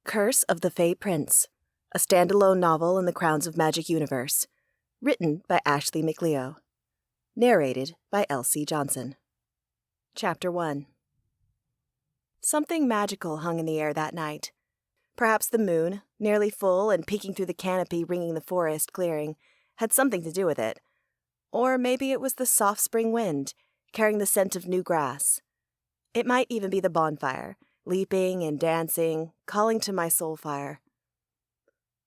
Curse of the Fae Prince, a standalone novel in the Crowns of Magic universe, written by Ashley McLeo, narrated by Elsie Johnson. Chapter 1. Something magical hung in the air that night. Perhaps the moon, nearly full and peeking through the canopy ringing the forest clearing, had something to do with it. Or maybe it was the soft spring wind, carrying the scent of new grass. It might even be the bonfire, leaping and dancing, calling to my soul fire.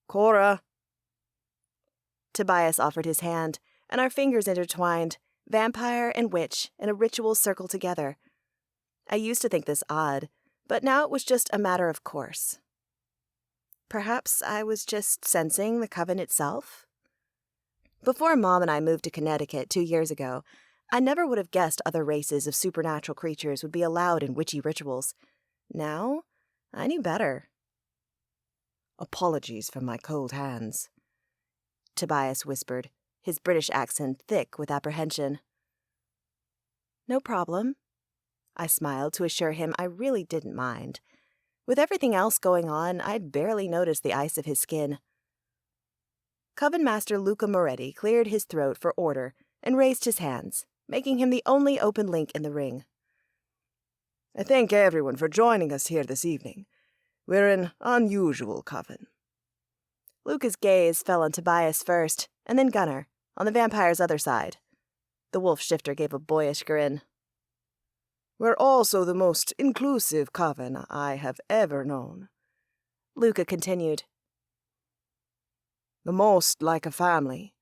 "Cora!" Tobias offered his hand, and our fingers intertwined, vampire and witch in a ritual circle together. I used to think this odd, but now it was just a matter of course. Perhaps I was just sensing the coven itself? Before Mom and I moved to Connecticut 2 years ago, I never would have guessed other races of supernatural creatures would be allowed in witchy rituals. Now, I knew better. "Apologies for my cold hands," Tobias whispered, his British accent thick with apprehension. "No problem." I smiled to assure him I really didn't mind. With everything else going on, I'd barely noticed the ice of his skin. Coven Master Luca Moretti cleared his throat for order and raised his hands, making him the only open link in the ring. "I thank everyone for joining us here this evening. We're an unusual coven." Luca's gaze fell on Tobias first, and then Gunnar, on the vampire's other side. The wolf shifter gave a boyish grin. "We're also the most inclusive coven I have ever known," Luca continued. "The most like a family.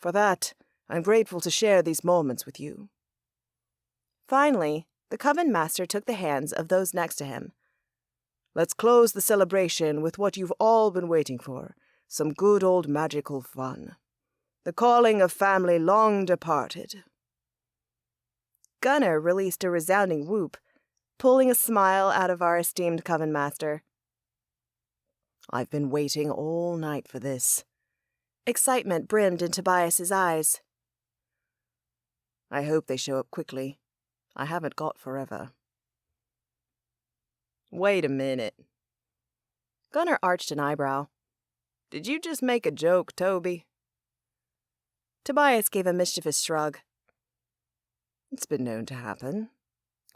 For that, I'm grateful to share these moments with you." Finally, the Coven Master took the hands of those next to him. "Let's close the celebration with what you've all been waiting for, some good old magical fun. The calling of family long departed." Gunnar released a resounding whoop, pulling a smile out of our esteemed Coven Master. "I've been waiting all night for this." Excitement brimmed in Tobias's eyes. "I hope they show up quickly. I haven't got forever." "Wait a minute." Gunnar arched an eyebrow. "Did you just make a joke, Toby?" Tobias gave a mischievous shrug. "It's been known to happen.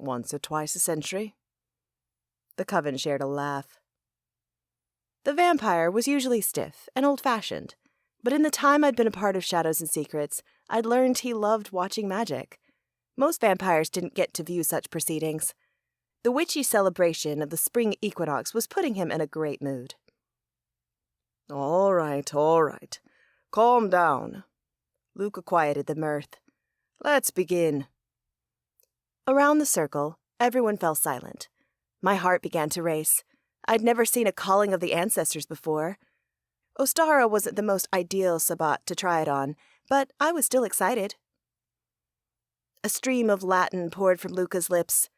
Once or twice a century." The coven shared a laugh. The vampire was usually stiff and old-fashioned, but in the time I'd been a part of Shadows and Secrets, I'd learned he loved watching magic. Most vampires didn't get to view such proceedings. The witchy celebration of the spring equinox was putting him in a great mood. All right. Calm down." Luca quieted the mirth. "Let's begin." Around the circle, everyone fell silent. My heart began to race. I'd never seen a calling of the ancestors before. Ostara wasn't the most ideal sabbat to try it on, but I was still excited. A stream of Latin poured from Luca's lips.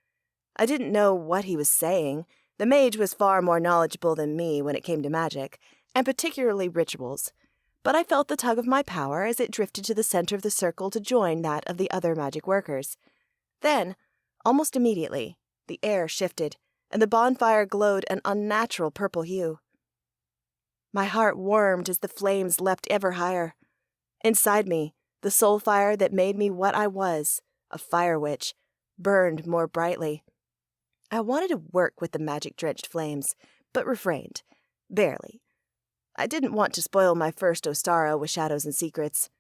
I didn't know what he was saying. The mage was far more knowledgeable than me when it came to magic, and particularly rituals, but I felt the tug of my power as it drifted to the center of the circle to join that of the other magic workers. Then, almost immediately, the air shifted, and the bonfire glowed an unnatural purple hue. My heart warmed as the flames leapt ever higher. Inside me, the soul fire that made me what I was, a fire witch, burned more brightly. I wanted to work with the magic-drenched flames, but refrained, barely. I didn't want to spoil my first Ostara with Shadows and Secrets.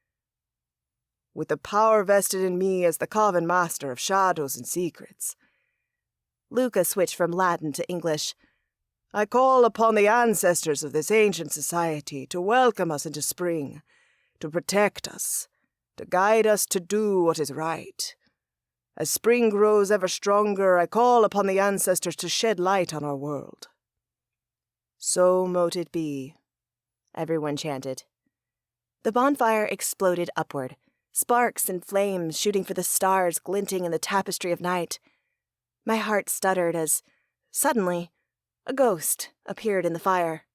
"With the power vested in me as the Coven Master of Shadows and Secrets," Luca switched from Latin to English, "I call upon the ancestors of this ancient society to welcome us into spring, to protect us, to guide us to do what is right. As spring grows ever stronger, I call upon the ancestors to shed light on our world." "So mote it be," everyone chanted. The bonfire exploded upward, sparks and flames shooting for the stars glinting in the tapestry of night. My heart stuttered as, suddenly, a ghost appeared in the fire.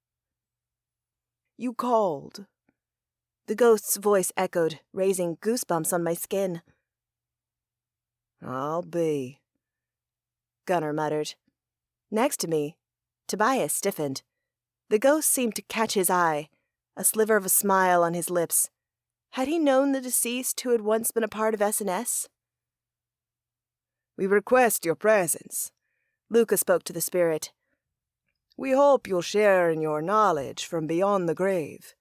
"You called." The ghost's voice echoed, raising goosebumps on my skin. "I'll be," Gunnar muttered. Next to me, Tobias stiffened. The ghost seemed to catch his eye, a sliver of a smile on his lips. Had he known the deceased who had once been a part of S&S? "We request your presence," Luca spoke to the spirit. "We hope you'll share in your knowledge from beyond the grave.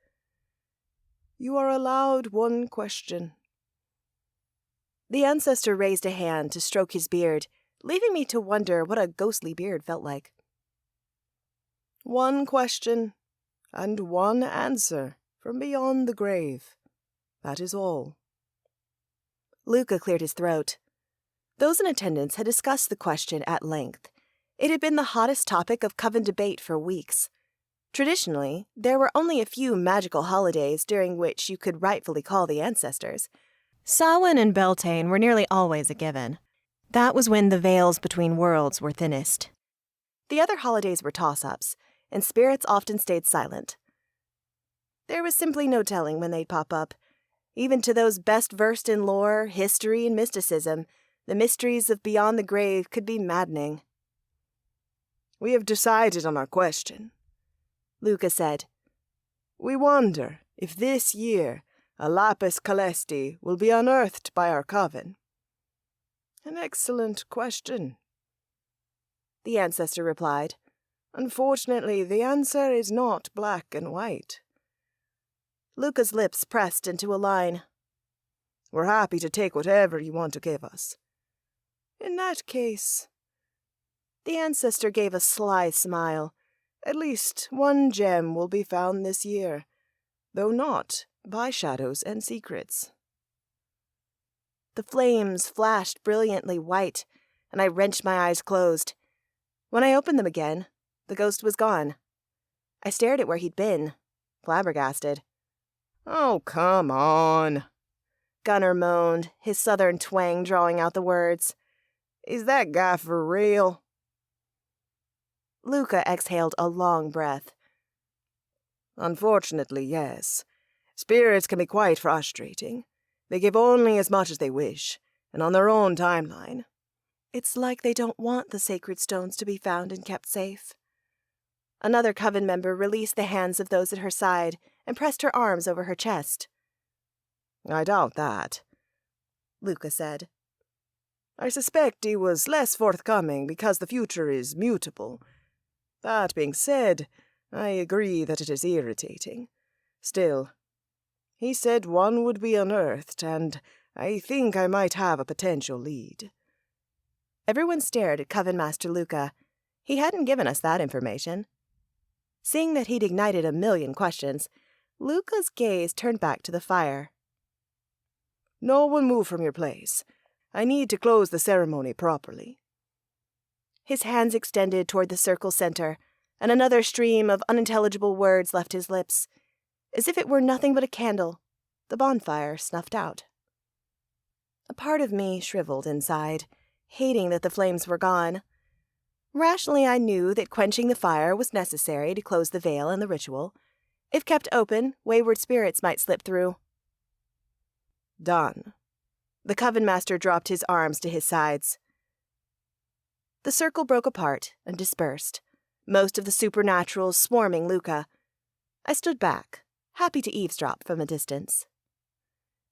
You are allowed one question." The ancestor raised a hand to stroke his beard, leaving me to wonder what a ghostly beard felt like. "One question, and one answer from beyond the grave. That is all." Luca cleared his throat. Those in attendance had discussed the question at length. It had been the hottest topic of Coven debate for weeks. Traditionally, there were only a few magical holidays during which you could rightfully call the ancestors. Samhain and Beltane were nearly always a given. That was when the veils between worlds were thinnest. The other holidays were toss-ups, and spirits often stayed silent. There was simply no telling when they'd pop up. Even to those best versed in lore, history, and mysticism, the mysteries of beyond the grave could be maddening. "We have decided on our question," Luca said. "We wonder if this year a lapis calesti will be unearthed by our coven." "An excellent question," the ancestor replied. "Unfortunately, the answer is not black and white." Luca's lips pressed into a line. "We're happy to take whatever you want to give us." "In that case," the ancestor gave a sly smile, "at least one gem will be found this year, though not by shadows and secrets." The flames flashed brilliantly white, and I wrenched my eyes closed. When I opened them again, the ghost was gone. I stared at where he'd been, flabbergasted. "Oh, come on," Gunnar moaned, his southern twang drawing out the words. "Is that guy for real?" Luca exhaled a long breath. "Unfortunately, yes. Spirits can be quite frustrating. They give only as much as they wish, and on their own timeline." "It's like they don't want the sacred stones to be found and kept safe." Another coven member released the hands of those at her side and pressed her arms over her chest. "I doubt that," Luca said. "I suspect he was less forthcoming because the future is mutable. That being said, I agree that it is irritating. Still, he said one would be unearthed, and I think I might have a potential lead." Everyone stared at Coven Master Luca. He hadn't given us that information. Seeing that he'd ignited a million questions, Luca's gaze turned back to the fire. "No one move from your place. I need to close the ceremony properly." His hands extended toward the circle center, and another stream of unintelligible words left his lips. As if it were nothing but a candle, the bonfire snuffed out. A part of me shriveled inside, hating that the flames were gone. Rationally, I knew that quenching the fire was necessary to close the veil and the ritual. If kept open, wayward spirits might slip through. "Done." The Coven Master dropped his arms to his sides. The circle broke apart and dispersed, most of the supernaturals swarming Luca. I stood back, happy to eavesdrop from a distance.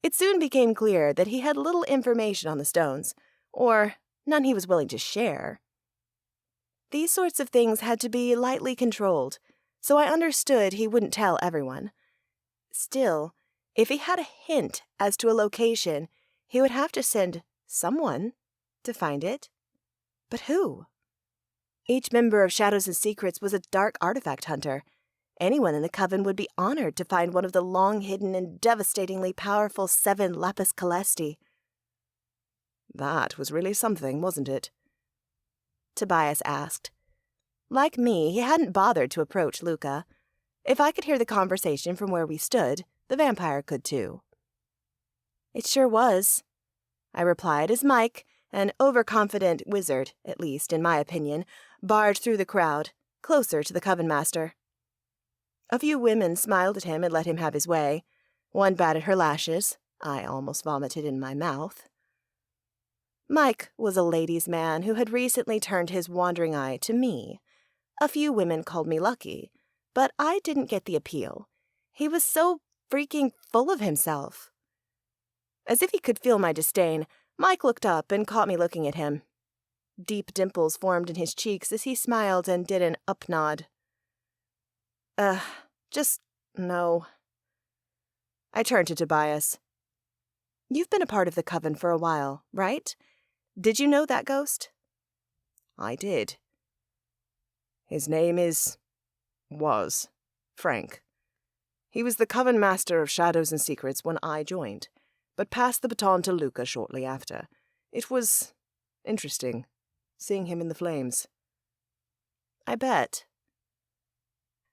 It soon became clear that he had little information on the stones, or none he was willing to share. These sorts of things had to be lightly controlled, so I understood he wouldn't tell everyone. Still, if he had a hint as to a location, he would have to send someone to find it. But who? Each member of Shadows and Secrets was a dark artifact hunter. Anyone in the Coven would be honored to find one of the long-hidden and devastatingly powerful 7 lapis calesti. "That was really something, wasn't it?" Tobias asked. Like me, he hadn't bothered to approach Luca. If I could hear the conversation from where we stood, the vampire could too. "It sure was," I replied as Mike, an overconfident wizard, at least in my opinion, barged through the crowd, closer to the Coven Master. A few women smiled at him and let him have his way. One batted her lashes. I almost vomited in my mouth. Mike was a ladies' man who had recently turned his wandering eye to me. A few women called me lucky, but I didn't get the appeal. He was so freaking full of himself. As if he could feel my disdain, Mike looked up and caught me looking at him. Deep dimples formed in his cheeks as he smiled and did an up nod. Just no. I turned to Tobias. You've been a part of the Coven for a while, right? Did you know that ghost? I did. His name was Frank. He was the Coven Master of Shadows and Secrets when I joined, but passed the baton to Luca shortly after. It was interesting, seeing him in the flames. I bet.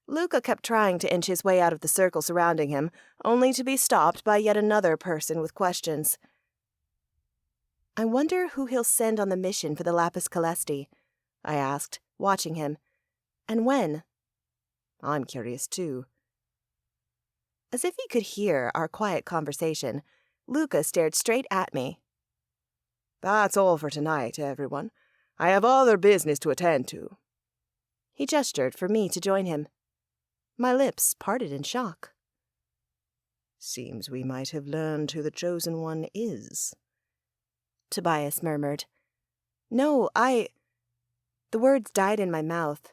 Luca kept trying to inch his way out of the circle surrounding him, only to be stopped by yet another person with questions. I wonder who he'll send on the mission for the Lapis Calesti, I asked, watching him. And when? I'm curious too. As if he could hear our quiet conversation, Luca stared straight at me. That's all for tonight, everyone. I have other business to attend to. He gestured for me to join him. My lips parted in shock. Seems we might have learned who the Chosen One is, Tobias murmured. No, The words died in my mouth.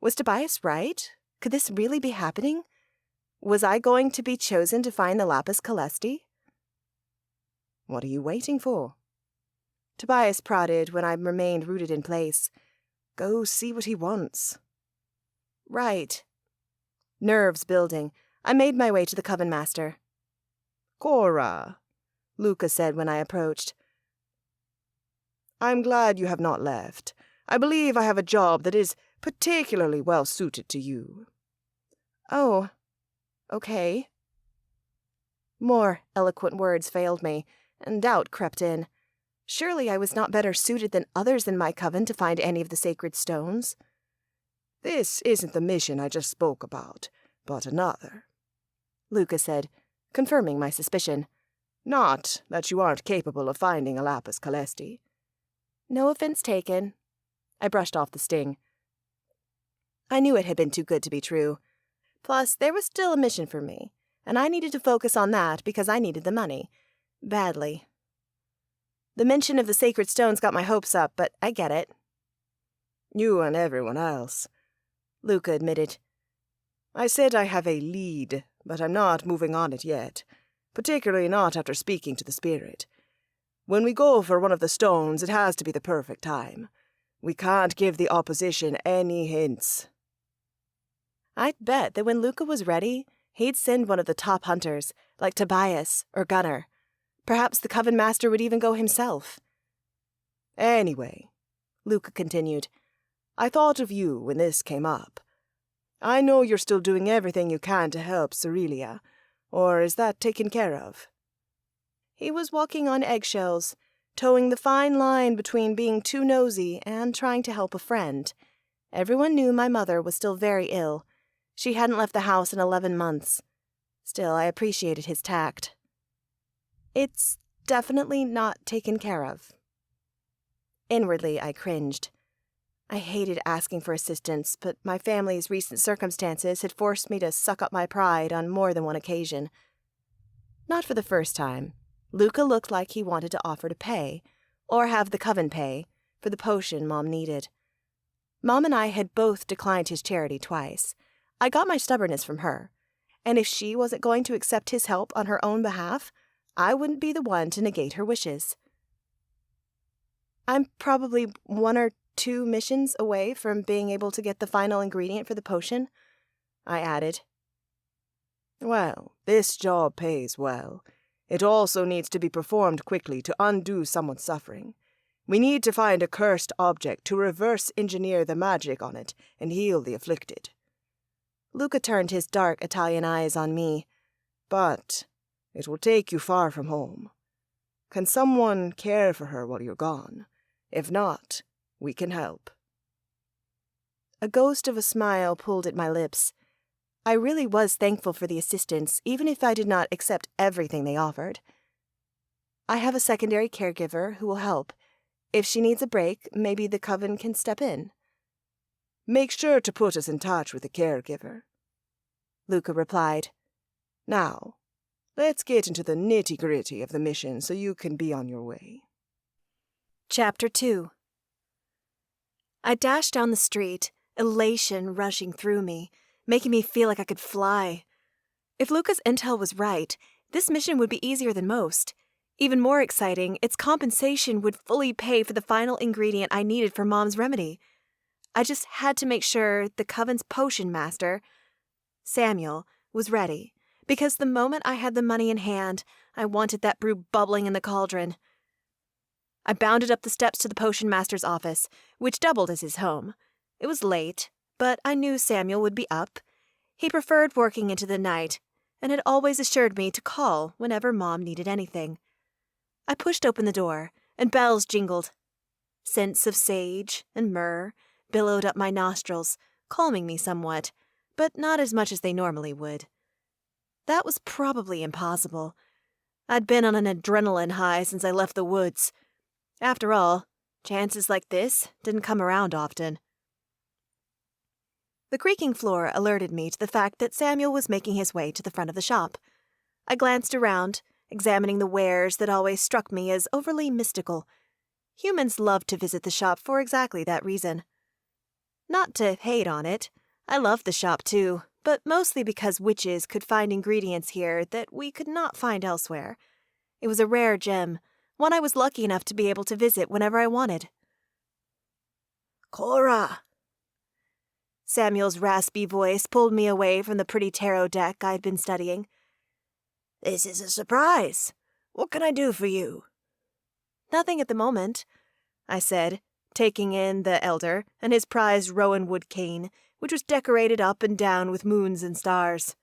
Was Tobias right? Could this really be happening? Was I going to be chosen to find the Lapis Calesti? What are you waiting for? Tobias prodded when I remained rooted in place. Go see what he wants. Right. Nerves building, I made my way to the Coven Master. Cora, Luca said when I approached. I'm glad you have not left. I believe I have a job that is particularly well suited to you. Oh, okay. More eloquent words failed me, and doubt crept in. Surely I was not better suited than others in my coven to find any of the sacred stones. This isn't the mission I just spoke about, but another, Luca said, confirming my suspicion. Not that you aren't capable of finding a Lapis Calesti. No offense taken. I brushed off the sting. I knew it had been too good to be true. Plus, there was still a mission for me, and I needed to focus on that because I needed the money. Badly. The mention of the sacred stones got my hopes up, but I get it. You and everyone else, Luca admitted. I said I have a lead, but I'm not moving on it yet, particularly not after speaking to the spirit. When we go for one of the stones, it has to be the perfect time. We can't give the opposition any hints. I'd bet that when Luca was ready, he'd send one of the top hunters, like Tobias or Gunnar. Perhaps the Coven Master would even go himself. Anyway, Luca continued, I thought of you when this came up. I know you're still doing everything you can to help Cerelia, or is that taken care of? He was walking on eggshells, towing the fine line between being too nosy and trying to help a friend. Everyone knew my mother was still very ill. She hadn't left the house in 11 months. Still, I appreciated his tact. It's definitely not taken care of. Inwardly, I cringed. I hated asking for assistance, but my family's recent circumstances had forced me to suck up my pride on more than one occasion. Not for the first time. Luca looked like he wanted to offer to pay, or have the coven pay, for the potion Mom needed. Mom and I had both declined his charity twice. I got my stubbornness from her, and if she wasn't going to accept his help on her own behalf, I wouldn't be the one to negate her wishes. I'm probably 1 or 2 missions away from being able to get the final ingredient for the potion, I added. Well, this job pays well. It also needs to be performed quickly to undo someone's suffering. We need to find a cursed object to reverse engineer the magic on it and heal the afflicted. Luca turned his dark Italian eyes on me. But it will take you far from home. Can someone care for her while you're gone? If not, we can help. A ghost of a smile pulled at my lips. I really was thankful for the assistance, even if I did not accept everything they offered. I have a secondary caregiver who will help. If she needs a break, maybe the coven can step in. make sure to put us in touch with a caregiver," Luca replied. "Now, let's get into the nitty-gritty of the mission so you can be on your way." Chapter 2. I dashed down the street, elation rushing through me, making me feel like I could fly. If Luca's intel was right, this mission would be easier than most. Even more exciting, its compensation would fully pay for the final ingredient I needed for Mom's remedy. I just had to make sure the Coven's potion master, Samuel, was ready, because the moment I had the money in hand, I wanted that brew bubbling in the cauldron. I bounded up the steps to the potion master's office, which doubled as his home. It was late, but I knew Samuel would be up. He preferred working into the night, and had always assured me to call whenever Mom needed anything. I pushed open the door, and bells jingled. Scents of sage and myrrh billowed up my nostrils, calming me somewhat, but not as much as they normally would. That was probably impossible. I'd been on an adrenaline high since I left the woods. After all, chances like this didn't come around often. The creaking floor alerted me to the fact that Samuel was making his way to the front of the shop. I glanced around, examining the wares that always struck me as overly mystical. Humans love to visit the shop for exactly that reason. Not to hate on it. I loved the shop too, but mostly because witches could find ingredients here that we could not find elsewhere. It was a rare gem, one I was lucky enough to be able to visit whenever I wanted. "Cora!" Samuel's raspy voice pulled me away from the pretty tarot deck I'd been studying. "This is a surprise. What can I do for you?" "Nothing at the moment," I said, taking in the elder and his prized rowan wood cane, which was decorated up and down with moons and stars.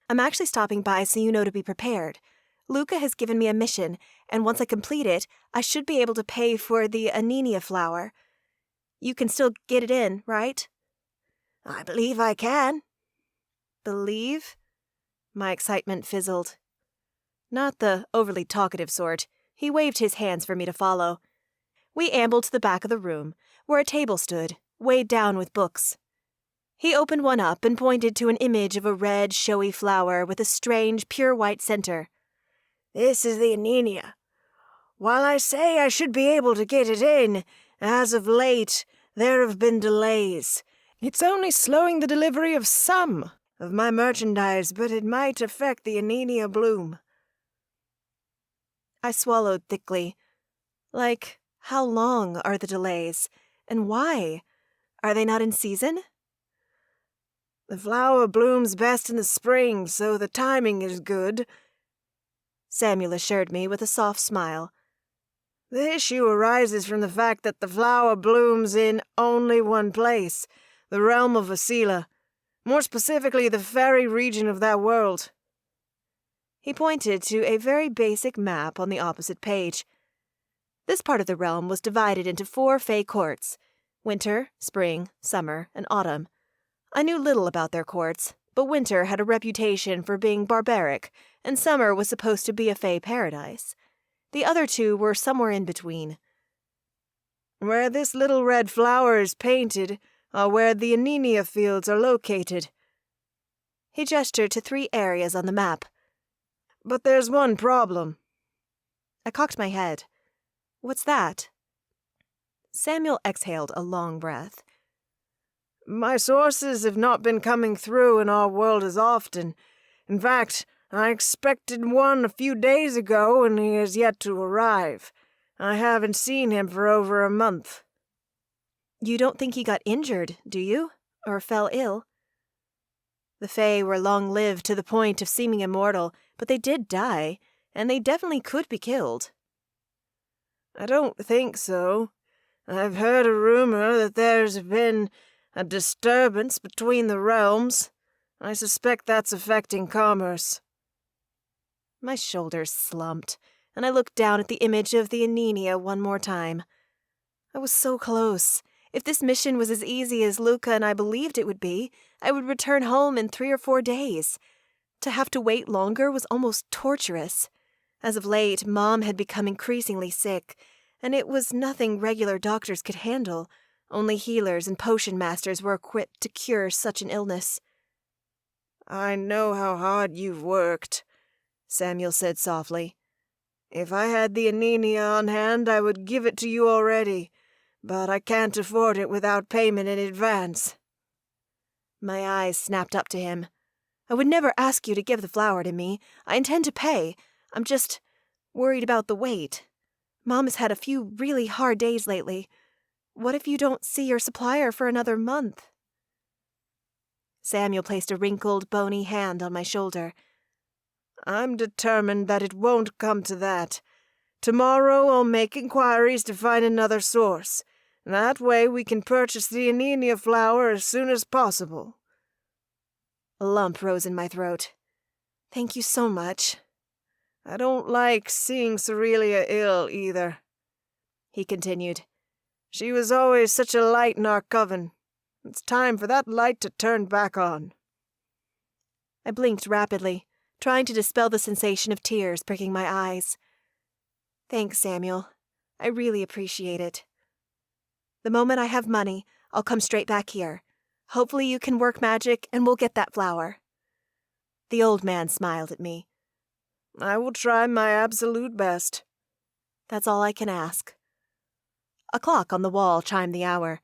"I'm actually stopping by so you know to be prepared. Luca has given me a mission, and once I complete it, I should be able to pay for the anenia flower. You can still get it in, right?" "I believe I can." "Believe?" My excitement fizzled. Not the overly talkative sort, he waved his hands for me to follow. We ambled to the back of the room, where a table stood, weighed down with books. He opened one up and pointed to an image of a red, showy flower with a strange, pure white center. "This is the anenia. While I say I should be able to get it in, as of late there have been delays. It's only slowing the delivery of some of my merchandise, but it might affect the anenia bloom." I swallowed thickly. Like, how long are the delays? And why? Are they not in season? "The flower blooms best in the spring, so the timing is good," Samuel assured me with a soft smile. "The issue arises from the fact that the flower blooms in only one place, the realm of Vasila, more specifically the Faerie region of that world." He pointed to a very basic map on the opposite page. This part of the realm was divided into 4 Fae courts: winter, spring, summer, and autumn. I knew little about their courts, but winter had a reputation for being barbaric, and summer was supposed to be a Fae paradise. The other 2 were somewhere in between. "Where this little red flower is painted are where the anenia fields are located." He gestured to 3 areas on the map. "But there's one problem." I cocked my head. "What's that?" Samuel exhaled a long breath. "My sources have not been coming through in our world as often. In fact, I expected one a few days ago, and he has yet to arrive. I haven't seen him for over a month." "You don't think he got injured, do you? Or fell ill?" The Fae were long-lived to the point of seeming immortal, but they did die, and they definitely could be killed. "I don't think so. I've heard a rumor that there's been a disturbance between the realms. I suspect that's affecting commerce." My shoulders slumped, and I looked down at the image of the anenia one more time. I was so close. If this mission was as easy as Luca and I believed it would be, I would return home in 3 or 4 days. To have to wait longer was almost torturous. As of late, Mom had become increasingly sick, and it was nothing regular doctors could handle. Only healers and potion masters were equipped to cure such an illness. I know how hard you've worked, Samuel said softly. If I had the anemia on hand, I would give it to you already, but I can't afford it without payment in advance. My eyes snapped up to him. I would never ask you to give the flower to me. I intend to pay. I'm just worried about the wait. Mom has had a few really hard days lately. What if you don't see your supplier for another month? Samuel placed a wrinkled, bony hand on my shoulder. I'm determined that it won't come to that. Tomorrow I'll make inquiries to find another source. That way we can purchase the anemia flower as soon as possible. A lump rose in my throat. Thank you so much. I don't like seeing Cerelia ill, either, he continued. She was always such a light in our coven. It's time for that light to turn back on. I blinked rapidly, trying to dispel the sensation of tears pricking my eyes. Thanks, Samuel. I really appreciate it. The moment I have money, I'll come straight back here. Hopefully you can work magic and we'll get that flower. The old man smiled at me. I will try my absolute best. That's all I can ask. A clock on the wall chimed the hour.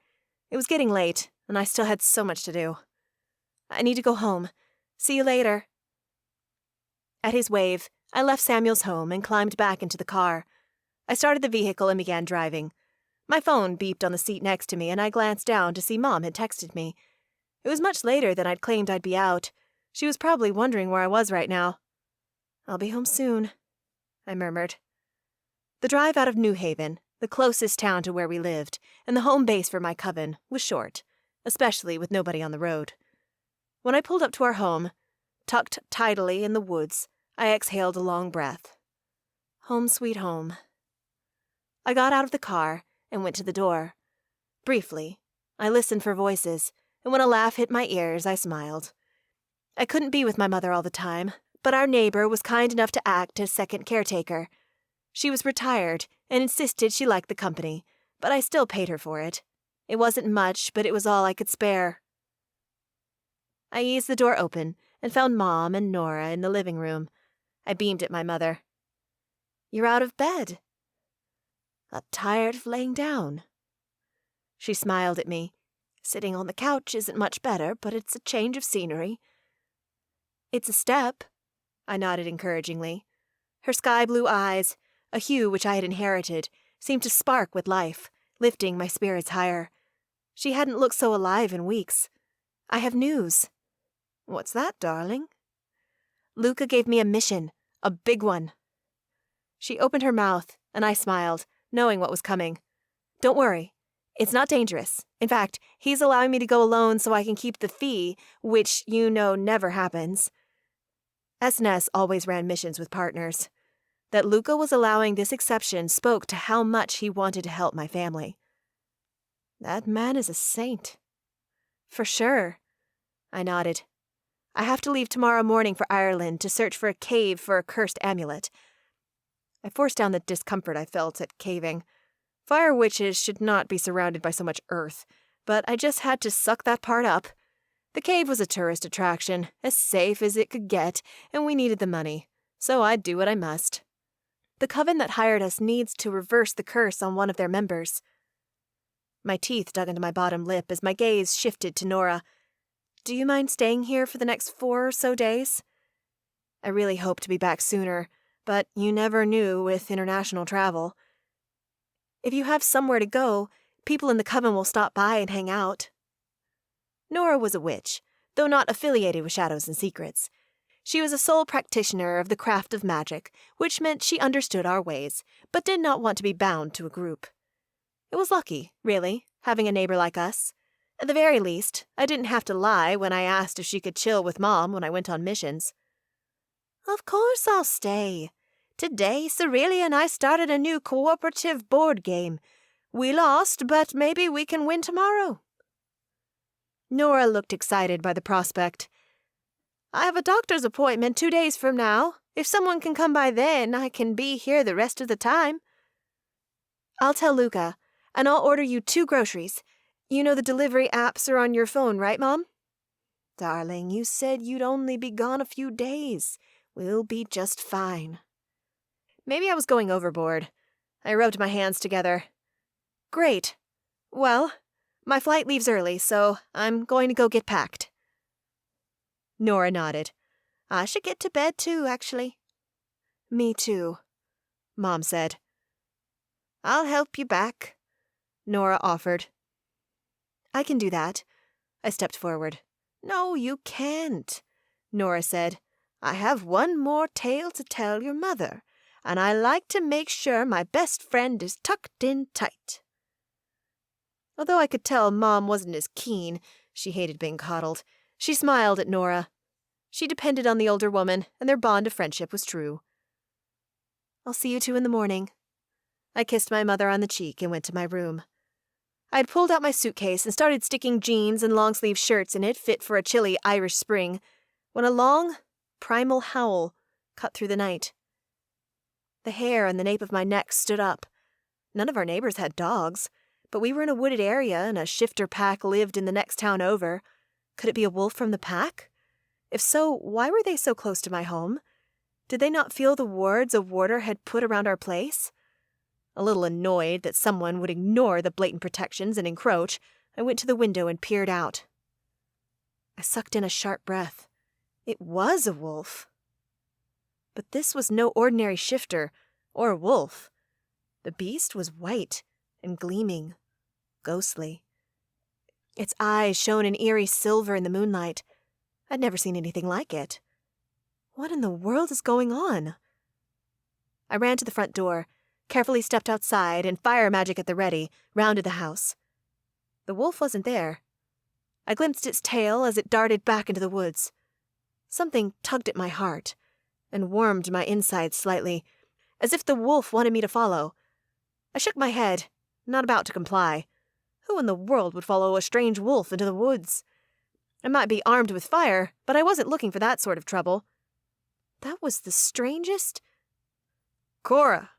It was getting late, and I still had so much to do. I need to go home. See you later. At his wave, I left Samuel's home and climbed back into the car. I started the vehicle and began driving. My phone beeped on the seat next to me, and I glanced down to see Mom had texted me. It was much later than I'd claimed I'd be out. She was probably wondering where I was right now. I'll be home soon, I murmured. The drive out of New Haven, the closest town to where we lived, and the home base for my coven, was short, especially with nobody on the road. When I pulled up to our home, tucked tidily in the woods, I exhaled a long breath. Home sweet home. I got out of the car and went to the door. Briefly, I listened for voices, and when a laugh hit my ears, I smiled. I couldn't be with my mother all the time, but our neighbor was kind enough to act as second caretaker. She was retired and insisted she liked the company, but I still paid her for it. It wasn't much, but it was all I could spare. I eased the door open and found Mom and Nora in the living room. I beamed at my mother. You're out of bed. Not tired of laying down. She smiled at me. Sitting on the couch isn't much better, but it's a change of scenery. It's a step, I nodded encouragingly. Her sky-blue eyes, a hue which I had inherited, seemed to spark with life, lifting my spirits higher. She hadn't looked so alive in weeks. I have news. What's that, darling? Luca gave me a mission, a big one. She opened her mouth, and I smiled, knowing what was coming. Don't worry. It's not dangerous. In fact, he's allowing me to go alone so I can keep the fee, which you know never happens. S&S always ran missions with partners. That Luca was allowing this exception spoke to how much he wanted to help my family. That man is a saint. For sure. I nodded. I have to leave tomorrow morning for Ireland to search for a cave for a cursed amulet. I forced down the discomfort I felt at caving. Fire witches should not be surrounded by so much earth, but I just had to suck that part up. The cave was a tourist attraction, as safe as it could get, and we needed the money, so I'd do what I must. The coven that hired us needs to reverse the curse on one of their members. My teeth dug into my bottom lip as my gaze shifted to Nora. Do you mind staying here for the next 4 or so days? I really hoped to be back sooner, but you never knew with international travel. If you have somewhere to go, people in the coven will stop by and hang out. Nora was a witch, though not affiliated with Shadows and Secrets. She was a sole practitioner of the craft of magic, which meant she understood our ways, but did not want to be bound to a group. It was lucky, really, having a neighbor like us. At the very least, I didn't have to lie when I asked if she could chill with Mom when I went on missions. Of course I'll stay. Today, Cerelia and I started a new cooperative board game. We lost, but maybe we can win tomorrow. Nora looked excited by the prospect. I have a doctor's appointment 2 days from now. If someone can come by then, I can be here the rest of the time. I'll tell Luca, and I'll order you 2 groceries. You know the delivery apps are on your phone, right, Mom? Darling, you said you'd only be gone a few days. We'll be just fine. Maybe I was going overboard. I rubbed my hands together. Great. Well, my flight leaves early, so I'm going to go get packed. Nora nodded. I should get to bed too, actually. Me too, Mom said. I'll help you back, Nora offered. I can do that. I stepped forward. No, you can't, Nora said. I have one more tale to tell your mother, and I like to make sure my best friend is tucked in tight. Although I could tell Mom wasn't as keen, she hated being coddled, she smiled at Nora. She depended on the older woman, and their bond of friendship was true. I'll see you two in the morning. I kissed my mother on the cheek and went to my room. I had pulled out my suitcase and started sticking jeans and long-sleeve shirts in it fit for a chilly Irish spring, when a long, primal howl cut through the night. The hair on the nape of my neck stood up. None of our neighbors had dogs, but we were in a wooded area and a shifter pack lived in the next town over. Could it be a wolf from the pack? If so, why were they so close to my home? Did they not feel the wards a warder had put around our place? A little annoyed that someone would ignore the blatant protections and encroach, I went to the window and peered out. I sucked in a sharp breath. It was a wolf. But this was no ordinary shifter or wolf. The beast was white and gleaming, ghostly. Its eyes shone in eerie silver in the moonlight. I'd never seen anything like it. What in the world is going on? I ran to the front door, carefully stepped outside, and fire magic at the ready, rounded the house. The wolf wasn't there. I glimpsed its tail as it darted back into the woods. Something tugged at my heart and warmed my insides slightly, as if the wolf wanted me to follow. I shook my head, not about to comply. Who in the world would follow a strange wolf into the woods? I might be armed with fire, but I wasn't looking for that sort of trouble. That was the strangest... Cora!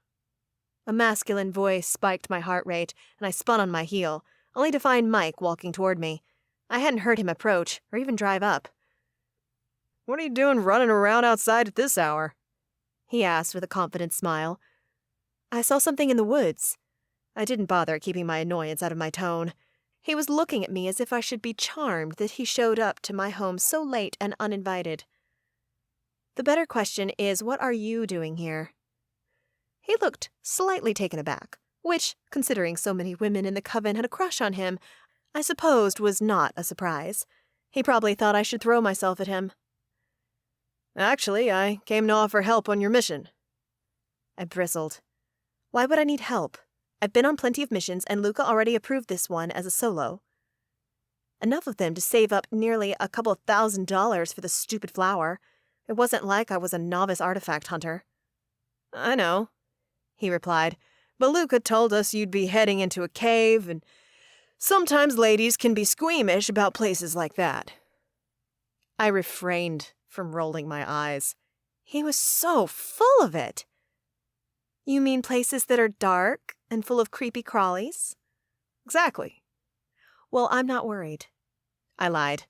A masculine voice spiked my heart rate, and I spun on my heel, only to find Mike walking toward me. I hadn't heard him approach, or even drive up. What are you doing running around outside at this hour? He asked with a confident smile. I saw something in the woods. I didn't bother keeping my annoyance out of my tone. He was looking at me as if I should be charmed that he showed up to my home so late and uninvited. The better question is, what are you doing here? He looked slightly taken aback, which, considering so many women in the Coven had a crush on him, I supposed was not a surprise. He probably thought I should throw myself at him. Actually, I came to offer help on your mission. I bristled. Why would I need help? I've been on plenty of missions, and Luca already approved this one as a solo. Enough of them to save up nearly a couple of $1,000 for the stupid flower. It wasn't like I was a novice artifact hunter. I know, he replied, but Luca told us you'd be heading into a cave, and sometimes ladies can be squeamish about places like that. I refrained from rolling my eyes. He was so full of it. You mean places that are dark and full of creepy crawlies? Exactly. Well, I'm not worried. I lied.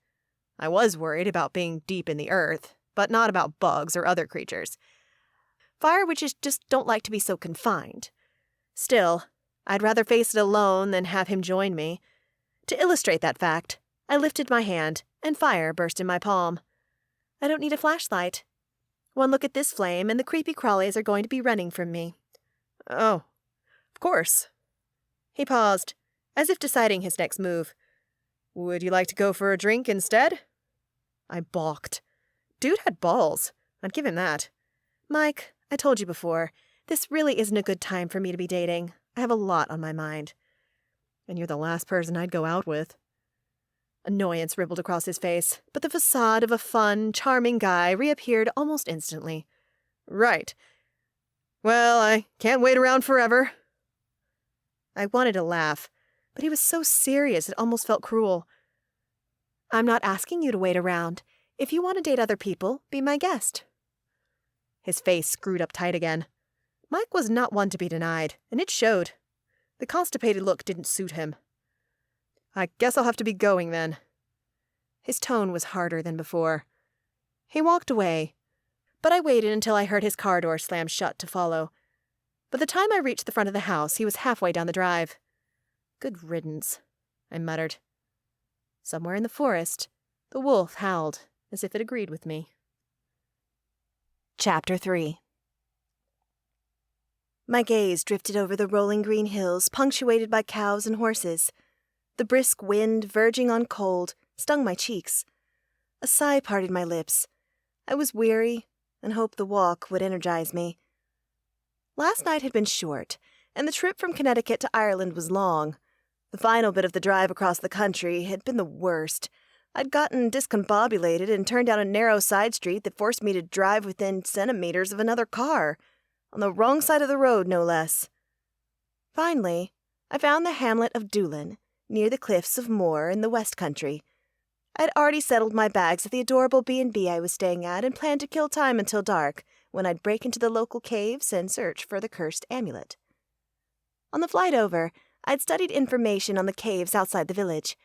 I was worried about being deep in the earth, but not about bugs or other creatures. Fire witches just don't like to be so confined. Still, I'd rather face it alone than have him join me. To illustrate that fact, I lifted my hand, and fire burst in my palm. I don't need a flashlight. One look at this flame, and the creepy crawlies are going to be running from me. Oh, of course. He paused, as if deciding his next move. Would you like to go for a drink instead? I balked. Dude had balls. I'd give him that. Mike, I told you before, this really isn't a good time for me to be dating. I have a lot on my mind. And you're the last person I'd go out with. Annoyance rippled across his face, but the facade of a fun, charming guy reappeared almost instantly. Right. Well, I can't wait around forever. I wanted to laugh, but he was so serious it almost felt cruel. I'm not asking you to wait around. If you want to date other people, be my guest. His face screwed up tight again. Mike was not one to be denied, and it showed. The constipated look didn't suit him. I guess I'll have to be going then. His tone was harder than before. He walked away, but I waited until I heard his car door slam shut to follow. By the time I reached the front of the house, he was halfway down the drive. Good riddance, I muttered. Somewhere in the forest, the wolf howled, as if it agreed with me. Chapter 3. My gaze drifted over the rolling green hills, punctuated by cows and horses. The brisk wind, verging on cold, stung my cheeks. A sigh parted my lips. I was weary, and hoped the walk would energize me. Last night had been short, and the trip from Connecticut to Ireland was long. The final bit of the drive across the country had been the worst. I'd gotten discombobulated and turned down a narrow side street that forced me to drive within centimeters of another car, on the wrong side of the road, no less. Finally, I found the hamlet of Doolin, near the cliffs of Moor in the West Country. I'd already settled my bags at the adorable B&B I was staying at and planned to kill time until dark, when I'd break into the local caves and search for the cursed amulet. On the flight over, I'd studied information on the caves outside the village.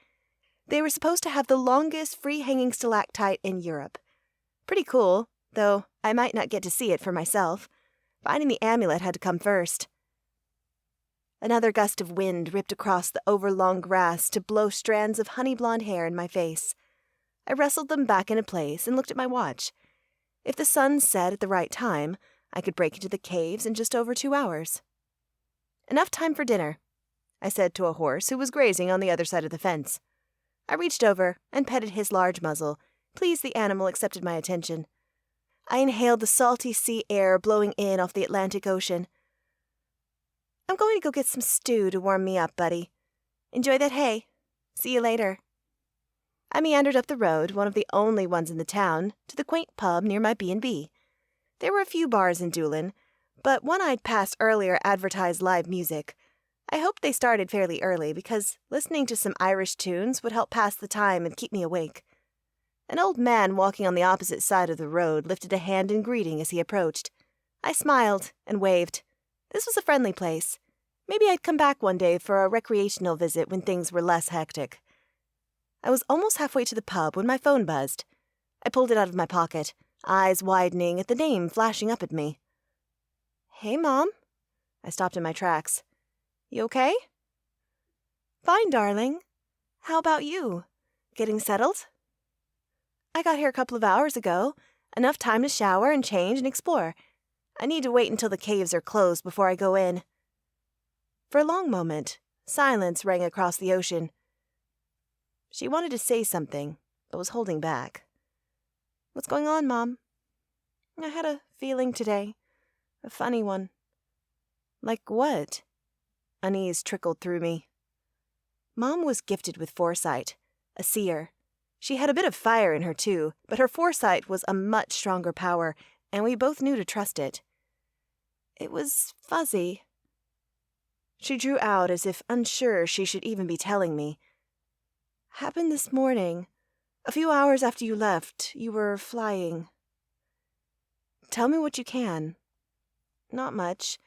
They were supposed to have the longest free-hanging stalactite in Europe. Pretty cool, though I might not get to see it for myself. Finding the amulet had to come first. Another gust of wind ripped across the overlong grass to blow strands of honey-blonde hair in my face. I wrestled them back into place and looked at my watch. If the sun set at the right time, I could break into the caves in just over 2 hours. Enough time for dinner, I said to a horse who was grazing on the other side of the fence. I reached over and petted his large muzzle, pleased the animal accepted my attention. I inhaled the salty sea air blowing in off the Atlantic Ocean. I'm going to go get some stew to warm me up, buddy. Enjoy that hay. See you later. I meandered up the road, one of the only ones in the town, to the quaint pub near my B&B. There were a few bars in Doolin, but one I'd passed earlier advertised live music. I hoped they started fairly early because listening to some Irish tunes would help pass the time and keep me awake. An old man walking on the opposite side of the road lifted a hand in greeting as he approached. I smiled and waved. This was a friendly place. Maybe I'd come back one day for a recreational visit when things were less hectic. I was almost halfway to the pub when my phone buzzed. I pulled it out of my pocket, eyes widening at the name flashing up at me. Hey, Mom. I stopped in my tracks. You okay? Fine, darling. How about you? Getting settled? I got here a couple of hours ago. Enough time to shower and change and explore. I need to wait until the caves are closed before I go in. For a long moment, silence rang across the ocean. She wanted to say something, but was holding back. What's going on, Mom? I had a feeling today. A funny one. Like what? Unease trickled through me. Mom was gifted with foresight, a seer. She had a bit of fire in her, too, but her foresight was a much stronger power, and we both knew to trust it. It was fuzzy. She drew out as if unsure she should even be telling me. Happened this morning. A few hours after you left, you were flying. Tell me what you can. Not much.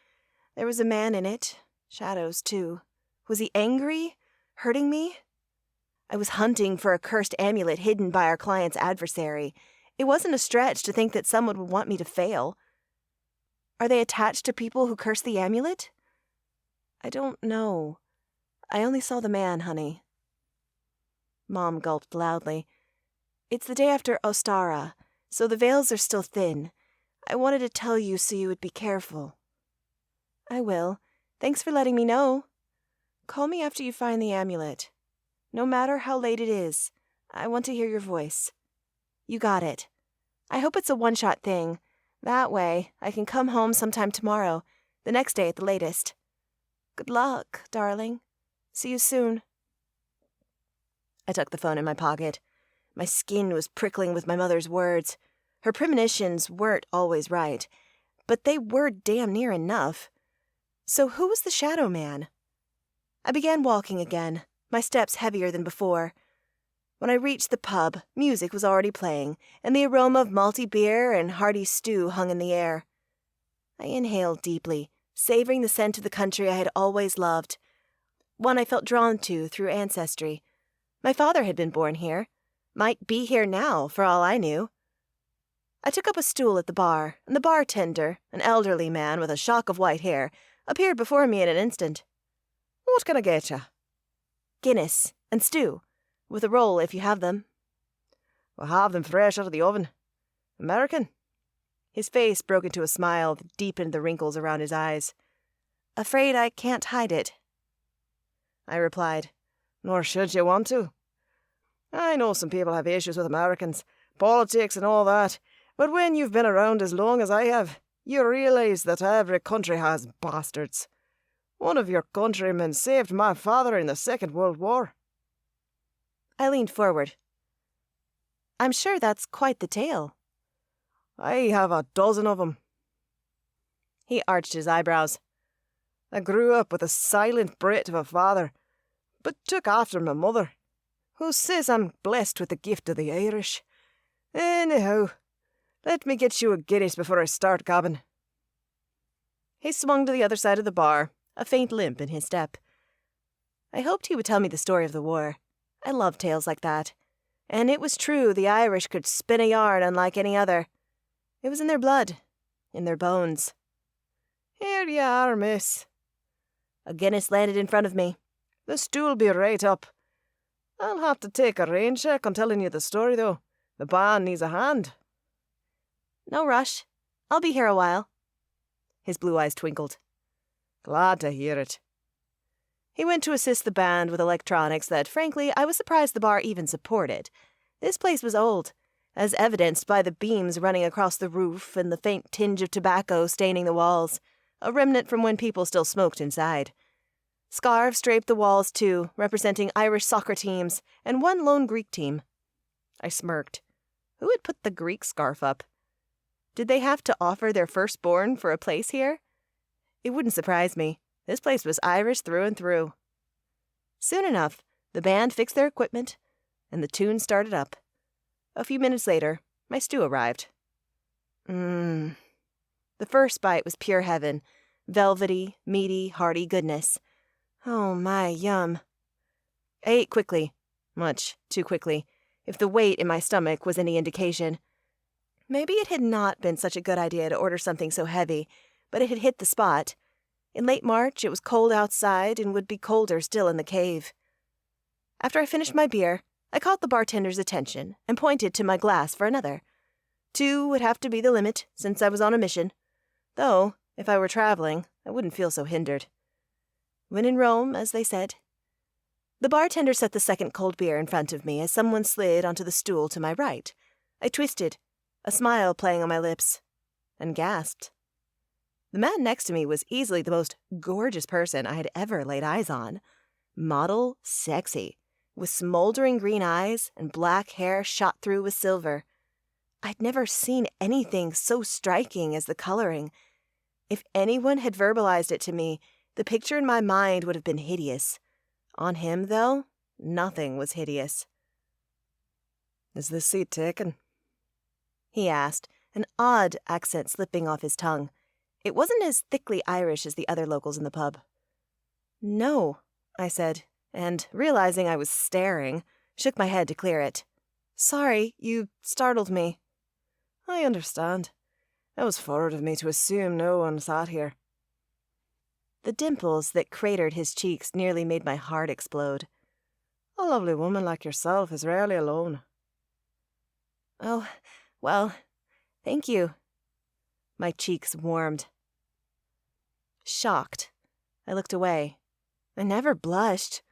There was a man in it. Shadows, too. Was he angry? Hurting me? I was hunting for a cursed amulet hidden by our client's adversary. It wasn't a stretch to think that someone would want me to fail. Are they attached to people who curse the amulet? I don't know. I only saw the man, honey. Mom gulped loudly. It's the day after Ostara, so the veils are still thin. I wanted to tell you so you would be careful. I will. Thanks for letting me know. Call me after you find the amulet. No matter how late it is, I want to hear your voice. You got it. I hope it's a one-shot thing. That way, I can come home sometime tomorrow, the next day at the latest. Good luck, darling. See you soon. I tucked the phone in my pocket. My skin was prickling with my mother's words. Her premonitions weren't always right, but they were damn near enough. So who was the shadow man? I began walking again, my steps heavier than before. When I reached the pub, music was already playing, and the aroma of malty beer and hearty stew hung in the air. I inhaled deeply, savoring the scent of the country I had always loved, one I felt drawn to through ancestry, My father had been born here. Might be here now, for all I knew. I took up a stool at the bar, and the bartender, an elderly man with a shock of white hair, appeared before me in an instant. What can I get you? Guinness and stew, with a roll if you have them. We'll have them fresh out of the oven. American? His face broke into a smile that deepened the wrinkles around his eyes. Afraid I can't hide it, I replied. Nor should you want to. I know some people have issues with Americans, politics and all that, but when you've been around as long as I have, you realise that every country has bastards. One of your countrymen saved my father in the Second World War. I leaned forward. I'm sure that's quite the tale. I have a dozen of them. He arched his eyebrows. I grew up with a silent Brit of a father, but took after my mother, who says I'm blessed with the gift of the Irish. Anyhow, let me get you a Guinness before I start gabbing. He swung to the other side of the bar, a faint limp in his step. I hoped he would tell me the story of the war. I love tales like that. And it was true the Irish could spin a yarn unlike any other. It was in their blood, in their bones. Here you are, miss. A Guinness landed in front of me. The stew'll be right up. I'll have to take a rain check on telling you the story, though. The band needs a hand. No rush. I'll be here a while. His blue eyes twinkled. Glad to hear it. He went to assist the band with electronics that, frankly, I was surprised the bar even supported. This place was old, as evidenced by the beams running across the roof and the faint tinge of tobacco staining the walls, a remnant from when people still smoked inside. Scarves draped the walls, too, representing Irish soccer teams and one lone Greek team. I smirked. Who had put the Greek scarf up? Did they have to offer their firstborn for a place here? It wouldn't surprise me. This place was Irish through and through. Soon enough, the band fixed their equipment, and the tune started up. A few minutes later, my stew arrived. The first bite was pure heaven, velvety, meaty, hearty goodness. Oh my, yum. I ate quickly, much too quickly, if the weight in my stomach was any indication. Maybe it had not been such a good idea to order something so heavy, but it had hit the spot. In late March, it was cold outside and would be colder still in the cave. After I finished my beer, I caught the bartender's attention and pointed to my glass for another. 2 would have to be the limit, since I was on a mission. Though, if I were traveling, I wouldn't feel so hindered. When in Rome, as they said. The bartender set the second cold beer in front of me as someone slid onto the stool to my right. I twisted, a smile playing on my lips, and gasped. The man next to me was easily the most gorgeous person I had ever laid eyes on. Model, sexy, with smoldering green eyes and black hair shot through with silver. I'd never seen anything so striking as the coloring. If anyone had verbalized it to me, the picture in my mind would have been hideous. On him, though, nothing was hideous. Is this seat taken? He asked, an odd accent slipping off his tongue. It wasn't as thickly Irish as the other locals in the pub. No, I said, and, realizing I was staring, shook my head to clear it. Sorry, you startled me. I understand. It was forward of me to assume no one sat here. The dimples that cratered his cheeks nearly made my heart explode. A lovely woman like yourself is rarely alone. Oh, well, thank you. My cheeks warmed. Shocked, I looked away. I never blushed.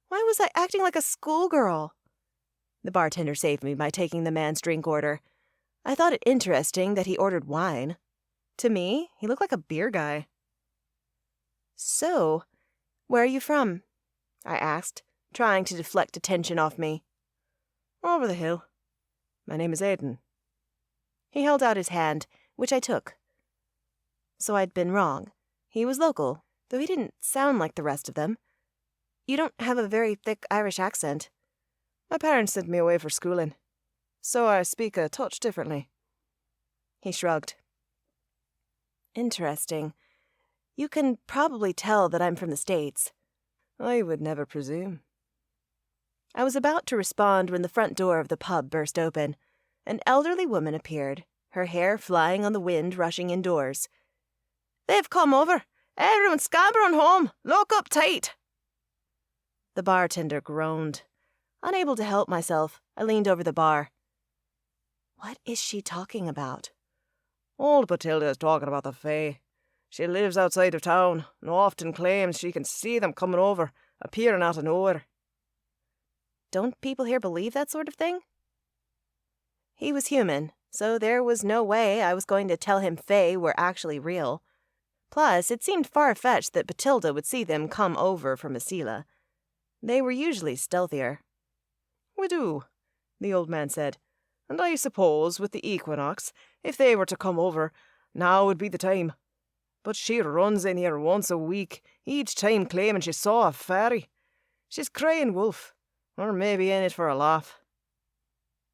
Why was I acting like a schoolgirl? The bartender saved me by taking the man's drink order. I thought it interesting that he ordered wine. To me, he looked like a beer guy. So, where are you from? I asked, trying to deflect attention off me. Over the hill. My name is Aiden. He held out his hand, which I took. So I'd been wrong. He was local, though he didn't sound like the rest of them. You don't have a very thick Irish accent. My parents sent me away for schooling, so I speak a touch differently. He shrugged. Interesting. You can probably tell that I'm from the States. I would never presume. I was about to respond when the front door of the pub burst open. An elderly woman appeared, her hair flying on the wind, rushing indoors. "They've come over. Everyone scampering home. Lock up tight." The bartender groaned. Unable to help myself, I leaned over the bar. What is she talking about? Old Batilda is talking about the Fae. She lives outside of town and often claims she can see them coming over, appearing out of nowhere. Don't people here believe that sort of thing? He was human, so there was no way I was going to tell him Fae were actually real. Plus, it seemed far-fetched that Batilda would see them come over from Asila. They were usually stealthier. "We do," the old man said. "And I suppose with the equinox, if they were to come over, now would be the time. But she runs in here once a week, each time claiming she saw a fairy. She's crying wolf, or maybe in it for a laugh."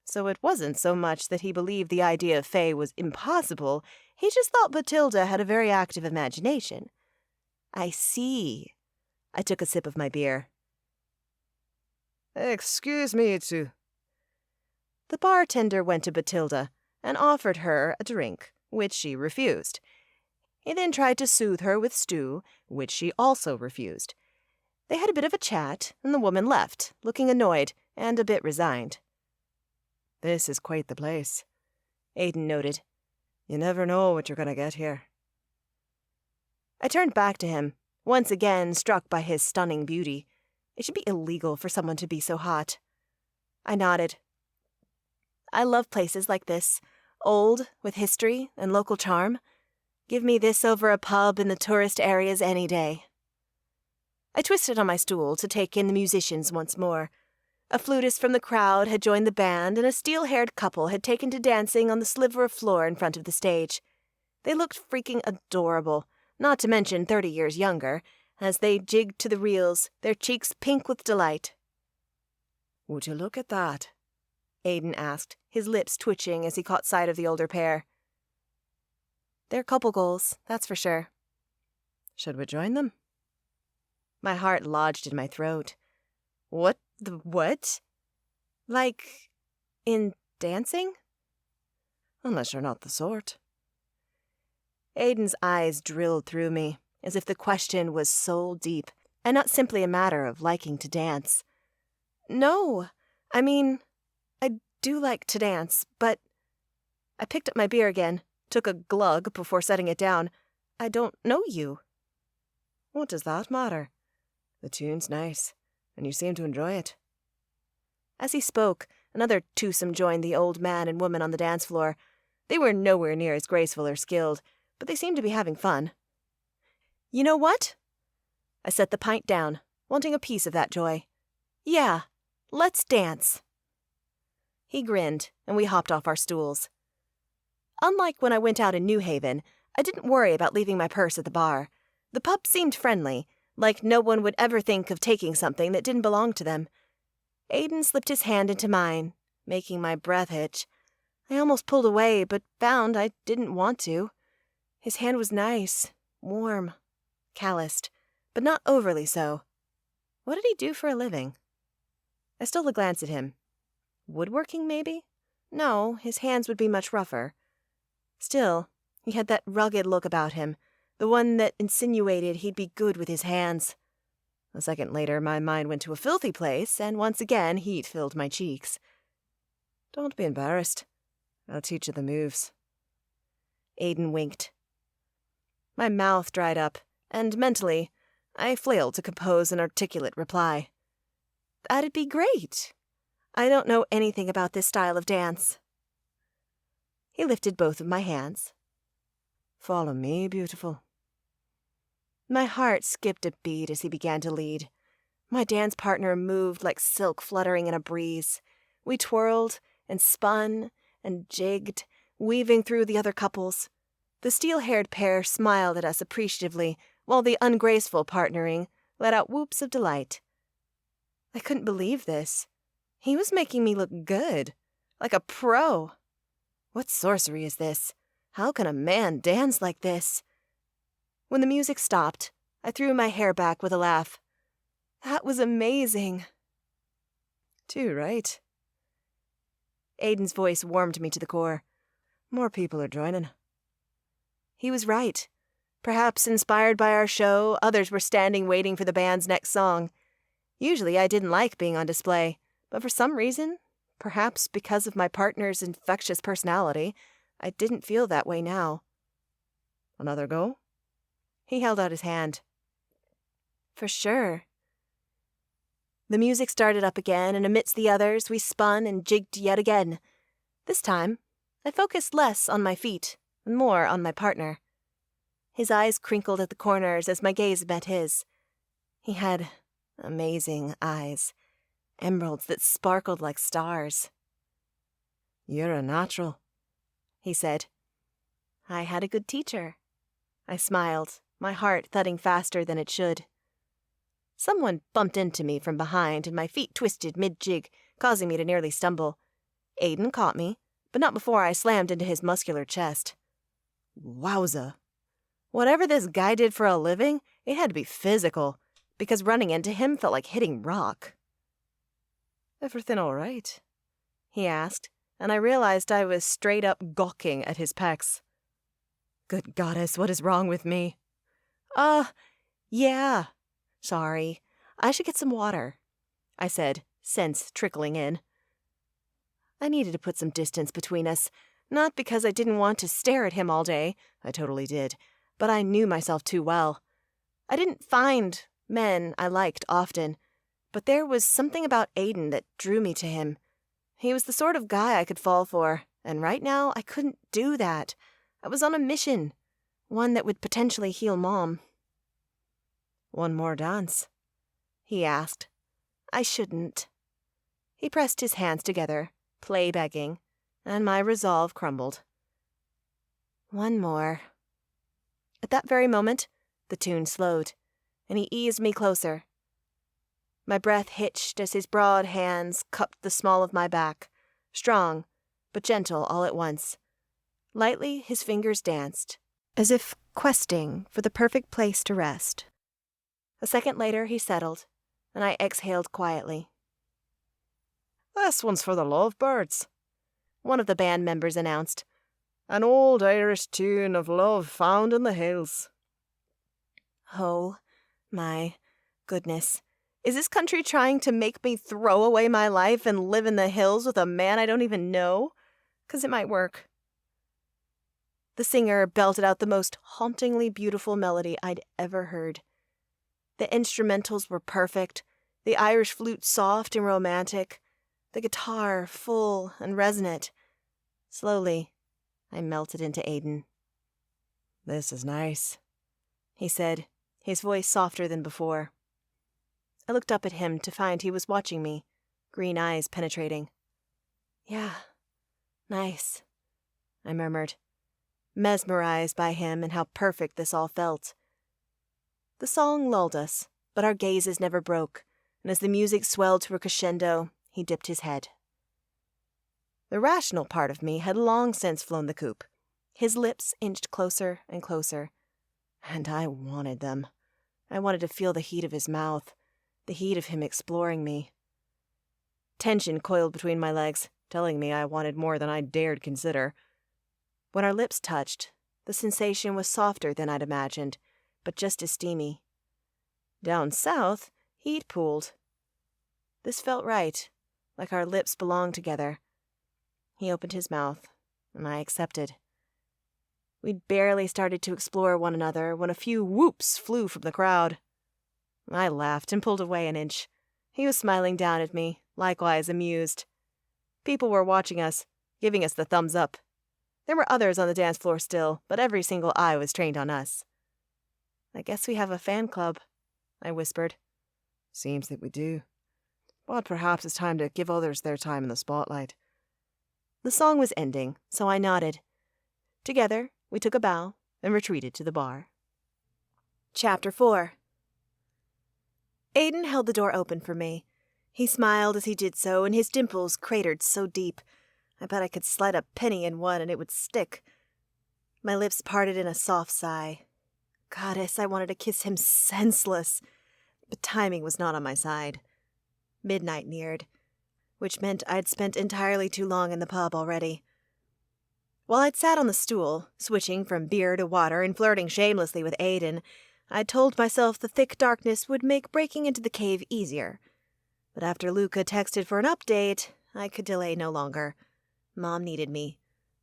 So it wasn't so much that he believed the idea of Fae was impossible, he just thought Batilda had a very active imagination. I see. I took a sip of my beer. "Excuse me to..." The bartender went to Batilda and offered her a drink, which she refused. He then tried to soothe her with stew, which she also refused. They had a bit of a chat, and the woman left, looking annoyed and a bit resigned. "This is quite the place," Aiden noted. "You never know what you're going to get here." I turned back to him, once again struck by his stunning beauty. It should be illegal for someone to be so hot. I nodded. I love places like this, old, with history and local charm. Give me this over a pub in the tourist areas any day. I twisted on my stool to take in the musicians once more. A flutist from the crowd had joined the band, and a steel-haired couple had taken to dancing on the sliver of floor in front of the stage. They looked freaking adorable, not to mention 30 years younger, as they jigged to the reels, their cheeks pink with delight. "Would you look at that?" Aiden asked, his lips twitching as he caught sight of the older pair. They're couple goals, that's for sure. "Should we join them?" My heart lodged in my throat. What? Like, in dancing? "Unless you're not the sort." Aiden's eyes drilled through me, as if the question was soul deep, and not simply a matter of liking to dance. No, I mean, I do like to dance, but... I picked up my beer again, took a glug before setting it down. I don't know you. "What does that matter? The tune's nice, and you seem to enjoy it." As he spoke, another twosome joined the old man and woman on the dance floor. They were nowhere near as graceful or skilled, but they seemed to be having fun. You know what? I set the pint down, wanting a piece of that joy. Yeah, let's dance. He grinned, and we hopped off our stools. Unlike when I went out in New Haven, I didn't worry about leaving my purse at the bar. The pub seemed friendly, like no one would ever think of taking something that didn't belong to them. Aiden slipped his hand into mine, making my breath hitch. I almost pulled away, but found I didn't want to. His hand was nice, warm, calloused, but not overly so. What did he do for a living? I stole a glance at him. Woodworking, maybe? No, his hands would be much rougher. Still, he had that rugged look about him, the one that insinuated he'd be good with his hands. A second later, my mind went to a filthy place, and once again heat filled my cheeks. "Don't be embarrassed. I'll teach you the moves." Aiden winked. My mouth dried up, and mentally, I flailed to compose an articulate reply. That'd be great. I don't know anything about this style of dance. He lifted both of my hands. "Follow me, beautiful." My heart skipped a beat as he began to lead. My dance partner moved like silk fluttering in a breeze. We twirled and spun and jigged, weaving through the other couples. The steel-haired pair smiled at us appreciatively, while the ungraceful partnering let out whoops of delight. I couldn't believe this. He was making me look good, like a pro. What sorcery is this? How can a man dance like this? When the music stopped, I threw my hair back with a laugh. That was amazing. 2, right? Aiden's voice warmed me to the core. More people are joining. He was right. Perhaps inspired by our show, others were standing waiting for the band's next song. Usually I didn't like being on display, but for some reason, perhaps because of my partner's infectious personality, I didn't feel that way now. Another go? He held out his hand. For sure. The music started up again, and amidst the others, we spun and jigged yet again. This time, I focused less on my feet and more on my partner. His eyes crinkled at the corners as my gaze met his. He had amazing eyes, emeralds that sparkled like stars. You're a natural, he said. I had a good teacher. I smiled, my heart thudding faster than it should. Someone bumped into me from behind, and my feet twisted mid-jig, causing me to nearly stumble. Aiden caught me, but not before I slammed into his muscular chest. Wowza. Whatever this guy did for a living, it had to be physical, because running into him felt like hitting rock. Everything all right? He asked, and I realized I was straight up gawking at his pecs. Good goddess, what is wrong with me? Yeah. Sorry. I should get some water, I said, sense trickling in. I needed to put some distance between us, not because I didn't want to stare at him all day, I totally did, but I knew myself too well. I didn't find men I liked often, but there was something about Aiden that drew me to him. He was the sort of guy I could fall for, and right now I couldn't do that. I was on a mission, one that would potentially heal Mom. One more dance? He asked. I shouldn't. He pressed his hands together, play-begging, and my resolve crumbled. One more. At that very moment, the tune slowed, and he eased me closer. My breath hitched as his broad hands cupped the small of my back, strong, but gentle all at once. Lightly, his fingers danced, as if questing for the perfect place to rest. A second later, he settled, and I exhaled quietly. This one's for the lovebirds, one of the band members announced. An old Irish tune of love found in the hills. Oh, my goodness. Is this country trying to make me throw away my life and live in the hills with a man I don't even know? 'Cause it might work. The singer belted out the most hauntingly beautiful melody I'd ever heard. The instrumentals were perfect, the Irish flute soft and romantic, the guitar full and resonant. Slowly, I melted into Aiden. This is nice, he said, his voice softer than before. I looked up at him to find he was watching me, green eyes penetrating. Yeah, nice, I murmured, mesmerized by him and how perfect this all felt. The song lulled us, but our gazes never broke, and as the music swelled to a crescendo, he dipped his head. The rational part of me had long since flown the coop. His lips inched closer and closer, and I wanted them. I wanted to feel the heat of his mouth, the heat of him exploring me. Tension coiled between my legs, telling me I wanted more than I dared consider. When our lips touched, the sensation was softer than I'd imagined, but just as steamy. Down south, heat pooled. This felt right, like our lips belonged together. He opened his mouth, and I accepted. We'd barely started to explore one another when a few whoops flew from the crowd. I laughed and pulled away an inch. He was smiling down at me, likewise amused. People were watching us, giving us the thumbs up. There were others on the dance floor still, but every single eye was trained on us. I guess we have a fan club, I whispered. Seems that we do. But perhaps it's time to give others their time in the spotlight. The song was ending, so I nodded. Together, we took a bow and retreated to the bar. Chapter 4. Aiden held the door open for me. He smiled as he did so, and his dimples cratered so deep. I bet I could slide a penny in one and it would stick. My lips parted in a soft sigh. Goddess, I wanted to kiss him senseless. But timing was not on my side. Midnight neared. which meant I'd spent entirely too long in the pub already. While I'd sat on the stool, switching from beer to water and flirting shamelessly with Aiden, I'd told myself the thick darkness would make breaking into the cave easier. But after Luca texted for an update, I could delay no longer. Mom needed me.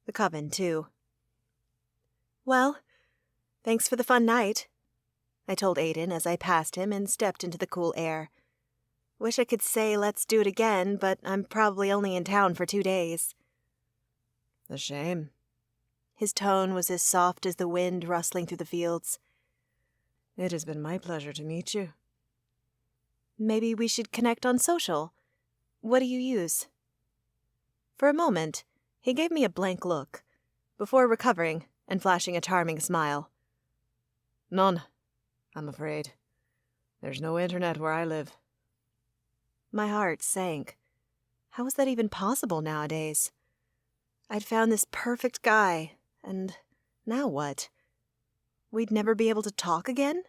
The Coven, too. "Well, thanks for the fun night," I told Aiden as I passed him and stepped into the cool air. "Wish I could say let's do it again, but I'm probably only in town for 2 days." A shame. His tone was as soft as the wind rustling through the fields. It has been my pleasure to meet you. "Maybe we should connect on social. What do you use?" For a moment, he gave me a blank look, before recovering and flashing a charming smile. None, I'm afraid. There's no internet where I live. My heart sank. How was that even possible nowadays? I'd found this perfect guy, and now what? We'd never be able to talk again?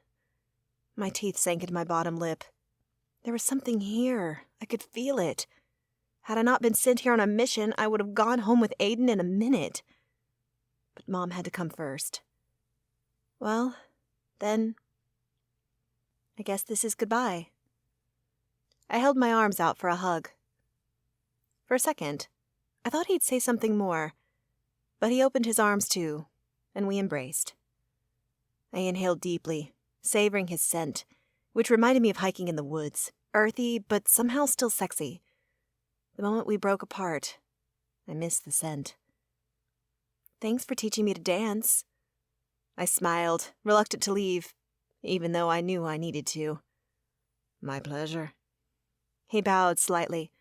My teeth sank into my bottom lip. There was something here. I could feel it. Had I not been sent here on a mission, I would have gone home with Aiden in a minute. But Mom had to come first. Well, then, I guess this is goodbye. I held my arms out for a hug. For a second, I thought he'd say something more, but he opened his arms too, and we embraced. I inhaled deeply, savoring his scent, which reminded me of hiking in the woods, earthy but somehow still sexy. The moment we broke apart, I missed the scent. "Thanks for teaching me to dance." I smiled, reluctant to leave, even though I knew I needed to. My pleasure. He bowed slightly.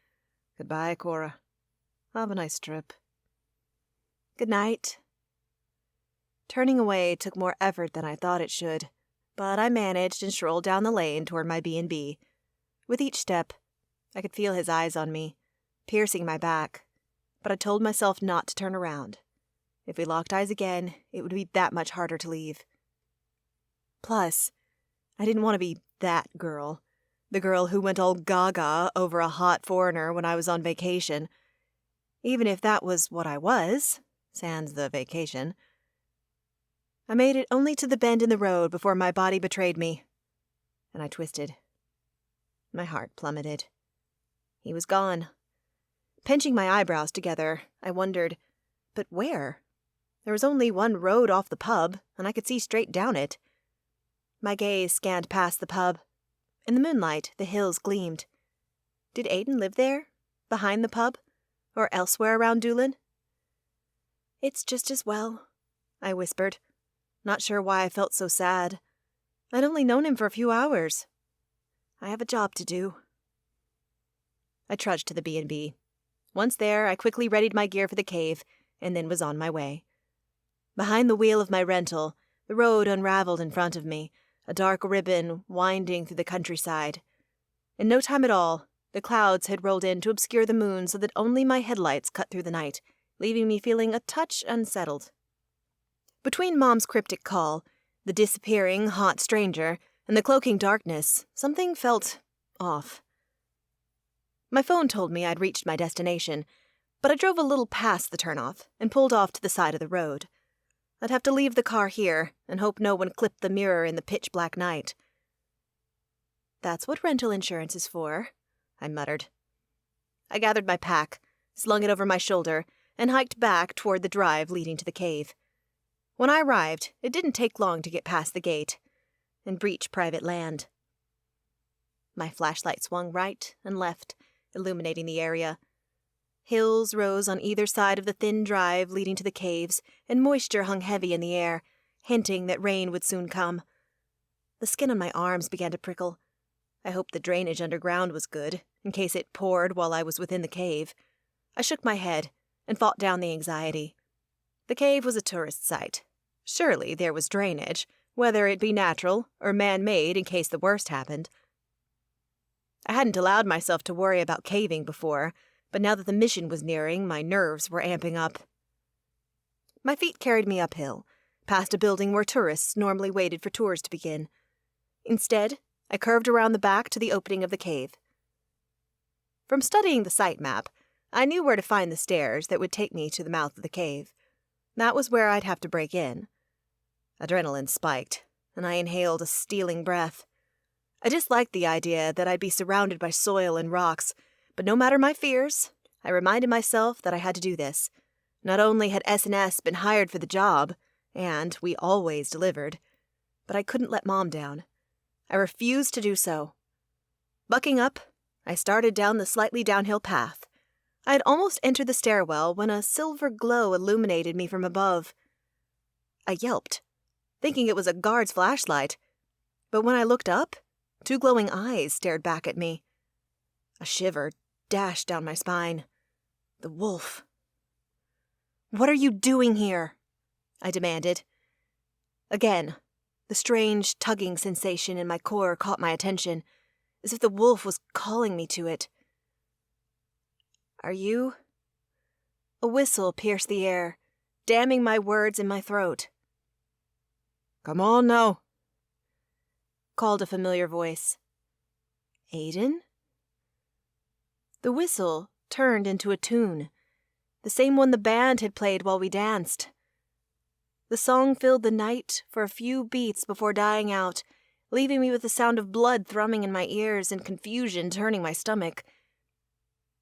Goodbye, Cora. Have a nice trip. Good night. Turning away took more effort than I thought it should, but I managed and strolled down the lane toward my B&B. With each step, I could feel his eyes on me, piercing my back, but I told myself not to turn around. If we locked eyes again, it would be that much harder to leave. Plus, I didn't want to be that girl, the girl who went all gaga over a hot foreigner when I was on vacation. Even if that was what I was, sans the vacation. I made it only to the bend in the road before my body betrayed me, and I twisted. My heart plummeted. He was gone. Pinching my eyebrows together, I wondered, but where? There was only one road off the pub, and I could see straight down it. My gaze scanned past the pub. In the moonlight, the hills gleamed. Did Aiden live there? Behind the pub? Or elsewhere around Doolin? "It's just as well," I whispered, not sure why I felt so sad. I'd only known him for a few hours. I have a job to do. I trudged to the B&B. Once there, I quickly readied my gear for the cave, and then was on my way. Behind the wheel of my rental, the road unraveled in front of me, a dark ribbon winding through the countryside. In no time at all, the clouds had rolled in to obscure the moon so that only my headlights cut through the night, leaving me feeling a touch unsettled. Between Mom's cryptic call, the disappearing hot stranger, and the cloaking darkness, something felt off. My phone told me I'd reached my destination, but I drove a little past the turnoff and pulled off to the side of the road. I'd have to leave the car here and hope no one clipped the mirror in the pitch-black night. "That's what rental insurance is for," I muttered. I gathered my pack, slung it over my shoulder, and hiked back toward the drive leading to the cave. When I arrived, it didn't take long to get past the gate and breach private land. My flashlight swung right and left, illuminating the area. Hills rose on either side of the thin drive leading to the caves, and moisture hung heavy in the air, hinting that rain would soon come. The skin on my arms began to prickle. I hoped the drainage underground was good, in case it poured while I was within the cave. I shook my head and fought down the anxiety. The cave was a tourist site. Surely there was drainage, whether it be natural or man-made in case the worst happened. I hadn't allowed myself to worry about caving before, but now that the mission was nearing, my nerves were amping up. My feet carried me uphill, past a building where tourists normally waited for tours to begin. Instead, I curved around the back to the opening of the cave. From studying the site map, I knew where to find the stairs that would take me to the mouth of the cave. That was where I'd have to break in. Adrenaline spiked, and I inhaled a stealing breath. I disliked the idea that I'd be surrounded by soil and rocks, but no matter my fears, I reminded myself that I had to do this. Not only had S&S been hired for the job, and we always delivered, but I couldn't let Mom down. I refused to do so. Bucking up, I started down the slightly downhill path. I had almost entered the stairwell when a silver glow illuminated me from above. I yelped, thinking it was a guard's flashlight, but when I looked up, 2 glowing eyes stared back at me. A shiver dashed down my spine. The wolf. "What are you doing here?" I demanded. Again, the strange tugging sensation in my core caught my attention, as if the wolf was calling me to it. "Are you?" A whistle pierced the air, damming my words in my throat. "Come on now," called a familiar voice. Aiden? The whistle turned into a tune, the same one the band had played while we danced. The song filled the night for a few beats before dying out, leaving me with the sound of blood thrumming in my ears and confusion turning my stomach.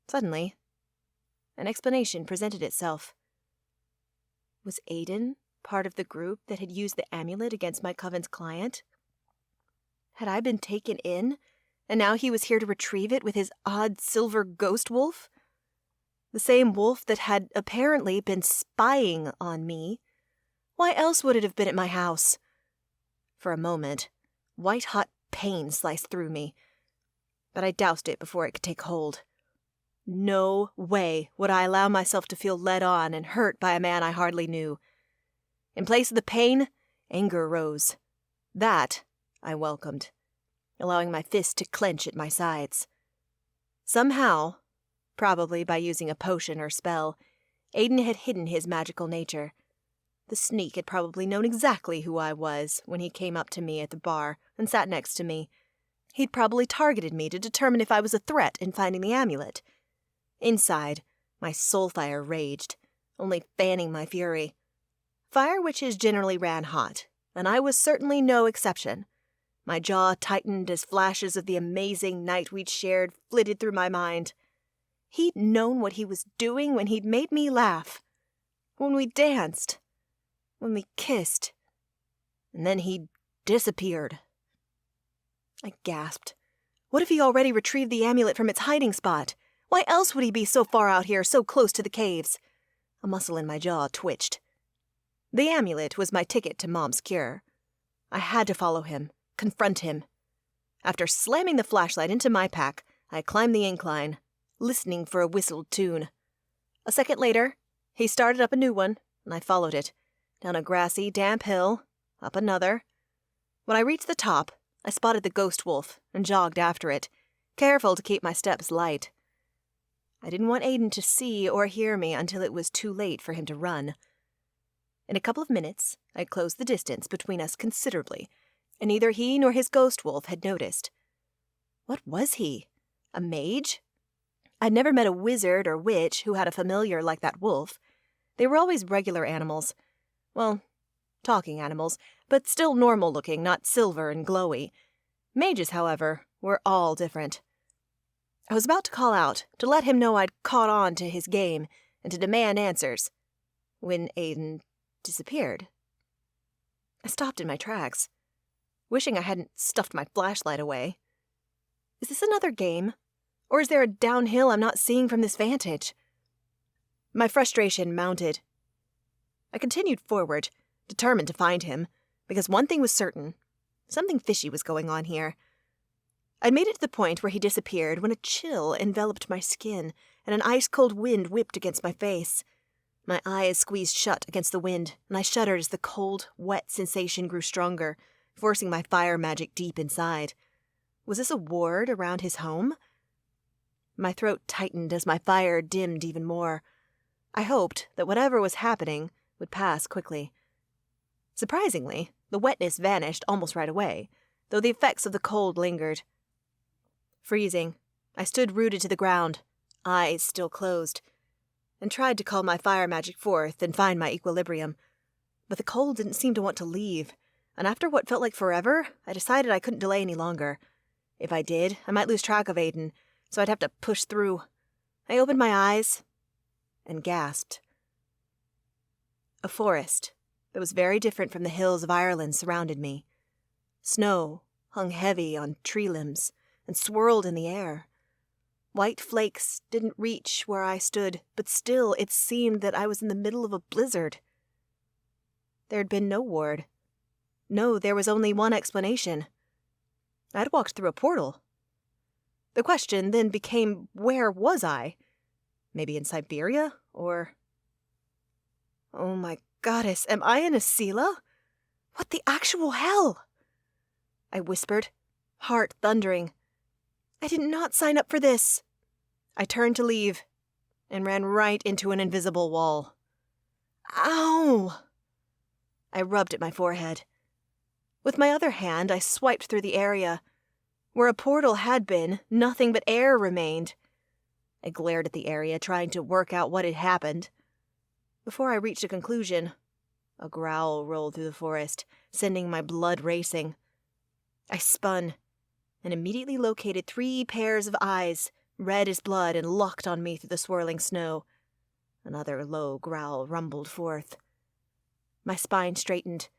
Suddenly, an explanation presented itself. Was Aiden part of the group that had used the amulet against my coven's client? Had I been taken in, and now he was here to retrieve it with his odd silver ghost wolf? The same wolf that had apparently been spying on me. Why else would it have been at my house? For a moment, white-hot pain sliced through me, but I doused it before it could take hold. No way would I allow myself to feel led on and hurt by a man I hardly knew. In place of the pain, anger rose. That I welcomed, allowing my fist to clench at my sides. Somehow, probably by using a potion or spell, Aiden had hidden his magical nature. The sneak had probably known exactly who I was when he came up to me at the bar and sat next to me. He'd probably targeted me to determine if I was a threat in finding the amulet. Inside, my soul fire raged, only fanning my fury. Fire witches generally ran hot, and I was certainly no exception. My jaw tightened as flashes of the amazing night we'd shared flitted through my mind. He'd known what he was doing when he'd made me laugh. When we danced. When we kissed. And then he disappeared. I gasped. What if he already retrieved the amulet from its hiding spot? Why else would he be so far out here, so close to the caves? A muscle in my jaw twitched. The amulet was my ticket to Mom's cure. I had to follow him, confront him. After slamming the flashlight into my pack, I climbed the incline, listening for a whistled tune. A second later, he started up a new one, and I followed it, down a grassy, damp hill, up another. When I reached the top, I spotted the ghost wolf and jogged after it, careful to keep my steps light. I didn't want Aiden to see or hear me until it was too late for him to run. In a couple of minutes, I'd closed the distance between us considerably, and neither he nor his ghost wolf had noticed. What was he? A mage? I'd never met a wizard or witch who had a familiar like that wolf. They were always regular animals. Well, talking animals, but still normal-looking, not silver and glowy. Mages, however, were all different. I was about to call out, to let him know I'd caught on to his game, and to demand answers, when Aiden disappeared. I stopped in my tracks, wishing I hadn't stuffed my flashlight away. Is this another game? Or is there a downhill I'm not seeing from this vantage? My frustration mounted. I continued forward, determined to find him, because one thing was certain. Something fishy was going on here. I'd made it to the point where he disappeared when a chill enveloped my skin and an ice-cold wind whipped against my face. My eyes squeezed shut against the wind, and I shuddered as the cold, wet sensation grew stronger, forcing my fire magic deep inside. Was this a ward around his home? My throat tightened as my fire dimmed even more. I hoped that whatever was happening would pass quickly. Surprisingly, the wetness vanished almost right away, though the effects of the cold lingered. Freezing, I stood rooted to the ground, eyes still closed, and tried to call my fire magic forth and find my equilibrium. But the cold didn't seem to want to leave, and after what felt like forever, I decided I couldn't delay any longer. If I did, I might lose track of Aiden, so I'd have to push through. I opened my eyes and gasped. A forest that was very different from the hills of Ireland surrounded me. Snow hung heavy on tree limbs and swirled in the air. White flakes didn't reach where I stood, but still it seemed that I was in the middle of a blizzard. There had been no ward. No, there was only one explanation. I'd walked through a portal. The question then became, where was I? Maybe in Siberia? Or... Oh my goddess, am I in a Sela? What the actual hell? I whispered, heart thundering. I did not sign up for this. I turned to leave and ran right into an invisible wall. Ow! I rubbed at my forehead. With my other hand, I swiped through the area. Where a portal had been, nothing but air remained. I glared at the area, trying to work out what had happened. Before I reached a conclusion, a growl rolled through the forest, sending my blood racing. I spun and immediately located 3 pairs of eyes, red as blood, and locked on me through the swirling snow. Another low growl rumbled forth. My spine straightened.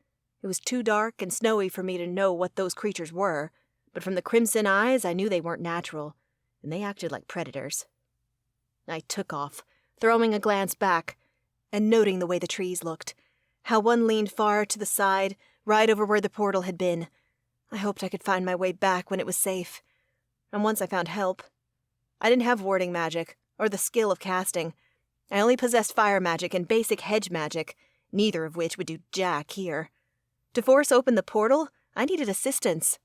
It was too dark and snowy for me to know what those creatures were, but from the crimson eyes I knew they weren't natural, and they acted like predators. I took off, throwing a glance back, and noting the way the trees looked, how one leaned far to the side, right over where the portal had been. I hoped I could find my way back when it was safe. And once I found help. I didn't have warding magic, or the skill of casting. I only possessed fire magic and basic hedge magic, neither of which would do jack here. To force open the portal, I needed assistance.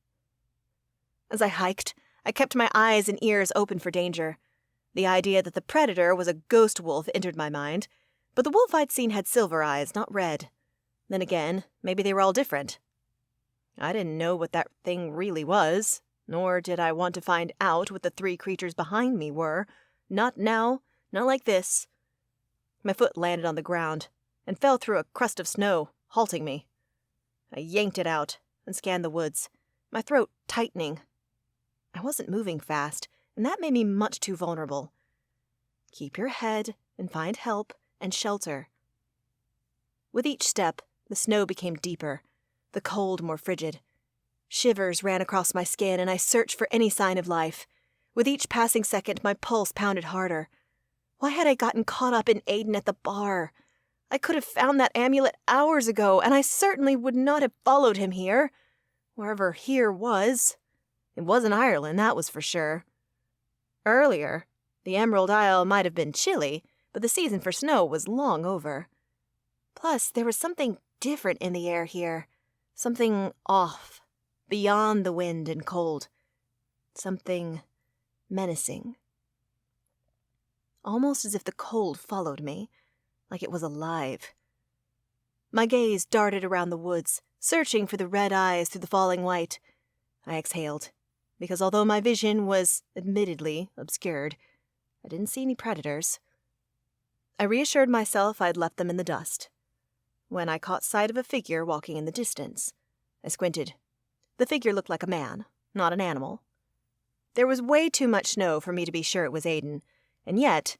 As I hiked, I kept my eyes and ears open for danger. The idea that the predator was a ghost wolf entered my mind, but the wolf I'd seen had silver eyes, not red. Then again, maybe they were all different. I didn't know what that thing really was, nor did I want to find out what the 3 creatures behind me were. Not now, not like this. My foot landed on the ground and fell through a crust of snow, halting me. I yanked it out and scanned the woods, my throat tightening. I wasn't moving fast, and that made me much too vulnerable. Keep your head and find help and shelter. With each step, the snow became deeper, the cold more frigid. Shivers ran across my skin, and I searched for any sign of life. With each passing second, my pulse pounded harder. Why had I gotten caught up in Aiden at the bar? I could have found that amulet hours ago, and I certainly would not have followed him here. Wherever here was. It wasn't Ireland, that was for sure. Earlier, the Emerald Isle might have been chilly, but the season for snow was long over. Plus, there was something different in the air here. Something off, beyond the wind and cold. Something menacing. Almost as if the cold followed me, like it was alive. My gaze darted around the woods, searching for the red eyes through the falling light. I exhaled, because although my vision was admittedly obscured, I didn't see any predators. I reassured myself I'd left them in the dust. When I caught sight of a figure walking in the distance, I squinted. The figure looked like a man, not an animal. There was way too much snow for me to be sure it was Aiden, and yet,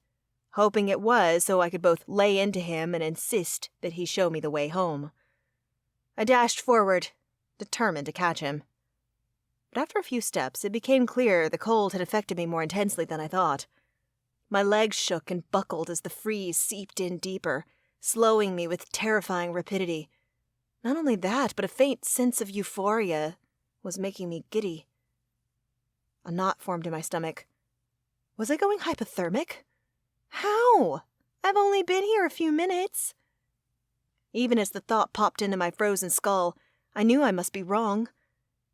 hoping it was so I could both lay into him and insist that he show me the way home. I dashed forward, determined to catch him. But after a few steps, it became clear the cold had affected me more intensely than I thought. My legs shook and buckled as the freeze seeped in deeper, slowing me with terrifying rapidity. Not only that, but a faint sense of euphoria was making me giddy. A knot formed in my stomach. Was I going hypothermic? How? I've only been here a few minutes. Even as the thought popped into my frozen skull, I knew I must be wrong.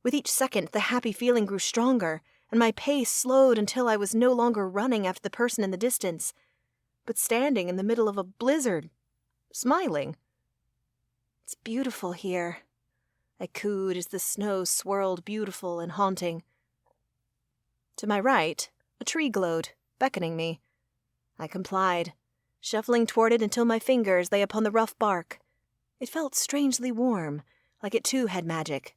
With each second, the happy feeling grew stronger, and my pace slowed until I was no longer running after the person in the distance, but standing in the middle of a blizzard, smiling. It's beautiful here, I cooed as the snow swirled beautiful and haunting. To my right, A tree glowed, beckoning me. I complied, shuffling toward it until my fingers lay upon the rough bark. It felt strangely warm, like it too had magic.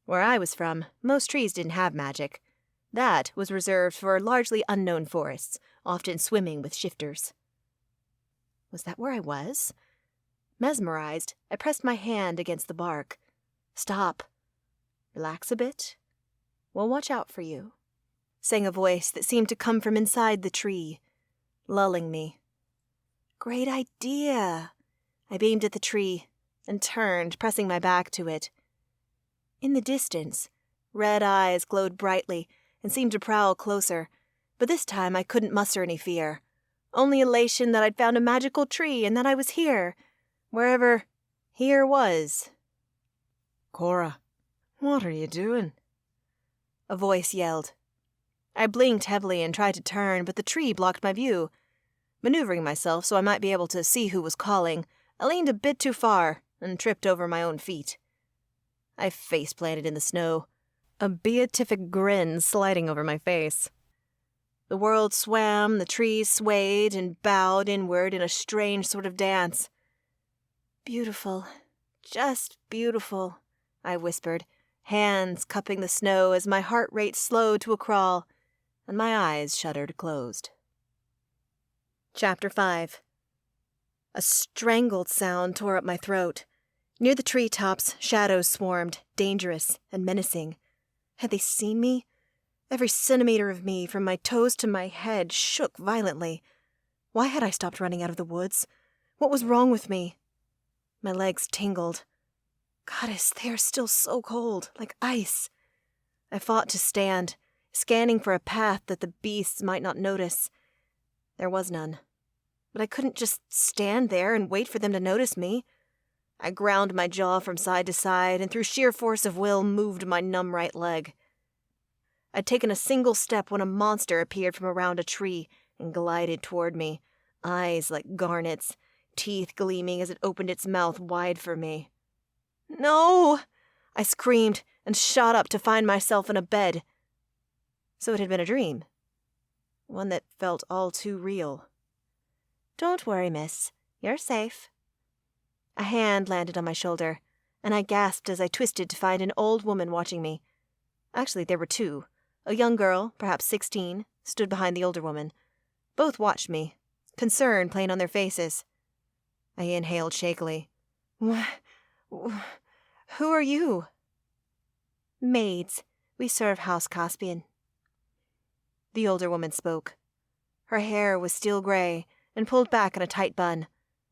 Where I was from, most trees didn't have magic. That was reserved for largely unknown forests, often swimming with shifters. Was that where I was? Mesmerized, I pressed my hand against the bark. Stop. Relax a bit. We'll watch out for you, sang a voice that seemed to come from inside the tree, lulling me. Great idea. I beamed at the tree and turned, pressing my back to it. In the distance, red eyes glowed brightly and seemed to prowl closer, but this time I couldn't muster any fear. Only elation that I'd found a magical tree and that I was here, wherever here was. Cora, what are you doing? A voice yelled. I blinked heavily and tried to turn, but the tree blocked my view. Maneuvering myself so I might be able to see who was calling, I leaned a bit too far and tripped over my own feet. I face-planted in the snow, a beatific grin sliding over my face. The world swam, the trees swayed and bowed inward in a strange sort of dance. Beautiful, just beautiful, I whispered, hands cupping the snow as my heart rate slowed to a crawl, and my eyes shuddered closed. Chapter 5. A strangled sound tore up my throat. Near the treetops, shadows swarmed, dangerous and menacing. Had they seen me? Every centimeter of me, from my toes to my head, shook violently. Why had I stopped running out of the woods? What was wrong with me? My legs tingled. Goddess, they are still so cold, like ice. I fought to stand, scanning for a path that the beasts might not notice. There was none. But I couldn't just stand there and wait for them to notice me. I ground my jaw from side to side and through sheer force of will moved my numb right leg. I'd taken a single step when a monster appeared from around a tree and glided toward me, eyes like garnets, teeth gleaming as it opened its mouth wide for me. No! I screamed and shot up to find myself in a bed. So it had been a dream. One that felt all too real. Don't worry, miss. You're safe. A hand landed on my shoulder, and I gasped as I twisted to find an old woman watching me. Actually, there were two. A young girl, perhaps 16, stood behind the older woman. Both watched me, concern plain on their faces. I inhaled shakily. Who are you? Maids. We serve House Caspian. The older woman spoke. Her hair was steel gray and pulled back in a tight bun.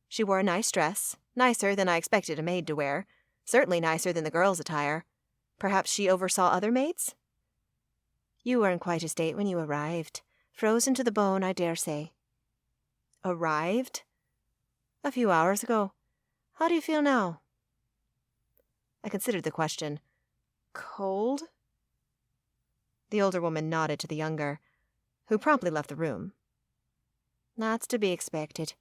She wore a nice dress, nicer than I expected a maid to wear, certainly nicer than the girl's attire. Perhaps she oversaw other maids? You were in quite a state when you arrived. Frozen to the bone, I dare say. Arrived? A few hours ago. How do you feel now? I considered the question. Cold? The older woman nodded to the younger, who promptly left the room. That's to be expected.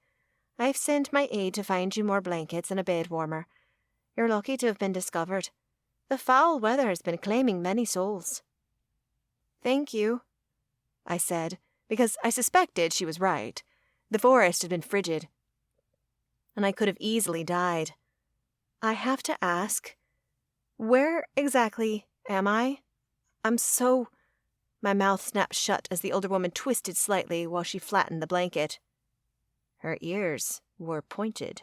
I've sent my aide to find you more blankets and a bed warmer. You're lucky to have been discovered. The foul weather has been claiming many souls. Thank you, I said, because I suspected she was right. The forest had been frigid, and I could have easily died. I have to ask, where exactly am I? I'm so... My mouth snapped shut as the older woman twisted slightly while she flattened the blanket. Her ears were pointed.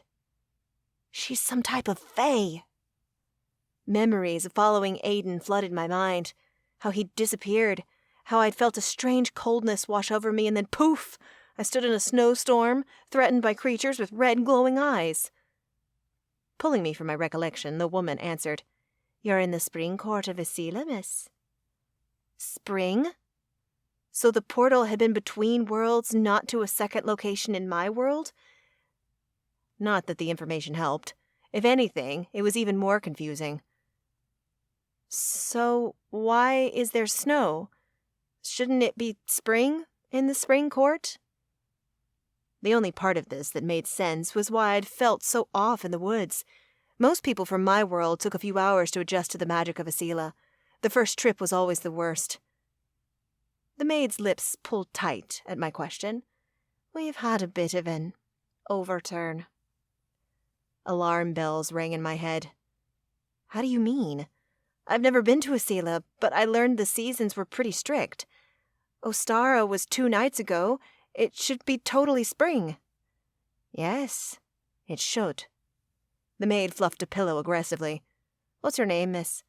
She's some type of fae. Memories of following Aiden flooded my mind. How he'd disappeared. How I'd felt a strange coldness wash over me, and then poof! I stood in a snowstorm, threatened by creatures with red glowing eyes. Pulling me from my recollection, the woman answered, You're in the spring court of Isila, miss. Spring? So the portal had been between worlds, not to a second location in my world? Not that the information helped. If anything, it was even more confusing. So why is there snow? Shouldn't it be spring in the spring court? The only part of this that made sense was why I'd felt so off in the woods. Most people from my world took a few hours to adjust to the magic of Isila. The first trip was always the worst. The maid's lips pulled tight at my question. We've had a bit of an overturn. Alarm bells rang in my head. How do you mean? I've never been to Asila, but I learned the seasons were pretty strict. Ostara was 2 nights ago. It should be totally spring. Yes, it should. The maid fluffed a pillow aggressively. What's your name, miss?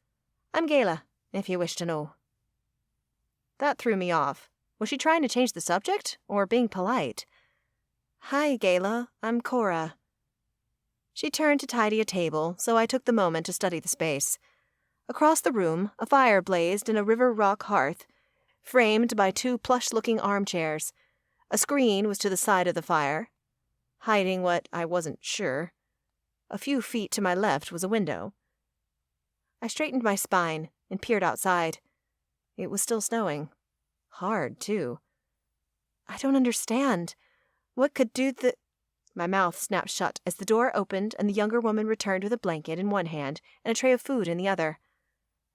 I'm Gayla, if you wish to know. That threw me off. Was she trying to change the subject, or being polite? Hi, Gayla. I'm Cora. She turned to tidy a table, so I took the moment to study the space. Across the room, a fire blazed in a river rock hearth, framed by 2 plush-looking armchairs. A screen was to the side of the fire, hiding what I wasn't sure. A few feet to my left was a window. I straightened my spine and peered outside. It was still snowing. Hard, too. I don't understand. What could do the... My mouth snapped shut as the door opened and the younger woman returned with a blanket in one hand and a tray of food in the other.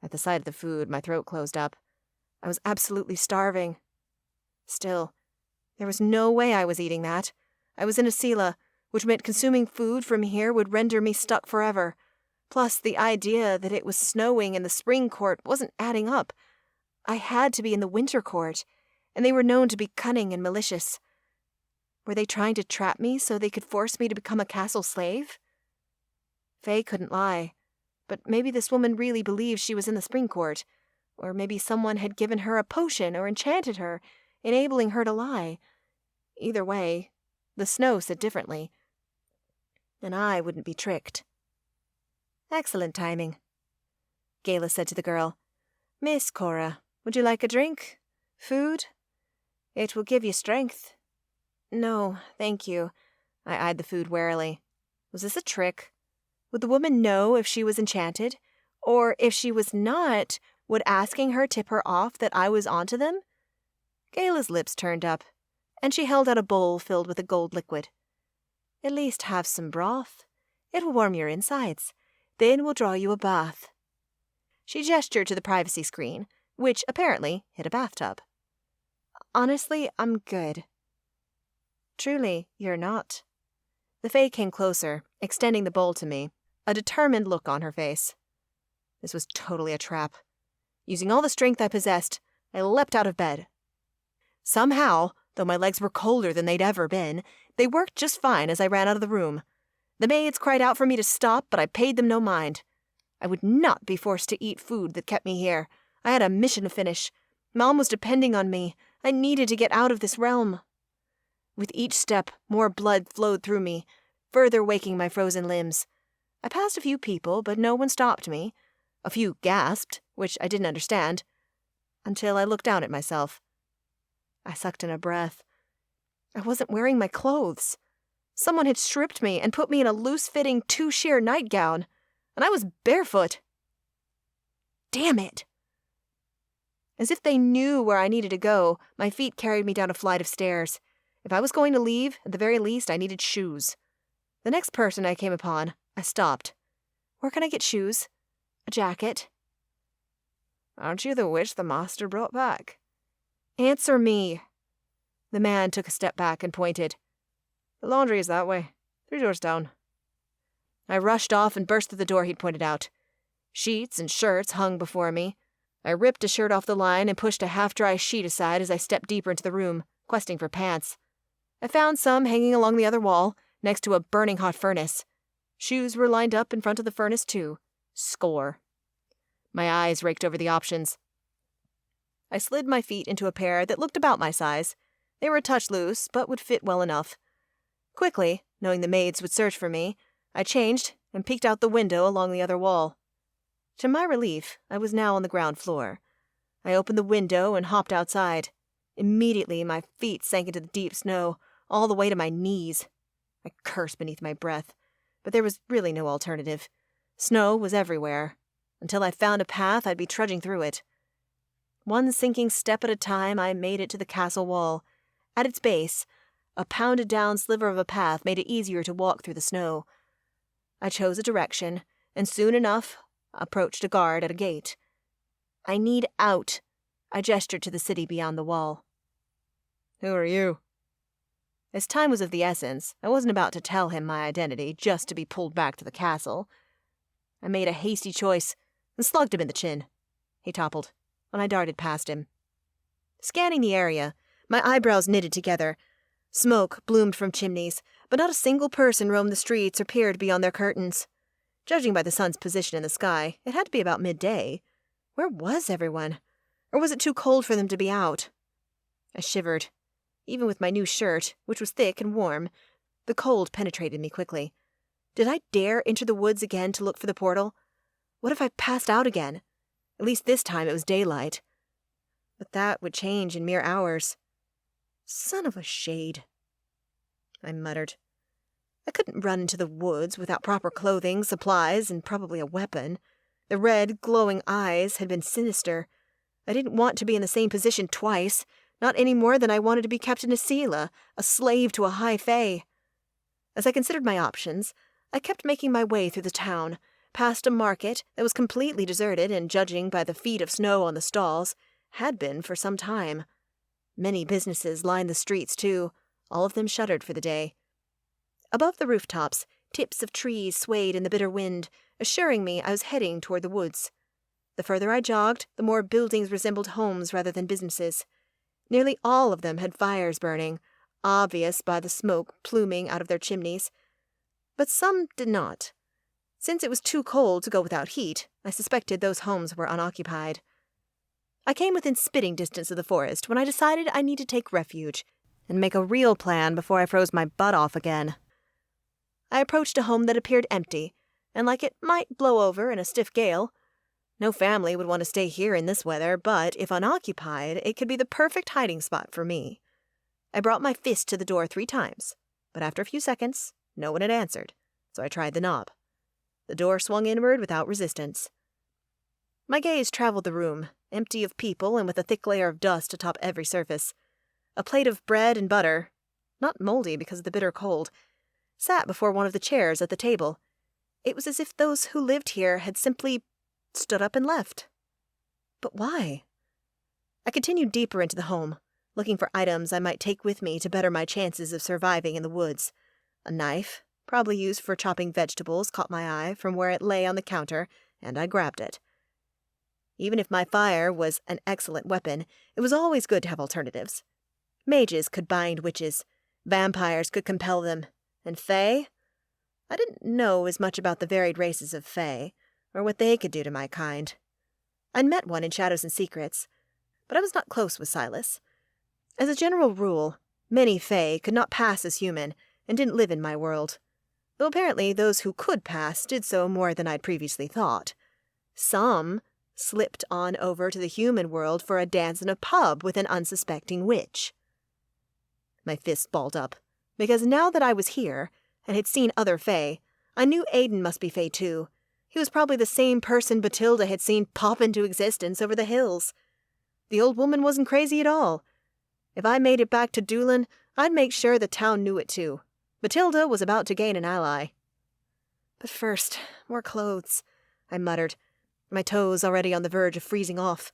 At the sight of the food, my throat closed up. I was absolutely starving. Still, there was no way I was eating that. I was in Asila, which meant consuming food from here would render me stuck forever. Plus, the idea that it was snowing in the spring court wasn't adding up. I had to be in the winter court, and they were known to be cunning and malicious. Were they trying to trap me so they could force me to become a castle slave? Faye couldn't lie, but maybe this woman really believed she was in the spring court, or maybe someone had given her a potion or enchanted her, enabling her to lie. Either way, the snow said differently, and I wouldn't be tricked. Excellent timing, Gayla said to the girl. Miss Cora, would you like a drink? Food? It will give you strength. No, thank you. I eyed the food warily. Was this a trick? Would the woman know if she was enchanted? Or if she was not, would asking her tip her off that I was onto them? Gayla's lips turned up, and she held out a bowl filled with a gold liquid. At least have some broth. It will warm your insides. Then we'll draw you a bath. She gestured to the privacy screen, which apparently hid a bathtub. Honestly, I'm good. Truly, you're not. The Fae came closer, extending the bowl to me, a determined look on her face. This was totally a trap. Using all the strength I possessed, I leapt out of bed. Somehow, though my legs were colder than they'd ever been, they worked just fine as I ran out of the room. The maids cried out for me to stop, but I paid them no mind. I would not be forced to eat food that kept me here. I had a mission to finish. Mom was depending on me. I needed to get out of this realm. With each step, more blood flowed through me, further waking my frozen limbs. I passed a few people, but no one stopped me. A few gasped, which I didn't understand, until I looked down at myself. I sucked in a breath. I wasn't wearing my clothes. Someone had stripped me and put me in a loose-fitting 2-sheer nightgown, and I was barefoot. Damn it! As if they knew where I needed to go, my feet carried me down a flight of stairs. If I was going to leave, at the very least, I needed shoes. The next person I came upon, I stopped. Where can I get shoes? A jacket? Aren't you the witch the master brought back? Answer me. The man took a step back and pointed. The laundry is that way. 3 doors down. I rushed off and burst through the door he'd pointed out. Sheets and shirts hung before me. I ripped a shirt off the line and pushed a half-dry sheet aside as I stepped deeper into the room, questing for pants. I found some hanging along the other wall, next to a burning hot furnace. Shoes were lined up in front of the furnace, too. Score. My eyes raked over the options. I slid my feet into a pair that looked about my size. They were a touch loose, but would fit well enough. Quickly, knowing the maids would search for me, I changed and peeked out the window along the other wall. To my relief, I was now on the ground floor. I opened the window and hopped outside. Immediately, my feet sank into the deep snow, all the way to my knees. I cursed beneath my breath, but there was really no alternative. Snow was everywhere. Until I found a path, I'd be trudging through it. One sinking step at a time, I made it to the castle wall. At its base, a pounded-down sliver of a path made it easier to walk through the snow. I chose a direction, and soon enough approached a guard at a gate. I need out. I gestured to the city beyond the wall. Who are you? As time was of the essence, I wasn't about to tell him my identity just to be pulled back to the castle. I made a hasty choice and slugged him in the chin. He toppled, and I darted past him. Scanning the area, my eyebrows knitted together. Smoke bloomed from chimneys, but not a single person roamed the streets or peered beyond their curtains. Judging by the sun's position in the sky, it had to be about midday. Where was everyone? Or was it too cold for them to be out? I shivered. Even with my new shirt, which was thick and warm, the cold penetrated me quickly. Did I dare enter the woods again to look for the portal? What if I passed out again? At least this time it was daylight. But that would change in mere hours. Son of a shade, I muttered. I couldn't run into the woods without proper clothing, supplies, and probably a weapon. The red, glowing eyes had been sinister. I didn't want to be in the same position twice, not any more than I wanted to be kept in a Sela, a slave to a high Fae. As I considered my options, I kept making my way through the town, past a market that was completely deserted and, judging by the feet of snow on the stalls, had been for some time. Many businesses lined the streets, too, all of them shuttered for the day. Above the rooftops, tips of trees swayed in the bitter wind, assuring me I was heading toward the woods. The further I jogged, the more buildings resembled homes rather than businesses. Nearly all of them had fires burning, obvious by the smoke pluming out of their chimneys. But some did not. Since it was too cold to go without heat, I suspected those homes were unoccupied. I came within spitting distance of the forest when I decided I needed to take refuge and make a real plan before I froze my butt off again. I approached a home that appeared empty, and like it might blow over in a stiff gale. No family would want to stay here in this weather, but if unoccupied, it could be the perfect hiding spot for me. I brought my fist to the door 3 times, but after a few seconds, no one had answered, so I tried the knob. The door swung inward without resistance. My gaze traveled the room, empty of people and with a thick layer of dust atop every surface. A plate of bread and butter, not moldy because of the bitter cold, sat before one of the chairs at the table. It was as if those who lived here had simply stood up and left. But why? I continued deeper into the home, looking for items I might take with me to better my chances of surviving in the woods. A knife, probably used for chopping vegetables, caught my eye from where it lay on the counter, and I grabbed it. Even if my fire was an excellent weapon, it was always good to have alternatives. Mages could bind witches, vampires could compel them, and Fae? I didn't know as much about the varied races of Fae, or what they could do to my kind. I'd met one in Shadows and Secrets, but I was not close with Silas. As a general rule, many Fae could not pass as human and didn't live in my world, though apparently those who could pass did so more than I'd previously thought. Some slipped on over to the human world for a dance in a pub with an unsuspecting witch. My fist balled up, because now that I was here and had seen other Fae, I knew Aiden must be Fae too. He was probably the same person Batilda had seen pop into existence over the hills. The old woman wasn't crazy at all. If I made it back to Doolin, I'd make sure the town knew it too. Batilda was about to gain an ally. But first, more clothes, I muttered, my toes already on the verge of freezing off.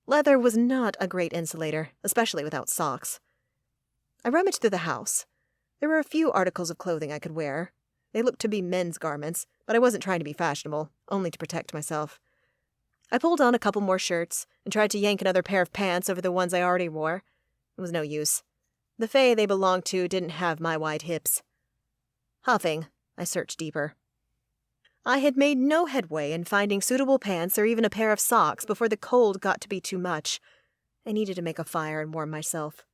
Leather was not a great insulator, especially without socks. I rummaged through the house. There were a few articles of clothing I could wear. They looked to be men's garments, but I wasn't trying to be fashionable, only to protect myself. I pulled on a couple more shirts and tried to yank another pair of pants over the ones I already wore. It was no use. The Fae they belonged to didn't have my wide hips. Huffing, I searched deeper. I had made no headway in finding suitable pants or even a pair of socks before the cold got to be too much. I needed to make a fire and warm myself.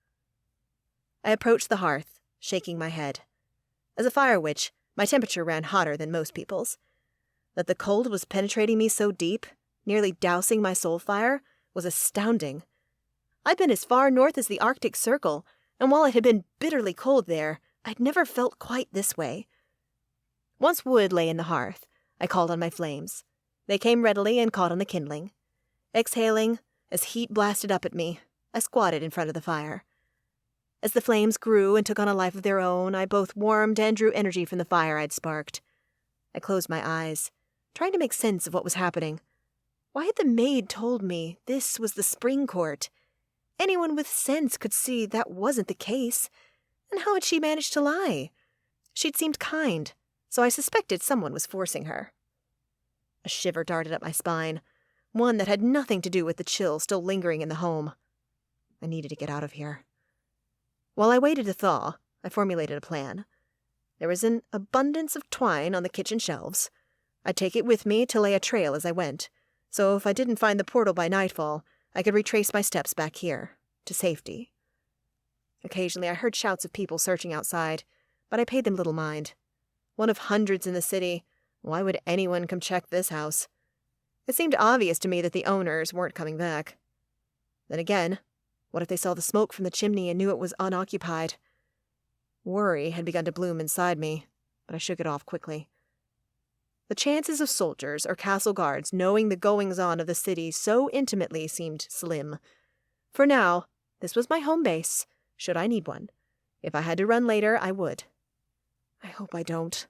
I approached the hearth, shaking my head. As a fire witch, my temperature ran hotter than most people's. That the cold was penetrating me so deep, nearly dousing my soul fire, was astounding. I'd been as far north as the Arctic Circle, and while it had been bitterly cold there, I'd never felt quite this way. Once wood lay in the hearth, I called on my flames. They came readily and caught on the kindling. Exhaling, as heat blasted up at me, I squatted in front of the fire. As the flames grew and took on a life of their own, I both warmed and drew energy from the fire I'd sparked. I closed my eyes, trying to make sense of what was happening. Why had the maid told me this was the spring court? Anyone with sense could see that wasn't the case. And how had she managed to lie? She'd seemed kind, so I suspected someone was forcing her. A shiver darted up my spine, one that had nothing to do with the chill still lingering in the home. I needed to get out of here. While I waited to thaw, I formulated a plan. There was an abundance of twine on the kitchen shelves. I'd take it with me to lay a trail as I went, so if I didn't find the portal by nightfall, I could retrace my steps back here, to safety. Occasionally I heard shouts of people searching outside, but I paid them little mind. One of hundreds in the city, why would anyone come check this house? It seemed obvious to me that the owners weren't coming back. Then again, what if they saw the smoke from the chimney and knew it was unoccupied? Worry had begun to bloom inside me, but I shook it off quickly. The chances of soldiers or castle guards knowing the goings-on of the city so intimately seemed slim. For now, this was my home base, should I need one. If I had to run later, I would. I hope I don't,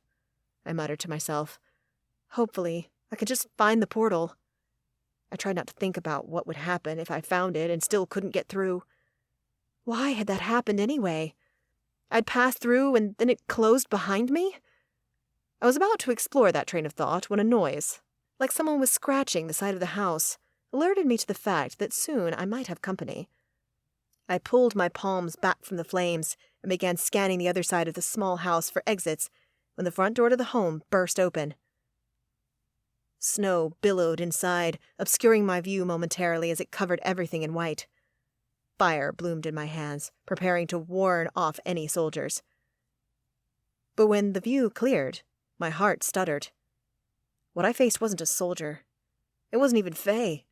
I muttered to myself. Hopefully, I could just find the portal. I tried not to think about what would happen if I found it and still couldn't get through. Why had that happened anyway? I'd passed through and then it closed behind me? I was about to explore that train of thought when a noise, like someone was scratching the side of the house, alerted me to the fact that soon I might have company. I pulled my palms back from the flames and began scanning the other side of the small house for exits when the front door to the home burst open. Snow billowed inside, obscuring my view momentarily as it covered everything in white. Fire bloomed in my hands, preparing to warn off any soldiers. But when the view cleared, my heart stuttered. What I faced wasn't a soldier. It wasn't even Fae.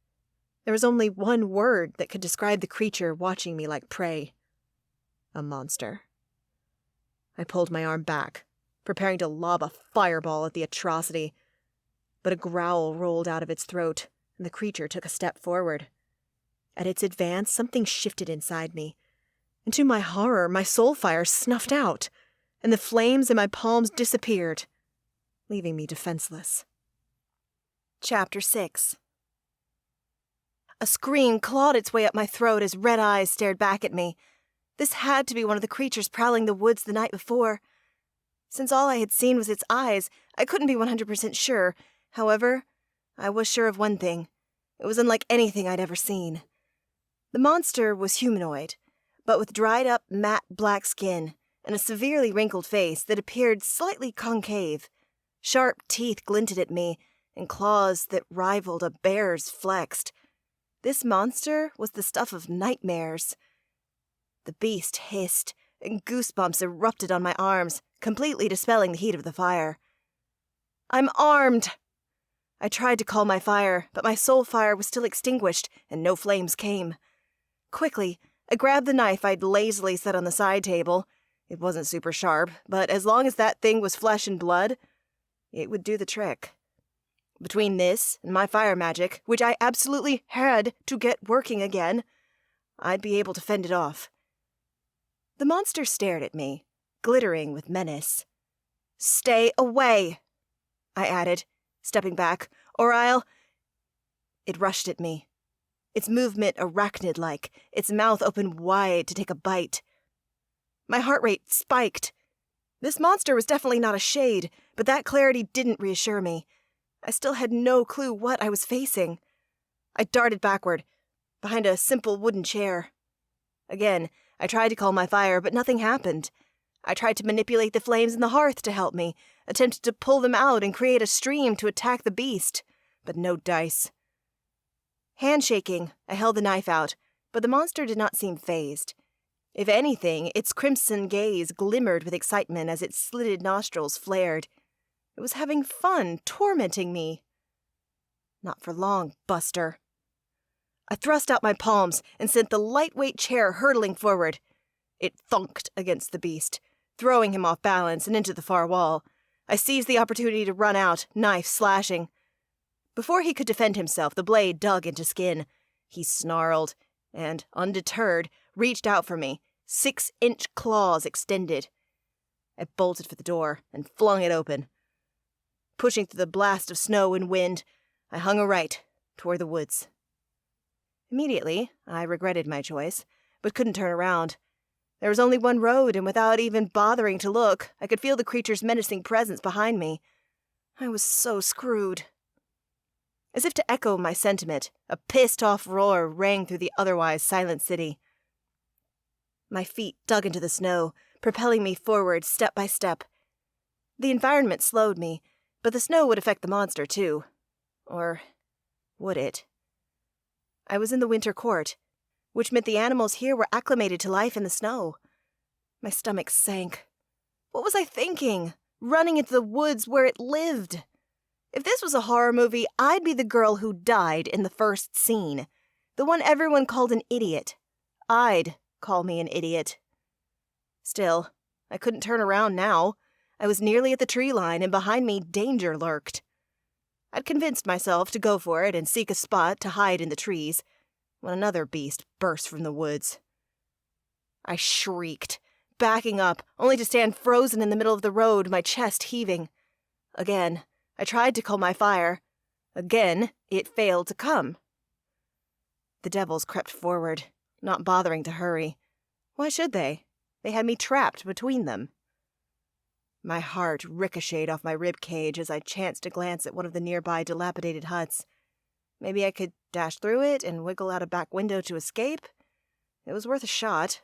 There was only one word that could describe the creature watching me like prey. A monster. I pulled my arm back, preparing to lob a fireball at the atrocity, but a growl rolled out of its throat, and the creature took a step forward. At its advance, something shifted inside me, and to my horror, my soul fire snuffed out, and the flames in my palms disappeared, leaving me defenseless. Chapter 6. A scream clawed its way up my throat as red eyes stared back at me. This had to be one of the creatures prowling the woods the night before. Since all I had seen was its eyes, I couldn't be 100% sure. However, I was sure of one thing. It was unlike anything I'd ever seen. The monster was humanoid, but with dried-up, matte black skin and a severely wrinkled face that appeared slightly concave. Sharp teeth glinted at me, and claws that rivaled a bear's flexed. This monster was the stuff of nightmares. The beast hissed, and goosebumps erupted on my arms, completely dispelling the heat of the fire. "I'm armed!" I tried to call my fire, but my soul fire was still extinguished, and no flames came. Quickly, I grabbed the knife I'd lazily set on the side table. It wasn't super sharp, but as long as that thing was flesh and blood, it would do the trick. Between this and my fire magic, which I absolutely had to get working again, I'd be able to fend it off. The monster stared at me, glittering with menace. "Stay away," I added, stepping back, "or I'll—" It rushed at me. Its movement arachnid-like, its mouth open wide to take a bite. My heart rate spiked. This monster was definitely not a shade, but that clarity didn't reassure me. I still had no clue what I was facing. I darted backward, behind a simple wooden chair. Again, I tried to call my fire, but nothing happened. I tried to manipulate the flames in the hearth to help me, attempted to pull them out and create a stream to attack the beast, but no dice. Handshaking, I held the knife out, but the monster did not seem fazed. If anything, its crimson gaze glimmered with excitement as its slitted nostrils flared. It was having fun, tormenting me. Not for long, Buster. I thrust out my palms and sent the lightweight chair hurtling forward. It thunked against the beast, throwing him off balance and into the far wall. I seized the opportunity to run out, knife slashing. Before he could defend himself, the blade dug into skin. He snarled and, undeterred, reached out for me, 6-inch claws extended. I bolted for the door and flung it open. Pushing through the blast of snow and wind, I hung a right, toward the woods. Immediately, I regretted my choice, but couldn't turn around. There was only one road, and without even bothering to look, I could feel the creature's menacing presence behind me. I was so screwed. As if to echo my sentiment, a pissed-off roar rang through the otherwise silent city. My feet dug into the snow, propelling me forward step by step. The environment slowed me, but the snow would affect the monster too. Or would it? I was in the winter court, which meant the animals here were acclimated to life in the snow. My stomach sank. What was I thinking? Running into the woods where it lived. If this was a horror movie, I'd be the girl who died in the first scene. The one everyone called an idiot. I'd call me an idiot. Still, I couldn't turn around now. I was nearly at the tree line, and behind me danger lurked. I'd convinced myself to go for it and seek a spot to hide in the trees, when another beast burst from the woods. I shrieked, backing up, only to stand frozen in the middle of the road, my chest heaving. Again, I tried to call my fire. Again, it failed to come. The devils crept forward, not bothering to hurry. Why should they? They had me trapped between them. My heart ricocheted off my rib cage as I chanced to glance at one of the nearby dilapidated huts. Maybe I could dash through it and wiggle out a back window to escape? It was worth a shot.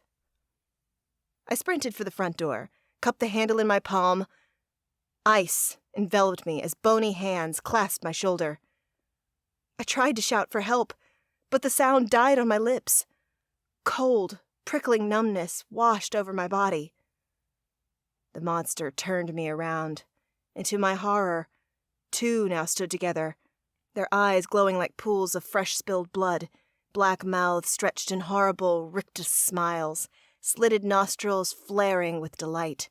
I sprinted for the front door, cupped the handle in my palm. Ice enveloped me as bony hands clasped my shoulder. I tried to shout for help, but the sound died on my lips. Cold, prickling numbness washed over my body. The monster turned me around, and to my horror, two now stood together, their eyes glowing like pools of fresh-spilled blood, black mouths stretched in horrible, rictus smiles, slitted nostrils flaring with delight.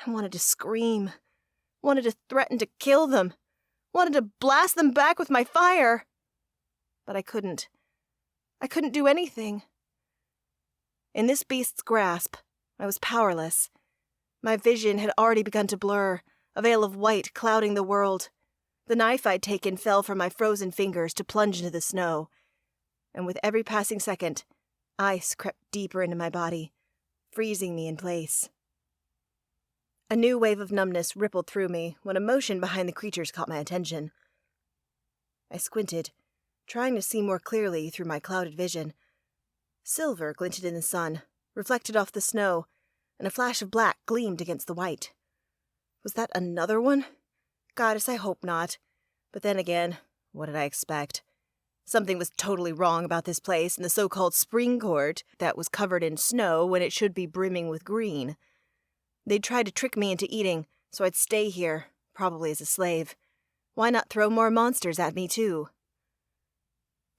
I wanted to scream, wanted to threaten to kill them, wanted to blast them back with my fire. But I couldn't. I couldn't do anything. In this beast's grasp, I was powerless. My vision had already begun to blur, a veil of white clouding the world. The knife I'd taken fell from my frozen fingers to plunge into the snow, and with every passing second, ice crept deeper into my body, freezing me in place. A new wave of numbness rippled through me when a motion behind the creatures caught my attention. I squinted, trying to see more clearly through my clouded vision. Silver glinted in the sun, reflected off the snow, and a flash of black gleamed against the white. Was that another one? Goddess, I hope not. But then again, what did I expect? Something was totally wrong about this place and the so-called spring court that was covered in snow when it should be brimming with green. They'd tried to trick me into eating, so I'd stay here, probably as a slave. Why not throw more monsters at me, too?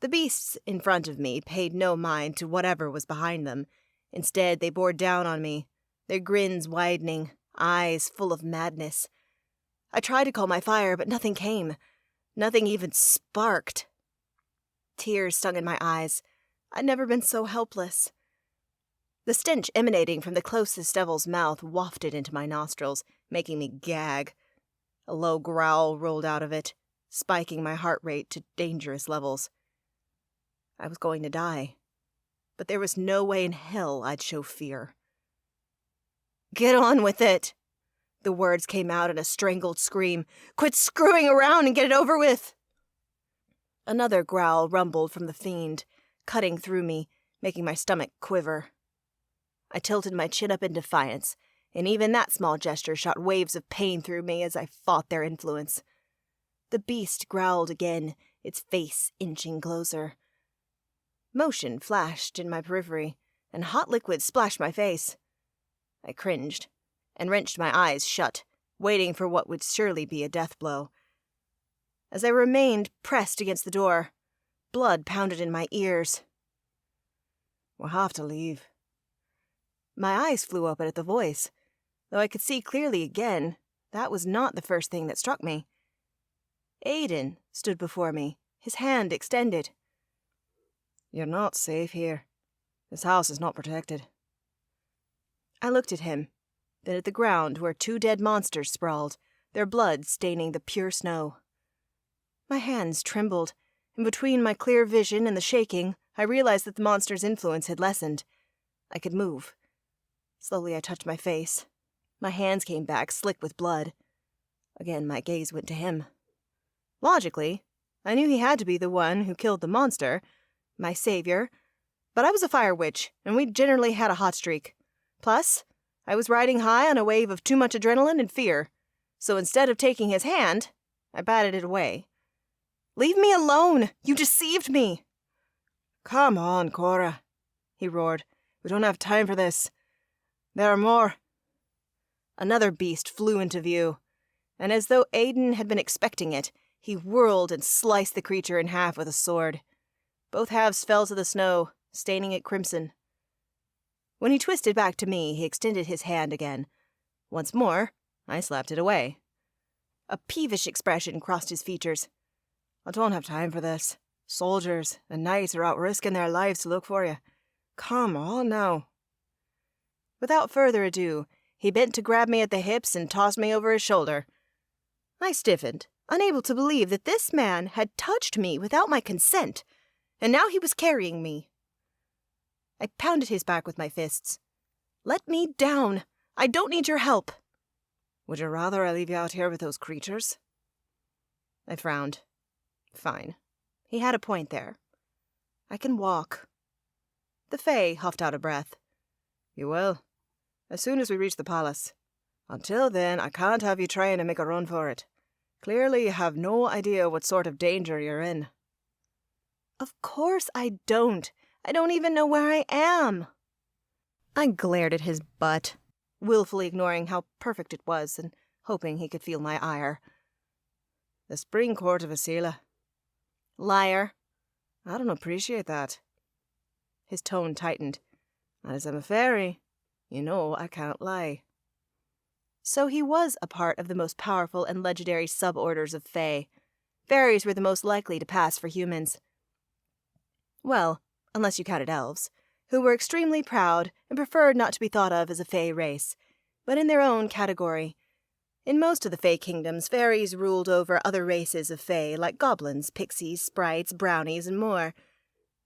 The beasts in front of me paid no mind to whatever was behind them. Instead, they bore down on me, their grins widening, eyes full of madness. I tried to call my fire, but nothing came. Nothing even sparked. Tears stung in my eyes. I'd never been so helpless. The stench emanating from the closest devil's mouth wafted into my nostrils, making me gag. A low growl rolled out of it, spiking my heart rate to dangerous levels. I was going to die, but there was no way in hell I'd show fear. "Get on with it!" The words came out in a strangled scream. "Quit screwing around and get it over with!" Another growl rumbled from the fiend, cutting through me, making my stomach quiver. I tilted my chin up in defiance, and even that small gesture shot waves of pain through me as I fought their influence. The beast growled again, its face inching closer. Motion flashed in my periphery, and hot liquid splashed my face. I cringed, and wrenched my eyes shut, waiting for what would surely be a death blow. As I remained pressed against the door, blood pounded in my ears. "We'll have to leave." My eyes flew open at the voice. Though I could see clearly again, that was not the first thing that struck me. Aiden stood before me, his hand extended. "You're not safe here. This house is not protected." I looked at him, then at the ground where two dead monsters sprawled, their blood staining the pure snow. My hands trembled, and between my clear vision and the shaking, I realized that the monster's influence had lessened. I could move. Slowly I touched my face. My hands came back, slick with blood. Again, my gaze went to him. Logically, I knew he had to be the one who killed the monster, my savior, but I was a fire witch, and we generally had a hot streak. Plus, I was riding high on a wave of too much adrenaline and fear, so instead of taking his hand, I batted it away. "Leave me alone! You deceived me!" Come on, Cora, he roared. We don't have time for this. There are more. Another beast flew into view, and as though Aiden had been expecting it, he whirled and sliced the creature in half with a sword. Both halves fell to the snow, staining it crimson. When he twisted back to me, he extended his hand again. Once more, I slapped it away. A peevish expression crossed his features. I don't have time for this. Soldiers and knights are out risking their lives to look for you. Come on now. Without further ado, he bent to grab me at the hips and tossed me over his shoulder. I stiffened, unable to believe that this man had touched me without my consent, and now he was carrying me. I pounded his back with my fists. "Let me down! I don't need your help!" Would you rather I leave you out here with those creatures? I frowned. Fine. He had a point there. I can walk. The Fae huffed out a breath. You will, as soon as we reach the palace. Until then, I can't have you trying to make a run for it. Clearly you have no idea what sort of danger you're in. Of course I don't. I don't even know where I am. I glared at his butt, willfully ignoring how perfect it was and hoping he could feel my ire. The spring court of Asila. Liar. I don't appreciate that. His tone tightened. As I'm a fairy, you know I can't lie. So he was a part of the most powerful and legendary suborders of Fae. Fairies were the most likely to pass for humans. Well, unless you counted elves, who were extremely proud and preferred not to be thought of as a Fae race, but in their own category. In most of the Fae kingdoms, fairies ruled over other races of Fae, like goblins, pixies, sprites, brownies, and more.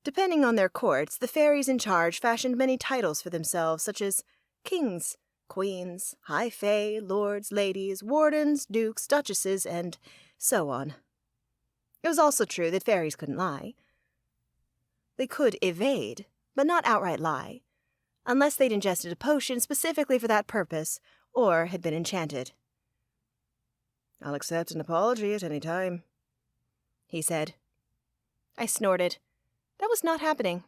Depending on their courts, the fairies in charge fashioned many titles for themselves, such as kings, queens, high fae, lords, ladies, wardens, dukes, duchesses, and so on. It was also true that fairies couldn't lie. They could evade, but not outright lie, unless they'd ingested a potion specifically for that purpose, or had been enchanted. I'll accept an apology at any time, he said. I snorted. That was not happening.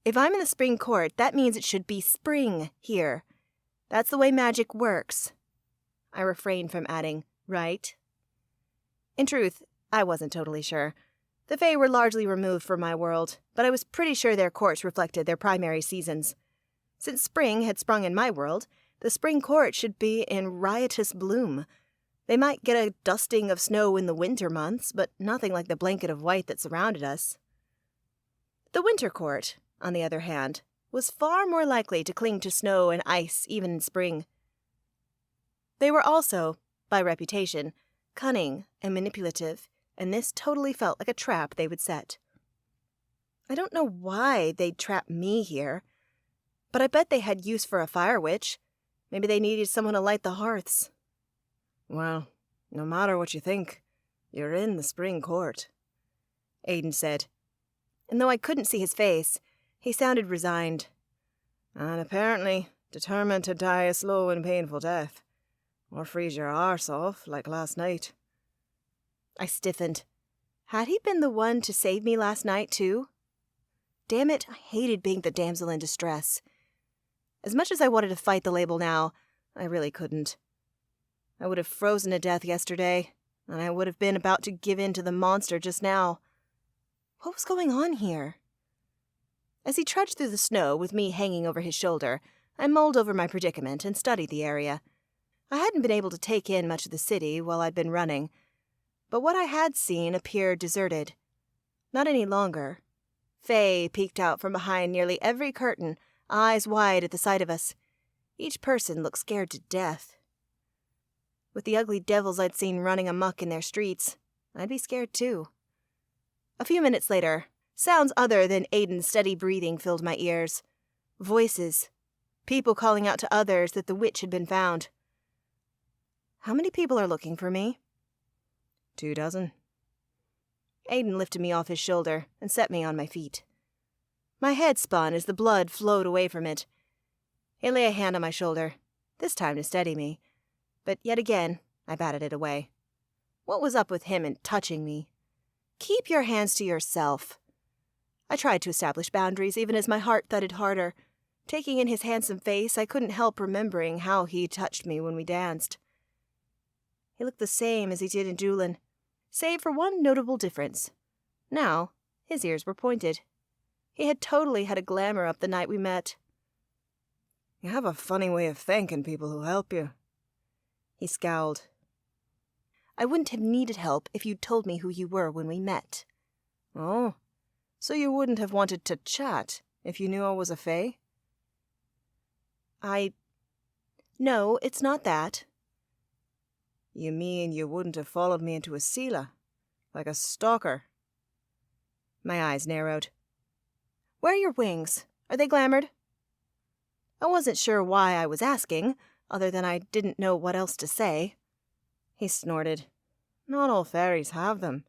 If I'm in the spring court, that means it should be spring here. That's the way magic works. I refrained from adding, right? In truth, I wasn't totally sure. The Fae were largely removed from my world, but I was pretty sure their courts reflected their primary seasons. Since spring had sprung in my world, the spring court should be in riotous bloom. They might get a dusting of snow in the winter months, but nothing like the blanket of white that surrounded us. The winter court, on the other hand, was far more likely to cling to snow and ice even in spring. They were also, by reputation, cunning and manipulative, and this totally felt like a trap they would set. I don't know why they'd trap me here, but I bet they had use for a fire witch. Maybe they needed someone to light the hearths. Well, no matter what you think, you're in the spring court, Aiden said. And though I couldn't see his face, he sounded resigned. And apparently determined to die a slow and painful death, or freeze your arse off like last night. I stiffened. Had he been the one to save me last night, too? Damn it, I hated being the damsel in distress. As much as I wanted to fight the label now, I really couldn't. I would have frozen to death yesterday, and I would have been about to give in to the monster just now. What was going on here? As he trudged through the snow with me hanging over his shoulder, I mulled over my predicament and studied the area. I hadn't been able to take in much of the city while I'd been running, but what I had seen appeared deserted. Not any longer. Fae peeked out from behind nearly every curtain, eyes wide at the sight of us. Each person looked scared to death. With the ugly devils I'd seen running amok in their streets, I'd be scared too. A few minutes later, sounds other than Aiden's steady breathing filled my ears. Voices. People calling out to others that the witch had been found. How many people are looking for me? 24. Aiden lifted me off his shoulder and set me on my feet. My head spun as the blood flowed away from it. He lay a hand on my shoulder, this time to steady me, but yet again I batted it away. What was up with him and touching me? Keep your hands to yourself. I tried to establish boundaries even as my heart thudded harder. Taking in his handsome face, I couldn't help remembering how he touched me when we danced. He looked the same as he did in Julin, save for one notable difference. Now, his ears were pointed. He had totally had a glamour up the night we met. You have a funny way of thanking people who help you. He scowled. I wouldn't have needed help if you'd told me who you were when we met. Oh, so you wouldn't have wanted to chat if you knew I was a Fae? No, it's not that. You mean you wouldn't have followed me into a Sela, like a stalker? My eyes narrowed. Where are your wings? Are they glamoured? I wasn't sure why I was asking, other than I didn't know what else to say. He snorted. Not all fairies have them.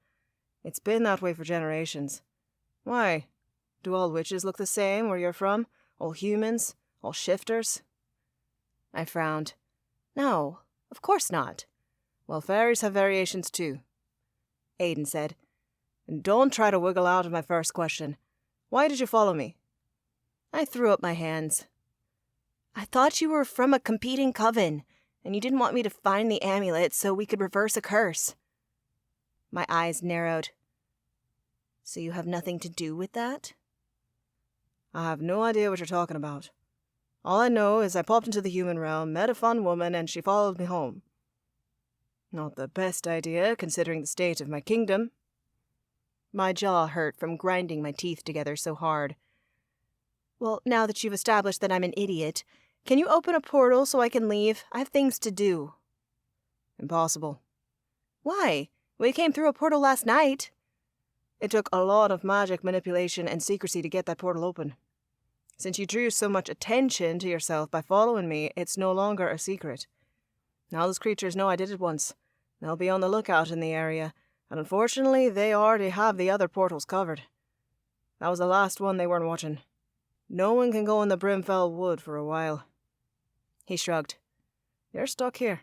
It's been that way for generations. Why? Do all witches look the same where you're from? All humans? All shifters? I frowned. No, of course not. Well, fairies have variations too, Aiden said. And don't try to wiggle out of my first question. Why did you follow me? I threw up my hands. I thought you were from a competing coven, and you didn't want me to find the amulet so we could reverse a curse. My eyes narrowed. So you have nothing to do with that? I have no idea what you're talking about. All I know is I popped into the human realm, met a fun woman, and she followed me home. Not the best idea, considering the state of my kingdom. My jaw hurt from grinding my teeth together so hard. Well, now that you've established that I'm an idiot, can you open a portal so I can leave? I have things to do. Impossible. Why? We came through a portal last night. It took a lot of magic manipulation and secrecy to get that portal open. Since you drew so much attention to yourself by following me, it's no longer a secret. Now those creatures know I did it once. They'll be on the lookout in the area, and unfortunately they already have the other portals covered. That was the last one they weren't watching. No one can go in the Brimfell Wood for a while. He shrugged. You're stuck here.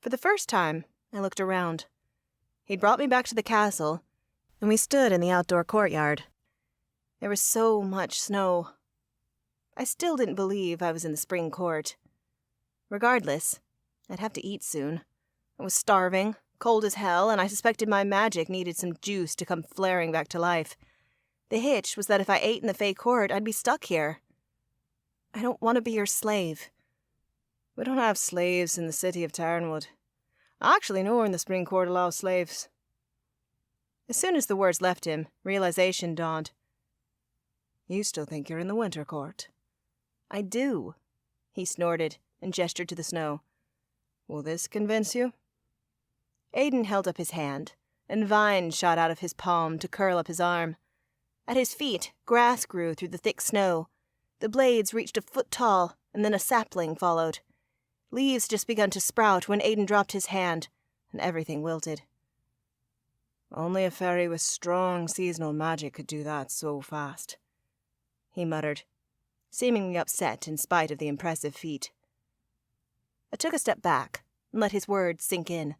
For the first time, I looked around. He'd brought me back to the castle, and we stood in the outdoor courtyard. There was so much snow. I still didn't believe I was in the spring court. Regardless, I'd have to eat soon. I was starving, cold as hell, and I suspected my magic needed some juice to come flaring back to life. The hitch was that if I ate in the Fae court, I'd be stuck here. I don't want to be your slave. We don't have slaves in the city of Tarnwood. Actually, nowhere in the spring court allows slaves. As soon as the words left him, realization dawned. You still think you're in the winter court? I do. He snorted and gestured to the snow. Will this convince you? Aiden held up his hand, and vines shot out of his palm to curl up his arm. At his feet, grass grew through the thick snow. The blades reached a foot tall, and then a sapling followed. Leaves just begun to sprout when Aiden dropped his hand, and everything wilted. Only a fairy with strong seasonal magic could do that so fast, he muttered, seemingly upset in spite of the impressive feat. I took a step back and let his words sink in.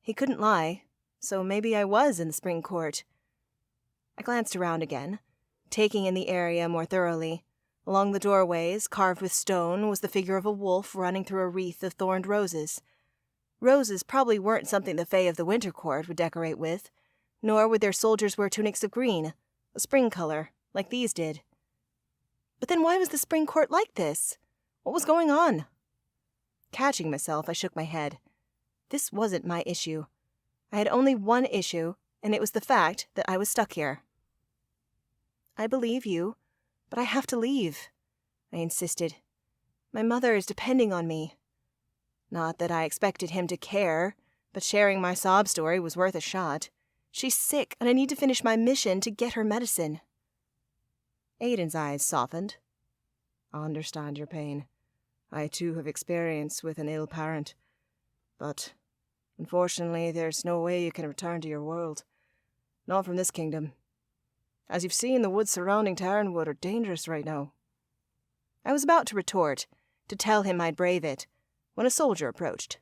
He couldn't lie, so maybe I was in the spring court. I glanced around again, taking in the area more thoroughly. Along the doorways, carved with stone, was the figure of a wolf running through a wreath of thorned roses. Roses probably weren't something the Fae of the Winter Court would decorate with, nor would their soldiers wear tunics of green, a spring color, like these did. But then why was the spring court like this? What was going on? Catching myself, I shook my head. This wasn't my issue. I had only one issue, and it was the fact that I was stuck here. I believe you, but I have to leave, I insisted. My mother is depending on me. Not that I expected him to care, but sharing my sob story was worth a shot. She's sick, and I need to finish my mission to get her medicine. Aiden's eyes softened. I understand your pain. I too have experience with an ill parent. But, unfortunately, there's no way you can return to your world. Not from this kingdom. As you've seen, the woods surrounding Tarrenwood are dangerous right now. I was about to retort, to tell him I'd brave it, when a soldier approached.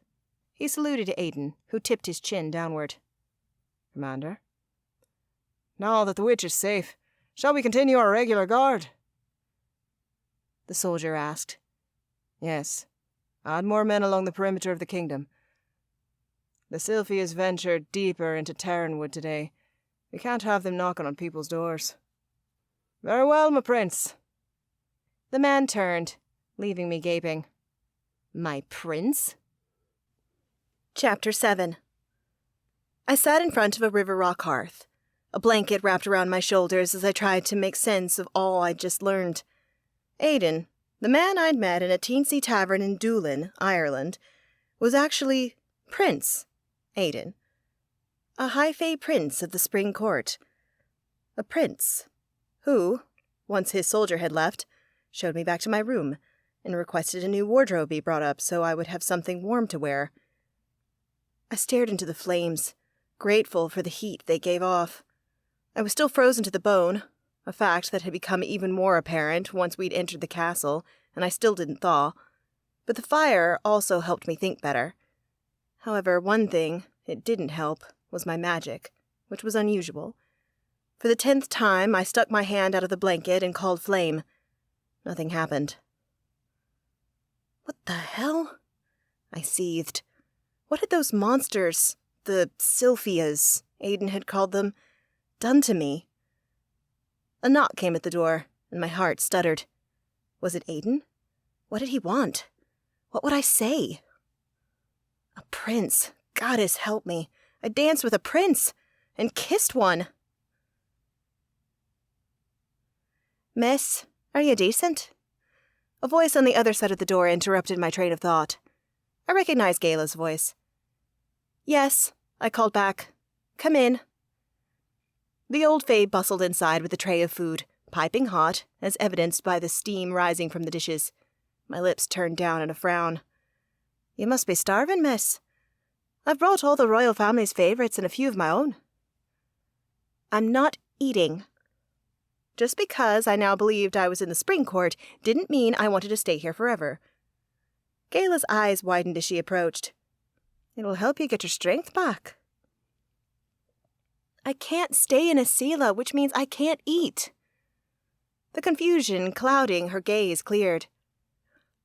He saluted to Aiden, who tipped his chin downward. Commander? Now that the witch is safe, shall we continue our regular guard? The soldier asked. Yes. Add more men along the perimeter of the kingdom. The Sylphie has ventured deeper into Tarrenwood today. We can't have them knocking on people's doors. Very well, my prince. The man turned, leaving me gaping. My prince? Chapter 7. I sat in front of a river rock hearth, a blanket wrapped around my shoulders as I tried to make sense of all I'd just learned. Aiden, the man I'd met in a teensy tavern in Doolin, Ireland, was actually Prince Aiden, a high Fae Prince of the Spring Court. A prince who, once his soldier had left, showed me back to my room and requested a new wardrobe be brought up so I would have something warm to wear. I stared into the flames, grateful for the heat they gave off. I was still frozen to the bone, a fact that had become even more apparent once we'd entered the castle, and I still didn't thaw. But the fire also helped me think better. However, one thing it didn't help was my magic, which was unusual. For the 10th time, I stuck my hand out of the blanket and called flame. Nothing happened. What the hell? I seethed. What had those monsters, the Sylphias, Aiden had called them, done to me? A knock came at the door, and my heart stuttered. Was it Aiden? What did he want? What would I say? A prince. Goddess help me. I danced with a prince, and kissed one. Miss, are you decent? A voice on the other side of the door interrupted my train of thought. I recognized Gayla's voice. Yes, I called back. Come in. The old Fae bustled inside with a tray of food, piping hot, as evidenced by the steam rising from the dishes. My lips turned down in a frown. You must be starving, miss. I've brought all the royal family's favourites and a few of my own. I'm not eating. Just because I now believed I was in the spring court didn't mean I wanted to stay here forever. Gayla's eyes widened as she approached. It'll help you get your strength back. I can't stay in Asila, which means I can't eat. The confusion clouding her gaze cleared.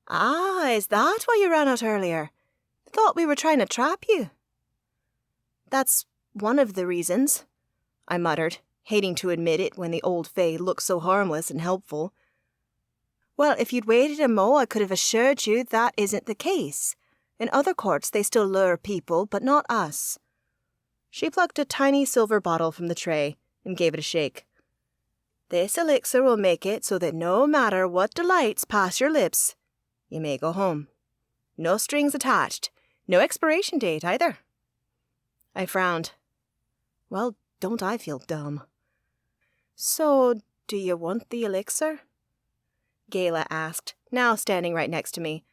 Ah, is that why you ran out earlier? Thought we were trying to trap you. That's one of the reasons, I muttered, hating to admit it when the old Fae looked so harmless and helpful. Well, if you'd waited a mo, I could have assured you that isn't the case. In other courts, they still lure people, but not us. She plucked a tiny silver bottle from the tray and gave it a shake. This elixir will make it so that no matter what delights pass your lips, you may go home. No strings attached. No expiration date, either. I frowned. Well, don't I feel dumb. So, do you want the elixir? Gayla asked, now standing right next to me.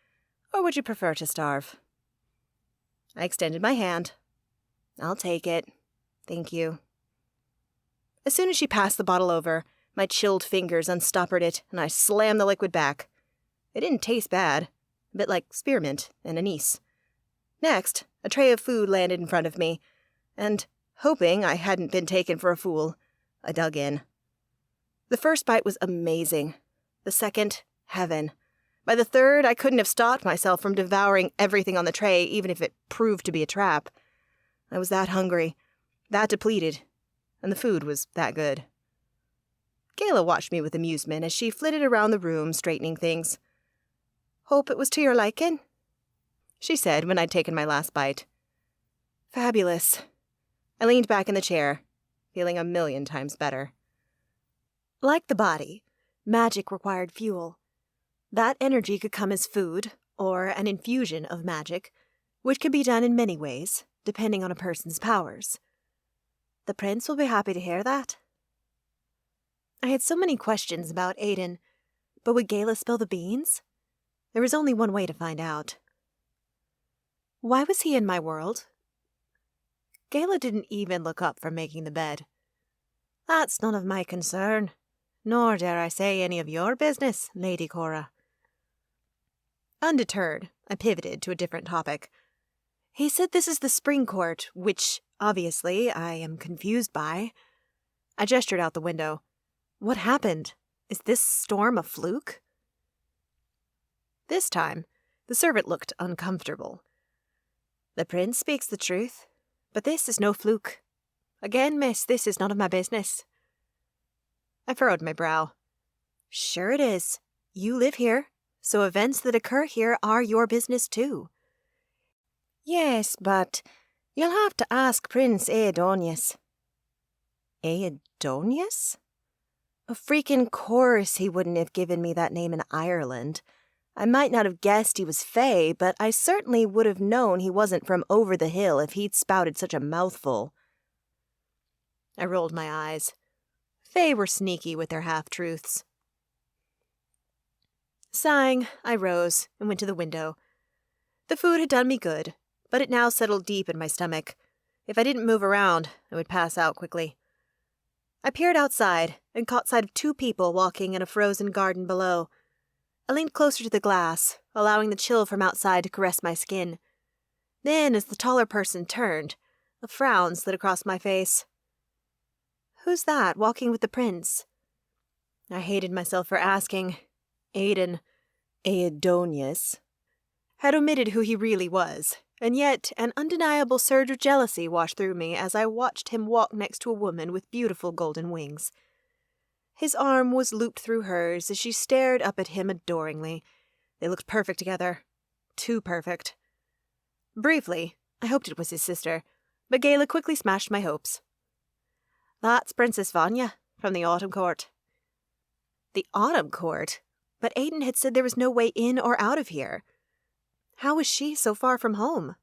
Or would you prefer to starve? I extended my hand. I'll take it. Thank you. As soon as she passed the bottle over, my chilled fingers unstoppered it, and I slammed the liquid back. It didn't taste bad, a bit like spearmint and anise. Next, a tray of food landed in front of me, and, hoping I hadn't been taken for a fool, I dug in. The first bite was amazing. The second, heaven. By the third, I couldn't have stopped myself from devouring everything on the tray, even if it proved to be a trap. I was that hungry, that depleted, and the food was that good. Gayla watched me with amusement as she flitted around the room, straightening things. Hope it was to your liking, she said when I'd taken my last bite. Fabulous. I leaned back in the chair, feeling 1,000,000 times better. Like the body, magic required fuel. That energy could come as food, or an infusion of magic, which could be done in many ways, depending on a person's powers. The prince will be happy to hear that. I had so many questions about Aiden, but would Gala spill the beans? There was only one way to find out. Why was he in my world? Gala didn't even look up from making the bed. That's none of my concern, nor dare I say any of your business, Lady Cora. Undeterred, I pivoted to a different topic. He said this is the spring court, which, obviously, I am confused by. I gestured out the window. What happened? Is this storm a fluke? This time, the servant looked uncomfortable. The prince speaks the truth, but this is no fluke. Again, miss, this is none of my business. I furrowed my brow. Sure it is. You live here, so events that occur here are your business too. Yes, but you'll have to ask Prince Aedonius. Aedonius? Of freaking course he wouldn't have given me that name in Ireland. I might not have guessed he was Fae, but I certainly would have known he wasn't from over the hill if he'd spouted such a mouthful. I rolled my eyes. Fae were sneaky with their half-truths. Sighing, I rose and went to the window. The food had done me good, but it now settled deep in my stomach. If I didn't move around, I would pass out quickly. I peered outside and caught sight of 2 people walking in a frozen garden below. I leaned closer to the glass, allowing the chill from outside to caress my skin. Then, as the taller person turned, a frown slid across my face. Who's that walking with the prince? I hated myself for asking. Aiden, Aedonius, had omitted who he really was, and yet an undeniable surge of jealousy washed through me as I watched him walk next to a woman with beautiful golden wings. His arm was looped through hers as she stared up at him adoringly. They looked perfect together. Too perfect. Briefly, I hoped it was his sister, but Gala quickly smashed my hopes. That's Princess Vanya, from the Autumn Court. The Autumn Court? But Aiden had said there was no way in or out of here. How was she so far from home?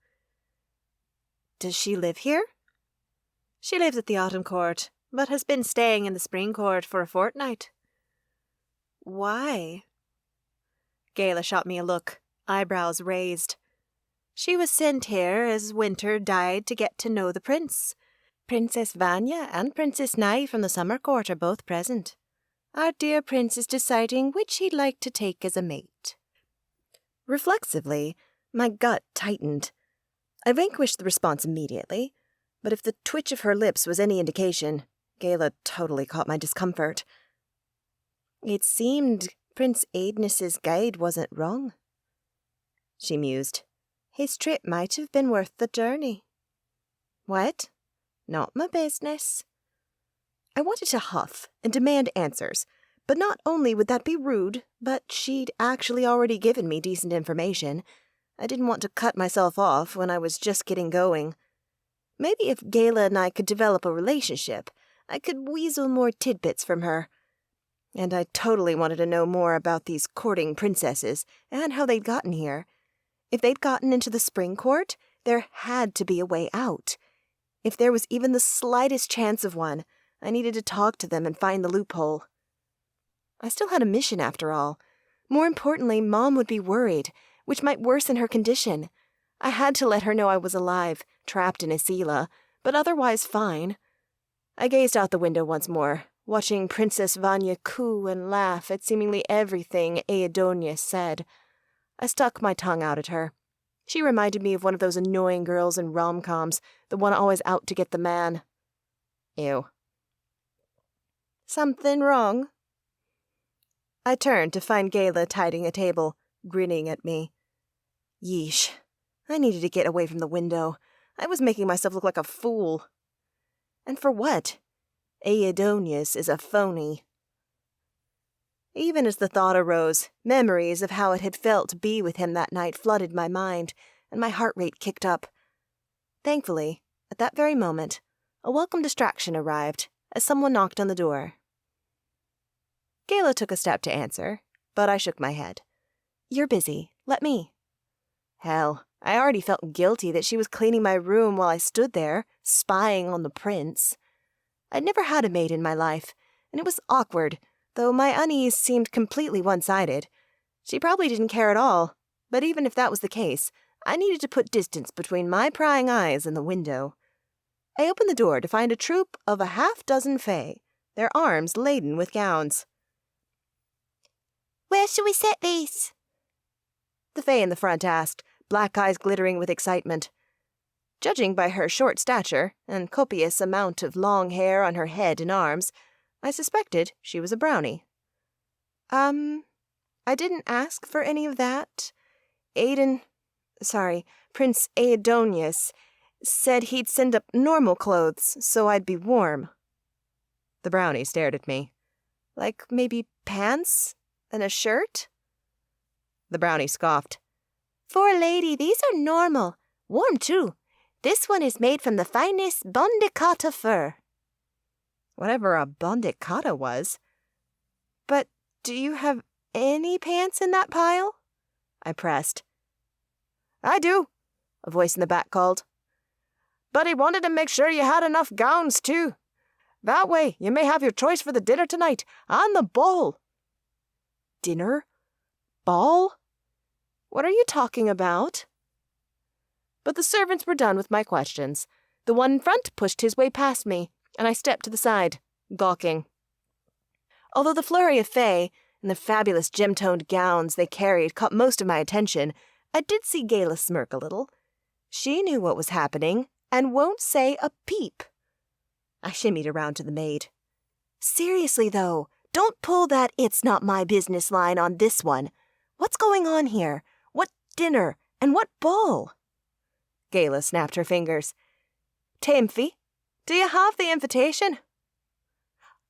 Does she live here? She lives at the Autumn Court, but has been staying in the Spring Court for a fortnight. Why? Gala shot me a look, eyebrows raised. She was sent here as Winter died to get to know the prince. Princess Vanya and Princess Nai from the Summer Court are both present. Our dear prince is deciding which he'd like to take as a mate. Reflexively, my gut tightened. I vanquished the response immediately, but if the twitch of her lips was any indication, Gala totally caught my discomfort. It seemed Prince Aedonus's guide wasn't wrong. She mused. His trip might have been worth the journey. What? Not my business. I wanted to huff and demand answers, but not only would that be rude, but she'd actually already given me decent information. I didn't want to cut myself off when I was just getting going. Maybe if Gala and I could develop a relationship, I could weasel more tidbits from her. And I totally wanted to know more about these courting princesses and how they'd gotten here. If they'd gotten into the Spring Court, there had to be a way out. If there was even the slightest chance of one, I needed to talk to them and find the loophole. I still had a mission after all. More importantly, Mom would be worried, which might worsen her condition. I had to let her know I was alive, trapped in Isila, but otherwise fine. I gazed out the window once more, watching Princess Vanya coo and laugh at seemingly everything Aedonius said. I stuck my tongue out at her. She reminded me of one of those annoying girls in rom-coms, the one always out to get the man. Ew. Something wrong? I turned to find Gala tidying a table, grinning at me. Yeesh. I needed to get away from the window. I was making myself look like a fool. And for what? Aedonius is a phony. Even as the thought arose, memories of how it had felt to be with him that night flooded my mind, and my heart rate kicked up. Thankfully, at that very moment, a welcome distraction arrived as someone knocked on the door. Gala took a step to answer, but I shook my head. You're busy. Let me. Hell, I already felt guilty that she was cleaning my room while I stood there, spying on the prince. I'd never had a maid in my life, and it was awkward, though my unease seemed completely one-sided. She probably didn't care at all, but even if that was the case, I needed to put distance between my prying eyes and the window. I opened the door to find a troop of a half-dozen fae, their arms laden with gowns. "Where shall we set these?" The fae in the front asked, black eyes glittering with excitement. Judging by her short stature and copious amount of long hair on her head and arms, I suspected she was a brownie. I didn't ask for any of that. Prince Aidonius said he'd send up normal clothes so I'd be warm. The brownie stared at me. Like maybe pants and a shirt? The brownie scoffed. "For a lady, these are normal. Warm, too. This one is made from the finest Bondicata fur." Whatever a Bondicata was. "But do you have any pants in that pile?" I pressed. "I do," a voice in the back called. "But he wanted to make sure you had enough gowns, too. That way you may have your choice for the dinner tonight and the ball." Dinner? Ball? What are you talking about? But the servants were done with my questions. The one in front pushed his way past me, and I stepped to the side, gawking. Although the flurry of fae and the fabulous gem-toned gowns they carried caught most of my attention, I did see Gala smirk a little. She knew what was happening and won't say a peep. I shimmied around to the maid. "Seriously, though, don't pull that 'it's not my business' line on this one. What's going on here? What dinner and what ball?" Gala snapped her fingers. "Timothy, do you have the invitation?"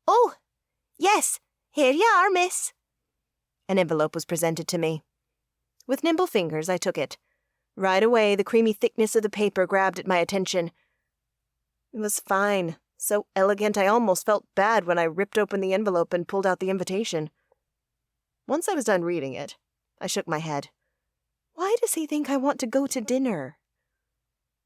"Oh, yes, here you are, miss." An envelope was presented to me. With nimble fingers, I took it. Right away, the creamy thickness of the paper grabbed at my attention. It was fine, so elegant I almost felt bad when I ripped open the envelope and pulled out the invitation. Once I was done reading it, I shook my head. Why does he think I want to go to dinner?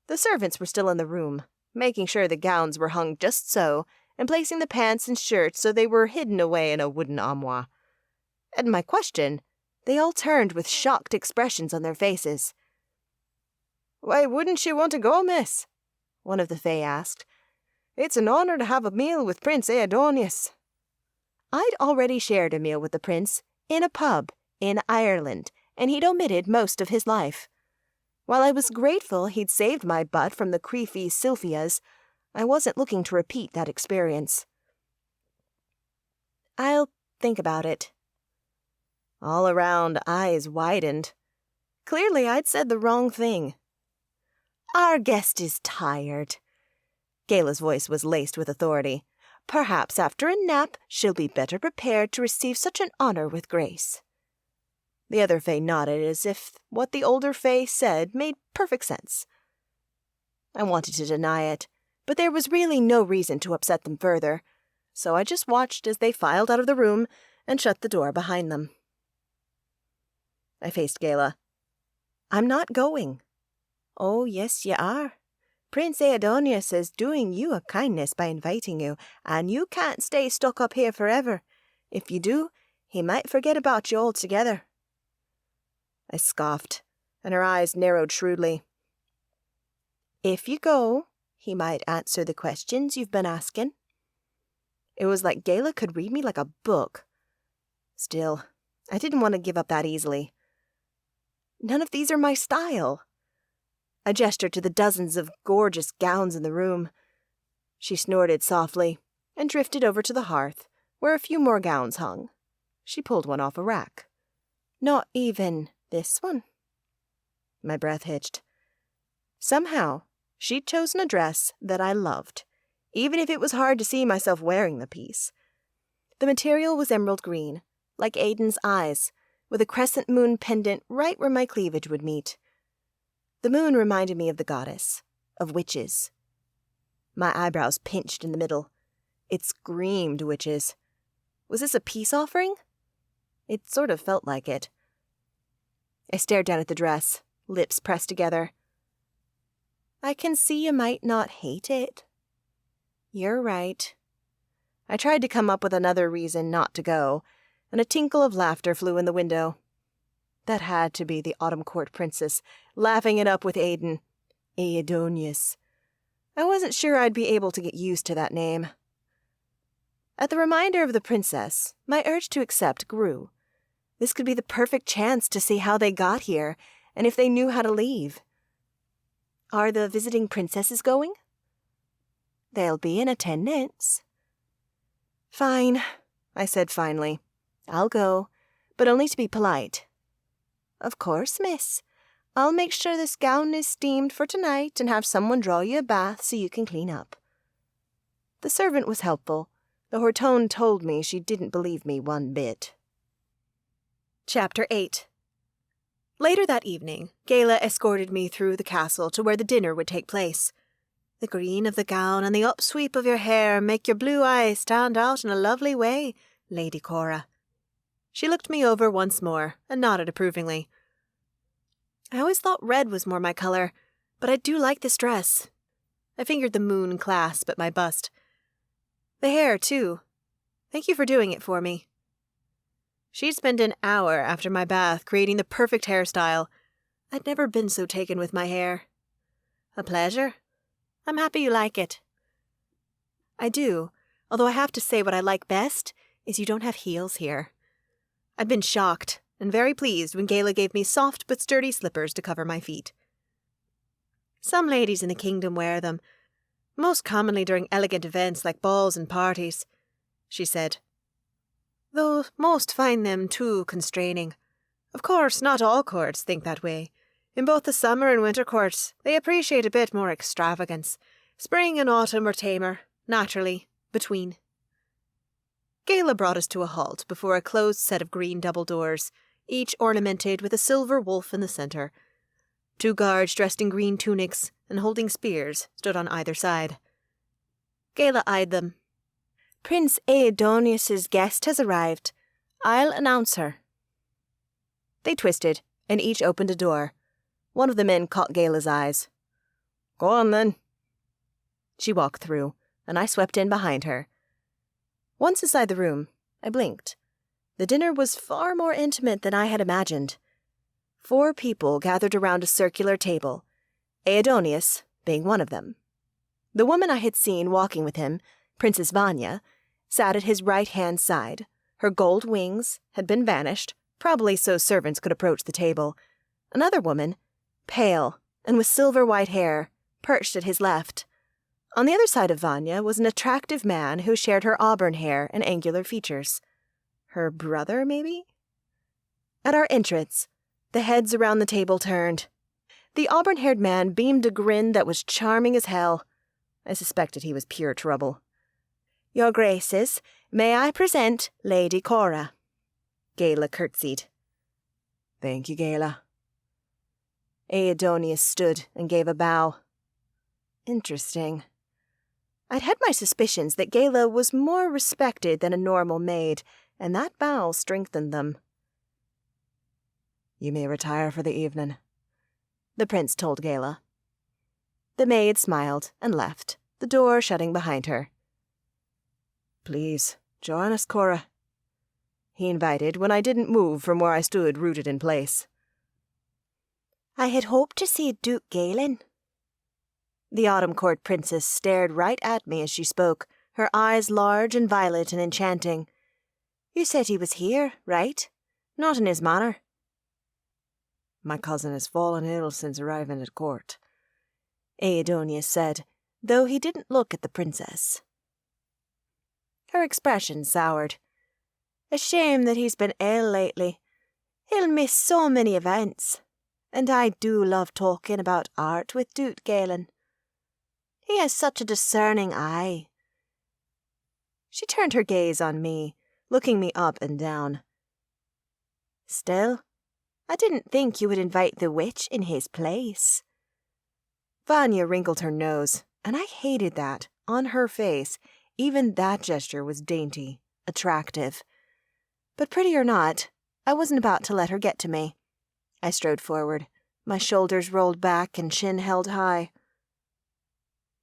The servants were still in the room, making sure the gowns were hung just so, and placing the pants and shirts so they were hidden away in a wooden armoire. At my question, they all turned with shocked expressions on their faces. "Why wouldn't you want to go, miss?" one of the Fae asked. "It's an honor to have a meal with Prince Aidonius." I'd already shared a meal with the prince in a pub in Ireland, and he'd omitted most of his life. While I was grateful he'd saved my butt from the creepy Sylphias, I wasn't looking to repeat that experience. "I'll think about it." All around, eyes widened. Clearly, I'd said the wrong thing. "Our guest is tired." Gala's voice was laced with authority. "Perhaps after a nap, she'll be better prepared to receive such an honor with grace." The other Fae nodded as if what the older Fae said made perfect sense. I wanted to deny it, but there was really no reason to upset them further, so I just watched as they filed out of the room and shut the door behind them. I faced Gala. "I'm not going." "Oh, yes, you are. Prince Aidonius is doing you a kindness by inviting you, and you can't stay stuck up here forever. If you do, he might forget about you altogether." I scoffed, and her eyes narrowed shrewdly. "If you go, he might answer the questions you've been asking." It was like Gala could read me like a book. Still, I didn't want to give up that easily. None of these are my style. I gestured to the dozens of gorgeous gowns in the room. She snorted softly and drifted over to the hearth, where a few more gowns hung. She pulled one off a rack. "Not even this one?" My breath hitched. Somehow, she'd chosen a dress that I loved, even if it was hard to see myself wearing the piece. The material was emerald green, like Aiden's eyes, with a crescent moon pendant right where my cleavage would meet. The moon reminded me of the goddess, of witches. My eyebrows pinched in the middle. It screamed witches. Was this a peace offering? It sort of felt like it. I stared down at the dress, lips pressed together. I can see you might not hate it. You're right. I tried to come up with another reason not to go, and a tinkle of laughter flew in the window. That had to be the Autumn Court Princess, laughing it up with Aiden. Aidonius. I wasn't sure I'd be able to get used to that name. At the reminder of the princess, my urge to accept grew. This could be the perfect chance to see how they got here, and if they knew how to leave. Are the visiting princesses going? They'll be in attendance. Fine, I said finally. I'll go, but only to be polite. Of course, miss. I'll make sure this gown is steamed for tonight and have someone draw you a bath so you can clean up. The servant was helpful, though her tone told me she didn't believe me one bit. Chapter 8. Later that evening, Gayla escorted me through the castle to where the dinner would take place. The green of the gown and the upsweep of your hair make your blue eyes stand out in a lovely way, Lady Cora. She looked me over once more and nodded approvingly. I always thought red was more my color, but I do like this dress. I fingered the moon clasp at my bust. The hair, too. Thank you for doing it for me. She'd spent an hour after my bath creating the perfect hairstyle. I'd never been so taken with my hair. A pleasure. I'm happy you like it. I do, although I have to say what I like best is you don't have heels here. I'd been shocked and very pleased when Gayla gave me soft but sturdy slippers to cover my feet. Some ladies in the kingdom wear them, most commonly during elegant events like balls and parties, she said. Though most find them too constraining. Of course, not all courts think that way. In both the summer and winter courts, they appreciate a bit more extravagance. Spring and autumn are tamer, naturally, between. Gayla brought us to a halt before a closed set of green double doors, each ornamented with a silver wolf in the centre. 2 guards dressed in green tunics and holding spears stood on either side. Gayla eyed them. Prince Aidonius's guest has arrived. I'll announce her. They twisted, and each opened a door. One of the men caught Gayla's eyes. Go on, then. She walked through, and I swept in behind her. Once inside the room, I blinked. The dinner was far more intimate than I had imagined. 4 people gathered around a circular table, Aidonius being one of them. The woman I had seen walking with him, Princess Vanya, sat at his right-hand side. Her gold wings had been banished, probably so servants could approach the table. Another woman, pale and with silver-white hair, perched at his left. On the other side of Vanya was an attractive man who shared her auburn hair and angular features. Her brother, maybe? At our entrance, the heads around the table turned. The auburn-haired man beamed a grin that was charming as hell. I suspected he was pure trouble. Your Graces, may I present Lady Cora? Gayla curtsied. Thank you, Gayla. Aidonius stood and gave a bow. Interesting. I'd had my suspicions that Gayla was more respected than a normal maid, and that bow strengthened them. You may retire for the evening, the prince told Gayla. The maid smiled and left, the door shutting behind her. Please, join us, Cora, he invited when I didn't move from where I stood rooted in place. I had hoped to see Duke Galen. The Autumn Court Princess stared right at me as she spoke, her eyes large and violet and enchanting. You said he was here, right? Not in his manor. My cousin has fallen ill since arriving at court, Aidonius said, though he didn't look at the princess. Her expression soured. A shame that he's been ill lately. He'll miss so many events. And I do love talking about art with Duke Galen. He has such a discerning eye. She turned her gaze on me, looking me up and down. Still, I didn't think you would invite the witch in his place. Vanya wrinkled her nose, and I hated that. On her face, even that gesture was dainty, attractive. But pretty or not, I wasn't about to let her get to me. I strode forward, my shoulders rolled back and chin held high.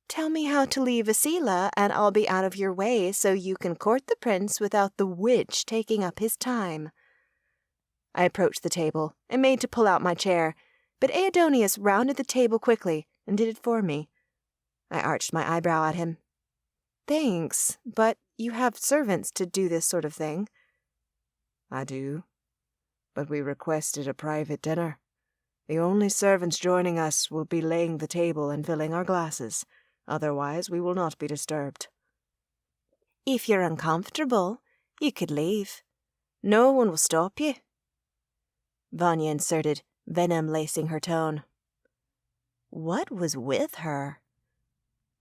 Tell me how to leave Asila, and I'll be out of your way so you can court the prince without the witch taking up his time. I approached the table and made to pull out my chair, but Aidonius rounded the table quickly and did it for me. I arched my eyebrow at him. Thanks, but you have servants to do this sort of thing. I do, but we requested a private dinner. The only servants joining us will be laying the table and filling our glasses. Otherwise, we will not be disturbed. If you're uncomfortable, you could leave. No one will stop you. Vanya inserted, venom lacing her tone. What was with her?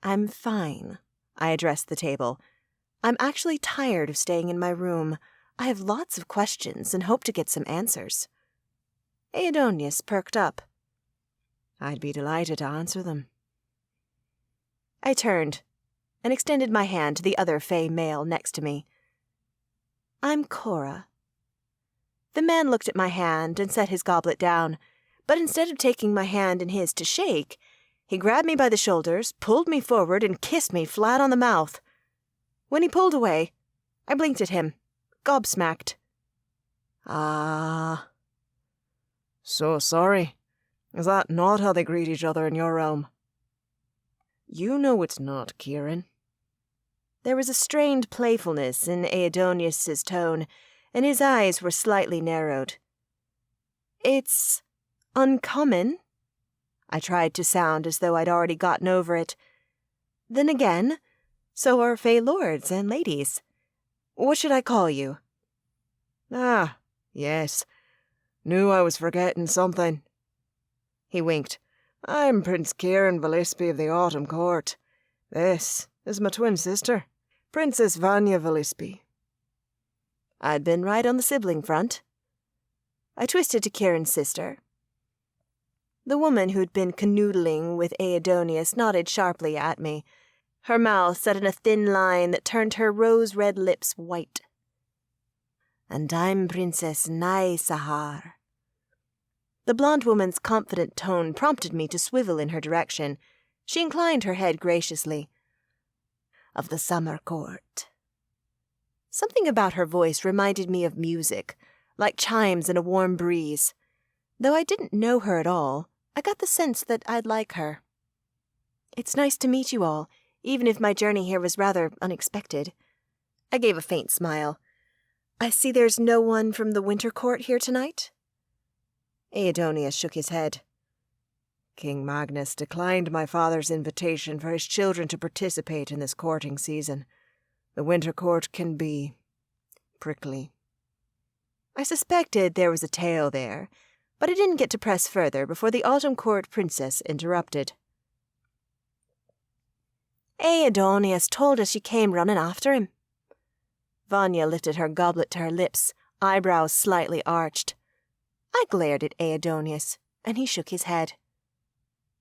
I'm fine. I addressed the table. I'm actually tired of staying in my room. I have lots of questions and hope to get some answers. Aidonius perked up. I'd be delighted to answer them. I turned and extended my hand to the other Fae male next to me. I'm Cora. The man looked at my hand and set his goblet down, but instead of taking my hand in his to shake, he grabbed me by the shoulders, pulled me forward, and kissed me flat on the mouth. When he pulled away, I blinked at him, gobsmacked. Ah. So sorry. Is that not how they greet each other in your realm? You know it's not, Kieran. There was a strained playfulness in Aidonius's tone, and his eyes were slightly narrowed. It's uncommon. I tried to sound as though I'd already gotten over it. Then again, so are Fae lords and ladies. What should I call you? Ah, yes. Knew I was forgetting something. He winked. I'm Prince Kieran Velispi of the Autumn Court. This is my twin sister, Princess Vanya Velispi. I'd been right on the sibling front. I twisted to Kieran's sister. The woman who'd been canoodling with Aidonius nodded sharply at me, her mouth set in a thin line that turned her rose-red lips white. And I'm Princess Nai Sahar. The blonde woman's confident tone prompted me to swivel in her direction. She inclined her head graciously. Of the Summer Court. Something about her voice reminded me of music, like chimes in a warm breeze. Though I didn't know her at all, I got the sense that I'd like her. It's nice to meet you all, even if my journey here was rather unexpected. I gave a faint smile. I see there's no one from the Winter Court here tonight? Aidonius shook his head. King Magnus declined my father's invitation for his children to participate in this courting season. The Winter Court can be prickly. I suspected there was a tale there, but I didn't get to press further before the Autumn Court princess interrupted. Aidonius told us you came running after him. Vanya lifted her goblet to her lips, eyebrows slightly arched. I glared at Aidonius, and he shook his head.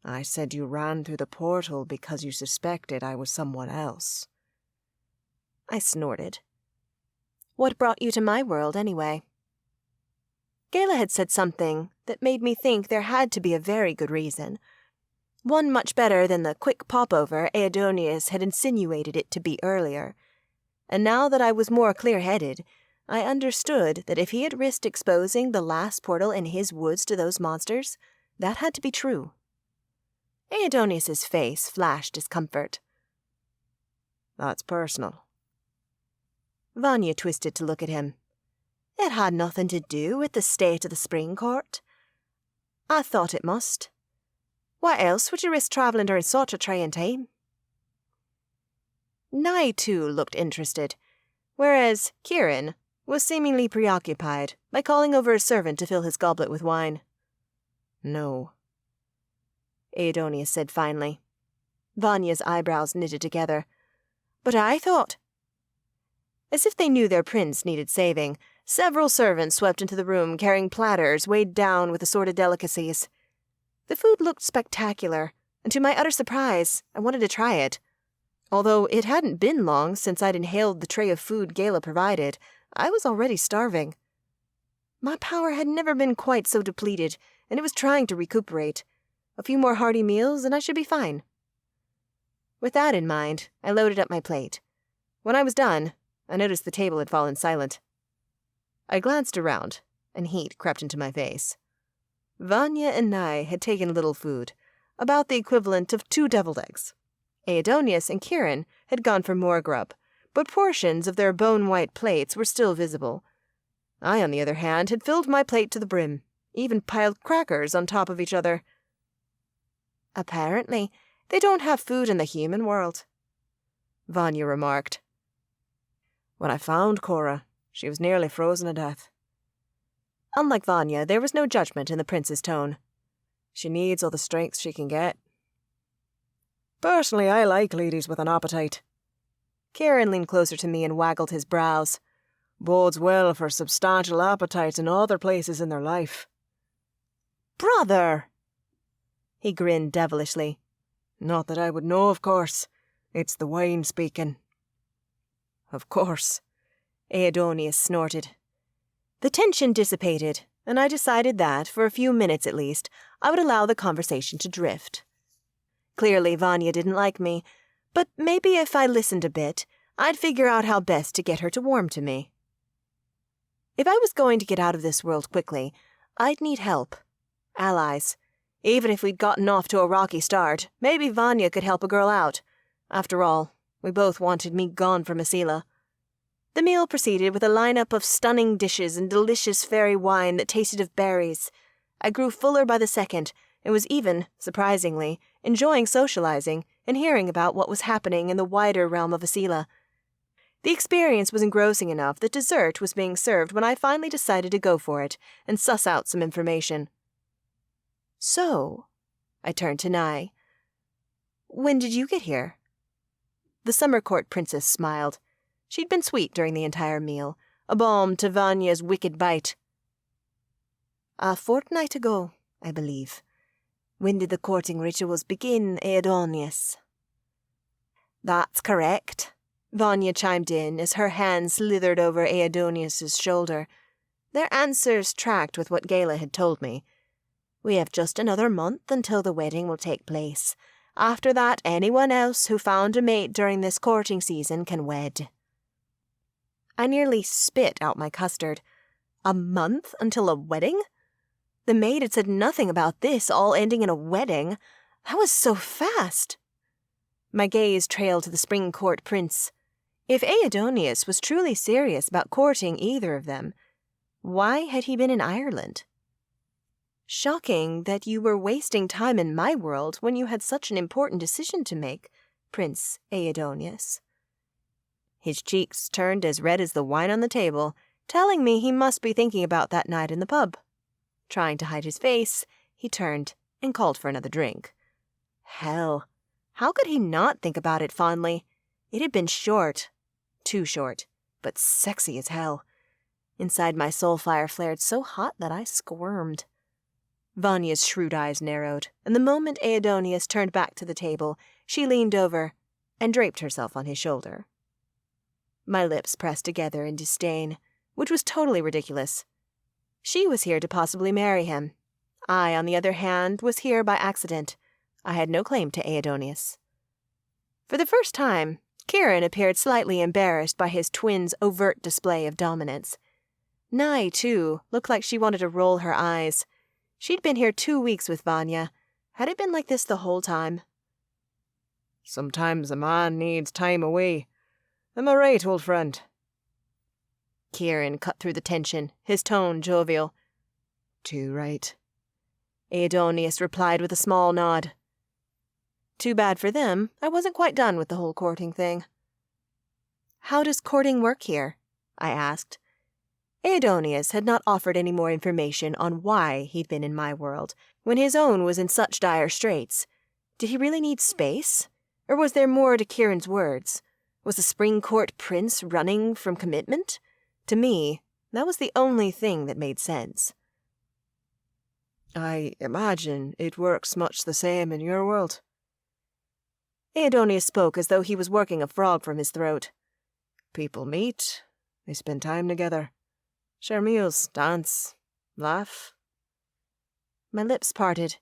I said you ran through the portal because you suspected I was someone else. I snorted. What brought you to my world, anyway? Gala had said something that made me think there had to be a very good reason. One much better than the quick popover Aidonius had insinuated it to be earlier. And now that I was more clear-headed, I understood that if he had risked exposing the last portal in his woods to those monsters, that had to be true. Aidonius's face flashed discomfort. That's personal. Vanya twisted to look at him. It had nothing to do with the state of the Spring Court. I thought it must. Why else would you risk travelling during such a trying time? Nai, too, looked interested, whereas Kieran was seemingly preoccupied by calling over a servant to fill his goblet with wine. No, Aidonius said finally. Vanya's eyebrows knitted together. But I thought... As if they knew their prince needed saving, several servants swept into the room carrying platters weighed down with assorted delicacies. The food looked spectacular, and to my utter surprise, I wanted to try it. Although it hadn't been long since I'd inhaled the tray of food Gala provided, I was already starving. My power had never been quite so depleted, and it was trying to recuperate. A few more hearty meals, and I should be fine. With that in mind, I loaded up my plate. When I was done, I noticed the table had fallen silent. I glanced around, and heat crept into my face. Vanya and Nye had taken little food, about the equivalent of 2 deviled eggs. Aidonius and Kieran had gone for more grub, but portions of their bone-white plates were still visible. I, on the other hand, had filled my plate to the brim, even piled crackers on top of each other. Apparently, they don't have food in the human world, Vanya remarked. When I found Cora, she was nearly frozen to death. Unlike Vanya, there was no judgment in the prince's tone. She needs all the strength she can get. Personally, I like ladies with an appetite. Kieran leaned closer to me and waggled his brows. Bodes well for substantial appetites in other places in their life. Brother! He grinned devilishly. Not that I would know, of course. It's the wine speaking. Of course, Aidonius snorted. The tension dissipated, and I decided that, for a few minutes at least, I would allow the conversation to drift. Clearly, Vanya didn't like me, but maybe if I listened a bit, I'd figure out how best to get her to warm to me. If I was going to get out of this world quickly, I'd need help. Allies. Even if we'd gotten off to a rocky start, maybe Vanya could help a girl out. After all, we both wanted me gone from Asila. The meal proceeded with a lineup of stunning dishes and delicious fairy wine that tasted of berries. I grew fuller by the second, and was even, surprisingly, enjoying socializing and hearing about what was happening in the wider realm of Asila. The experience was engrossing enough that dessert was being served when I finally decided to go for it and suss out some information. So, I turned to Nye. When did you get here? The summer court princess smiled. She'd been sweet during the entire meal, a balm to Vanya's wicked bite. A fortnight ago, I believe. When did the courting rituals begin, Aidonius? That's correct, Vanya chimed in as her hand slithered over Aidonius's shoulder. Their answers tracked with what Gala had told me. We have just another month until the wedding will take place. After that, anyone else who found a mate during this courting season can wed. I nearly spit out my custard. A month until a wedding? The maid had said nothing about this all ending in a wedding. That was so fast. My gaze trailed to the spring court prince. If Aidonius was truly serious about courting either of them, why had he been in Ireland? Shocking that you were wasting time in my world when you had such an important decision to make, Prince Aidonius. His cheeks turned as red as the wine on the table, telling me he must be thinking about that night in the pub. Trying to hide his face, he turned and called for another drink. Hell, how could he not think about it fondly? It had been short. Too short, but sexy as hell. Inside my soul fire flared so hot that I squirmed. Vanya's shrewd eyes narrowed, and the moment Aidonius turned back to the table, she leaned over and draped herself on his shoulder. My lips pressed together in disdain, which was totally ridiculous. She was here to possibly marry him. I, on the other hand, was here by accident. I had no claim to Aidonius. For the first time, Kieran appeared slightly embarrassed by his twin's overt display of dominance. Nye, too, looked like she wanted to roll her eyes. She'd been here 2 weeks with Vanya. Had it been like this the whole time? Sometimes a man needs time away. Am I right, old friend? Kieran cut through the tension, his tone jovial. Too right. Aidonius replied with a small nod. Too bad for them, I wasn't quite done with the whole courting thing. How does courting work here? I asked. Aidonius had not offered any more information on why he'd been in my world, when his own was in such dire straits. Did he really need space? Or was there more to Kieran's words? Was the spring court prince running from commitment? To me, that was the only thing that made sense. I imagine it works much the same in your world. Aidonius spoke as though he was working a frog from his throat. People meet, they spend time together. Share meals, dance, laugh. My lips parted.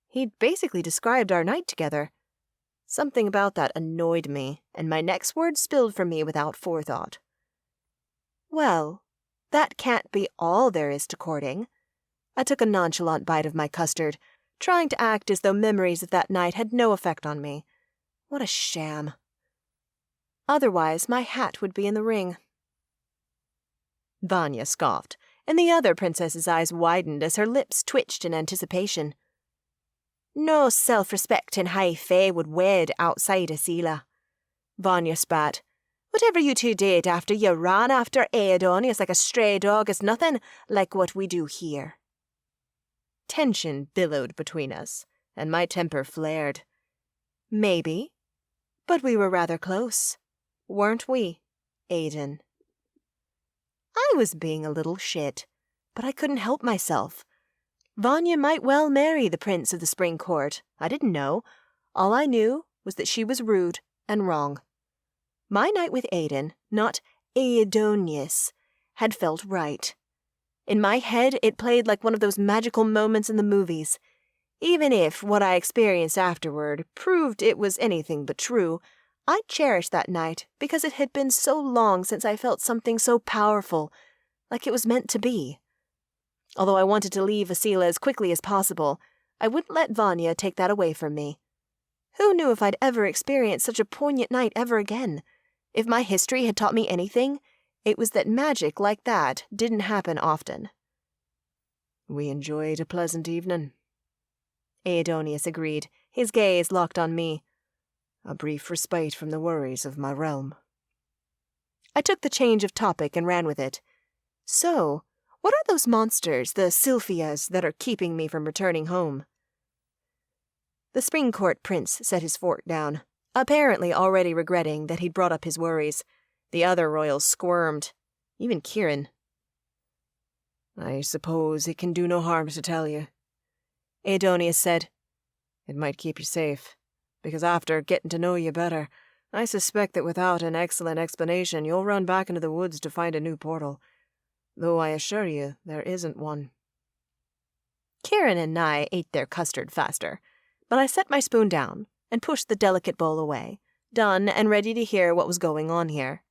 He'd basically described our night together. Something about that annoyed me, and my next word spilled from me without forethought. Well, that can't be all there is to courting. I took a nonchalant bite of my custard, trying to act as though memories of that night had no effect on me. What a sham. Otherwise, my hat would be in the ring. Vanya scoffed, and the other princess's eyes widened as her lips twitched in anticipation. No self-respecting high fae would wed outside a Sela. Vanya spat. Whatever you two did after you ran after Aiden is like a stray dog is nothing like what we do here. Tension billowed between us, and my temper flared. Maybe, but we were rather close, weren't we, Aiden? I was being a little shit, but I couldn't help myself. Vanya might well marry the prince of the spring court. I didn't know. All I knew was that she was rude and wrong. My night with Aiden, not Aidonius, had felt right. In my head, it played like one of those magical moments in the movies. Even if what I experienced afterward proved it was anything but true, I cherished that night because it had been so long since I felt something so powerful, like it was meant to be. Although I wanted to leave Asila as quickly as possible, I wouldn't let Vanya take that away from me. Who knew if I'd ever experienced such a poignant night ever again? If my history had taught me anything, it was that magic like that didn't happen often. We enjoyed a pleasant evening, Aidonius agreed, his gaze locked on me. A brief respite from the worries of my realm. I took the change of topic and ran with it. So, what are those monsters, the Sylphias, that are keeping me from returning home? The spring court prince set his fork down, apparently already regretting that he'd brought up his worries. The other royals squirmed, even Kieran. I suppose it can do no harm to tell you, Aidonius said. It might keep you safe, because after getting to know you better, I suspect that without an excellent explanation you'll run back into the woods to find a new portal. Though I assure you, there isn't one. Kieran and I ate their custard faster, but I set my spoon down and pushed the delicate bowl away, done and ready to hear what was going on here.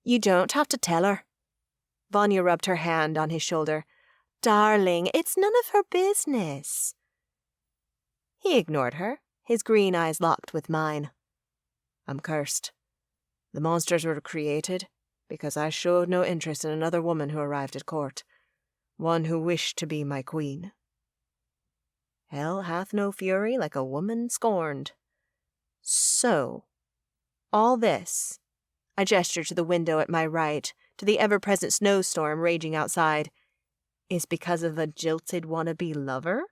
You don't have to tell her. Vanya rubbed her hand on his shoulder. Darling, it's none of her business. He ignored her, his green eyes locked with mine. I'm cursed. The monsters were created because I showed no interest in another woman who arrived at court, one who wished to be my queen. Hell hath no fury like a woman scorned. So, all this, I gestured to the window at my right, to the ever-present snowstorm raging outside, is because of a jilted wannabe lover?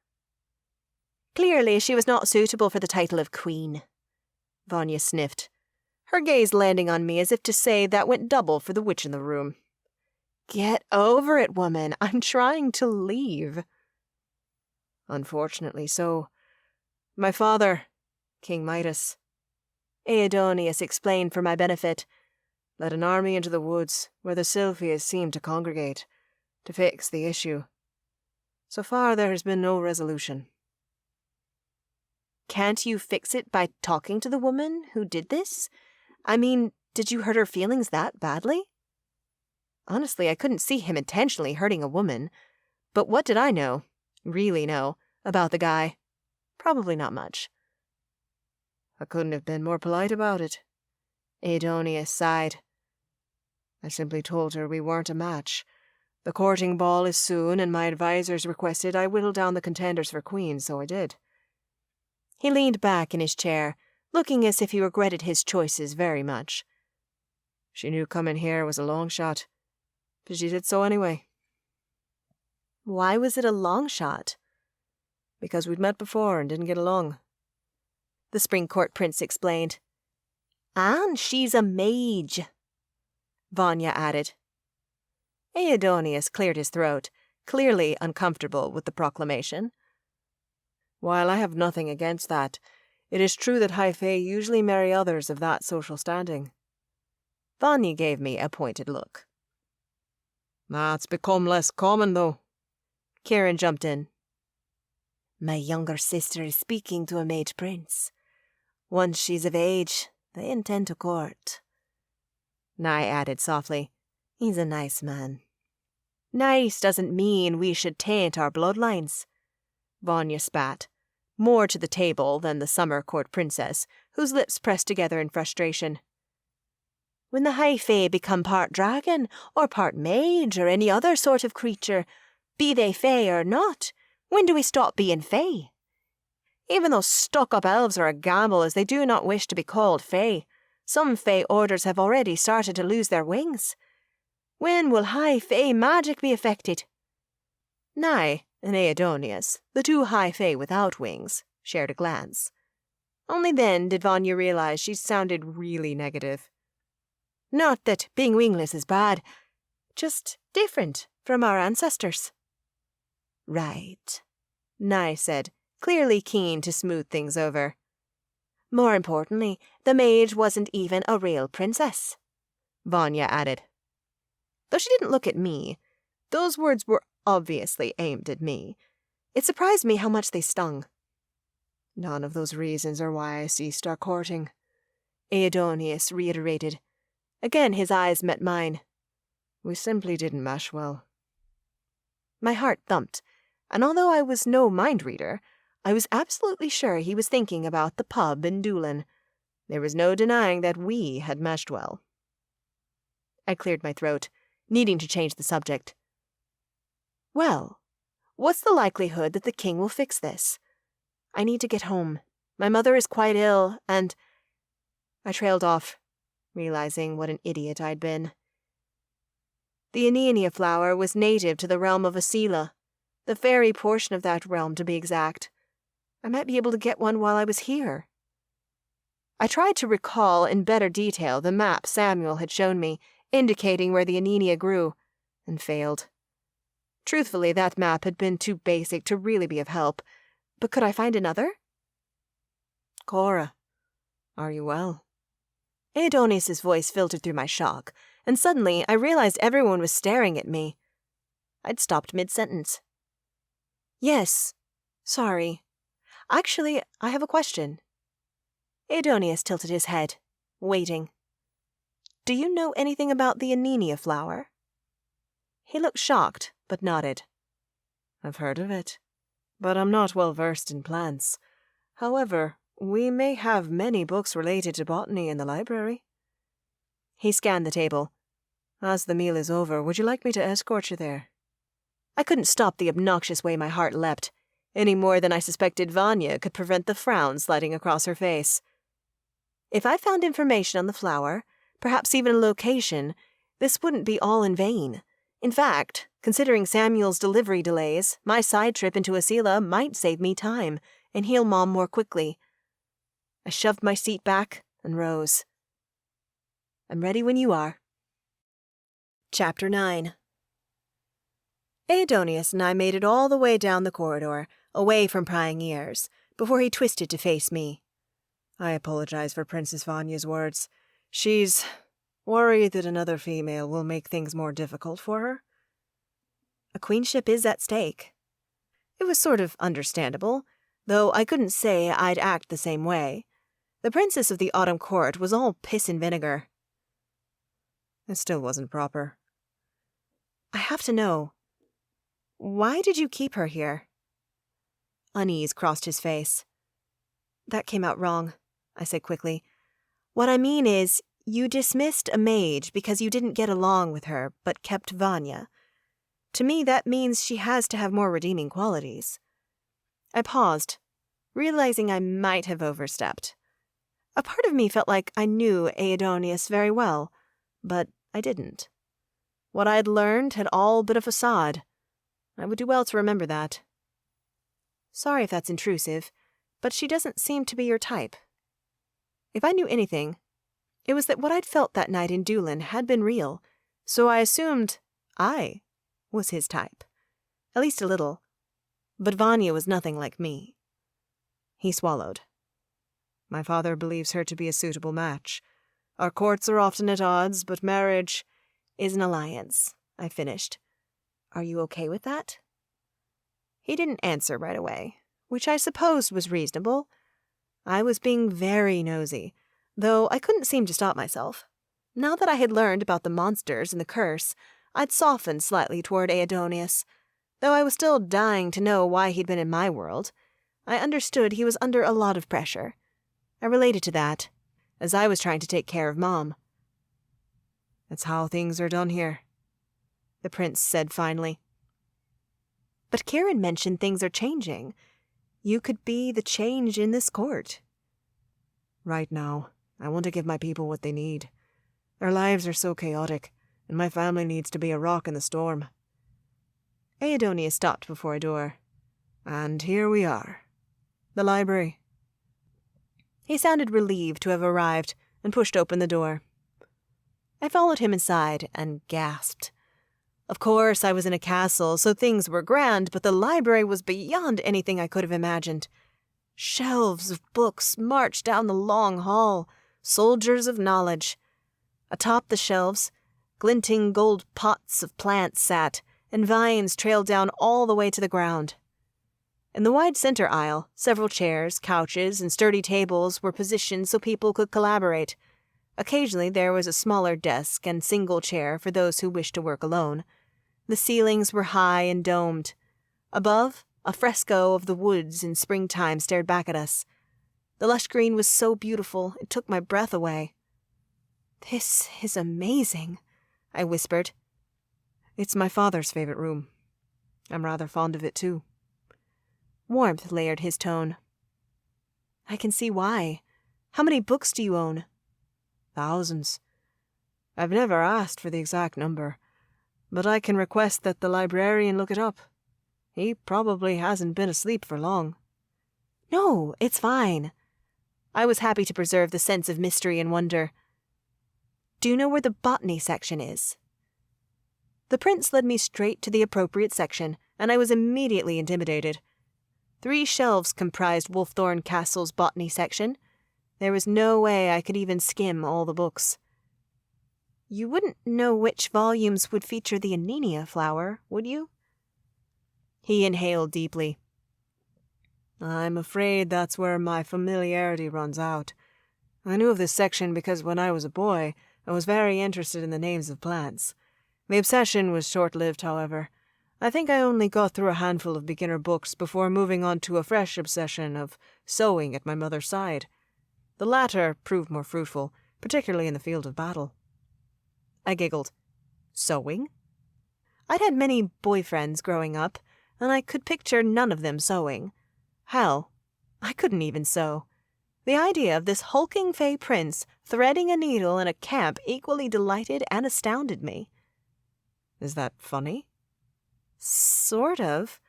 Clearly she was not suitable for the title of queen. Vanya sniffed, her gaze landing on me as if to say that went double for the witch in the room. Get over it, woman. I'm trying to leave. Unfortunately so. My father, King Midas, Aidonius explained for my benefit, led an army into the woods where the Sylphias seemed to congregate, to fix the issue. So far there has been no resolution. Can't you fix it by talking to the woman who did this? I mean, did you hurt her feelings that badly? Honestly, I couldn't see him intentionally hurting a woman. But what did I know, really know, about the guy? Probably not much. I couldn't have been more polite about it. Aidonius sighed. I simply told her we weren't a match. The courting ball is soon, and my advisors requested I whittle down the contenders for queen, so I did. He leaned back in his chair, looking as if he regretted his choices very much. She knew coming here was a long shot, but she did so anyway. Why was it a long shot? Because we'd met before and didn't get along, the spring court prince explained. And she's a mage, Vanya added. Aidonius cleared his throat, clearly uncomfortable with the proclamation. While I have nothing against that, it is true that high fae usually marry others of that social standing. Vanya gave me a pointed look. That's become less common, though. Kieran jumped in. My younger sister is speaking to a mage prince. Once she's of age, they intend to court. Nye added softly, He's a nice man. Nice doesn't mean we should taint our bloodlines. Vanya spat, more to the table than the summer court princess, whose lips pressed together in frustration. When the high fae become part dragon, or part mage, or any other sort of creature, be they fae or not, when do we stop being fae? Even those stuck-up elves are a gamble, as they do not wish to be called fae. Some fae orders have already started to lose their wings. When will high fae magic be affected? Nye and Aidonius, the two high fae without wings, shared a glance. Only then did Vanya realize she sounded really negative. Not that being wingless is bad, just different from our ancestors. Right, Nye said, clearly keen to smooth things over. More importantly, the mage wasn't even a real princess, Vanya added. Though she didn't look at me, those words were obviously aimed at me. It surprised me how much they stung. None of those reasons are why I ceased our courting, Aidonius reiterated. Again his eyes met mine. We simply didn't mesh well. My heart thumped, and although I was no mind reader, I was absolutely sure he was thinking about the pub in Doolin. There was no denying that we had meshed well. I cleared my throat, needing to change the subject. Well, what's the likelihood that the king will fix this? I need to get home. My mother is quite ill, and... I trailed off, realizing what an idiot I'd been. The Aeania flower was native to the realm of Asila, the fairy portion of that realm to be exact. I might be able to get one while I was here. I tried to recall in better detail the map Samuel had shown me, indicating where the Aeania grew, and failed. Truthfully, that map had been too basic to really be of help, but could I find another? Cora, are you well? Aidonius' voice filtered through my shock, and suddenly I realized everyone was staring at me. I'd stopped mid-sentence. Yes, sorry. Actually, I have a question. Aidonius tilted his head, waiting. Do you know anything about the Aeania flower? He looked shocked, but nodded. I've heard of it, but I'm not well versed in plants. However, we may have many books related to botany in the library. He scanned the table. As the meal is over, would you like me to escort you there? I couldn't stop the obnoxious way my heart leapt, any more than I suspected Vanya could prevent the frown sliding across her face. If I found information on the flower, perhaps even a location, this wouldn't be all in vain. In fact, considering Samuel's delivery delays, my side trip into Asila might save me time and heal Mom more quickly. I shoved my seat back and rose. I'm ready when you are. Chapter 9. Aidonius and I made it all the way down the corridor, away from prying ears, before he twisted to face me. I apologize for Princess Vanya's words. She's worried that another female will make things more difficult for her. A queenship is at stake. It was sort of understandable, though I couldn't say I'd act the same way. The princess of the Autumn Court was all piss and vinegar. It still wasn't proper. I have to know. Why did you keep her here? Unease crossed his face. That came out wrong, I said quickly. What I mean is, you dismissed a mage because you didn't get along with her, but kept Vanya. To me, that means she has to have more redeeming qualities. I paused, realizing I might have overstepped. A part of me felt like I knew Aidonius very well, but I didn't. What I had learned had all but a facade. I would do well to remember that. Sorry if that's intrusive, but she doesn't seem to be your type. If I knew anything, it was that what I'd felt that night in Doolin had been real, so I assumed I was his type. At least a little. But Vanya was nothing like me. He swallowed. My father believes her to be a suitable match. Our courts are often at odds, but marriage is an alliance, I finished. Are you okay with that? He didn't answer right away, which I supposed was reasonable. I was being very nosy, though I couldn't seem to stop myself. Now that I had learned about the monsters and the curse, I'd softened slightly toward Aidonius. Though I was still dying to know why he'd been in my world, I understood he was under a lot of pressure. I related to that, as I was trying to take care of Mom. "That's how things are done here," the prince said finally. "But Kieran mentioned things are changing. You could be the change in this court." "Right now, I want to give my people what they need. Their lives are so chaotic, and my family needs to be a rock in the storm." Aidonius stopped before a door. "And here we are. The library." He sounded relieved to have arrived and pushed open the door. I followed him inside and gasped. Of course, I was in a castle, so things were grand, but the library was beyond anything I could have imagined. Shelves of books marched down the long hall, soldiers of knowledge. Atop the shelves, glinting gold pots of plants sat, and vines trailed down all the way to the ground. In the wide center aisle, several chairs, couches, and sturdy tables were positioned so people could collaborate. Occasionally there was a smaller desk and single chair for those who wished to work alone. The ceilings were high and domed. Above, a fresco of the woods in springtime stared back at us. The lush green was so beautiful, it took my breath away. "This is amazing," I whispered. "It's my father's favorite room. I'm rather fond of it, too." Warmth layered his tone. "I can see why. How many books do you own?" "Thousands. I've never asked for the exact number, but I can request that the librarian look it up. He probably hasn't been asleep for long." "No, it's fine." I was happy to preserve the sense of mystery and wonder. "Do you know where the botany section is?" The prince led me straight to the appropriate section, and I was immediately intimidated. 3 shelves comprised Wolfthorn Castle's botany section. There was no way I could even skim all the books. "You wouldn't know which volumes would feature the Anenia flower, would you?" He inhaled deeply. "I'm afraid that's where my familiarity runs out. I knew of this section because when I was a boy, I was very interested in the names of plants. The obsession was short-lived, however. I think I only got through a handful of beginner books before moving on to a fresh obsession of sewing at my mother's side. The latter proved more fruitful, particularly in the field of battle." I giggled. "Sewing?" I'd had many boyfriends growing up, and I could picture none of them sewing. Hell, I couldn't even sew. The idea of this hulking Fae Prince threading a needle in a camp equally delighted and astounded me. "Is that funny?" "Sort of.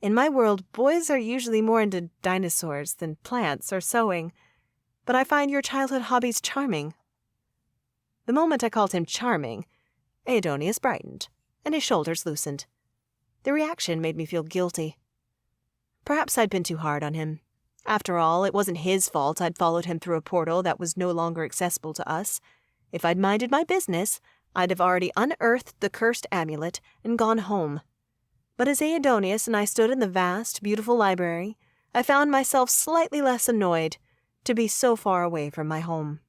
In my world, boys are usually more into dinosaurs than plants or sewing, but I find your childhood hobbies charming." The moment I called him charming, Aidonius brightened, and his shoulders loosened. The reaction made me feel guilty. Perhaps I'd been too hard on him. After all, it wasn't his fault I'd followed him through a portal that was no longer accessible to us. If I'd minded my business, I'd have already unearthed the cursed amulet and gone home. But as Aidonius and I stood in the vast, beautiful library, I found myself slightly less annoyed to be so far away from my home.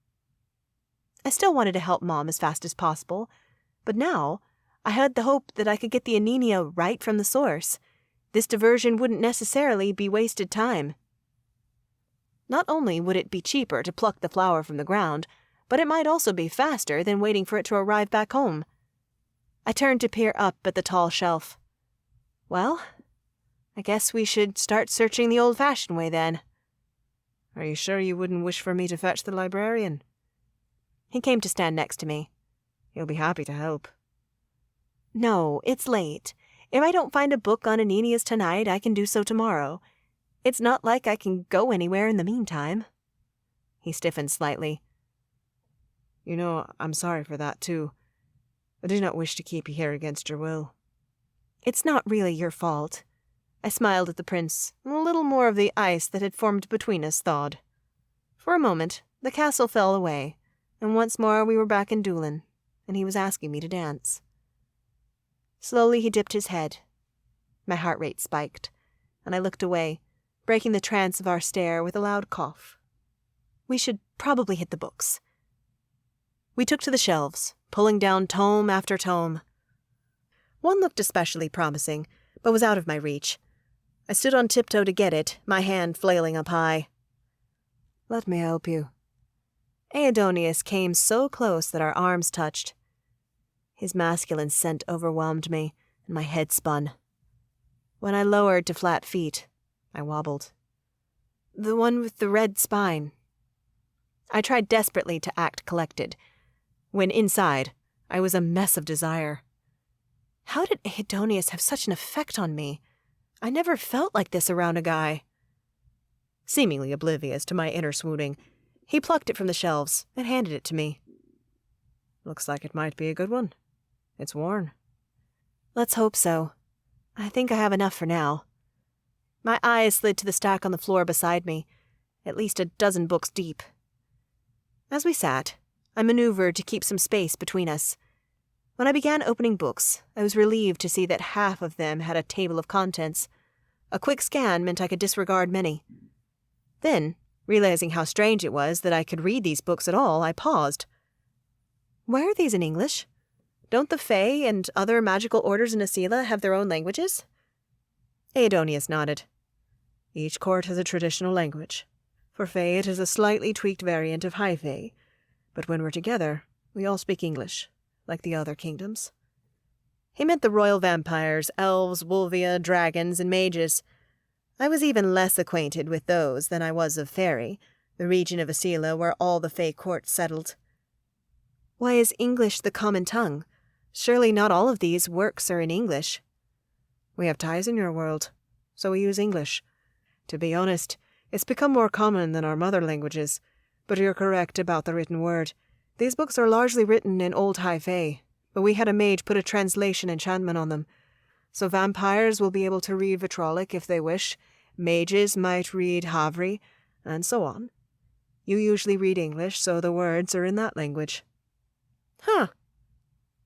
I still wanted to help Mom as fast as possible, but now I had the hope that I could get the Anenia right from the source. This diversion wouldn't necessarily be wasted time. Not only would it be cheaper to pluck the flower from the ground, but it might also be faster than waiting for it to arrive back home. I turned to peer up at the tall shelf. Well, I guess we should start searching the old-fashioned way then. "Are you sure you wouldn't wish for me to fetch the librarian?" He came to stand next to me. "He'll be happy to help." "No, it's late. If I don't find a book on Anenias tonight, I can do so tomorrow. It's not like I can go anywhere in the meantime." He stiffened slightly. "You know, I'm sorry for that, too. I do not wish to keep you here against your will." "It's not really your fault." I smiled at the prince, and a little more of the ice that had formed between us thawed. For a moment, the castle fell away, and once more we were back in Doolin, and he was asking me to dance. Slowly he dipped his head. My heart rate spiked, and I looked away, breaking the trance of our stare with a loud cough. We should probably hit the books. We took to the shelves, pulling down tome after tome. One looked especially promising, but was out of my reach. I stood on tiptoe to get it, my hand flailing up high. "Let me help you." Aidonius came so close that our arms touched. His masculine scent overwhelmed me, and my head spun. When I lowered to flat feet, I wobbled. "The one with the red spine." I tried desperately to act collected, when inside, I was a mess of desire. How did Aidonius have such an effect on me? I never felt like this around a guy. Seemingly oblivious to my inner swooning, he plucked it from the shelves and handed it to me. "Looks like it might be a good one. It's worn." "Let's hope so. I think I have enough for now." My eyes slid to the stack on the floor beside me, at least a dozen books deep. As we sat, I maneuvered to keep some space between us. When I began opening books, I was relieved to see that half of them had a table of contents. A quick scan meant I could disregard many. Then, realizing how strange it was that I could read these books at all, I paused. "Why are these in English? Don't the Fae and other magical orders in Asila have their own languages?" Aidonius nodded. "Each court has a traditional language. For Fae, it is a slightly tweaked variant of High Fae, but when we're together, we all speak English, like the other kingdoms." He meant the royal vampires, elves, wolvia, dragons, and mages. I was even less acquainted with those than I was of Faerie, the region of Asila where all the Fae courts settled. "Why is English the common tongue? Surely not all of these works are in English." "We have ties in your world, so we use English. To be honest, it's become more common than our mother languages, but you're correct about the written word. These books are largely written in Old High Fae, but we had a mage put a translation enchantment on them. So vampires will be able to read Vitrolic if they wish, mages might read Havri, and so on. You usually read English, so the words are in that language." "Huh.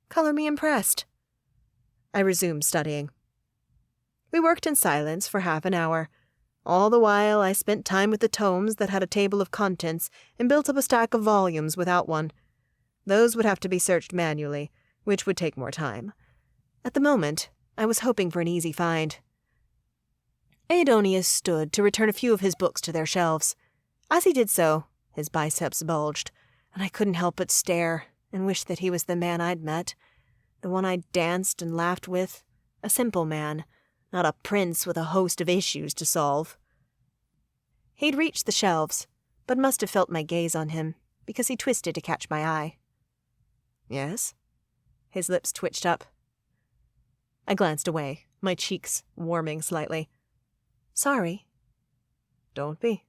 Color me impressed." I resumed studying. We worked in silence for half an hour. All the while, I spent time with the tomes that had a table of contents and built up a stack of volumes without one. Those would have to be searched manually, which would take more time. At the moment, I was hoping for an easy find. Aidonius stood to return a few of his books to their shelves. As he did so, his biceps bulged, and I couldn't help but stare and wish that he was the man I'd met, the one I'd danced and laughed with, a simple man, not a prince with a host of issues to solve. He'd reached the shelves, but must have felt my gaze on him, because he twisted to catch my eye. "Yes?" His lips twitched up. I glanced away, my cheeks warming slightly. "Sorry." "Don't be."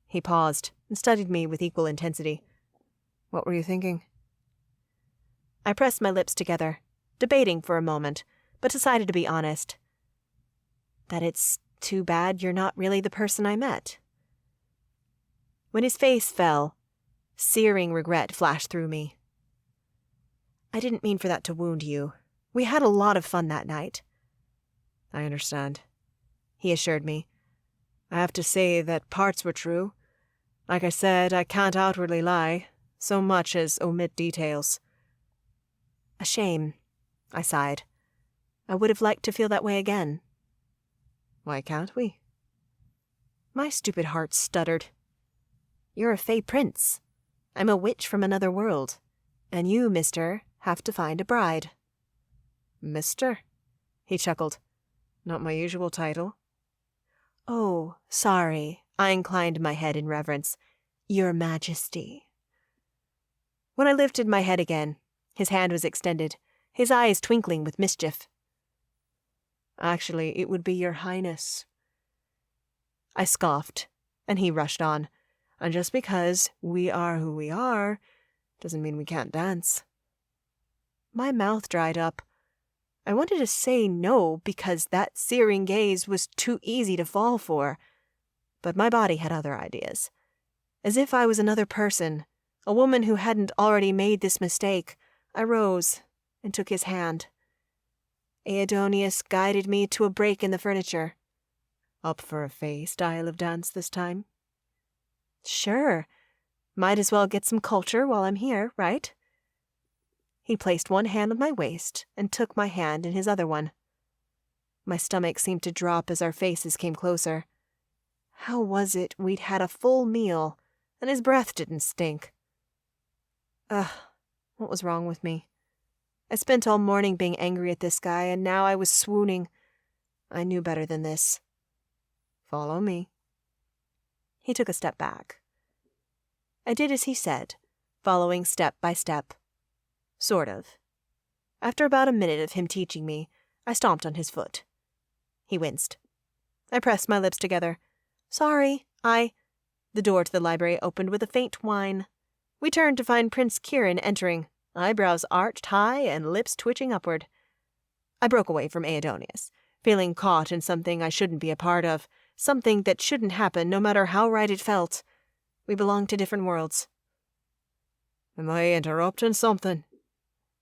He paused and studied me with equal intensity. "What were you thinking?" I pressed my lips together, debating for a moment, but decided to be honest. That it's too bad you're not really the person I met. When his face fell, searing regret flashed through me. "I didn't mean for that to wound you. We had a lot of fun that night." "I understand," he assured me. "I have to say that parts were true. Like I said, I can't outwardly lie, so much as omit details." "A shame," I sighed. "I would have liked to feel that way again." "Why can't we?" My stupid heart stuttered. "You're a Fae Prince. I'm a witch from another world. And you, mister, have to find a bride." "Mister?" He chuckled. "Not my usual title." "Oh, sorry." I inclined my head in reverence. "Your Majesty." When I lifted my head again, his hand was extended, his eyes twinkling with mischief. "Actually, it would be Your Highness." I scoffed, and he rushed on. "And just because we are who we are, doesn't mean we can't dance." My mouth dried up. I wanted to say no because that searing gaze was too easy to fall for. But my body had other ideas. As if I was another person, a woman who hadn't already made this mistake, I rose and took his hand. Aidonius guided me to a break in the furniture. Up for a Fae style of dance this time? Sure. Might as well get some culture while I'm here, right? He placed one hand on my waist and took my hand in his other one. My stomach seemed to drop as our faces came closer. How was it we'd had a full meal and his breath didn't stink? What was wrong with me? I spent all morning being angry at this guy, and now I was swooning. I knew better than this. Follow me. He took a step back. I did as he said, following step by step. Sort of. After about a minute of him teaching me, I stomped on his foot. He winced. I pressed my lips together. Sorry, The door to the library opened with a faint whine. We turned to find Prince Kieran entering, eyebrows arched high and lips twitching upward. I broke away from Aidonius, feeling caught in something I shouldn't be a part of, something that shouldn't happen no matter how right it felt. We belonged to different worlds. Am I interrupting something?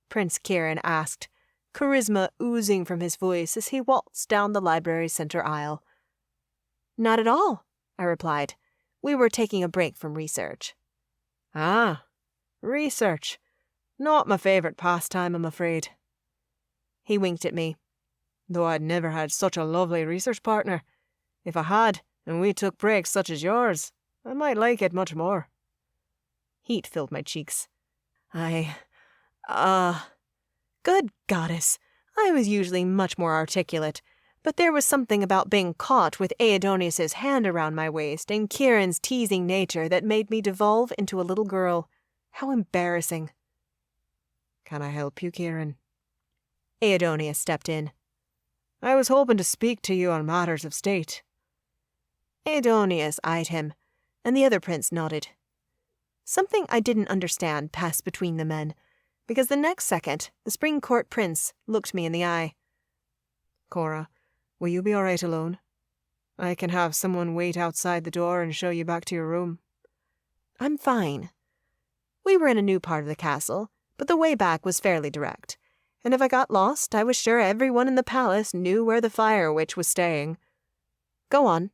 Prince Kieran asked, charisma oozing from his voice as he waltzed down the library's center aisle. Not at all, I replied. We were taking a break from research. Ah, research. Not my favorite pastime, I'm afraid. He winked at me. Though I'd never had such a lovely research partner. If I had, and we took breaks such as yours, I might like it much more. Heat filled my cheeks. Good goddess. I was usually much more articulate, but there was something about being caught with Aidonius's hand around my waist and Kieran's teasing nature that made me devolve into a little girl. How embarrassing. Can I help you, Kieran? Aidonius stepped in. I was hoping to speak to you on matters of state. Aidonius eyed him, and the other prince nodded. Something I didn't understand passed between the men, because the next second the Spring Court prince looked me in the eye. Cora, will you be all right alone? I can have someone wait outside the door and show you back to your room. I'm fine. We were in a new part of the castle, but the way back was fairly direct, and if I got lost, I was sure everyone in the palace knew where the Fire Witch was staying. Go on.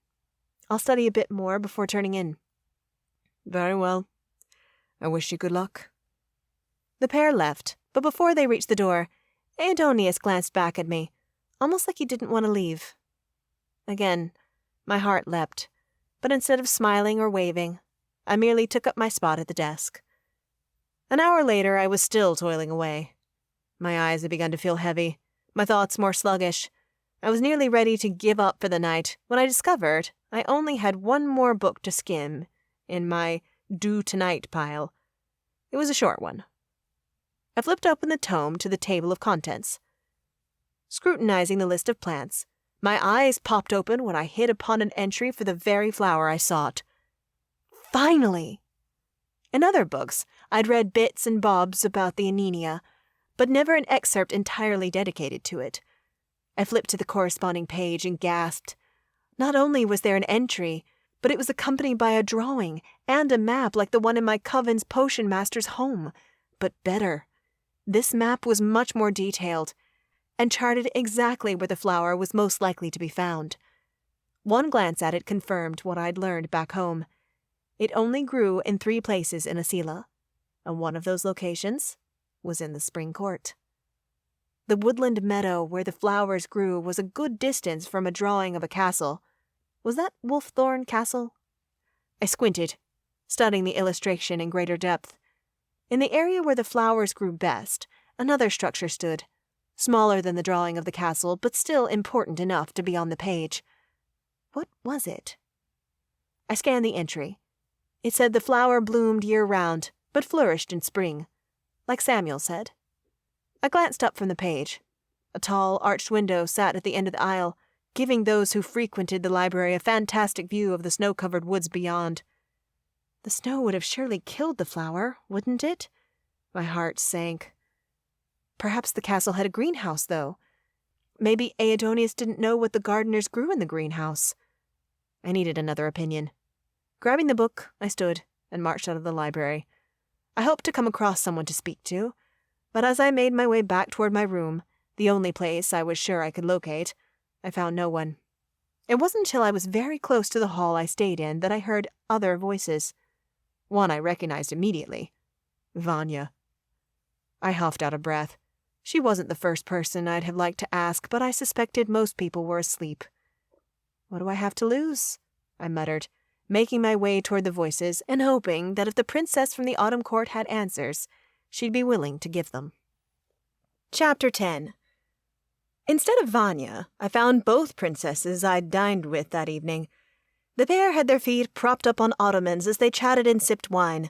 I'll study a bit more before turning in. Very well. I wish you good luck. The pair left, but before they reached the door, Aidonius glanced back at me, almost like he didn't want to leave. Again, my heart leapt, but instead of smiling or waving, I merely took up my spot at the desk. An hour later, I was still toiling away. My eyes had begun to feel heavy, my thoughts more sluggish. I was nearly ready to give up for the night when I discovered I only had one more book to skim in my due-tonight pile. It was a short one. I flipped open the tome to the table of contents. Scrutinizing the list of plants, my eyes popped open when I hit upon an entry for the very flower I sought. Finally! In other books, I'd read bits and bobs about the Anenia, but never an excerpt entirely dedicated to it. I flipped to the corresponding page and gasped. Not only was there an entry, but it was accompanied by a drawing and a map like the one in my Coven's potion master's home, but better. This map was much more detailed and charted exactly where the flower was most likely to be found. One glance at it confirmed what I'd learned back home. It only grew in 3 places in Asila, and one of those locations was in the Spring Court. The woodland meadow where the flowers grew was a good distance from a drawing of a castle. Was that Wolfthorn Castle? I squinted, studying the illustration in greater depth. In the area where the flowers grew best, another structure stood, smaller than the drawing of the castle, but still important enough to be on the page. What was it? I scanned the entry. It said the flower bloomed year-round, but flourished in spring, like Samuel said. I glanced up from the page. A tall, arched window sat at the end of the aisle, giving those who frequented the library a fantastic view of the snow-covered woods beyond. The snow would have surely killed the flower, wouldn't it? My heart sank. Perhaps the castle had a greenhouse, though. Maybe Aidonius didn't know what the gardeners grew in the greenhouse. I needed another opinion. Grabbing the book, I stood and marched out of the library. I hoped to come across someone to speak to, but as I made my way back toward my room, the only place I was sure I could locate, I found no one. It wasn't until I was very close to the hall I stayed in that I heard other voices. One I recognized immediately. Vanya. I huffed out of breath. She wasn't the first person I'd have liked to ask, but I suspected most people were asleep. What do I have to lose? I muttered, making my way toward the voices and hoping that if the princess from the Autumn Court had answers, she'd be willing to give them. Chapter 10. Instead of Vanya, I found both princesses I'd dined with that evening. The pair had their feet propped up on ottomans as they chatted and sipped wine.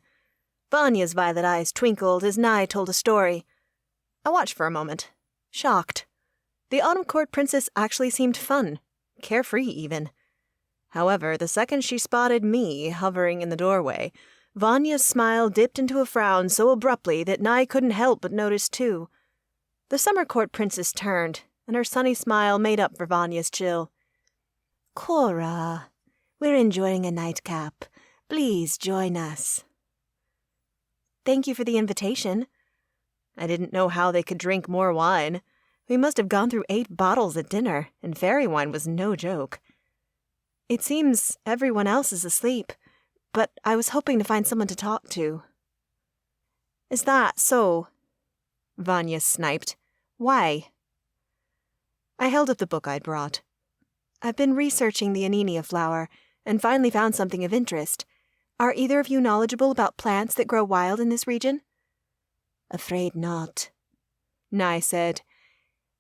Vanya's violet eyes twinkled as Nye told a story. I watched for a moment, shocked. The Autumn Court princess actually seemed fun, carefree even. However, the second she spotted me hovering in the doorway, Vanya's smile dipped into a frown so abruptly that Nye couldn't help but notice too. The Summer Court princess turned, and her sunny smile made up for Vanya's chill. "Cora, we're enjoying a nightcap. Please join us." "Thank you for the invitation." I didn't know how they could drink more wine. We must have gone through 8 bottles at dinner, and fairy wine was no joke. "It seems everyone else is asleep, but I was hoping to find someone to talk to." "Is that so?" Vanya sniped. "Why?" I held up the book I'd brought. "I've been researching the Anenia flower, and finally found something of interest. Are either of you knowledgeable about plants that grow wild in this region?" "Afraid not," Nye said.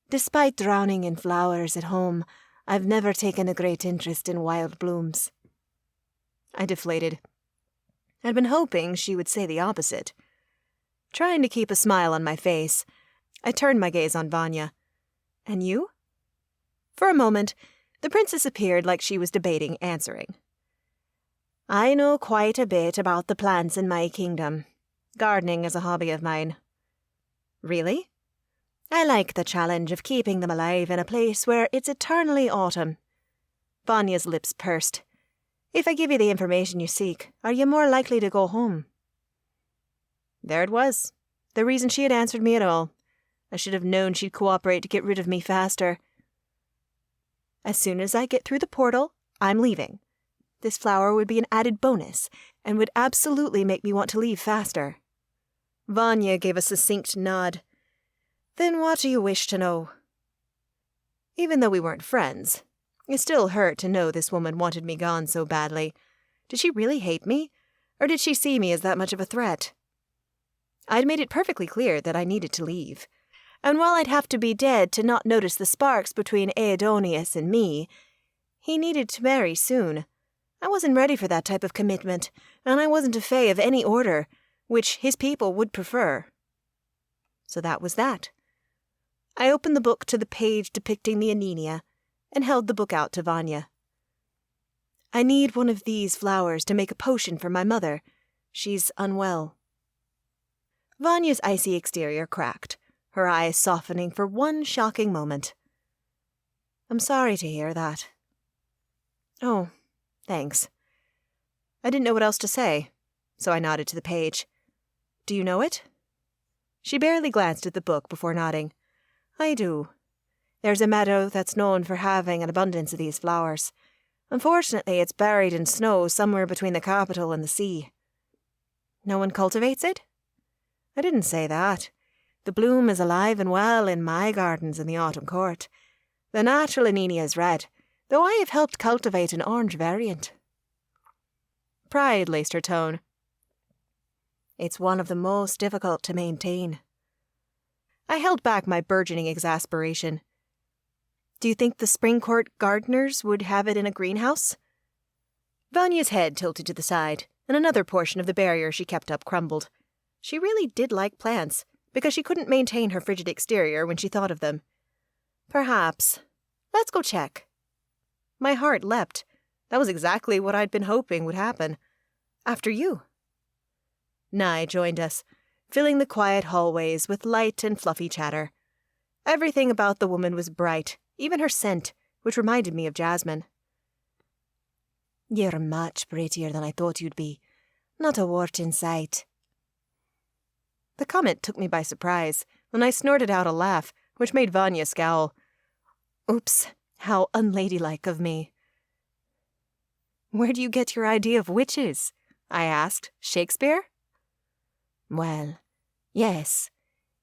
"Despite drowning in flowers at home, I've never taken a great interest in wild blooms." I deflated. I'd been hoping she would say the opposite. Trying to keep a smile on my face, I turned my gaze on Vanya. "And you?" For a moment, the princess appeared like she was debating answering. "I know quite a bit about the plants in my kingdom. Gardening is a hobby of mine." "Really?" "I like the challenge of keeping them alive in a place where it's eternally autumn." Vanya's lips pursed. "If I give you the information you seek, are you more likely to go home?" There it was. The reason she had answered me at all. I should have known she'd cooperate to get rid of me faster. "As soon as I get through the portal, I'm leaving. This flower would be an added bonus, and would absolutely make me want to leave faster." Vanya gave a succinct nod. "Then what do you wish to know?" Even though we weren't friends, it still hurt to know this woman wanted me gone so badly. Did she really hate me, or did she see me as that much of a threat? I'd made it perfectly clear that I needed to leave. And while I'd have to be dead to not notice the sparks between Aedonius and me, he needed to marry soon. I wasn't ready for that type of commitment, and I wasn't a fae of any order, which his people would prefer. So that was that. I opened the book to the page depicting the Anenia, and held the book out to Vanya. "I need one of these flowers to make a potion for my mother. She's unwell." Vanya's icy exterior cracked, her eyes softening for one shocking moment. "I'm sorry to hear that." "Oh, thanks." I didn't know what else to say, so I nodded to the page. "Do you know it?" She barely glanced at the book before nodding. "I do. There's a meadow that's known for having an abundance of these flowers. Unfortunately, it's buried in snow somewhere between the capital and the sea." "No one cultivates it?" "I didn't say that. The bloom is alive and well in my gardens in the Autumn Court. The natural Anenia is red, though I have helped cultivate an orange variant." Pride laced her tone. "It's one of the most difficult to maintain." I held back my burgeoning exasperation. "Do you think the Spring Court gardeners would have it in a greenhouse?" Vanya's head tilted to the side, and another portion of the barrier she kept up crumbled. She really did like plants, because she couldn't maintain her frigid exterior when she thought of them. "Perhaps. Let's go check." My heart leapt. That was exactly what I'd been hoping would happen. "After you." Nye joined us, filling the quiet hallways with light and fluffy chatter. Everything about the woman was bright, even her scent, which reminded me of jasmine. "You're much prettier than I thought you'd be. Not a wart in sight." The comment took me by surprise, and I snorted out a laugh, which made Vanya scowl. "Oops, how unladylike of me." Where do you get your idea of witches? I asked. Shakespeare? Well, yes.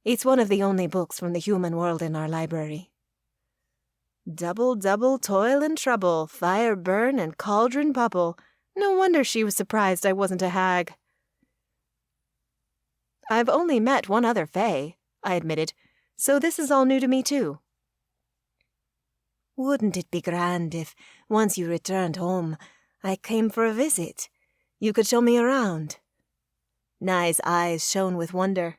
It's one of the only books from the human world in our library. Double, double, toil and trouble, fire burn and cauldron bubble. No wonder she was surprised I wasn't a hag. I've only met one other Fae, I admitted, so this is all new to me too. Wouldn't it be grand if, once you returned home, I came for a visit? You could show me around. Nye's eyes shone with wonder.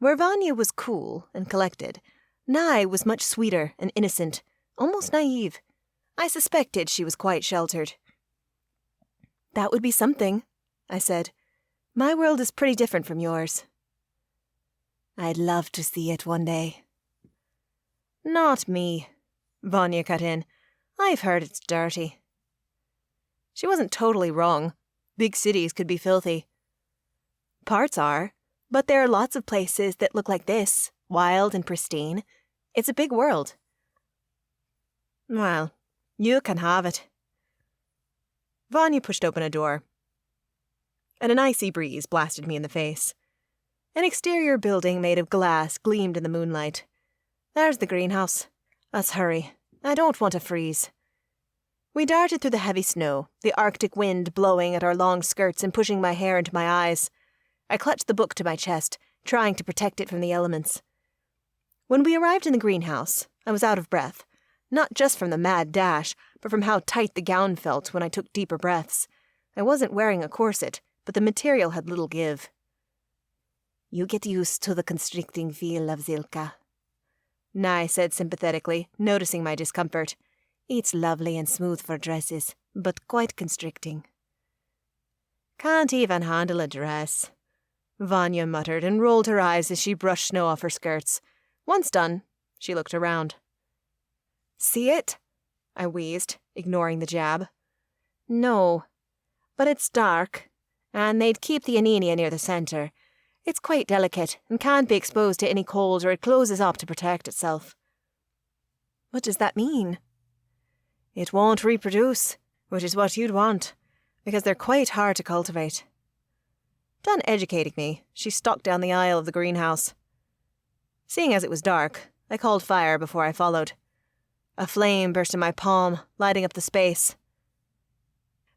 Where Vanya was cool and collected, Nye was much sweeter and innocent, almost naive. I suspected she was quite sheltered. That would be something, I said. My world is pretty different from yours. I'd love to see it one day. Not me, Vanya cut in. I've heard it's dirty. She wasn't totally wrong. Big cities could be filthy. Parts are, but there are lots of places that look like this, wild and pristine. It's a big world. Well, you can have it. Vanya pushed open a door, and an icy breeze blasted me in the face. An exterior building made of glass gleamed in the moonlight. There's the greenhouse. Let's hurry. I don't want to freeze. We darted through the heavy snow, the Arctic wind blowing at our long skirts and pushing my hair into my eyes. I clutched the book to my chest, trying to protect it from the elements. When we arrived in the greenhouse, I was out of breath, not just from the mad dash, but from how tight the gown felt when I took deeper breaths. I wasn't wearing a corset, but the material had little give. You get used to the constricting feel of Zilka, Nye said sympathetically, noticing my discomfort. It's lovely and smooth for dresses, but quite constricting. Can't even handle a dress, Vanya muttered and rolled her eyes as she brushed snow off her skirts. Once done, she looked around. See it? I wheezed, ignoring the jab. No, but it's dark, and they'd keep the anemia near the centre. It's quite delicate and can't be exposed to any cold or it closes up to protect itself. What does that mean? It won't reproduce, which is what you'd want, because they're quite hard to cultivate. Done educating me, she stalked down the aisle of the greenhouse. Seeing as it was dark, I called fire before I followed. A flame burst in my palm, lighting up the space.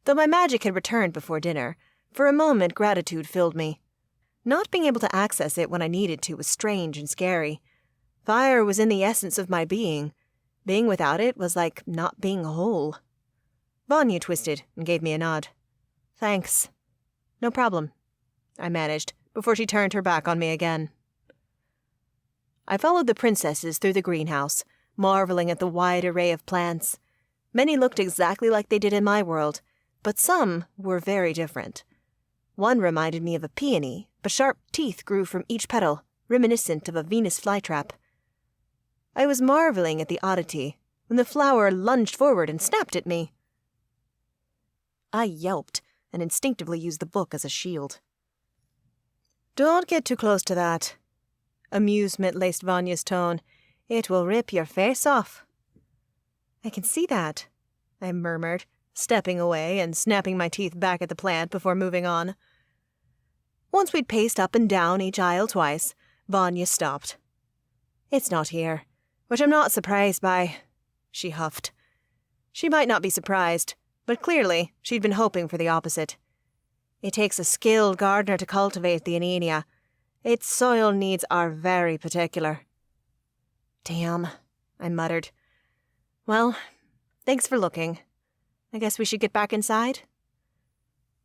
Though my magic had returned before dinner, for a moment gratitude filled me. Not being able to access it when I needed to was strange and scary. Fire was in the essence of my being. Being without it was like not being whole. Vanya twisted and gave me a nod. Thanks. No problem, I managed, before she turned her back on me again. I followed the princesses through the greenhouse, marveling at the wide array of plants. Many looked exactly like they did in my world, but some were very different. One reminded me of a peony, but sharp teeth grew from each petal, reminiscent of a Venus flytrap. I was marveling at the oddity when the flower lunged forward and snapped at me. I yelped and instinctively used the book as a shield. Don't get too close to that. Amusement laced Vanya's tone. It will rip your face off. I can see that, I murmured, stepping away and snapping my teeth back at the plant before moving on. Once we'd paced up and down each aisle twice, Vanya stopped. It's not here, which I'm not surprised by, she huffed. She might not be surprised, but clearly she'd been hoping for the opposite. It takes a skilled gardener to cultivate the anemia. Its soil needs are very particular. Damn, I muttered. Well, thanks for looking. I guess we should get back inside?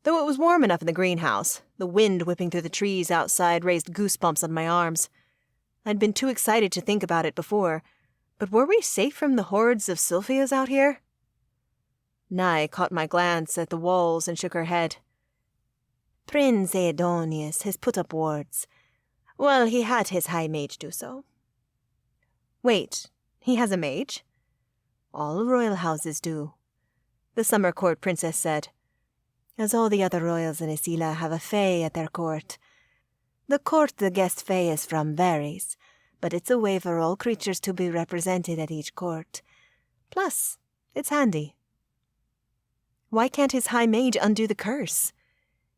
Though it was warm enough in the greenhouse, the wind whipping through the trees outside raised goosebumps on my arms. I'd been too excited to think about it before, but were we safe from the hordes of Sylphias out here? Nye caught my glance at the walls and shook her head. Prince Aedonius has put up wards. Well, he had his high mage do so. Wait, he has a mage? All royal houses do, the summer court princess said. As all the other royals in Isila have a Fae at their court. The court the guest Fae is from varies, but it's a way for all creatures to be represented at each court. Plus, it's handy. Why can't his high mage undo the curse?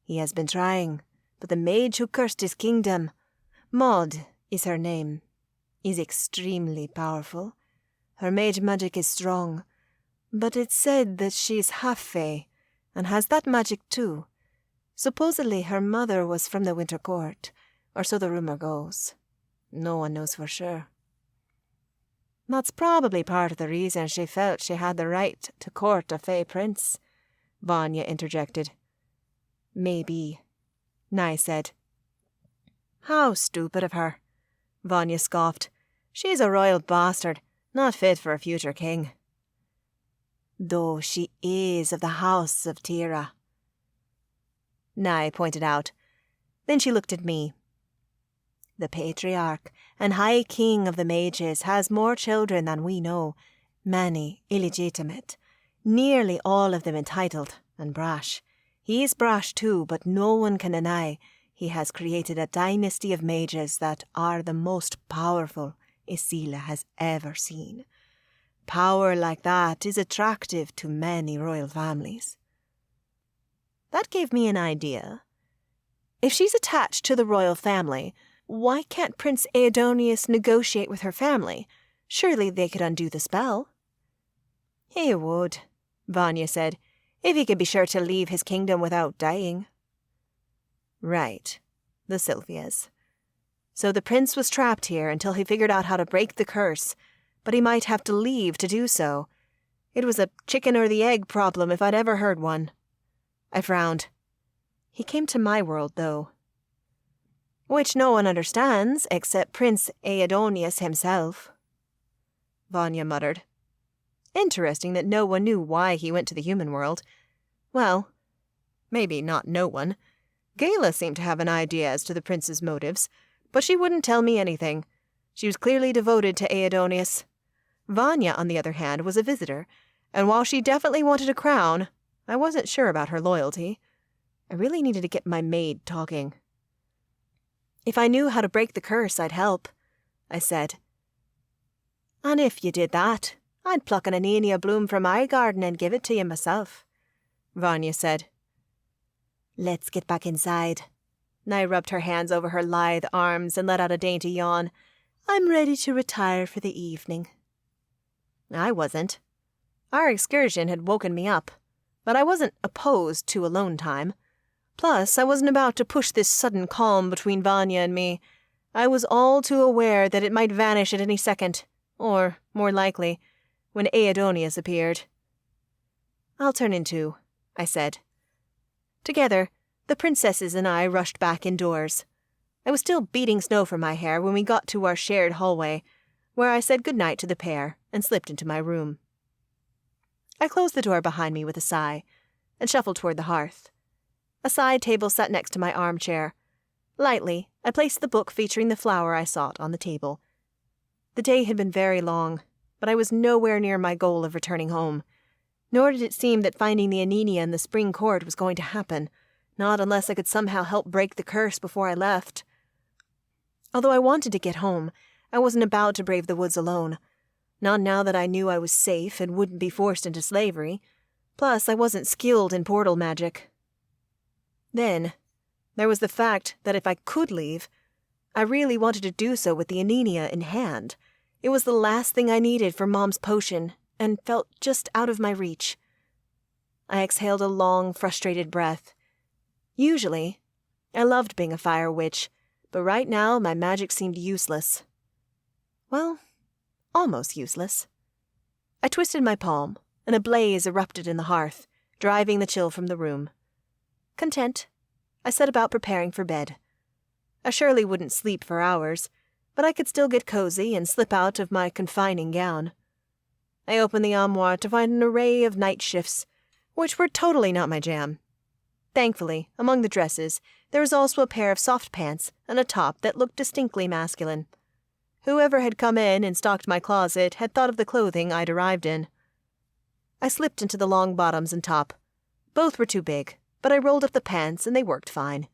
He has been trying, but the mage who cursed his kingdom, Maud is her name, is extremely powerful. Her mage magic is strong, but it's said that she's half Fae, and has that magic too. Supposedly her mother was from the Winter Court, or so the rumor goes. No one knows for sure. That's probably part of the reason she felt she had the right to court a Fae Prince, Vanya interjected. Maybe, Nye said. How stupid of her, Vanya scoffed. She's a royal bastard, not fit for a future king. Though she is of the house of Tira, Nye pointed out. Then she looked at me. The patriarch and high king of the mages has more children than we know, many illegitimate, nearly all of them entitled and brash. He's brash too, but no one can deny he has created a dynasty of mages that are the most powerful Isila has ever seen. Power like that is attractive to many royal families. That gave me an idea. If she's attached to the royal family, why can't Prince Aidonius negotiate with her family? Surely they could undo the spell. He would, Vanya said, if he could be sure to leave his kingdom without dying. Right, the Sylvias. So the prince was trapped here until he figured out how to break the curse, but he might have to leave to do so. It was a chicken or the egg problem if I'd ever heard one. I frowned. He came to my world, though. Which no one understands except Prince Aidonius himself, Vanya muttered. Interesting that no one knew why he went to the human world. Well, maybe not no one. Gala seemed to have an idea as to the prince's motives, but she wouldn't tell me anything. She was clearly devoted to Aidonius. Vanya, on the other hand, was a visitor, and while she definitely wanted a crown, I wasn't sure about her loyalty. I really needed to get my maid talking. If I knew how to break the curse, I'd help, I said. And if you did that, I'd pluck an anenia bloom from my garden and give it to you myself, Vanya said. Let's get back inside. Nye rubbed her hands over her lithe arms and let out a dainty yawn. I'm ready to retire for the evening. I wasn't. Our excursion had woken me up, but I wasn't opposed to alone time. Plus, I wasn't about to push this sudden calm between Vanya and me. I was all too aware that it might vanish at any second, or, more likely, when Aidonius appeared. I'll turn in too, I said. Together, the princesses and I rushed back indoors. I was still beating snow from my hair when we got to our shared hallway, where I said goodnight to the pair and slipped into my room. I closed the door behind me with a sigh and shuffled toward the hearth. A side table sat next to my armchair. Lightly, I placed the book featuring the flower I sought on the table. The day had been very long, but I was nowhere near my goal of returning home. Nor did it seem that finding the Anenia in the spring court was going to happen, not unless I could somehow help break the curse before I left. Although I wanted to get home, I wasn't about to brave the woods alone. Not now that I knew I was safe and wouldn't be forced into slavery. Plus, I wasn't skilled in portal magic. Then, there was the fact that if I could leave, I really wanted to do so with the Anenia in hand. It was the last thing I needed for Mom's potion, and felt just out of my reach. I exhaled a long, frustrated breath. Usually, I loved being a fire witch, but right now my magic seemed useless. Well, almost useless. I twisted my palm, and a blaze erupted in the hearth, driving the chill from the room. Content, I set about preparing for bed. I surely wouldn't sleep for hours, but I could still get cozy and slip out of my confining gown. I opened the armoire to find an array of night shifts, which were totally not my jam. Thankfully, among the dresses, there was also a pair of soft pants and a top that looked distinctly masculine. Whoever had come in and stocked my closet had thought of the clothing I'd arrived in. I slipped into the long bottoms and top. Both were too big, but I rolled up the pants and they worked fine.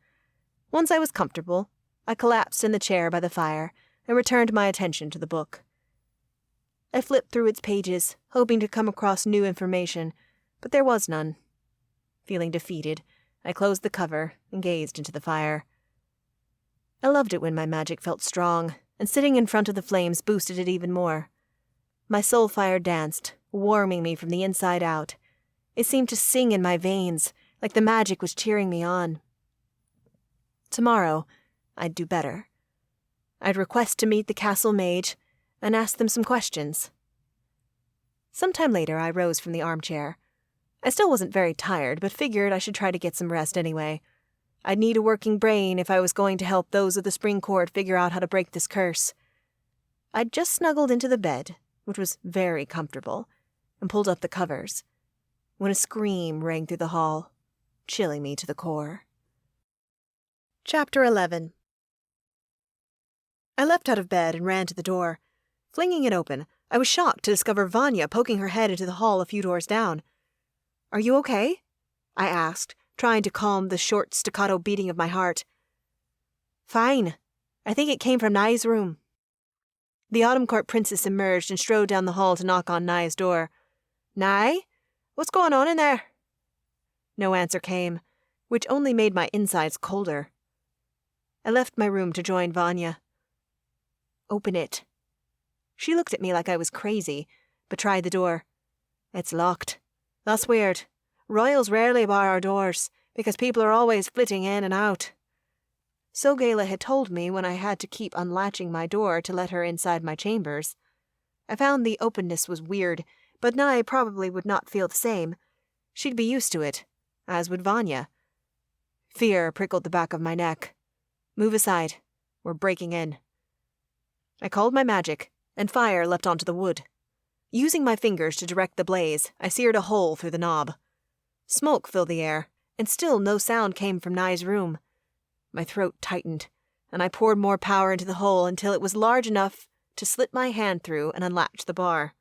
Once I was comfortable, I collapsed in the chair by the fire and returned my attention to the book. I flipped through its pages, hoping to come across new information, but there was none. Feeling defeated, I closed the cover and gazed into the fire. I loved it when my magic felt strong, and sitting in front of the flames boosted it even more. My soul fire danced, warming me from the inside out. It seemed to sing in my veins, like the magic was cheering me on. Tomorrow, I'd do better. I'd request to meet the castle mage and ask them some questions. Sometime later, I rose from the armchair. I still wasn't very tired, but figured I should try to get some rest anyway. I'd need a working brain if I was going to help those of the Spring Court figure out how to break this curse. I'd just snuggled into the bed, which was very comfortable, and pulled up the covers, when a scream rang through the hall, chilling me to the core. Chapter 11. I leapt out of bed and ran to the door. Flinging it open, I was shocked to discover Vanya poking her head into the hall a few doors down. "Are you okay?" I asked, trying to calm the short staccato beating of my heart. "Fine. I think it came from Nai's room." The Autumn Court princess emerged and strode down the hall to knock on Nai's door. "Nai? What's going on in there?" No answer came, which only made my insides colder. I left my room to join Vanya. "Open it." She looked at me like I was crazy, but tried the door. "It's locked. That's weird. Royals rarely bar our doors, because people are always flitting in and out." So Gayla had told me when I had to keep unlatching my door to let her inside my chambers. I found the openness was weird, but Nai probably would not feel the same. She'd be used to it, as would Vanya. Fear prickled the back of my neck. "Move aside. We're breaking in." I called my magic, and fire leapt onto the wood. Using my fingers to direct the blaze, I seared a hole through the knob. Smoke filled the air, and still no sound came from Nai's room. My throat tightened, and I poured more power into the hole until it was large enough to slip my hand through and unlatch the bar.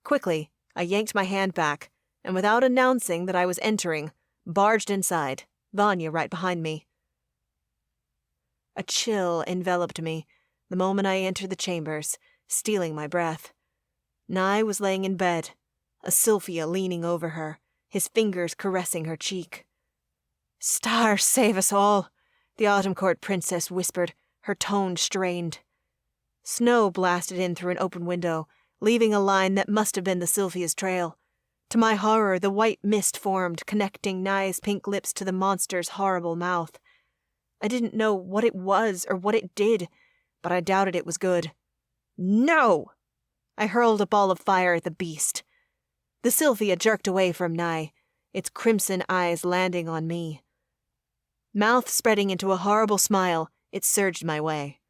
Quickly, I yanked my hand back, and without announcing that I was entering, barged inside, Vanya right behind me. A chill enveloped me the moment I entered the chambers, stealing my breath. Nai was laying in bed, a Sylphia leaning over her, his fingers caressing her cheek. "Stars save us all," the Autumn Court princess whispered, her tone strained. Snow blasted in through an open window, leaving a line that must have been the Sylphia's trail. To my horror, the white mist formed, connecting Nai's pink lips to the monster's horrible mouth. I didn't know what it was or what it did, but I doubted it was good. "No!" I hurled a ball of fire at the beast. The Sylphia jerked away from Nai, its crimson eyes landing on me. Mouth spreading into a horrible smile, it surged my way.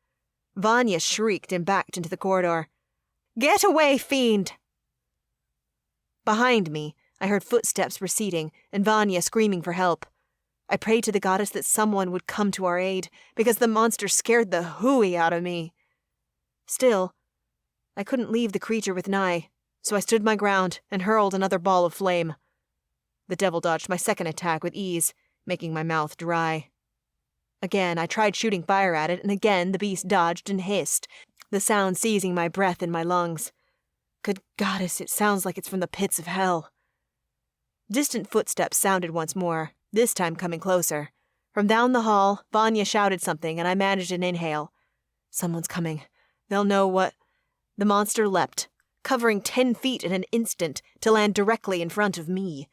Vanya shrieked and backed into the corridor. "Get away, fiend!" Behind me, I heard footsteps receding and Vanya screaming for help. I prayed to the goddess that someone would come to our aid, because the monster scared the hooey out of me. Still, I couldn't leave the creature with Nai, so I stood my ground and hurled another ball of flame. The devil dodged my second attack with ease, making my mouth dry. Again, I tried shooting fire at it, and again the beast dodged and hissed, the sound seizing my breath in my lungs. Good goddess, it sounds like it's from the pits of hell. Distant footsteps sounded once more, this time coming closer. From down the hall, Vanya shouted something, and I managed an inhale. Someone's coming. They'll know what... The monster leapt, covering 10 feet in an instant to land directly in front of me.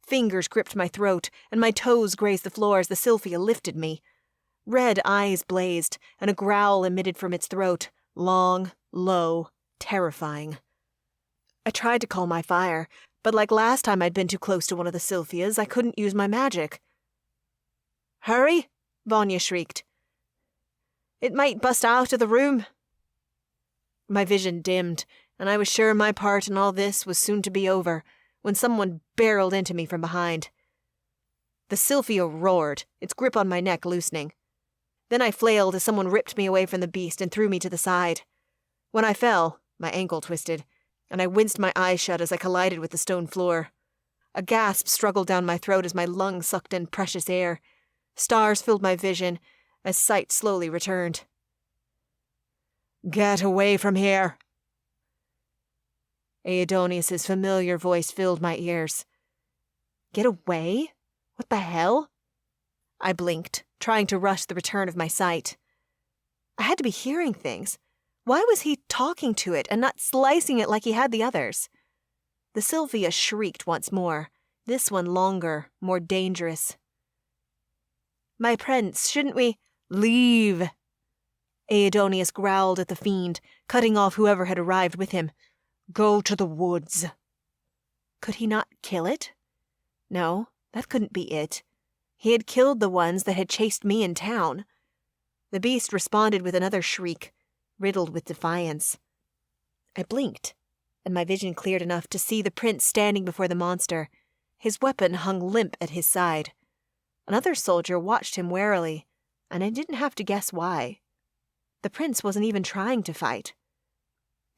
Fingers gripped my throat, and my toes grazed the floor as the Sylphia lifted me. Red eyes blazed, and a growl emitted from its throat, long, low, terrifying. I tried to call my fire, but like last time I'd been too close to one of the Sylphias, I couldn't use my magic. "Hurry!" Vanya shrieked. "It might bust out of the room." My vision dimmed, and I was sure my part in all this was soon to be over, when someone barreled into me from behind. The Sylphia roared, its grip on my neck loosening. Then I flailed as someone ripped me away from the beast and threw me to the side. When I fell, my ankle twisted, and I winced my eyes shut as I collided with the stone floor. A gasp struggled down my throat as my lungs sucked in precious air. Stars filled my vision as sight slowly returned. "Get away from here!" Aedonius's familiar voice filled my ears. Get away? What the hell? I blinked, trying to rush the return of my sight. I had to be hearing things. Why was he talking to it and not slicing it like he had the others? The Sylvia shrieked once more, this one longer, more dangerous. My prince, shouldn't we— Leave! Aidonius growled at the fiend, cutting off whoever had arrived with him. Go to the woods. Could he not kill it? No, that couldn't be it. He had killed the ones that had chased me in town. The beast responded with another shriek, riddled with defiance. I blinked, and my vision cleared enough to see the prince standing before the monster. His weapon hung limp at his side. Another soldier watched him warily, and I didn't have to guess why. The prince wasn't even trying to fight.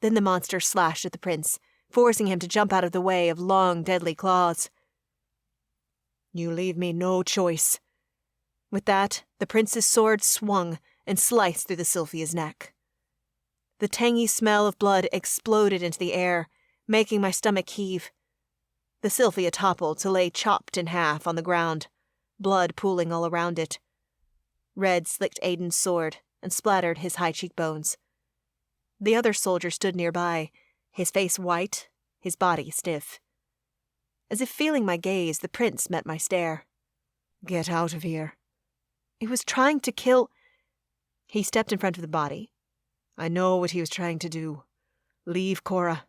Then the monster slashed at the prince, forcing him to jump out of the way of long, deadly claws. You leave me no choice. With that, the prince's sword swung and sliced through the Sylphia's neck. The tangy smell of blood exploded into the air, making my stomach heave. The Sylphia toppled to lay chopped in half on the ground, blood pooling all around it. Red slicked Aiden's sword and splattered his high cheekbones. The other soldier stood nearby, his face white, his body stiff. As if feeling my gaze, the prince met my stare. Get out of here. It was trying to kill— He stepped in front of the body. I know what he was trying to do. Leave Cora.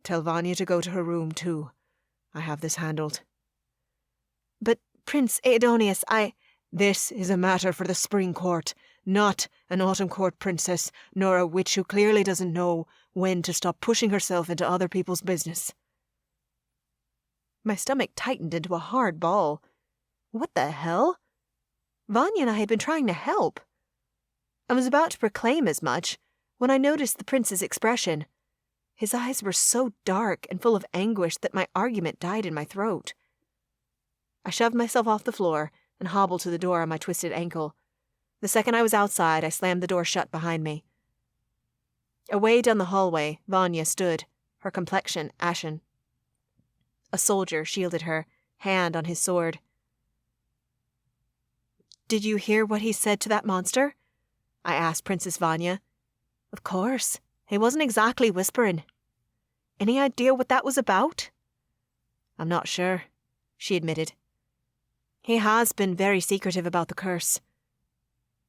Tell Vanya to go to her room, too. I have this handled. But, Prince Aidonius, This is a matter for the Spring Court, not an Autumn Court princess, nor a witch who clearly doesn't know when to stop pushing herself into other people's business. My stomach tightened into a hard ball. What the hell? Vanya and I had been trying to help. I was about to proclaim as much when I noticed the prince's expression. His eyes were so dark and full of anguish that my argument died in my throat. I shoved myself off the floor and hobbled to the door on my twisted ankle. The second I was outside, I slammed the door shut behind me. Away down the hallway, Vanya stood, her complexion ashen. A soldier shielded her, hand on his sword. Did you hear what he said to that monster? I asked Princess Vanya. Of course. He wasn't exactly whispering. Any idea what that was about? I'm not sure, she admitted. He has been very secretive about the curse.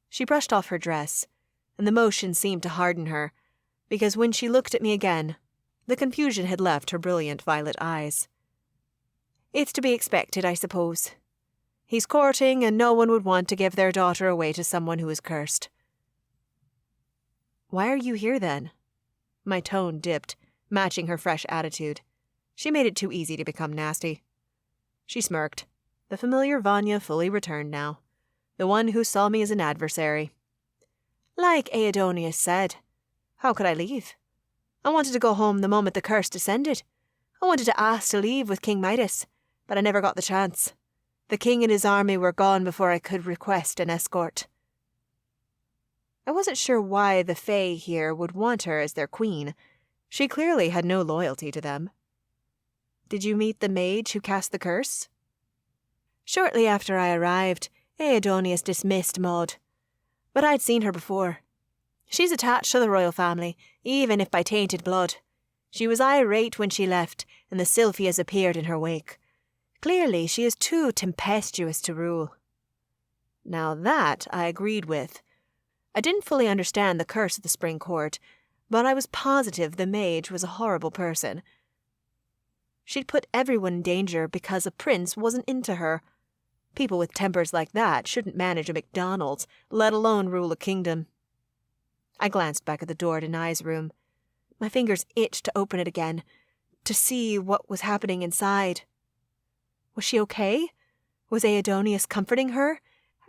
She brushed off her dress, and the motion seemed to harden her, because when she looked at me again, the confusion had left her brilliant violet eyes. It's to be expected, I suppose. He's courting, and no one would want to give their daughter away to someone who is cursed. Why are you here, then? My tone dipped, matching her fresh attitude. She made it too easy to become nasty. She smirked. The familiar Vanya fully returned now, the one who saw me as an adversary. Like Aidonius said, how could I leave? I wanted to go home the moment the curse descended. I wanted to ask to leave with King Midas, but I never got the chance. The king and his army were gone before I could request an escort. I wasn't sure why the Fae here would want her as their queen. She clearly had no loyalty to them. Did you meet the mage who cast the curse? Shortly after I arrived, Aidonius dismissed Maud. But I'd seen her before. She's attached to the royal family, even if by tainted blood. She was irate when she left, and the Sylphias appeared in her wake. Clearly, she is too tempestuous to rule. Now that I agreed with. I didn't fully understand the curse of the Spring Court, but I was positive the mage was a horrible person. She'd put everyone in danger because a prince wasn't into her. People with tempers like that shouldn't manage a McDonald's, let alone rule a kingdom. I glanced back at the door to Nye's room. My fingers itched to open it again, to see what was happening inside. Was she okay? Was Aidonius comforting her?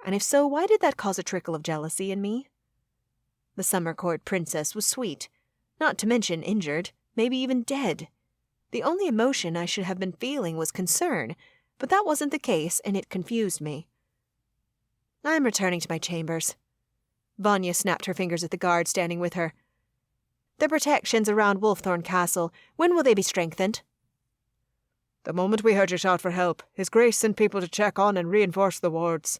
And if so, why did that cause a trickle of jealousy in me? The Summer Court princess was sweet, not to mention injured, maybe even dead. The only emotion I should have been feeling was concern, but that wasn't the case, and it confused me. I'm returning to my chambers. Vanya snapped her fingers at the guard standing with her. The protections around Wolfthorn Castle, when will they be strengthened? The moment we heard you shout for help, His Grace sent people to check on and reinforce the wards,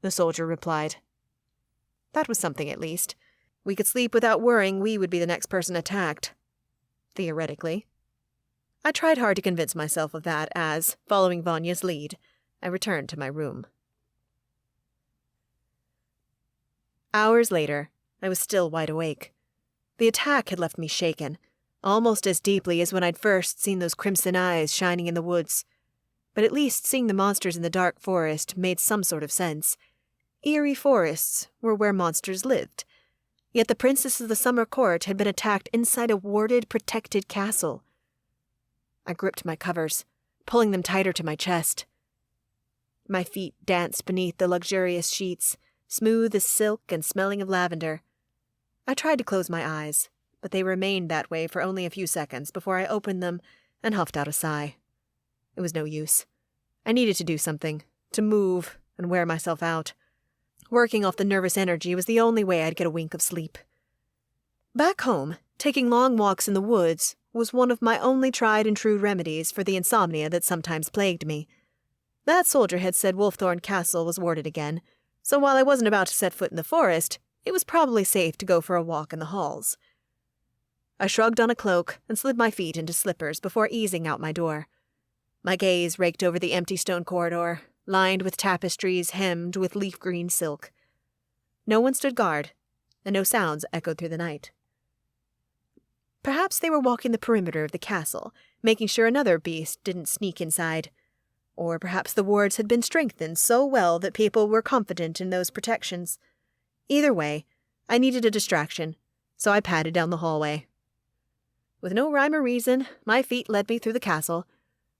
the soldier replied. That was something, at least. We could sleep without worrying we would be the next person attacked. Theoretically. I tried hard to convince myself of that as, following Vanya's lead, I returned to my room. Hours later, I was still wide awake. The attack had left me shaken, almost as deeply as when I'd first seen those crimson eyes shining in the woods. But at least seeing the monsters in the dark forest made some sort of sense. Eerie forests were where monsters lived. Yet the princess of the summer court had been attacked inside a warded, protected castle. I gripped my covers, pulling them tighter to my chest. My feet danced beneath the luxurious sheets, smooth as silk and smelling of lavender. I tried to close my eyes, but they remained that way for only a few seconds before I opened them and huffed out a sigh. It was no use. I needed to do something, to move and wear myself out. Working off the nervous energy was the only way I'd get a wink of sleep. Back home, taking long walks in the woods was one of my only tried-and-true remedies for the insomnia that sometimes plagued me. That soldier had said Wolfthorn Castle was warded again, so while I wasn't about to set foot in the forest, it was probably safe to go for a walk in the halls. I shrugged on a cloak and slid my feet into slippers before easing out my door. My gaze raked over the empty stone corridor, lined with tapestries hemmed with leaf-green silk. No one stood guard, and no sounds echoed through the night. Perhaps they were walking the perimeter of the castle, making sure another beast didn't sneak inside. Or perhaps the wards had been strengthened so well that people were confident in those protections. Either way, I needed a distraction, so I padded down the hallway. With no rhyme or reason, my feet led me through the castle.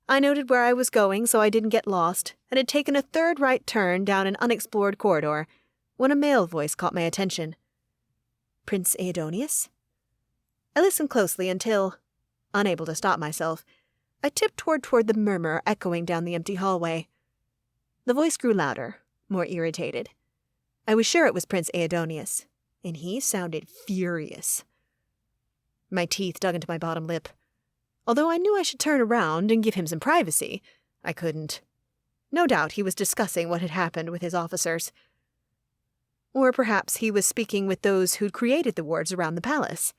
I noted where I was going so I didn't get lost, and had taken a third right turn down an unexplored corridor, when a male voice caught my attention. Prince Aidonius? I listened closely until, unable to stop myself, I tiptoed toward the murmur echoing down the empty hallway. The voice grew louder, more irritated. I was sure it was Prince Aidonius, and he sounded furious. My teeth dug into my bottom lip. Although I knew I should turn around and give him some privacy, I couldn't. No doubt he was discussing what had happened with his officers. Or perhaps he was speaking with those who'd created the wards around the palace.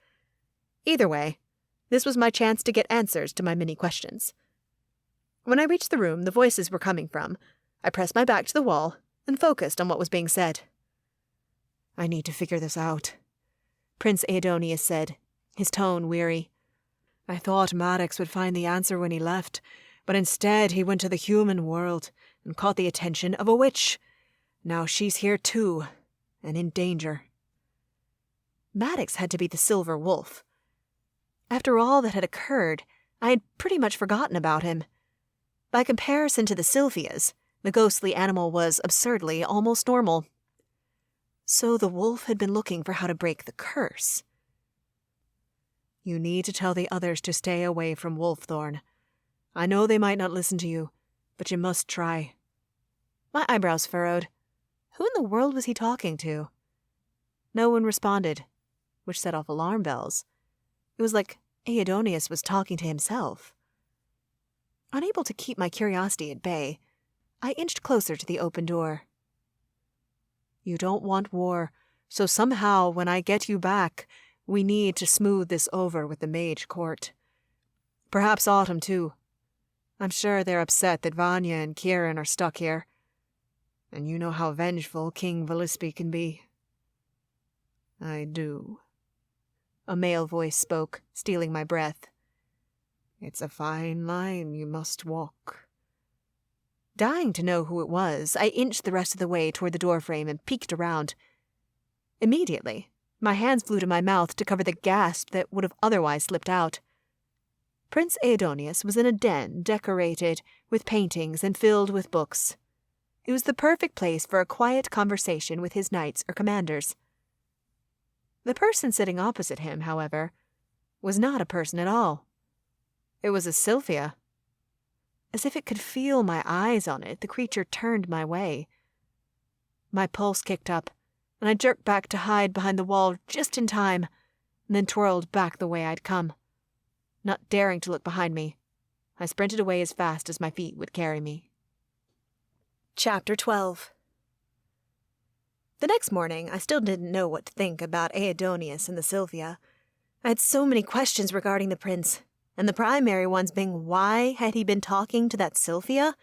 Either way, this was my chance to get answers to my many questions. When I reached the room the voices were coming from, I pressed my back to the wall and focused on what was being said. I need to figure this out, Prince Aidonius said, his tone weary. I thought Maddox would find the answer when he left, but instead he went to the human world and caught the attention of a witch. Now she's here too, and in danger. Maddox had to be the Silver Wolf. After all that had occurred, I had pretty much forgotten about him. By comparison to the Sylphias, the ghostly animal was absurdly almost normal. So the wolf had been looking for how to break the curse. You need to tell the others to stay away from Wolfthorn. I know they might not listen to you, but you must try. My eyebrows furrowed. Who in the world was he talking to? No one responded, which set off alarm bells. It was like Aidonius was talking to himself. Unable to keep my curiosity at bay, I inched closer to the open door. You don't want war, so somehow when I get you back, we need to smooth this over with the mage court. Perhaps Autumn, too. I'm sure they're upset that Vanya and Kieran are stuck here. And you know how vengeful King Velispi can be. I do. A male voice spoke, stealing my breath. It's a fine line you must walk. Dying to know who it was, I inched the rest of the way toward the doorframe and peeked around. Immediately, my hands flew to my mouth to cover the gasp that would have otherwise slipped out. Prince Aidonius was in a den decorated with paintings and filled with books. It was the perfect place for a quiet conversation with his knights or commanders. The person sitting opposite him, however, was not a person at all. It was a Sylphia. As if it could feel my eyes on it, the creature turned my way. My pulse kicked up, and I jerked back to hide behind the wall just in time, and then twirled back the way I'd come, not daring to look behind me, I sprinted away as fast as my feet would carry me. Chapter 12. The next morning, I still didn't know what to think about Aidonius and the Sylvia. I had so many questions regarding the prince, and the primary ones being why had he been talking to that Sylvia?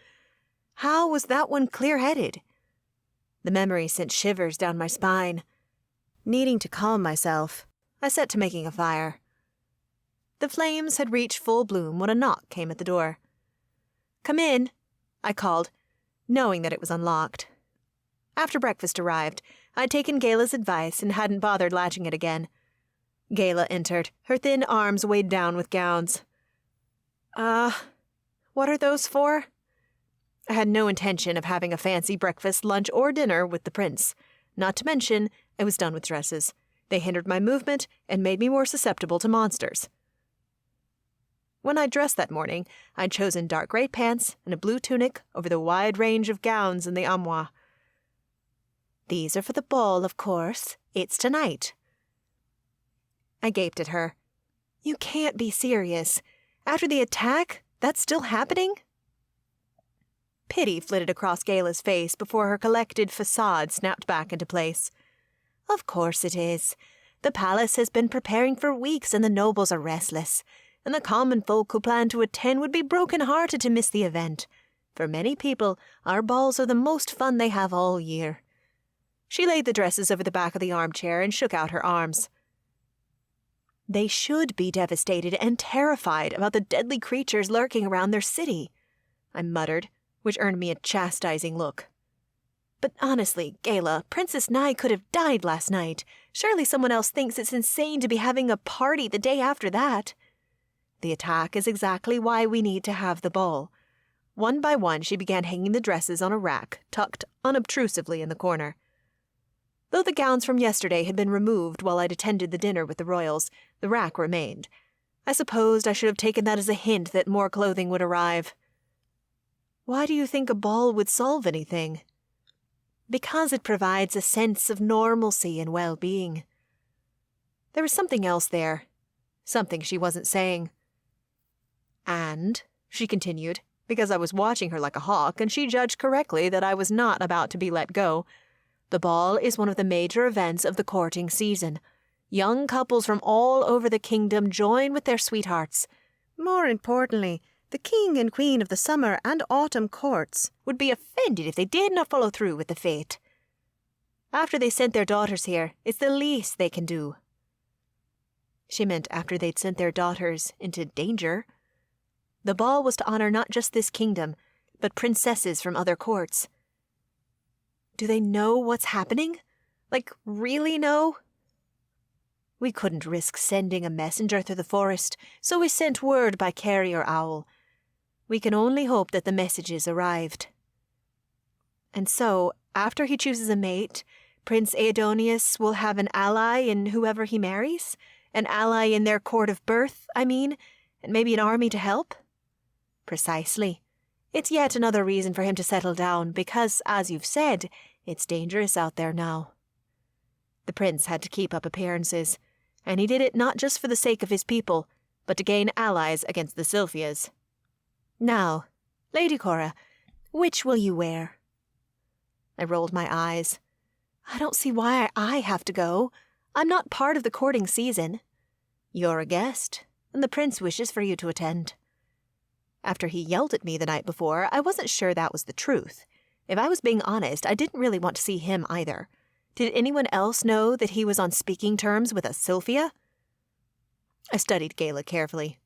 How was that one clear-headed? The memory sent shivers down my spine. Needing to calm myself, I set to making a fire. The flames had reached full bloom when a knock came at the door. "Come in," I called, knowing that it was unlocked. After breakfast arrived, I'd taken Gala's advice and hadn't bothered latching it again. Gala entered, her thin arms weighed down with gowns. What are those for?" I had no intention of having a fancy breakfast, lunch, or dinner with the prince. Not to mention, I was done with dresses. They hindered my movement and made me more susceptible to monsters. When I dressed that morning, I'd chosen dark gray pants and a blue tunic over the wide range of gowns in the armoire. "These are for the ball, of course. It's tonight." I gaped at her. "You can't be serious. After the attack, that's still happening?" Pity flitted across Gala's face before her collected facade snapped back into place. "Of course it is. The palace has been preparing for weeks and the nobles are restless, and the common folk who plan to attend would be broken-hearted to miss the event. For many people, our balls are the most fun they have all year." She laid the dresses over the back of the armchair and shook out her arms. "They should be devastated and terrified about the deadly creatures lurking around their city," I muttered, which earned me a chastising look. "But honestly, Gala, Princess Nye could have died last night. Surely someone else thinks it's insane to be having a party the day after that." "The attack is exactly why we need to have the ball." One by one, she began hanging the dresses on a rack, tucked unobtrusively in the corner. Though the gowns from yesterday had been removed while I'd attended the dinner with the royals, the rack remained. I supposed I should have taken that as a hint that more clothing would arrive. "Why do you think a ball would solve anything?" "Because it provides a sense of normalcy and well-being." There was something else there. Something she wasn't saying. "And," she continued, because I was watching her like a hawk, and she judged correctly that I was not about to be let go, "the ball is one of the major events of the courting season. Young couples from all over the kingdom join with their sweethearts. More importantly, the king and queen of the summer and autumn courts would be offended if they did not follow through with the fete. After they sent their daughters here, it's the least they can do." She meant after they'd sent their daughters into danger. The ball was to honor not just this kingdom, but princesses from other courts. "Do they know what's happening? Like, really know?" "We couldn't risk sending a messenger through the forest, so we sent word by carrier owl. We can only hope that the messages arrived." "And so, after he chooses a mate, Prince Aidonius will have an ally in whoever he marries? An ally in their court of birth, I mean, and maybe an army to help?" "Precisely. It's yet another reason for him to settle down, because, as you've said, it's dangerous out there now." The prince had to keep up appearances, and he did it not just for the sake of his people, but to gain allies against the Sylvias. "Now, Lady Cora, which will you wear?" I rolled my eyes. "I don't see why I have to go. I'm not part of the courting season." "You're a guest, and the prince wishes for you to attend." After he yelled at me the night before, I wasn't sure that was the truth. If I was being honest, I didn't really want to see him either. Did anyone else know that he was on speaking terms with a Sylvia? I studied Gala carefully.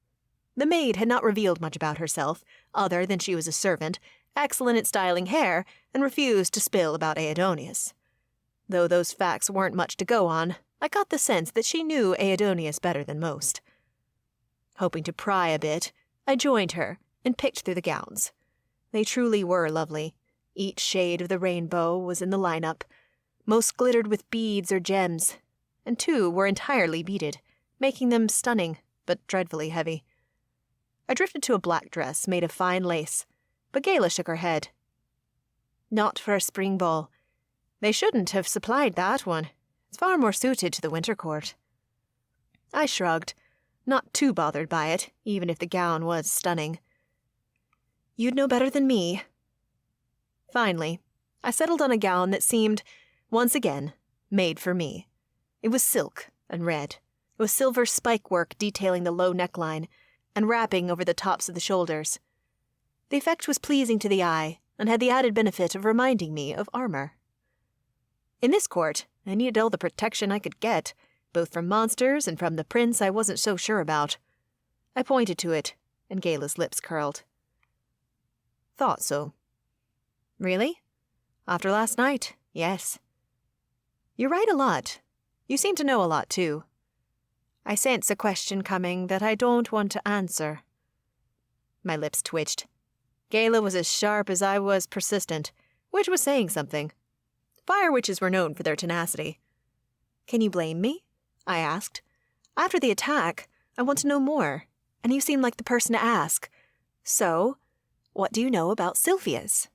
The maid had not revealed much about herself, other than she was a servant, excellent at styling hair, and refused to spill about Aidonius. Though those facts weren't much to go on, I got the sense that she knew Aidonius better than most. Hoping to pry a bit, I joined her and picked through the gowns. They truly were lovely. Each shade of the rainbow was in the lineup. Most glittered with beads or gems, and 2 were entirely beaded, making them stunning, but dreadfully heavy. I drifted to a black dress made of fine lace, but Gala shook her head. "Not for a spring ball. They shouldn't have supplied that one. It's far more suited to the winter court." I shrugged, not too bothered by it, even if the gown was stunning. You'd know better than me. Finally, I settled on a gown that seemed, once again, made for me. It was silk and red, with silver spike work detailing the low neckline and wrapping over the tops of the shoulders. The effect was pleasing to the eye and had the added benefit of reminding me of armor. In this court, I needed all the protection I could get, both from monsters and from the prince I wasn't so sure about. I pointed to it, and Gala's lips curled. Thought so. Really? After last night, yes. You write a lot. You seem to know a lot, too. I sense a question coming that I don't want to answer. My lips twitched. Gala was as sharp as I was persistent, which was saying something. Fire witches were known for their tenacity. Can you blame me? I asked. After the attack, I want to know more, and you seem like the person to ask. So, what do you know about Sylvia's?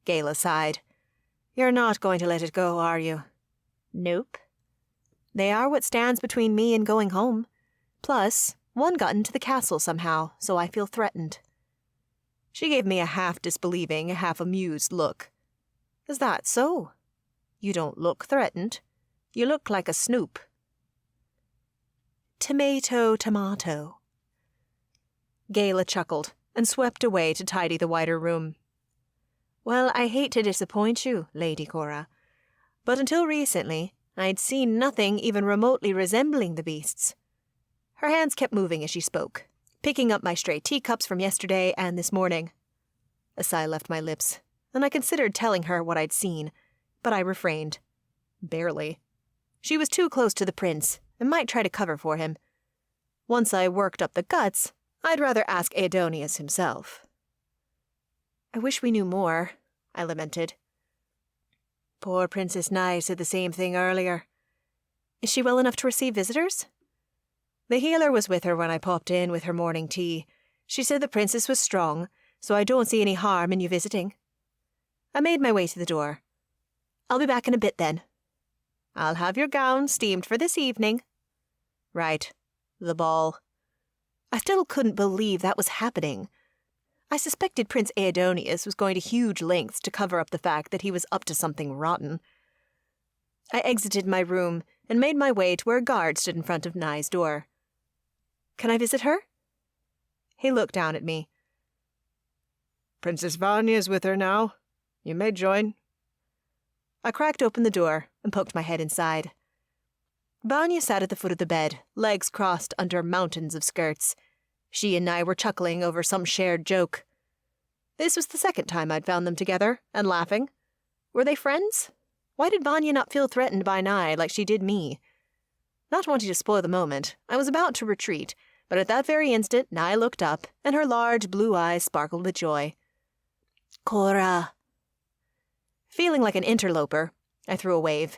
Gala sighed. You're not going to let it go, are you? Nope. They are what stands between me and going home. Plus, one got into the castle somehow, so I feel threatened. She gave me a half-disbelieving, half-amused look. Is that so? You don't look threatened. You look like a snoop. Tomato, tomato. Gala chuckled and swept away to tidy the wider room. Well, I hate to disappoint you, Lady Cora, but until recently, I'd seen nothing even remotely resembling the beasts. Her hands kept moving as she spoke, picking up my stray teacups from yesterday and this morning. A sigh left my lips, and I considered telling her what I'd seen, but I refrained. Barely. She was too close to the prince, and might try to cover for him. Once I worked up the guts, I'd rather ask Aidonius himself. I wish we knew more, I lamented. Poor Princess Nye said the same thing earlier. Is she well enough to receive visitors? The healer was with her when I popped in with her morning tea. She said the princess was strong, so I don't see any harm in you visiting. I made my way to the door. I'll be back in a bit then. I'll have your gown steamed for this evening. Right. The ball. I still couldn't believe that was happening. I suspected Prince Aidonius was going to huge lengths to cover up the fact that he was up to something rotten. I exited my room and made my way to where a guard stood in front of Nye's door. Can I visit her? He looked down at me. Princess Vanya's with her now. You may join. I cracked open the door and poked my head inside. Vanya sat at the foot of the bed, legs crossed under mountains of skirts. She and Nye were chuckling over some shared joke. This was the second time I'd found them together, and laughing. Were they friends? Why did Vanya not feel threatened by Nye like she did me? Not wanting to spoil the moment, I was about to retreat, but at that very instant Nye looked up, and her large blue eyes sparkled with joy. Cora. Feeling like an interloper, I threw a wave.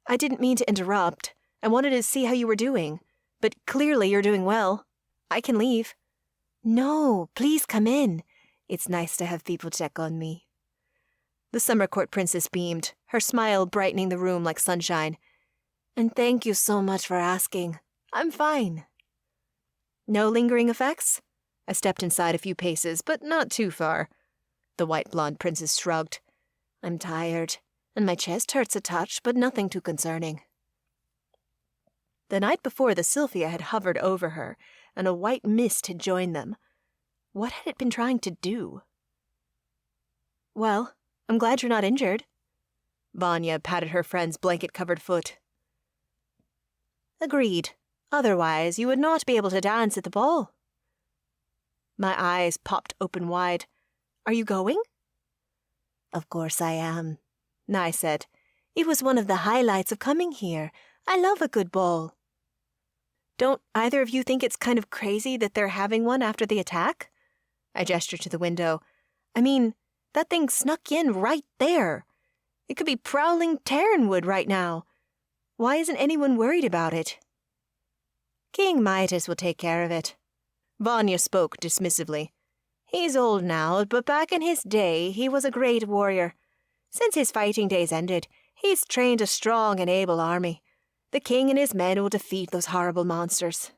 I didn't mean to interrupt. I wanted to see how you were doing, but clearly you're doing well. I can leave. No, please come in. It's nice to have people check on me. The summer court princess beamed, her smile brightening the room like sunshine. And thank you so much for asking. I'm fine. No lingering effects? I stepped inside a few paces, but not too far. The white-blonde princess shrugged. I'm tired, and my chest hurts a touch, but nothing too concerning. The night before, the Sylphia had hovered over her, and a white mist had joined them. What had it been trying to do? Well, I'm glad you're not injured. Vanya patted her friend's blanket-covered foot. Agreed. Otherwise, you would not be able to dance at the ball. My eyes popped open wide. Are you going? Of course I am, Nye said. It was one of the highlights of coming here. I love a good ball. Don't either of you think it's kind of crazy that they're having one after the attack? I gestured to the window. I mean, that thing snuck in right there. It could be prowling Terranwood right now. Why isn't anyone worried about it? King Midas will take care of it. Vanya spoke dismissively. He's old now, but back in his day, he was a great warrior. Since his fighting days ended, he's trained a strong and able army. The king and his men will defeat those horrible monsters.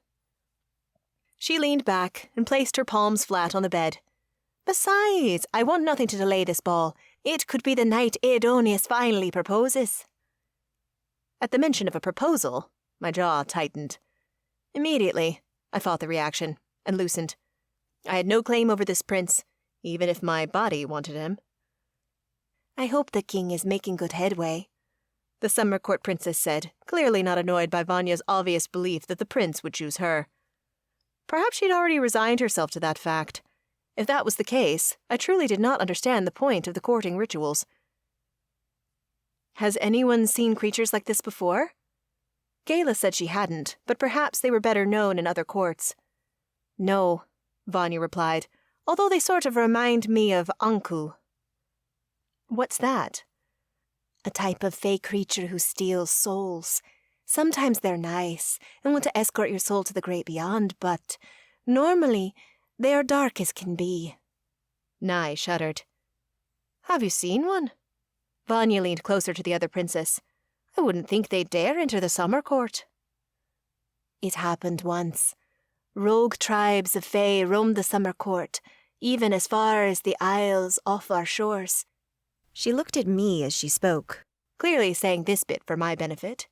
She leaned back and placed her palms flat on the bed. Besides, I want nothing to delay this ball. It could be the night Aidonius finally proposes. At the mention of a proposal, my jaw tightened. Immediately, I fought the reaction and loosened. I had no claim over this prince, even if my body wanted him. I hope the king is making good headway, the summer court princess said, clearly not annoyed by Vanya's obvious belief that the prince would choose her. Perhaps she'd already resigned herself to that fact. If that was the case, I truly did not understand the point of the courting rituals. Has anyone seen creatures like this before? Gayla said she hadn't, but perhaps they were better known in other courts. No, Vanya replied, although they sort of remind me of Anku. What's that? A type of fey creature who steals souls. Sometimes they're nice and want to escort your soul to the great beyond, but normally they are dark as can be. Nye shuddered. Have you seen one? Vanya leaned closer to the other princess. I wouldn't think they'd dare enter the summer court. It happened once. Rogue tribes of Fae roamed the summer court, even as far as the isles off our shores. She looked at me as she spoke, clearly saying this bit for my benefit.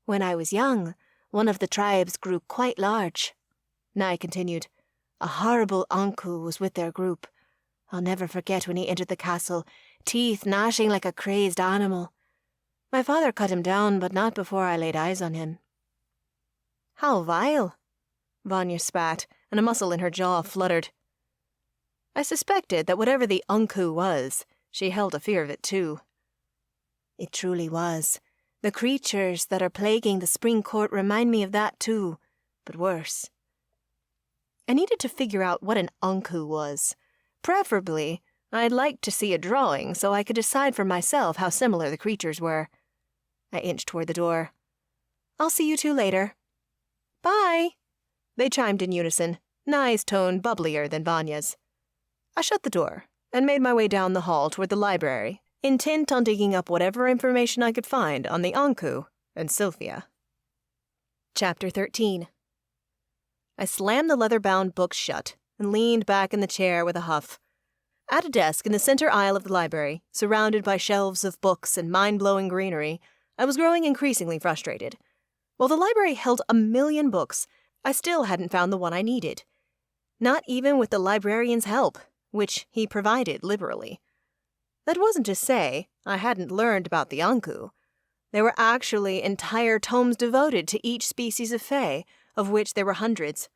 When I was young, one of the tribes grew quite large. Nye continued. A horrible Anku was with their group. I'll never forget when he entered the castle, teeth gnashing like a crazed animal. My father cut him down, but not before I laid eyes on him. How vile! Vanya spat, and a muscle in her jaw fluttered. I suspected that whatever the Anku was, she held a fear of it too. It truly was. The creatures that are plaguing the spring court remind me of that too, but worse. I needed to figure out what an Anku was. Preferably, I'd like to see a drawing so I could decide for myself how similar the creatures were. I inched toward the door. I'll see you two later. Bye! They chimed in unison, Nye's tone bubblier than Vanya's. I shut the door and made my way down the hall toward the library, intent on digging up whatever information I could find on the Anku and Sylphia. Chapter 13. I slammed the leather-bound book shut and leaned back in the chair with a huff. At a desk in the center aisle of the library, surrounded by shelves of books and mind-blowing greenery, I was growing increasingly frustrated. While the library held 1,000,000 books, I still hadn't found the one I needed. Not even with the librarian's help, which he provided liberally. That wasn't to say I hadn't learned about the Anku. There were actually entire tomes devoted to each species of Fae, of which there were hundreds.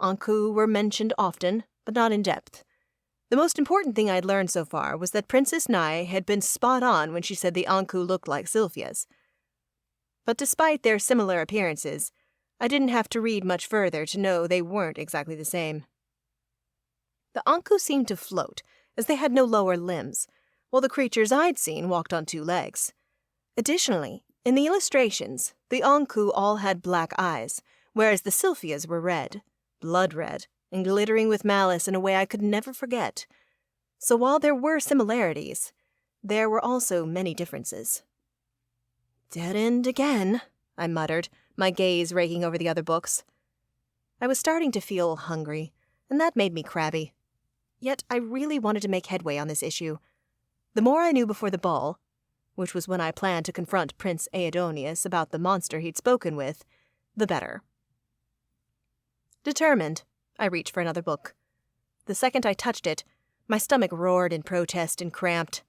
Anku were mentioned often, but not in depth. The most important thing I'd learned so far was that Princess Nye had been spot on when she said the Anku looked like Sylphia's. But despite their similar appearances, I didn't have to read much further to know they weren't exactly the same. The Anku seemed to float, as they had no lower limbs, while the creatures I'd seen walked on 2 legs. Additionally, in the illustrations, the Anku all had black eyes, whereas the Sylphias were red, blood red, and glittering with malice in a way I could never forget. So while there were similarities, there were also many differences. Dead end again, I muttered, my gaze raking over the other books. I was starting to feel hungry, and that made me crabby. Yet I really wanted to make headway on this issue. The more I knew before the ball, which was when I planned to confront Prince Aidonius about the monster he'd spoken with, the better. Determined, I reached for another book. The second I touched it, my stomach roared in protest and cramped.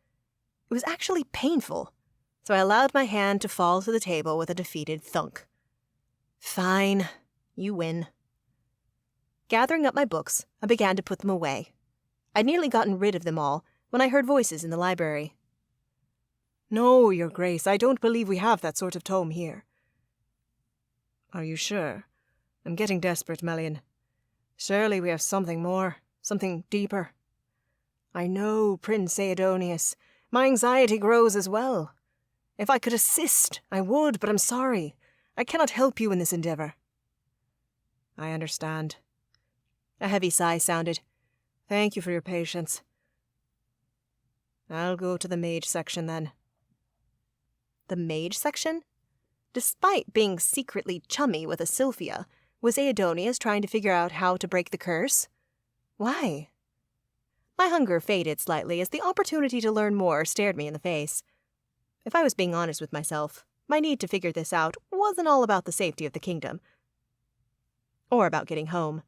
It was actually painful, so I allowed my hand to fall to the table with a defeated thunk. Fine, you win. Gathering up my books, I began to put them away. I'd nearly gotten rid of them all when I heard voices in the library. No, Your Grace, I don't believe we have that sort of tome here. Are you sure? I'm getting desperate, Melian. Surely we have something more, something deeper. I know, Prince Aidonius. My anxiety grows as well. If I could assist, I would, but I'm sorry. I cannot help you in this endeavor. I understand. A heavy sigh sounded. Thank you for your patience. I'll go to the mage section then. The mage section? Despite being secretly chummy with a Sylphia, was Aidonius trying to figure out how to break the curse? Why? My hunger faded slightly as the opportunity to learn more stared me in the face. If I was being honest with myself, my need to figure this out wasn't all about the safety of the kingdom. Or about getting home.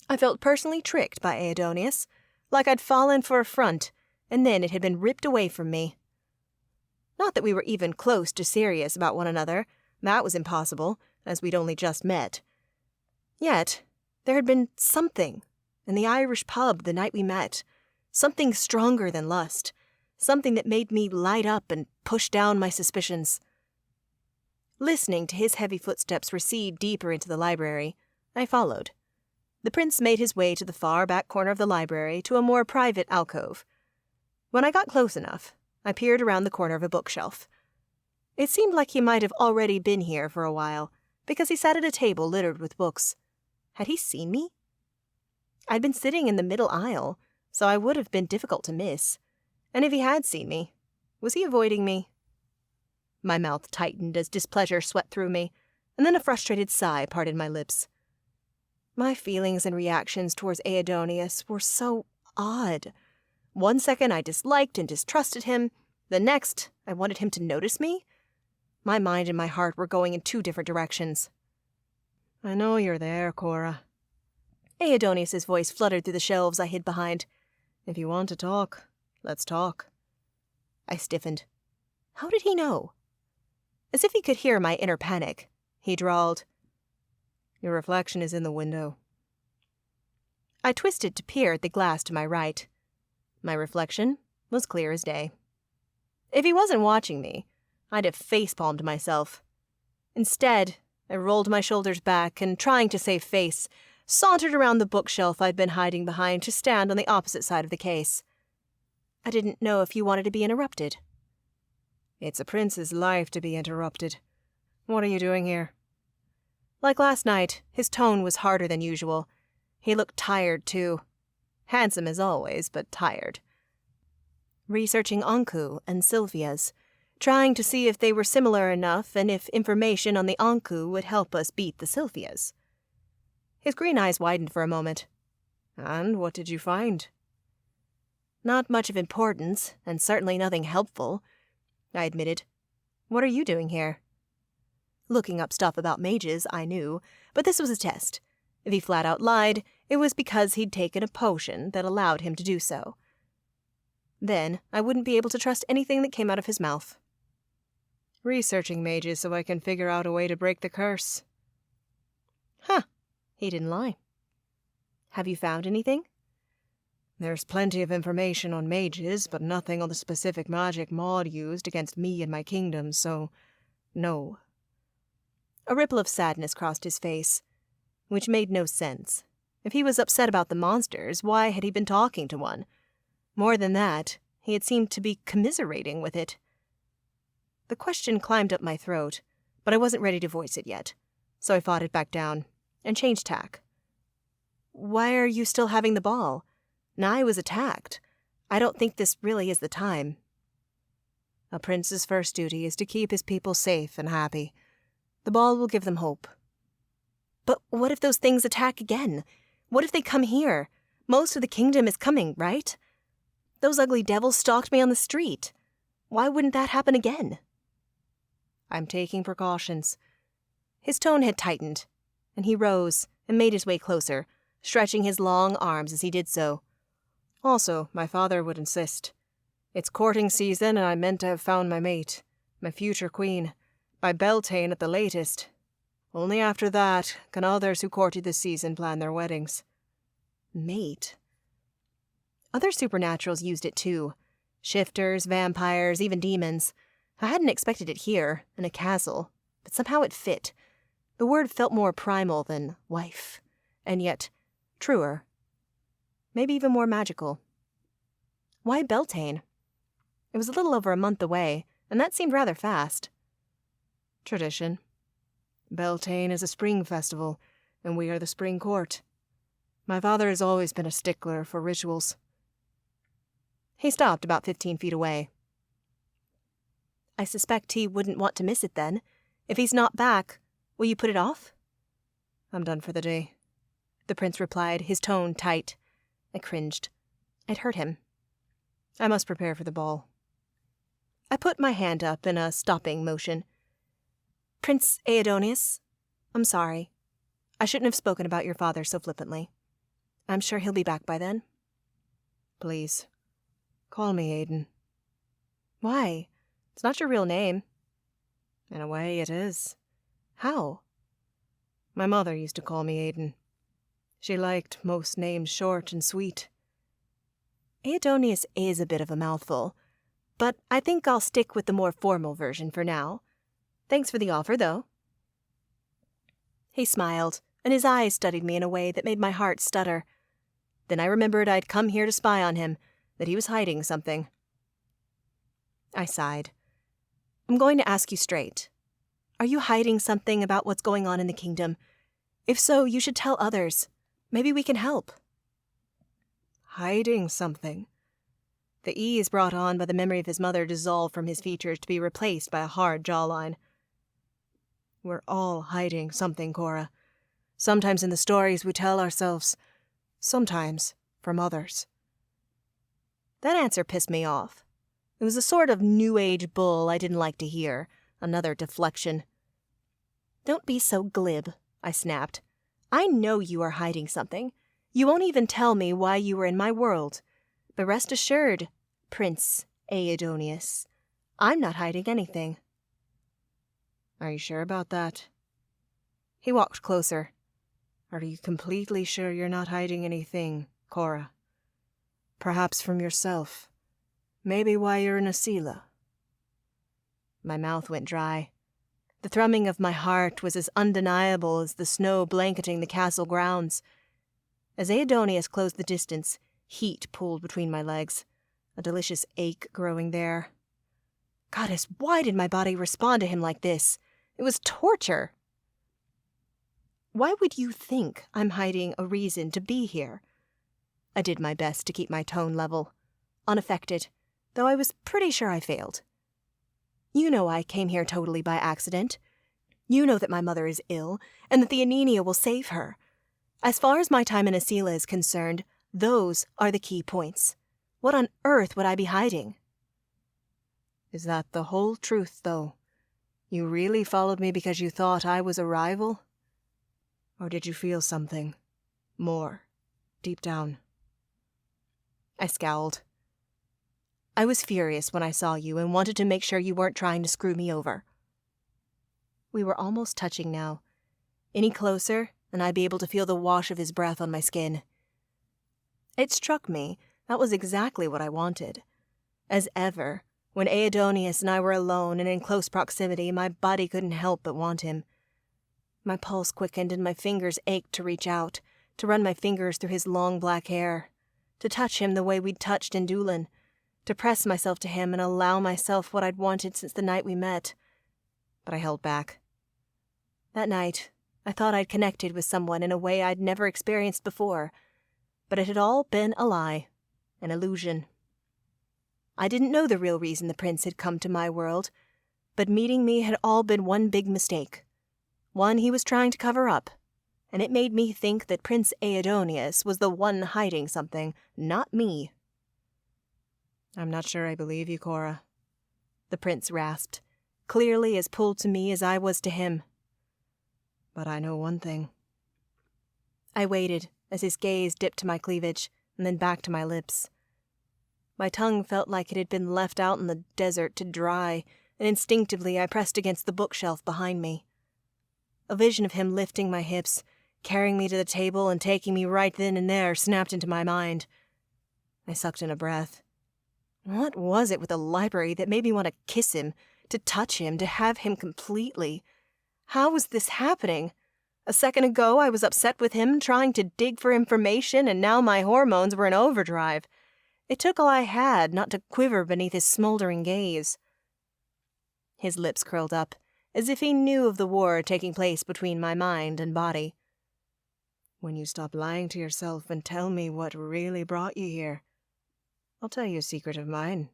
I felt personally tricked by Aidonius, like I'd fallen for a front, and then it had been ripped away from me. Not that we were even close to serious about one another. That was impossible, as we'd only just met. Yet, there had been something in the Irish pub the night we met, something stronger than lust, something that made me light up and push down my suspicions. Listening to his heavy footsteps recede deeper into the library, I followed. The prince made his way to the far back corner of the library to a more private alcove. When I got close enough, I peered around the corner of a bookshelf. It seemed like he might have already been here for a while, because he sat at a table littered with books. Had he seen me? I'd been sitting in the middle aisle, so I would have been difficult to miss. And if he had seen me, was he avoiding me? My mouth tightened as displeasure swept through me, and then a frustrated sigh parted my lips. My feelings and reactions towards Aidonius were so odd. One second I disliked and distrusted him, the next I wanted him to notice me. My mind and my heart were going in two different directions. I know you're there, Cora. Aidonius's voice fluttered through the shelves I hid behind. If you want to talk, let's talk. I stiffened. How did he know? As if he could hear my inner panic, he drawled, Your reflection is in the window. I twisted to peer at the glass to my right. My reflection was clear as day. If he wasn't watching me, I'd have facepalmed myself. Instead, I rolled my shoulders back and, trying to save face, sauntered around the bookshelf I'd been hiding behind to stand on the opposite side of the case. I didn't know if you wanted to be interrupted. It's a prince's life to be interrupted. What are you doing here? Like last night, his tone was harder than usual. He looked tired, too. Handsome as always, but tired. Researching Anku and Sylvia's, trying to see if they were similar enough and if information on the Anku would help us beat the Sylvias. His green eyes widened for a moment. And what did you find? Not much of importance, and certainly nothing helpful, I admitted. What are you doing here? Looking up stuff about mages, I knew, but this was a test. If he flat out lied, it was because he'd taken a potion that allowed him to do so. Then I wouldn't be able to trust anything that came out of his mouth. Researching mages so I can figure out a way to break the curse. Huh. He didn't lie. Have you found anything? There's plenty of information on mages, but nothing on the specific magic Maud used against me and my kingdom, so no. A ripple of sadness crossed his face, which made no sense. If he was upset about the monsters, why had he been talking to one? More than that, he had seemed to be commiserating with it. The question climbed up my throat, but I wasn't ready to voice it yet, so I fought it back down and changed tack. Why are you still having the ball? Nye was attacked. I don't think this really is the time. A prince's first duty is to keep his people safe and happy. The ball will give them hope. But what if those things attack again? What if they come here? Most of the kingdom is coming, right? Those ugly devils stalked me on the street. Why wouldn't that happen again? I'm taking precautions. His tone had tightened, and he rose and made his way closer, stretching his long arms as he did so. Also, my father would insist. It's courting season, and I meant to have found my mate, my future queen, by Beltane at the latest. Only after that can others who courted this season plan their weddings. Mate? Other supernaturals used it too. Shifters, vampires, even demons. I hadn't expected it here, in a castle, but somehow it fit. The word felt more primal than wife, and yet truer. Maybe even more magical. Why Beltane? It was a little over a month away, and that seemed rather fast. Tradition. Beltane is a spring festival, and we are the spring court. My father has always been a stickler for rituals. He stopped about 15 feet away. I suspect he wouldn't want to miss it then. If he's not back, will you put it off? I'm done for the day, the prince replied, his tone tight. I cringed. I'd hurt him. I must prepare for the ball. I put my hand up in a stopping motion. Prince Aidonius, I'm sorry. I shouldn't have spoken about your father so flippantly. I'm sure he'll be back by then. Please, call me Aiden. Why? It's not your real name. In a way, it is. How? My mother used to call me Aiden. She liked most names short and sweet. Aidonius is a bit of a mouthful, but I think I'll stick with the more formal version for now. Thanks for the offer, though. He smiled, and his eyes studied me in a way that made my heart stutter. Then I remembered I'd come here to spy on him, that he was hiding something. I sighed. I'm going to ask you straight. Are you hiding something about what's going on in the kingdom? If so, you should tell others. Maybe we can help. Hiding something? The ease brought on by the memory of his mother dissolved from his features to be replaced by a hard jawline. We're all hiding something, Cora. Sometimes in the stories we tell ourselves, sometimes from others. That answer pissed me off. It was a sort of new age bull I didn't like to hear. Another deflection. Don't be so glib, I snapped. I know you are hiding something. You won't even tell me why you were in my world. But rest assured, Prince Aidonius, I'm not hiding anything. Are you sure about that? He walked closer. Are you completely sure you're not hiding anything, Cora? Perhaps from yourself. Maybe why you're in Asila. My mouth went dry. The thrumming of my heart was as undeniable as the snow blanketing the castle grounds. As Aidonius closed the distance, heat pulled between my legs, a delicious ache growing there. Goddess, why did my body respond to him like this? It was torture. Why would you think I'm hiding a reason to be here? I did my best to keep my tone level, unaffected, though I was pretty sure I failed. You know I came here totally by accident. You know that my mother is ill, and that the Anenia will save her. As far as my time in Asila is concerned, those are the key points. What on earth would I be hiding? Is that the whole truth, though? You really followed me because you thought I was a rival? Or did you feel something more, deep down? I scowled. I was furious when I saw you and wanted to make sure you weren't trying to screw me over. We were almost touching now. Any closer, and I'd be able to feel the wash of his breath on my skin. It struck me that was exactly what I wanted. As ever, when Aidonius and I were alone and in close proximity, my body couldn't help but want him. My pulse quickened and my fingers ached to reach out, to run my fingers through his long black hair, to touch him the way we'd touched in Doolan, to press myself to him and allow myself what I'd wanted since the night we met. But I held back. That night, I thought I'd connected with someone in a way I'd never experienced before, but it had all been a lie, an illusion. I didn't know the real reason the prince had come to my world, but meeting me had all been one big mistake, one he was trying to cover up, and it made me think that Prince Aidonius was the one hiding something, not me. I'm not sure I believe you, Cora, the prince rasped, clearly as pulled to me as I was to him. But I know one thing. I waited as his gaze dipped to my cleavage and then back to my lips. My tongue felt like it had been left out in the desert to dry, and instinctively I pressed against the bookshelf behind me. A vision of him lifting my hips, carrying me to the table and taking me right then and there snapped into my mind. I sucked in a breath. What was it with the library that made me want to kiss him, to touch him, to have him completely? How was this happening? A second ago I was upset with him, trying to dig for information, and now my hormones were in overdrive. It took all I had not to quiver beneath his smoldering gaze. His lips curled up, as if he knew of the war taking place between my mind and body. When you stop lying to yourself and tell me what really brought you here, I'll tell you a secret of mine.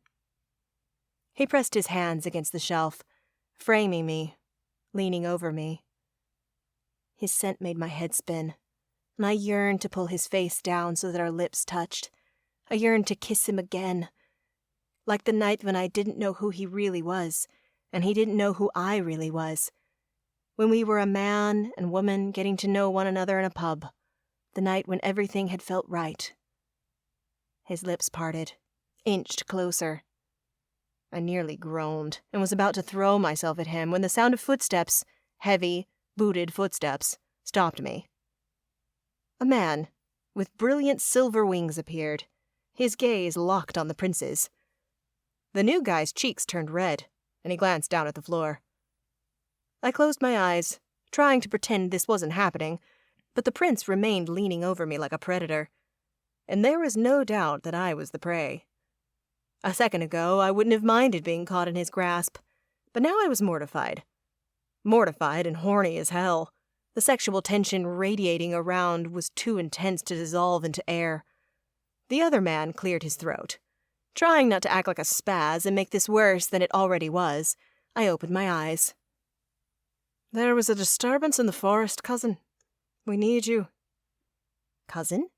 He pressed his hands against the shelf, framing me, leaning over me. His scent made my head spin, and I yearned to pull his face down so that our lips touched. I yearned to kiss him again. Like the night when I didn't know who he really was, and he didn't know who I really was. When we were a man and woman getting to know one another in a pub. The night when everything had felt right. His lips parted, inched closer. I nearly groaned and was about to throw myself at him when the sound of footsteps, heavy, booted footsteps, stopped me. A man with brilliant silver wings appeared, his gaze locked on the prince's. The new guy's cheeks turned red, and he glanced down at the floor. I closed my eyes, trying to pretend this wasn't happening, but the prince remained leaning over me like a predator, and there was no doubt that I was the prey. A second ago, I wouldn't have minded being caught in his grasp, but now I was mortified. Mortified and horny as hell. The sexual tension radiating around was too intense to dissolve into air. The other man cleared his throat. Trying not to act like a spaz and make this worse than it already was, I opened my eyes. There was a disturbance in the forest, cousin. We need you. Cousin?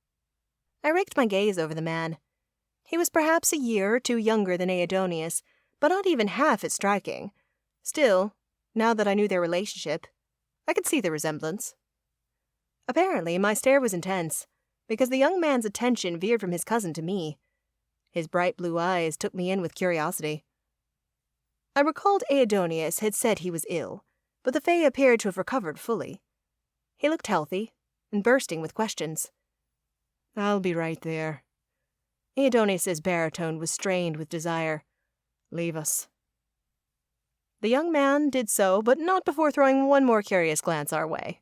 I raked my gaze over the man. He was perhaps a year or two younger than Aidonius, but not even half as striking. Still, now that I knew their relationship, I could see the resemblance. Apparently, my stare was intense, because the young man's attention veered from his cousin to me. His bright blue eyes took me in with curiosity. I recalled Aidonius had said he was ill, but the Fae appeared to have recovered fully. He looked healthy, and bursting with questions. I'll be right there. Aidonius's baritone was strained with desire. Leave us. The young man did so, but not before throwing one more curious glance our way.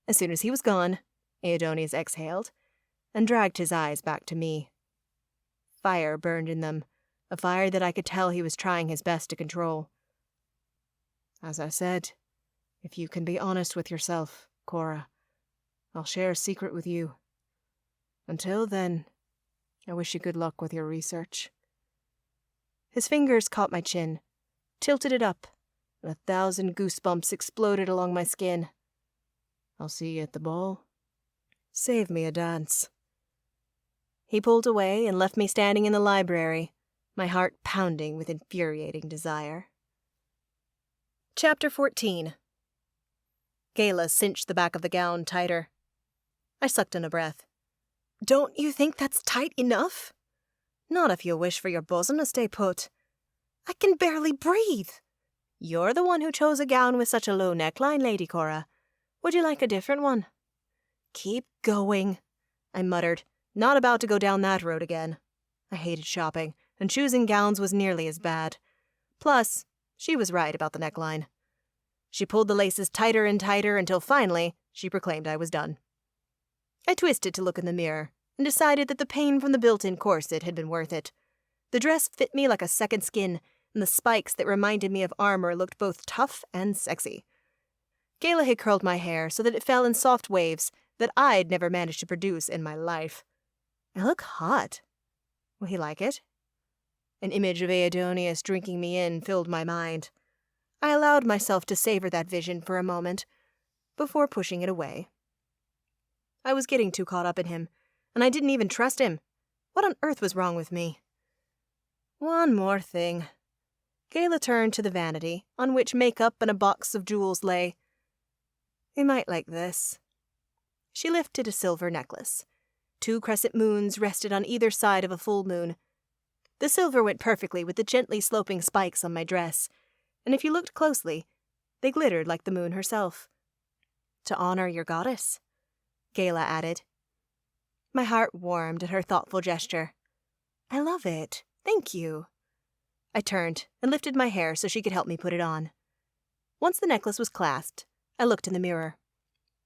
As soon as he was gone, Aidonius exhaled, and dragged his eyes back to me. Fire burned in them, a fire that I could tell he was trying his best to control. As I said, if you can be honest with yourself, Cora, I'll share a secret with you. Until then, I wish you good luck with your research. His fingers caught my chin, tilted it up, and 1,000 goosebumps exploded along my skin. I'll see you at the ball. Save me a dance. He pulled away and left me standing in the library, my heart pounding with infuriating desire. Chapter 14. Gayla cinched the back of the gown tighter. I sucked in a breath. Don't you think that's tight enough? Not if you wish for your bosom to stay put. I can barely breathe. You're the one who chose a gown with such a low neckline, Lady Cora. Would you like a different one? Keep going, I muttered, not about to go down that road again. I hated shopping, and choosing gowns was nearly as bad. Plus, she was right about the neckline. She pulled the laces tighter and tighter until finally she proclaimed I was done. I twisted to look in the mirror and decided that the pain from the built-in corset had been worth it. The dress fit me like a second skin, and the spikes that reminded me of armor looked both tough and sexy. Gayla had curled my hair so that it fell in soft waves that I'd never managed to produce in my life. I look hot. Will he like it? An image of Aidonius drinking me in filled my mind. I allowed myself to savor that vision for a moment, before pushing it away. I was getting too caught up in him, and I didn't even trust him. What on earth was wrong with me? One more thing. Gayla turned to the vanity, on which makeup and a box of jewels lay. You might like this. She lifted a silver necklace. 2 crescent moons rested on either side of a full moon. The silver went perfectly with the gently sloping spikes on my dress, and if you looked closely, they glittered like the moon herself. To honor your goddess, Gayla added. My heart warmed at her thoughtful gesture. I love it. Thank you. I turned and lifted my hair so she could help me put it on. Once the necklace was clasped, I looked in the mirror.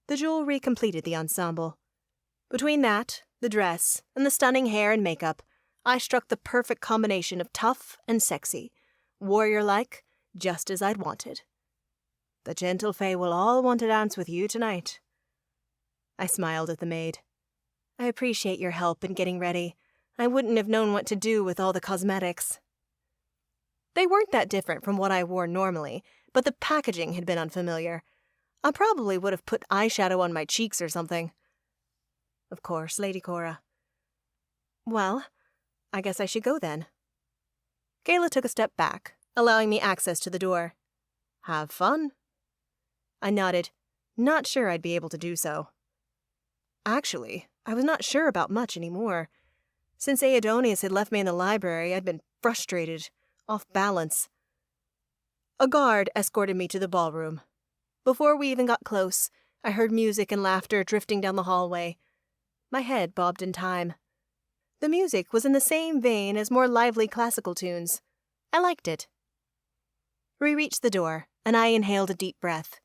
The jewelry completed the ensemble. Between that, the dress, and the stunning hair and makeup, I struck the perfect combination of tough and sexy, warrior-like, just as I'd wanted. The gentle Fae will all want to dance with you tonight. I smiled at the maid. I appreciate your help in getting ready. I wouldn't have known what to do with all the cosmetics. They weren't that different from what I wore normally, but the packaging had been unfamiliar. I probably would have put eyeshadow on my cheeks or something. Of course, Lady Cora. Well, I guess I should go then. Kayla took a step back, allowing me access to the door. Have fun. I nodded, not sure I'd be able to do so. Actually, I was not sure about much anymore. Since Aidonius had left me in the library, I'd been frustrated, off balance. A guard escorted me to the ballroom. Before we even got close, I heard music and laughter drifting down the hallway. My head bobbed in time. The music was in the same vein as more lively classical tunes. I liked it. We reached the door, and I inhaled a deep breath.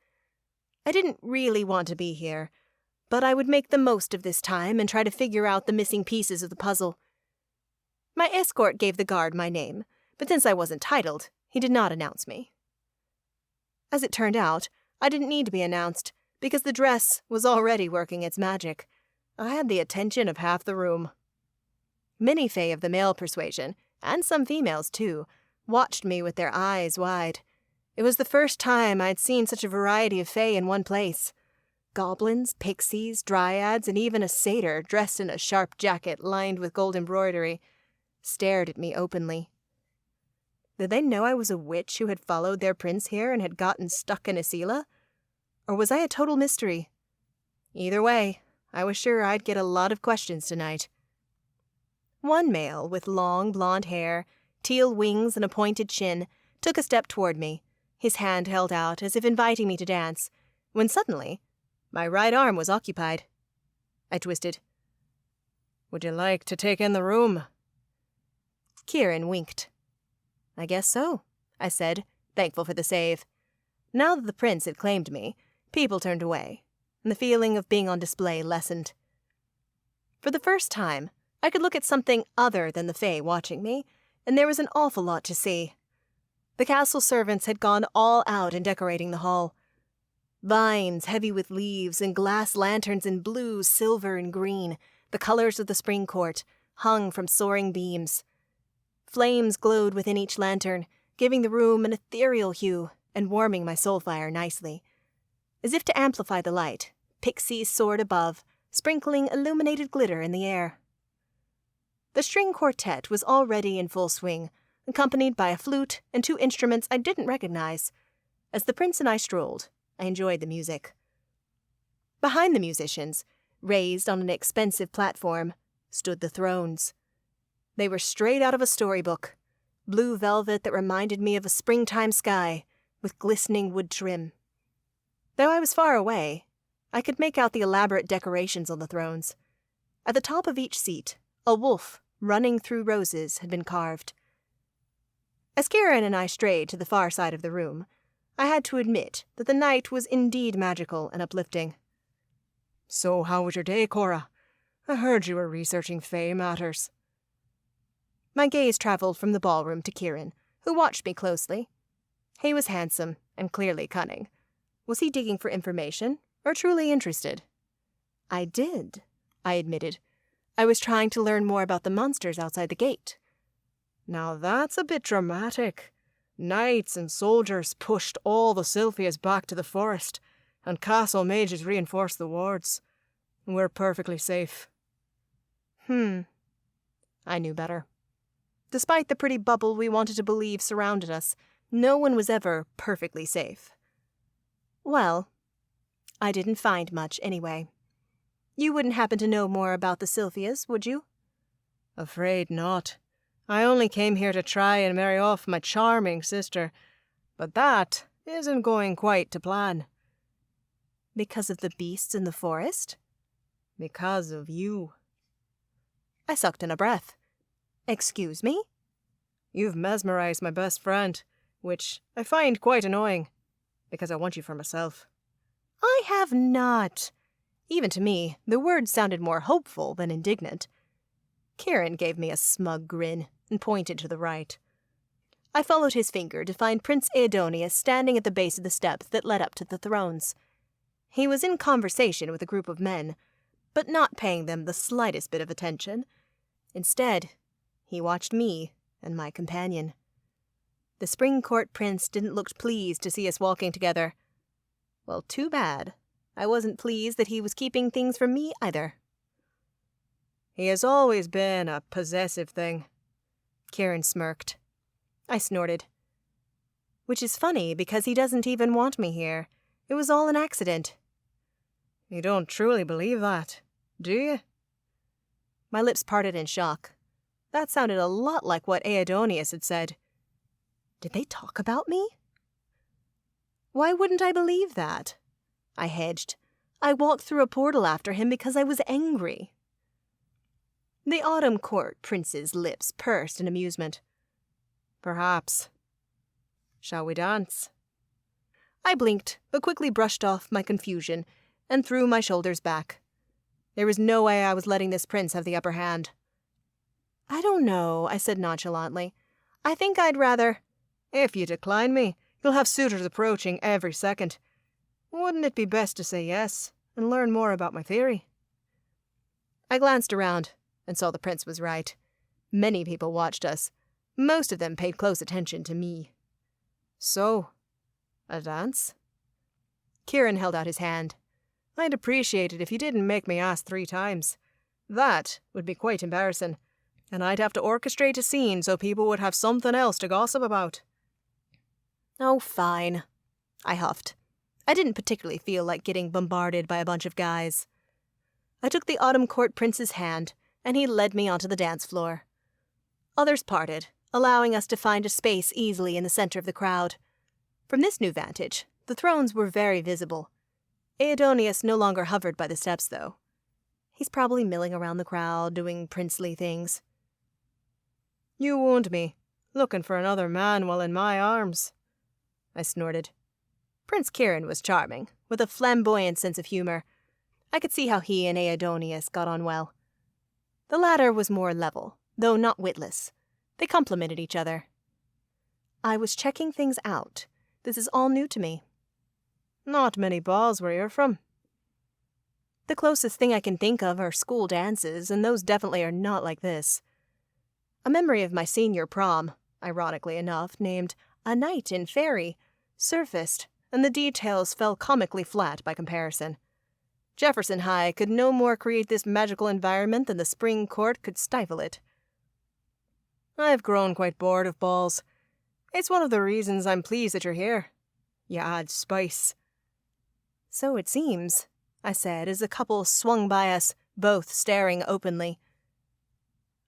I didn't really want to be here, but I would make the most of this time and try to figure out the missing pieces of the puzzle. My escort gave the guard my name, but since I wasn't titled, he did not announce me. As it turned out, I didn't need to be announced, because the dress was already working its magic. I had the attention of half the room. Many Fae of the male persuasion, and some females too, watched me with their eyes wide. It was the first time I'd seen such a variety of Fae in one place. Goblins, pixies, dryads, and even a satyr dressed in a sharp jacket lined with gold embroidery stared at me openly. Did they know I was a witch who had followed their prince here and had gotten stuck in Asila? Or was I a total mystery? Either way, I was sure I'd get a lot of questions tonight. One male with long blonde hair, teal wings, and a pointed chin took a step toward me, his hand held out as if inviting me to dance, when suddenly my right arm was occupied. I twisted. Would you like to take in the room? Kieran winked. I guess so, I said, thankful for the save. Now that the prince had claimed me, people turned away, and the feeling of being on display lessened. For the first time, I could look at something other than the Fae watching me, and there was an awful lot to see. The castle servants had gone all out in decorating the hall. Vines heavy with leaves and glass lanterns in blue, silver, and green, the colors of the spring court, hung from soaring beams. Flames glowed within each lantern, giving the room an ethereal hue and warming my soul fire nicely. As if to amplify the light, pixies soared above, sprinkling illuminated glitter in the air. The string quartet was already in full swing, accompanied by a flute and two instruments I didn't recognize. As the prince and I strolled, I enjoyed the music. Behind the musicians, raised on an expensive platform, stood the thrones. They were straight out of a storybook, blue velvet that reminded me of a springtime sky, with glistening wood trim. Though I was far away, I could make out the elaborate decorations on the thrones. At the top of each seat, a wolf running through roses had been carved. As Kieran and I strayed to the far side of the room, I had to admit that the night was indeed magical and uplifting. So how was your day, Cora? I heard you were researching Fae matters. My gaze traveled from the ballroom to Kieran, who watched me closely. He was handsome and clearly cunning. Was he digging for information, or truly interested? I admitted. I was trying to learn more about the monsters outside the gate. Now that's a bit dramatic. Knights and soldiers pushed all the Sylphias back to the forest, and castle mages reinforced the wards. We're perfectly safe. I knew better. Despite the pretty bubble we wanted to believe surrounded us, no one was ever perfectly safe. Well, I didn't find much anyway. You wouldn't happen to know more about the Sylphias, would you? Afraid not. I only came here to try and marry off my charming sister, but that isn't going quite to plan. Because of the beasts in the forest? Because of you. I sucked in a breath. Excuse me? You've mesmerized my best friend, which I find quite annoying, because I want you for myself. I have not. Even to me, the words sounded more hopeful than indignant. Kieran gave me a smug grin and pointed to the right. I followed his finger to find Prince Aidonius standing at the base of the steps that led up to the thrones. He was in conversation with a group of men, but not paying them the slightest bit of attention. Instead, he watched me and my companion. The Spring Court Prince didn't look pleased to see us walking together. Well, too bad. I wasn't pleased that he was keeping things from me either. He has always been a possessive thing. Kieran smirked. I snorted. Which is funny, because he doesn't even want me here. It was all an accident. You don't truly believe that, do you? My lips parted in shock. That sounded a lot like what Aidonius had said. Did they talk about me? Why wouldn't I believe that? I hedged. I walked through a portal after him because I was angry. The Autumn Court Prince's lips pursed in amusement. Perhaps. Shall we dance? I blinked, but quickly brushed off my confusion and threw my shoulders back. There was no way I was letting this prince have the upper hand. I don't know, I said nonchalantly. I think I'd rather... If you decline me, you'll have suitors approaching every second. Wouldn't it be best to say yes and learn more about my theory? I glanced around and saw the prince was right. Many people watched us. Most of them paid close attention to me. So, a dance? Kieran held out his hand. I'd appreciate it if you didn't make me ask 3 times. That would be quite embarrassing, and I'd have to orchestrate a scene so people would have something else to gossip about. Oh, fine, I huffed. I didn't particularly feel like getting bombarded by a bunch of guys. I took the Autumn Court Prince's hand, and he led me onto the dance floor. Others parted, allowing us to find a space easily in the center of the crowd. From this new vantage, the thrones were very visible. Aidonius no longer hovered by the steps, though. He's probably milling around the crowd, doing princely things. You wound me, looking for another man while in my arms. I snorted. Prince Kieran was charming, with a flamboyant sense of humor. I could see how he and Aidonius got on well. The latter was more level, though not witless. They complemented each other. I was checking things out. This is all new to me. Not many balls where you're from. The closest thing I can think of are school dances, and those definitely are not like this. A memory of my senior prom, ironically enough, named A Night in Faerie, surfaced, and the details fell comically flat by comparison. Jefferson High could no more create this magical environment than the spring court could stifle it. I've grown quite bored of balls. It's one of the reasons I'm pleased that you're here. You add spice. So it seems, I said as the couple swung by us, both staring openly.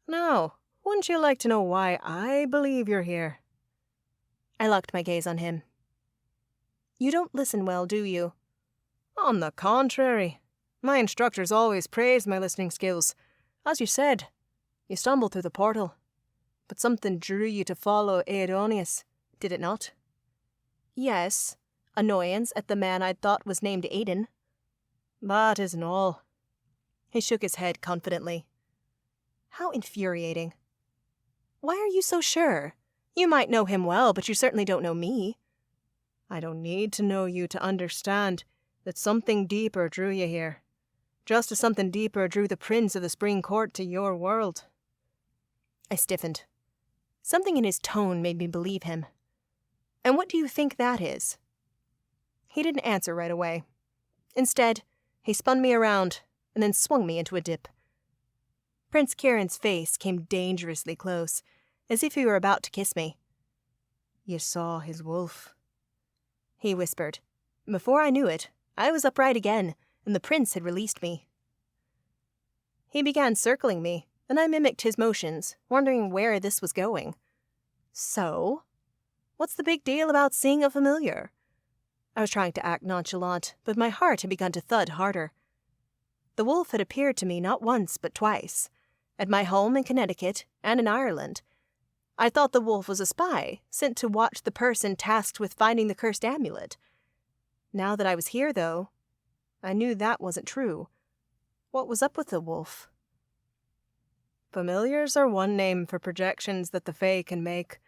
Now, wouldn't you like to know why I believe you're here? I locked my gaze on him. You don't listen well, do you? On the contrary. My instructors always praised my listening skills. As you said, you stumbled through the portal. But something drew you to follow Aidonius, did it not? Yes. Annoyance at the man I'd thought was named Aiden. That isn't all. He shook his head confidently. How infuriating. Why are you so sure? You might know him well, but you certainly don't know me. I don't need to know you to understand that something deeper drew you here. Just as something deeper drew the Prince of the Spring Court to your world. I stiffened. Something in his tone made me believe him. And what do you think that is? He didn't answer right away. Instead, he spun me around and then swung me into a dip. Prince Kieran's face came dangerously close, as if he were about to kiss me. You saw his wolf, he whispered. Before I knew it, I was upright again, and the prince had released me. He began circling me, and I mimicked his motions, wondering where this was going. So? What's the big deal about seeing a familiar? I was trying to act nonchalant, but my heart had begun to thud harder. The wolf had appeared to me not once, but twice, at my home in Connecticut and in Ireland. I thought the wolf was a spy, sent to watch the person tasked with finding the cursed amulet. Now that I was here, though, I knew that wasn't true. What was up with the wolf? Familiars are one name for projections that the Fae can make.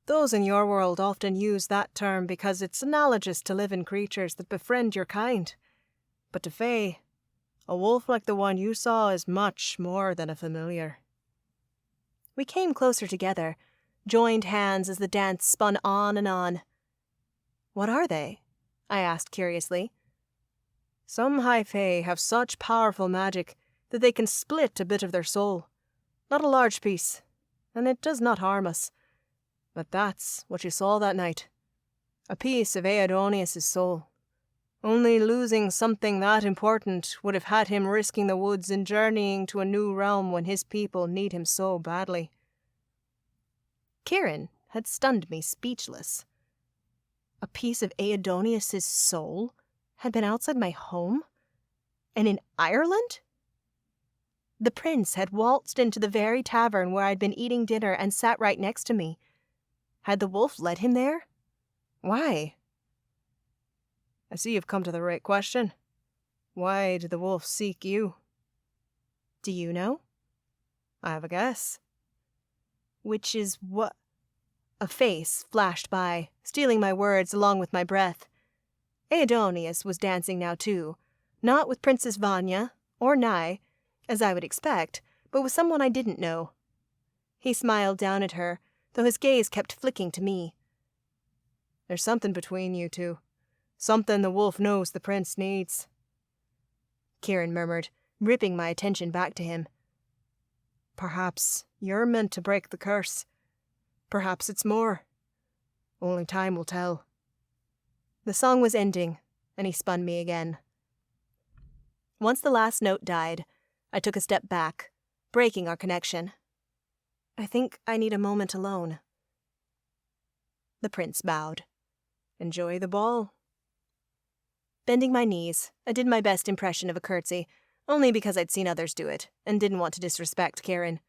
Those in your world often use that term because it's analogous to living creatures that befriend your kind. But to Fae, a wolf like the one you saw is much more than a familiar. We came closer together, joined hands as the dance spun on and on. What are they? I asked curiously. Some high Fae have such powerful magic, that they can split a bit of their soul. Not a large piece, and it does not harm us. But that's what you saw that night. A piece of Aidonius' soul. Only losing something that important would have had him risking the woods and journeying to a new realm when his people need him so badly. Kieran had stunned me speechless. A piece of Aidonius' soul had been outside my home? And in Ireland? The prince had waltzed into the very tavern where I'd been eating dinner and sat right next to me. Had the wolf led him there? Why? I see you've come to the right question. Why did the wolf seek you? Do you know? I have a guess. Which is what? A face flashed by, stealing my words along with my breath. Aidonius was dancing now too, not with Princess Vanya, or Nye, as I would expect, but with someone I didn't know. He smiled down at her, though his gaze kept flicking to me. There's something between you two. Something the wolf knows the prince needs. Kieran murmured, ripping my attention back to him. Perhaps you're meant to break the curse. Perhaps it's more. Only time will tell. The song was ending, and he spun me again. Once the last note died, I took a step back, breaking our connection. I think I need a moment alone. The prince bowed. Enjoy the ball. Bending my knees, I did my best impression of a curtsy, only because I'd seen others do it, and didn't want to disrespect Kieran.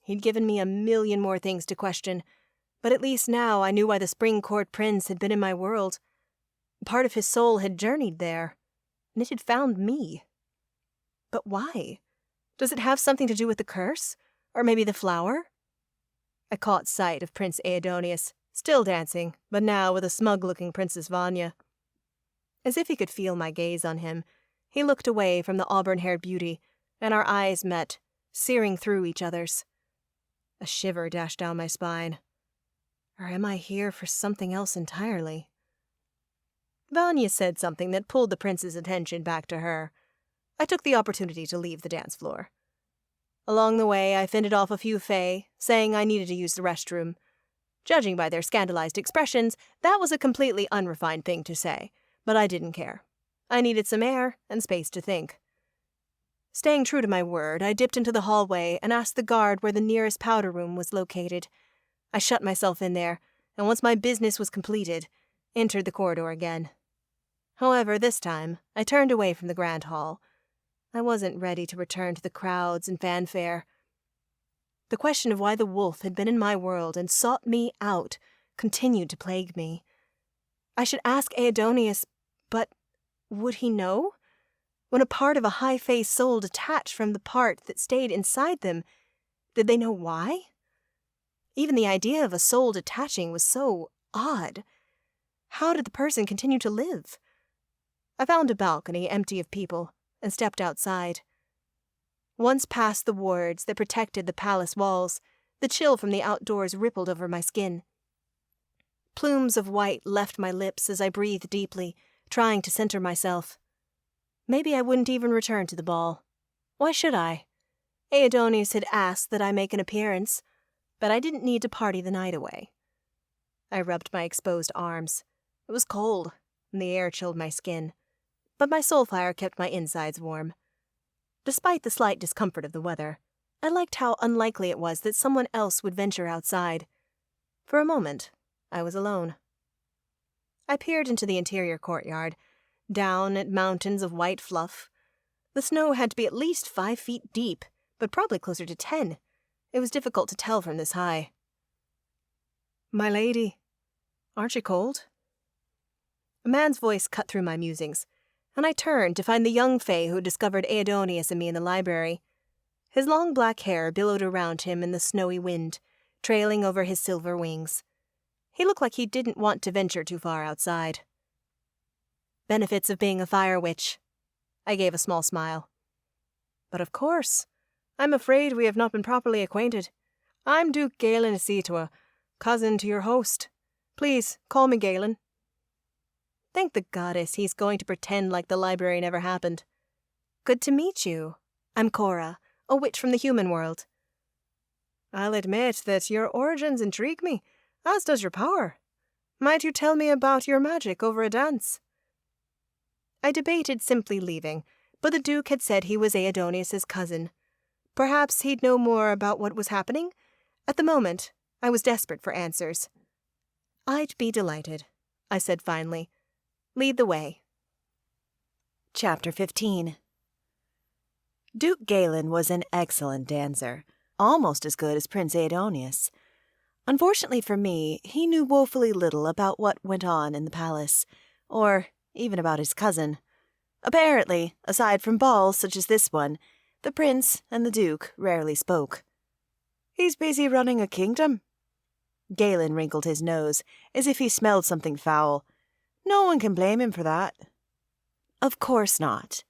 He'd given me a million more things to question, but at least now I knew why the Spring Court Prince had been in my world. Part of his soul had journeyed there, and it had found me. But why? Does it have something to do with the curse? Or maybe the flower? I caught sight of Prince Aidonius, still dancing, but now with a smug-looking Princess Vanya. As if he could feel my gaze on him, he looked away from the auburn-haired beauty, and our eyes met, searing through each other's. A shiver dashed down my spine. Or am I here for something else entirely? Vanya said something that pulled the prince's attention back to her. I took the opportunity to leave the dance floor. Along the way, I fended off a few Fae, saying I needed to use the restroom. Judging by their scandalized expressions, that was a completely unrefined thing to say, but I didn't care. I needed some air and space to think. Staying true to my word, I dipped into the hallway and asked the guard where the nearest powder room was located. I shut myself in there, and once my business was completed, entered the corridor again. However, this time, I turned away from the grand hall. I wasn't ready to return to the crowds and fanfare. The question of why the wolf had been in my world and sought me out continued to plague me. I should ask Aidonius, but would he know? When a part of a high Fae soul detached from the part that stayed inside them, did they know why? Even the idea of a soul detaching was so odd. How did the person continue to live? I found a balcony empty of people and stepped outside. Once past the wards that protected the palace walls, the chill from the outdoors rippled over my skin. Plumes of white left my lips as I breathed deeply, trying to center myself. Maybe I wouldn't even return to the ball. Why should I? Aidonius had asked that I make an appearance, but I didn't need to party the night away. I rubbed my exposed arms. It was cold, and the air chilled my skin, but my soul fire kept my insides warm. Despite the slight discomfort of the weather, I liked how unlikely it was that someone else would venture outside. For a moment, I was alone. I peered into the interior courtyard, down at mountains of white fluff. The snow had to be at least 5 feet deep, but probably closer to 10. It was difficult to tell from this high. My lady, aren't you cold? A man's voice cut through my musings, and I turned to find the young Fae who discovered Aidonius and me in the library. His long black hair billowed around him in the snowy wind, trailing over his silver wings. He looked like he didn't want to venture too far outside. Benefits of being a fire witch. I gave a small smile. But of course. I'm afraid we have not been properly acquainted. I'm Duke Galen Isitua, cousin to your host. Please, call me Galen. Thank the goddess he's going to pretend like the library never happened. Good to meet you. I'm Cora, a witch from the human world. I'll admit that your origins intrigue me, as does your power. Might you tell me about your magic over a dance? I debated simply leaving, but the Duke had said he was Aidonius's cousin. Perhaps he'd know more about what was happening? At the moment, I was desperate for answers. I'd be delighted, I said finally. Lead the way. Chapter 15. Duke Galen was an excellent dancer, almost as good as Prince Aidonius. Unfortunately for me, he knew woefully little about what went on in the palace, or even about his cousin. Apparently, aside from balls such as this one, the prince and the duke rarely spoke. He's busy running a kingdom. Galen wrinkled his nose, as if he smelled something foul. No one can blame him for that. Of course not.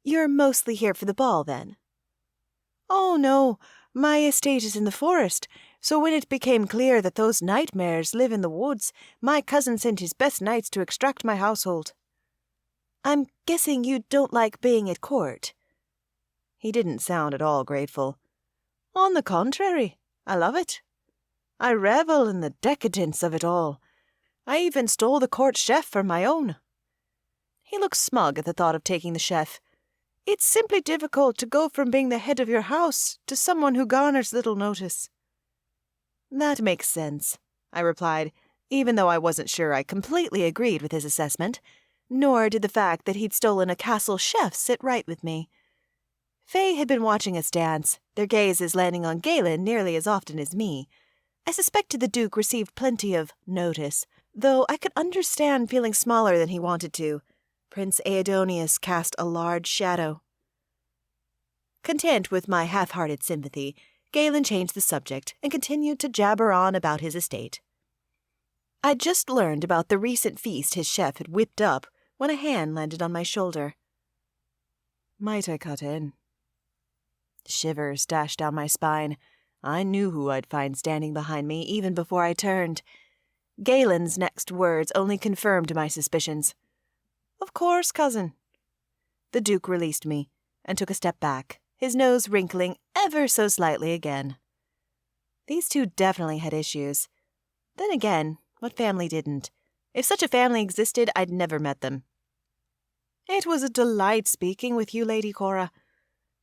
You're mostly here for the ball, then? Oh, no. My estate is in the forest, so when it became clear that those nightmares live in the woods, my cousin sent his best knights to extract my household. I'm guessing you don't like being at court. He didn't sound at all grateful. On the contrary, I love it. I revel in the decadence of it all. I even stole the court chef for my own. He looked smug at the thought of taking the chef. It's simply difficult to go from being the head of your house to someone who garners little notice. That makes sense, I replied, even though I wasn't sure I completely agreed with his assessment, nor did the fact that he'd stolen a castle chef sit right with me. Fae had been watching us dance, their gazes landing on Galen nearly as often as me. I suspected the Duke received plenty of notice, though I could understand feeling smaller than he wanted to. Prince Aidonius cast a large shadow. Content with my half-hearted sympathy, Galen changed the subject and continued to jabber on about his estate. I'd just learned about the recent feast his chef had whipped up when a hand landed on my shoulder. Might I cut in? Shivers dashed down my spine. I knew who I'd find standing behind me even before I turned. Galen's next words only confirmed my suspicions. Of course, cousin. The Duke released me and took a step back, his nose wrinkling ever so slightly again. These two definitely had issues. Then again, what family didn't? If such a family existed, I'd never met them. It was a delight speaking with you, Lady Cora.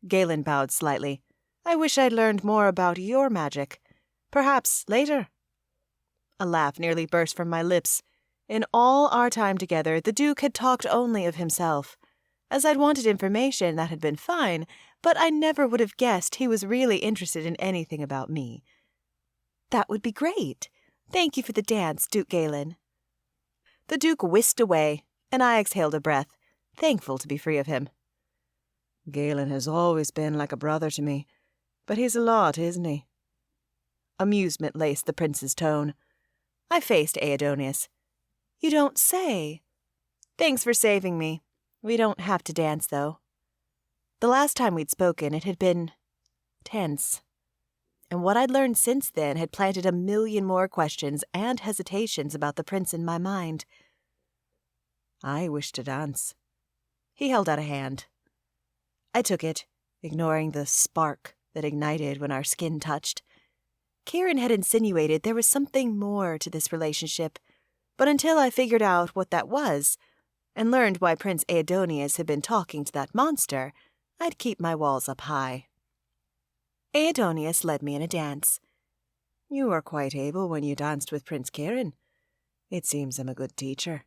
Galen bowed slightly. I wish I'd learned more about your magic. Perhaps later. A laugh nearly burst from my lips. In all our time together, the Duke had talked only of himself. As I'd wanted information, that had been fine, but I never would have guessed he was really interested in anything about me. That would be great. Thank you for the dance, Duke Galen. The Duke whisked away, and I exhaled a breath, thankful to be free of him. Galen has always been like a brother to me, but he's a lot, isn't he? Amusement laced the prince's tone. I faced Aidonius. You don't say. Thanks for saving me. We don't have to dance, though. The last time we'd spoken, it had been tense. And what I'd learned since then had planted a million more questions and hesitations about the prince in my mind. I wish to dance. He held out a hand. I took it, ignoring the spark that ignited when our skin touched. Kieran had insinuated there was something more to this relationship, but until I figured out what that was, and learned why Prince Aidonius had been talking to that monster, I'd keep my walls up high. Aidonius led me in a dance. You were quite able when you danced with Prince Kieran. It seems I'm a good teacher.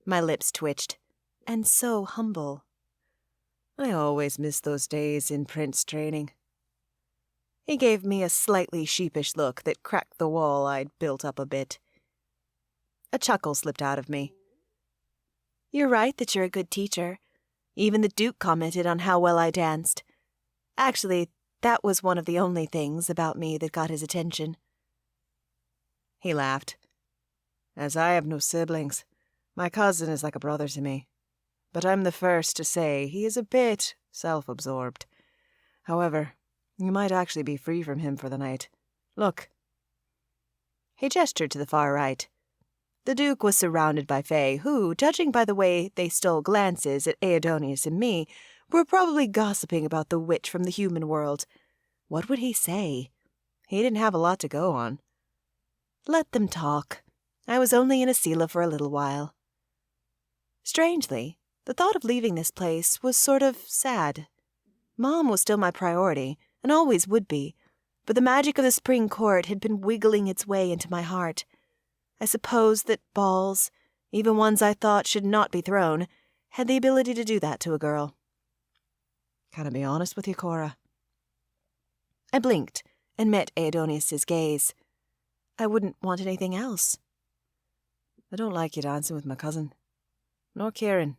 My lips twitched, and so humble. I always miss those days in prince training. He gave me a slightly sheepish look that cracked the wall I'd built up a bit. A chuckle slipped out of me. You're right that you're a good teacher. Even the Duke commented on how well I danced. Actually, that was one of the only things about me that got his attention. He laughed. As I have no siblings, my cousin is like a brother to me. But I'm the first to say he is a bit self-absorbed. However, you might actually be free from him for the night. Look. He gestured to the far right. The Duke was surrounded by Fae who, judging by the way they stole glances at Aidonius and me, were probably gossiping about the witch from the human world. What would he say? He didn't have a lot to go on. Let them talk. I was only in Asila for a little while. Strangely, the thought of leaving this place was sort of sad. Mom was still my priority, and always would be, but the magic of the spring court had been wiggling its way into my heart. I suppose that balls, even ones I thought should not be thrown, had the ability to do that to a girl. Can I be honest with you, Cora? I blinked and met Aidonius's gaze. I wouldn't want anything else. I don't like you dancing with my cousin. Nor Kieran.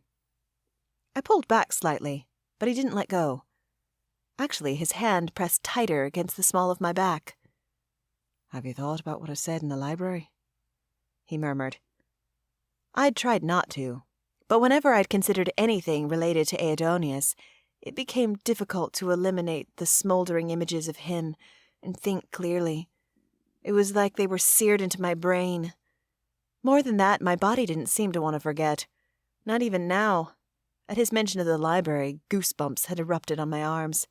I pulled back slightly, but he didn't let go. Actually, his hand pressed tighter against the small of my back. Have you thought about what I said in the library? He murmured. I'd tried not to, but whenever I'd considered anything related to Aidonius, it became difficult to eliminate the smoldering images of him and think clearly. It was like they were seared into my brain. More than that, my body didn't seem to want to forget. Not even now. At his mention of the library, goosebumps had erupted on my arms.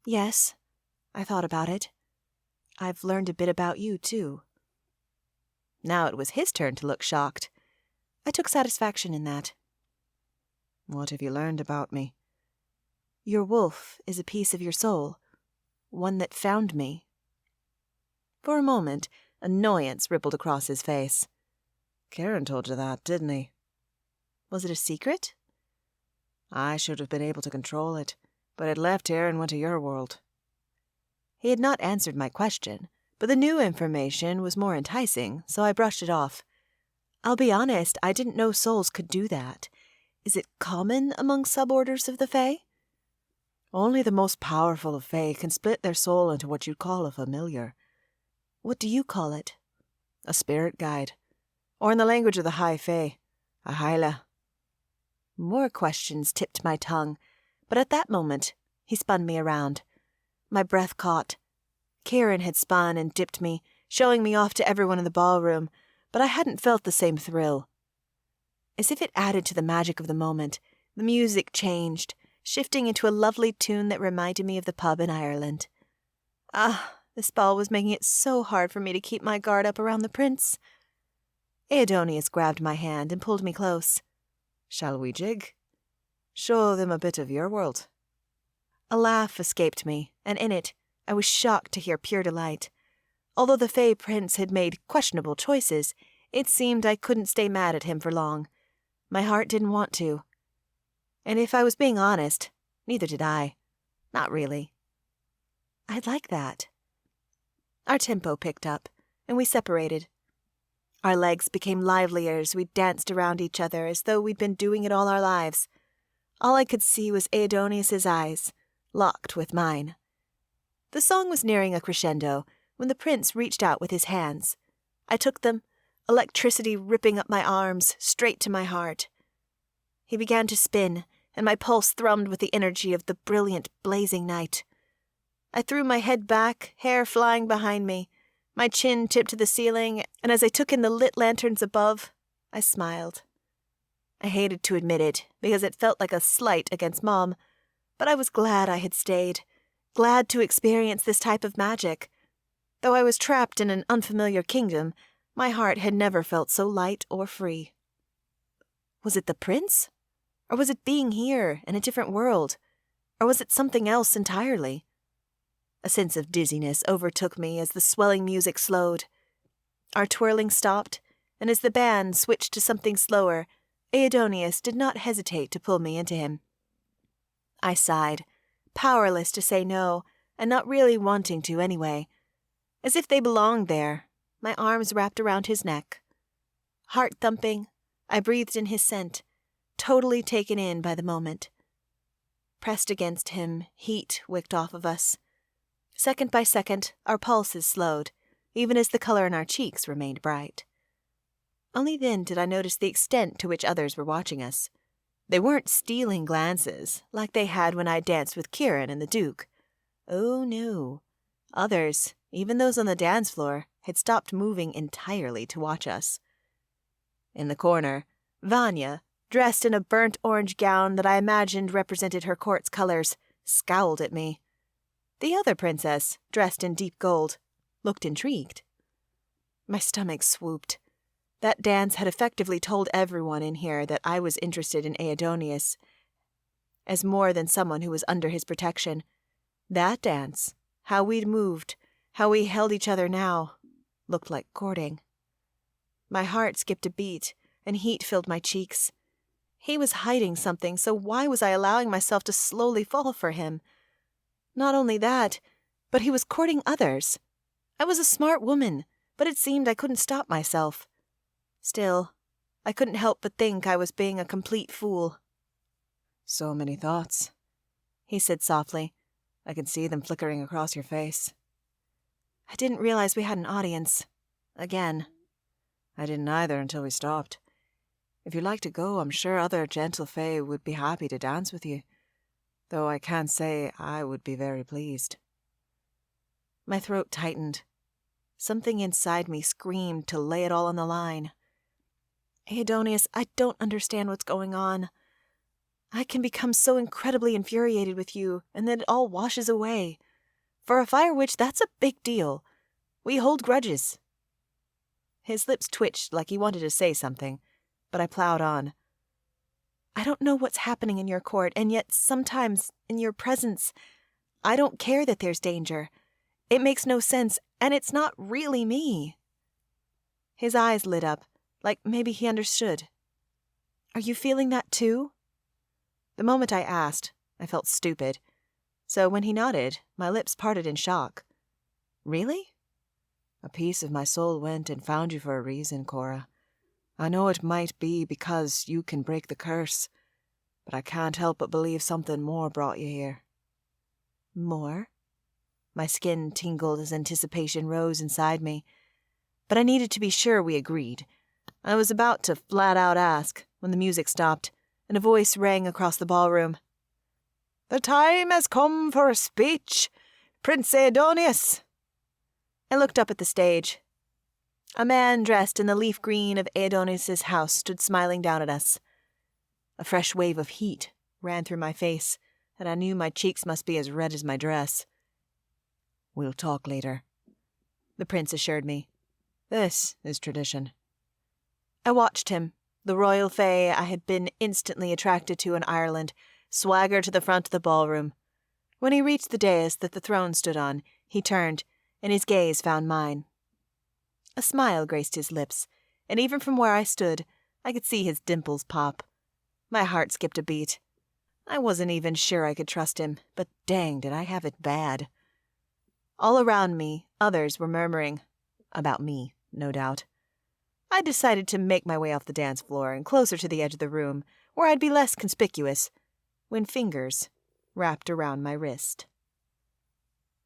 Yes, I thought about it. I've learned a bit about you, too. Now it was his turn to look shocked. I took satisfaction in that. What have you learned about me? Your wolf is a piece of your soul, one that found me. For a moment, annoyance rippled across his face. Kieran told you that, didn't he? Was it a secret? I should have been able to control it, but it left here and went to your world. He had not answered my question, but the new information was more enticing, so I brushed it off. I'll be honest, I didn't know souls could do that. Is it common among suborders of the Fae? Only the most powerful of Fae can split their soul into what you'd call a familiar. What do you call it? A spirit guide. Or in the language of the High Fae, a Hyla. More questions tipped my tongue, but at that moment, he spun me around. My breath caught. Kieran had spun and dipped me, showing me off to everyone in the ballroom, but I hadn't felt the same thrill. As if it added to the magic of the moment, the music changed, shifting into a lovely tune that reminded me of the pub in Ireland. This ball was making it so hard for me to keep my guard up around the prince. Aidonius grabbed my hand and pulled me close. Shall we jig? Show them a bit of your world. A laugh escaped me, and in it, I was shocked to hear pure delight. Although the Fae Prince had made questionable choices, it seemed I couldn't stay mad at him for long. My heart didn't want to. And if I was being honest, neither did I. Not really. I'd like that. Our tempo picked up, and we separated. Our legs became livelier as we danced around each other as though we'd been doing it all our lives. All I could see was Aidonius's eyes, locked with mine. The song was nearing a crescendo when the prince reached out with his hands. I took them, electricity ripping up my arms, straight to my heart. He began to spin, and my pulse thrummed with the energy of the brilliant, blazing night. I threw my head back, hair flying behind me, my chin tipped to the ceiling, and as I took in the lit lanterns above, I smiled. I hated to admit it, because it felt like a slight against Mom, but I was glad I had stayed, glad to experience this type of magic. Though I was trapped in an unfamiliar kingdom, my heart had never felt so light or free. Was it the prince? Or was it being here in a different world? Or was it something else entirely? A sense of dizziness overtook me as the swelling music slowed. Our twirling stopped, and as the band switched to something slower, Aidonius did not hesitate to pull me into him. I sighed, powerless to say no, and not really wanting to anyway. As if they belonged there, my arms wrapped around his neck. Heart thumping, I breathed in his scent, totally taken in by the moment. Pressed against him, heat wicked off of us. Second by second, our pulses slowed, even as the color in our cheeks remained bright. Only then did I notice the extent to which others were watching us. They weren't stealing glances, like they had when I danced with Kieran and the Duke. Oh, no. Others, even those on the dance floor, had stopped moving entirely to watch us. In the corner, Vanya, dressed in a burnt orange gown that I imagined represented her court's colors, scowled at me. The other princess, dressed in deep gold, looked intrigued. My stomach swooped. That dance had effectively told everyone in here that I was interested in Aidonius as more than someone who was under his protection. That dance, how we'd moved, how we held each other now, looked like courting. My heart skipped a beat, and heat filled my cheeks. He was hiding something, so why was I allowing myself to slowly fall for him? Not only that, but he was courting others. I was a smart woman, but it seemed I couldn't stop myself. Still, I couldn't help but think I was being a complete fool. So many thoughts, he said softly. I can see them flickering across your face. I didn't realize we had an audience. Again. I didn't either until we stopped. If you'd like to go, I'm sure other gentle fae would be happy to dance with you, though I can't say I would be very pleased. My throat tightened. Something inside me screamed to lay it all on the line. Aidonius, I don't understand what's going on. I can become so incredibly infuriated with you, and then it all washes away. For a fire witch, that's a big deal. We hold grudges. His lips twitched like he wanted to say something, but I plowed on. I don't know what's happening in your court, and yet sometimes, in your presence, I don't care that there's danger. It makes no sense, and it's not really me. His eyes lit up, like maybe he understood. Are you feeling that too? The moment I asked, I felt stupid. So when he nodded, my lips parted in shock. Really? A piece of my soul went and found you for a reason, Cora. I know it might be because you can break the curse, but I can't help but believe something more brought you here. More? My skin tingled as anticipation rose inside me. But I needed to be sure we agreed. I was about to flat out ask when the music stopped, and a voice rang across the ballroom. The time has come for a speech, Prince Aidonius. I looked up at the stage. A man dressed in the leaf green of Aidonius's house stood smiling down at us. A fresh wave of heat ran through my face, and I knew my cheeks must be as red as my dress. We'll talk later, the prince assured me. This is tradition. I watched him, the royal fae I had been instantly attracted to in Ireland, swagger to the front of the ballroom. When he reached the dais that the throne stood on, he turned, and his gaze found mine. A smile graced his lips, and even from where I stood, I could see his dimples pop. My heart skipped a beat. I wasn't even sure I could trust him, but dang, did I have it bad. All around me, others were murmuring. About me, no doubt. I decided to make my way off the dance floor and closer to the edge of the room, where I'd be less conspicuous, when fingers wrapped around my wrist.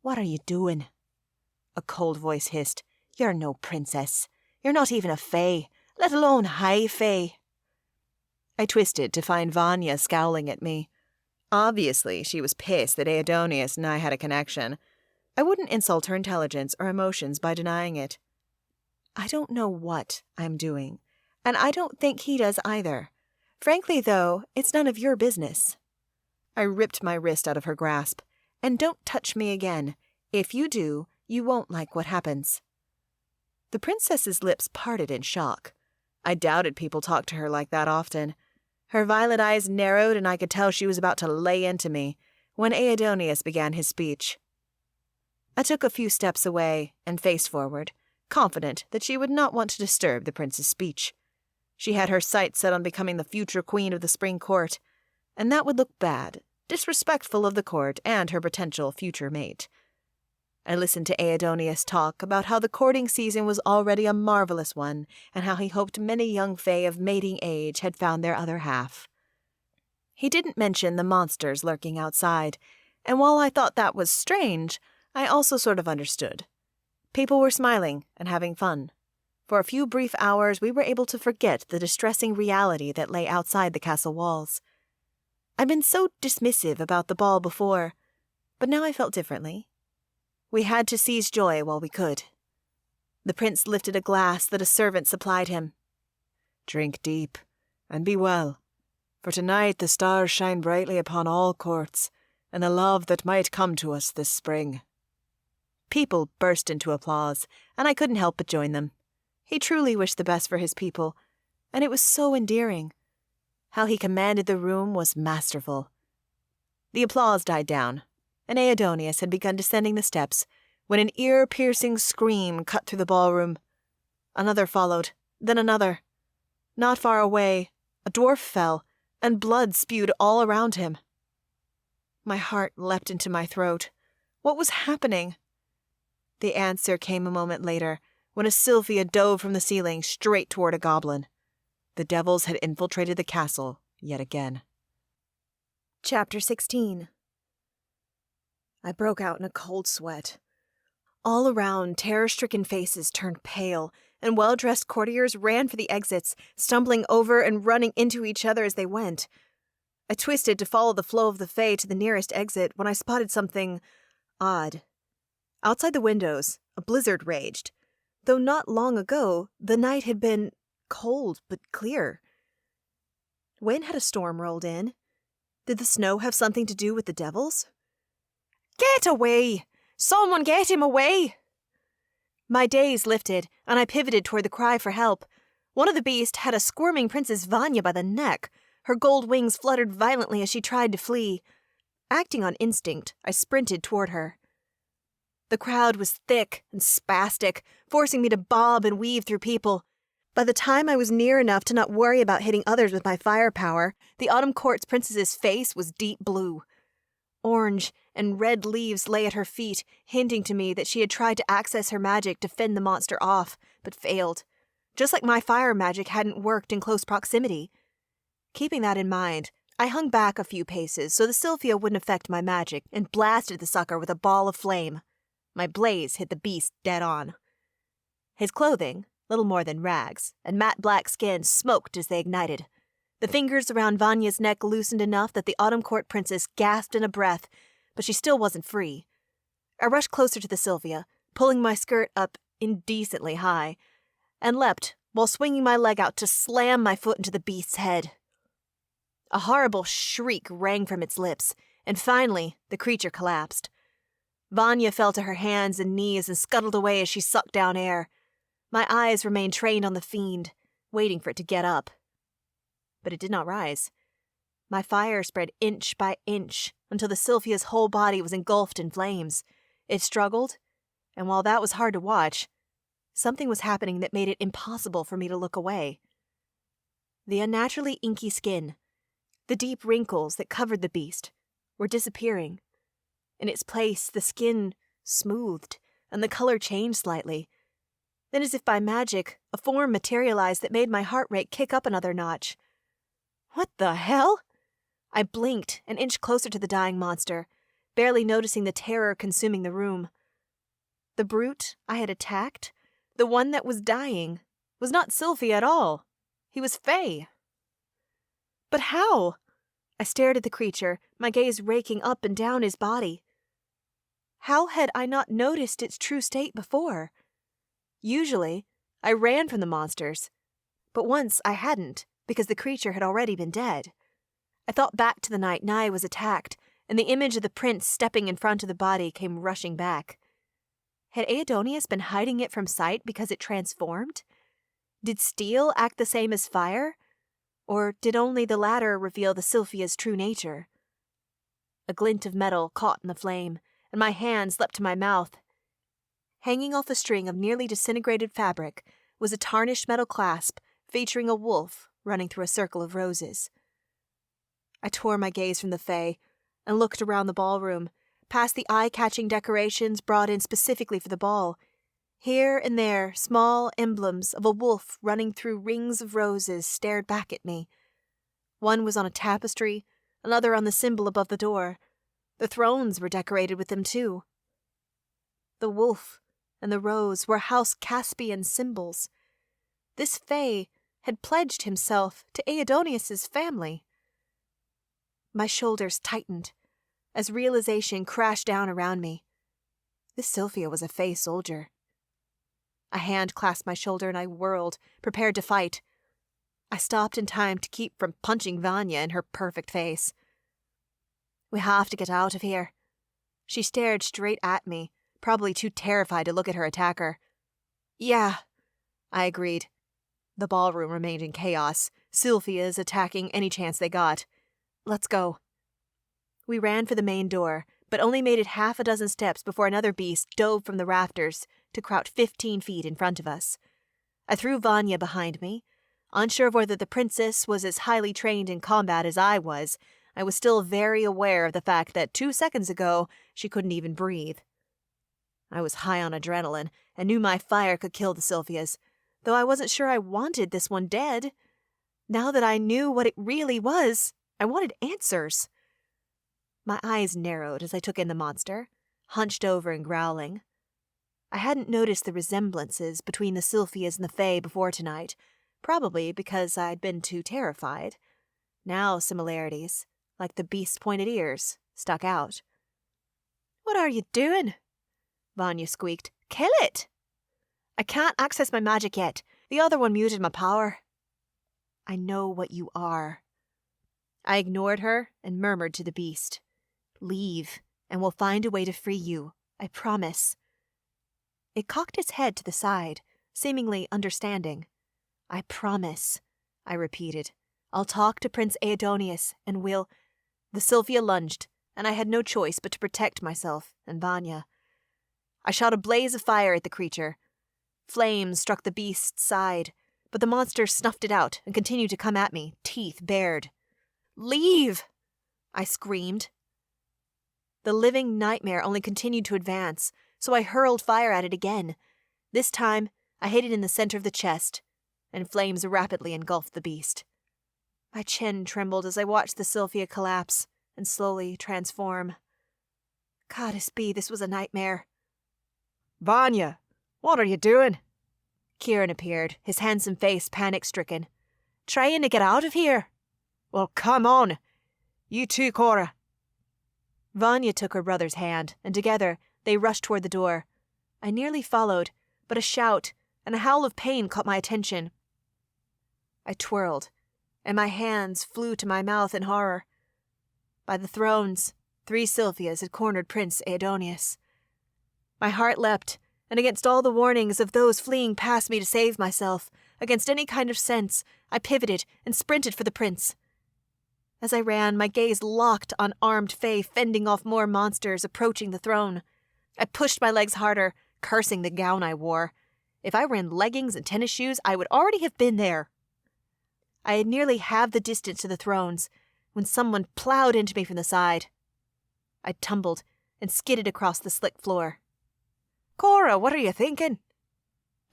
What are you doing? A cold voice hissed. You're no princess. You're not even a fae, let alone high fae. I twisted to find Vanya scowling at me. Obviously, she was pissed that Aidonius and I had a connection. I wouldn't insult her intelligence or emotions by denying it. I don't know what I'm doing, and I don't think he does either. Frankly, though, it's none of your business. I ripped my wrist out of her grasp. And don't touch me again. If you do, you won't like what happens. The princess's lips parted in shock. I doubted people talked to her like that often. Her violet eyes narrowed, and I could tell she was about to lay into me when Aidonius began his speech. I took a few steps away and faced forward, confident that she would not want to disturb the prince's speech. She had her sights set on becoming the future queen of the spring court, and that would look bad, disrespectful of the court and her potential future mate. I listened to Aidonius talk about how the courting season was already a marvelous one, and how he hoped many young fae of mating age had found their other half. He didn't mention the monsters lurking outside, and while I thought that was strange, I also sort of understood. People were smiling and having fun. For a few brief hours, we were able to forget the distressing reality that lay outside the castle walls. I'd been so dismissive about the ball before, but now I felt differently. We had to seize joy while we could. The prince lifted a glass that a servant supplied him. Drink deep, and be well. For tonight the stars shine brightly upon all courts, and the love that might come to us this spring." People burst into applause, and I couldn't help but join them. He truly wished the best for his people, and it was so endearing. How he commanded the room was masterful. The applause died down, and Aidoneus had begun descending the steps when an ear-piercing scream cut through the ballroom. Another followed, then another. Not far away, a dwarf fell, and blood spewed all around him. My heart leapt into my throat. What was happening? The answer came a moment later, when a Sylphia dove from the ceiling straight toward a goblin. The devils had infiltrated the castle yet again. Chapter 16. I broke out in a cold sweat. All around, terror-stricken faces turned pale, and well-dressed courtiers ran for the exits, stumbling over and running into each other as they went. I twisted to follow the flow of the Fae to the nearest exit when I spotted something odd. Outside the windows, a blizzard raged, though not long ago the night had been cold but clear. When had a storm rolled in? Did the snow have something to do with the devils? "Get away! Someone get him away!" My daze lifted, and I pivoted toward the cry for help. One of the beasts had a squirming Princess Vanya by the neck. Her gold wings fluttered violently as she tried to flee. Acting on instinct, I sprinted toward her. The crowd was thick and spastic, forcing me to bob and weave through people. By the time I was near enough to not worry about hitting others with my firepower, the Autumn Court's princess's face was deep blue. Orange and red leaves lay at her feet, hinting to me that she had tried to access her magic to fend the monster off, but failed. Just like my fire magic hadn't worked in close proximity. Keeping that in mind, I hung back a few paces so the Sylphia wouldn't affect my magic and blasted the sucker with a ball of flame. My blaze hit the beast dead on. His clothing, little more than rags, and matte black skin smoked as they ignited. The fingers around Vanya's neck loosened enough that the Autumn Court princess gasped in a breath, but she still wasn't free. I rushed closer to the Sylphia, pulling my skirt up indecently high, and leapt while swinging my leg out to slam my foot into the beast's head. A horrible shriek rang from its lips, and finally the creature collapsed. Vanya fell to her hands and knees and scuttled away as she sucked down air. My eyes remained trained on the fiend, waiting for it to get up. But it did not rise. My fire spread inch by inch until the Sylphia's whole body was engulfed in flames. It struggled, and while that was hard to watch, something was happening that made it impossible for me to look away. The unnaturally inky skin, the deep wrinkles that covered the beast, were disappearing. In its place, the skin smoothed, and the color changed slightly. Then, as if by magic, a form materialized that made my heart rate kick up another notch. What the hell? I blinked and inched closer to the dying monster, barely noticing the terror consuming the room. The brute I had attacked, the one that was dying, was not Sylphia at all. He was Fae. But how? I stared at the creature, my gaze raking up and down his body. How had I not noticed its true state before? Usually, I ran from the monsters, but once I hadn't, because the creature had already been dead. I thought back to the night Nai was attacked, and the image of the prince stepping in front of the body came rushing back. Had Aidoneus been hiding it from sight because it transformed? Did steel act the same as fire? Or did only the latter reveal the Sylphia's true nature? A glint of metal caught in the flame, and my hands leapt to my mouth. Hanging off a string of nearly disintegrated fabric was a tarnished metal clasp featuring a wolf running through a circle of roses. I tore my gaze from the Fae and looked around the ballroom, past the eye-catching decorations brought in specifically for the ball. Here and there, small emblems of a wolf running through rings of roses stared back at me. One was on a tapestry, another on the symbol above the door. The thrones were decorated with them too. The wolf and the rose were House Caspian symbols. This Fae had pledged himself to Aidoneus's family. My shoulders tightened as realization crashed down around me. This Sylphia was a Fae soldier. A hand clasped my shoulder and I whirled, prepared to fight. I stopped in time to keep from punching Vanya in her perfect face. We have to get out of here. She stared straight at me, probably too terrified to look at her attacker. Yeah, I agreed. The ballroom remained in chaos, Sylphias attacking any chance they got. Let's go. We ran for the main door, but only made it half a dozen steps before another beast dove from the rafters to crouch 15 feet in front of us. I threw Vanya behind me. Unsure of whether the princess was as highly trained in combat as I was still very aware of the fact that 2 seconds ago she couldn't even breathe. I was high on adrenaline and knew my fire could kill the Sylphias, though I wasn't sure I wanted this one dead. Now that I knew what it really was, I wanted answers. My eyes narrowed as I took in the monster, hunched over and growling. I hadn't noticed the resemblances between the Sylphias and the Fae before tonight, probably because I'd been too terrified. Now similarities, like the beast's pointed ears, stuck out. "What are you doing?" Vanya squeaked. "Kill it!" "I can't access my magic yet. The other one muted my power." "I know what you are." I ignored her and murmured to the beast. "Leave, and we'll find a way to free you. I promise." It cocked its head to the side, seemingly understanding. "I promise," I repeated. "I'll talk to Prince Aidonius, and we'll—" The Sylphia lunged, and I had no choice but to protect myself and Vanya. I shot a blaze of fire at the creature. Flames struck the beast's side, but the monster snuffed it out and continued to come at me, teeth bared. "Leave!" I screamed. The living nightmare only continued to advance, so I hurled fire at it again. This time, I hit it in the center of the chest, and flames rapidly engulfed the beast. My chin trembled as I watched the Sylphia collapse and slowly transform. Goddess be, this was a nightmare. "Vanya, what are you doing?" Kieran appeared, his handsome face panic-stricken. "Trying to get out of here." "Well, come on. You too, Cora." Vanya took her brother's hand, and together they rushed toward the door. I nearly followed, but a shout and a howl of pain caught my attention. I twirled, and my hands flew to my mouth in horror. By the thrones, 3 Sylphias had cornered Prince Aidonius. My heart leapt, and against all the warnings of those fleeing past me to save myself, against any kind of sense, I pivoted and sprinted for the prince. As I ran, my gaze locked on armed Fae fending off more monsters approaching the throne. I pushed my legs harder, cursing the gown I wore. If I were in leggings and tennis shoes, I would already have been there. I had nearly halved the distance to the thrones when someone plowed into me from the side. I tumbled and skidded across the slick floor. "Cora, what are you thinking?"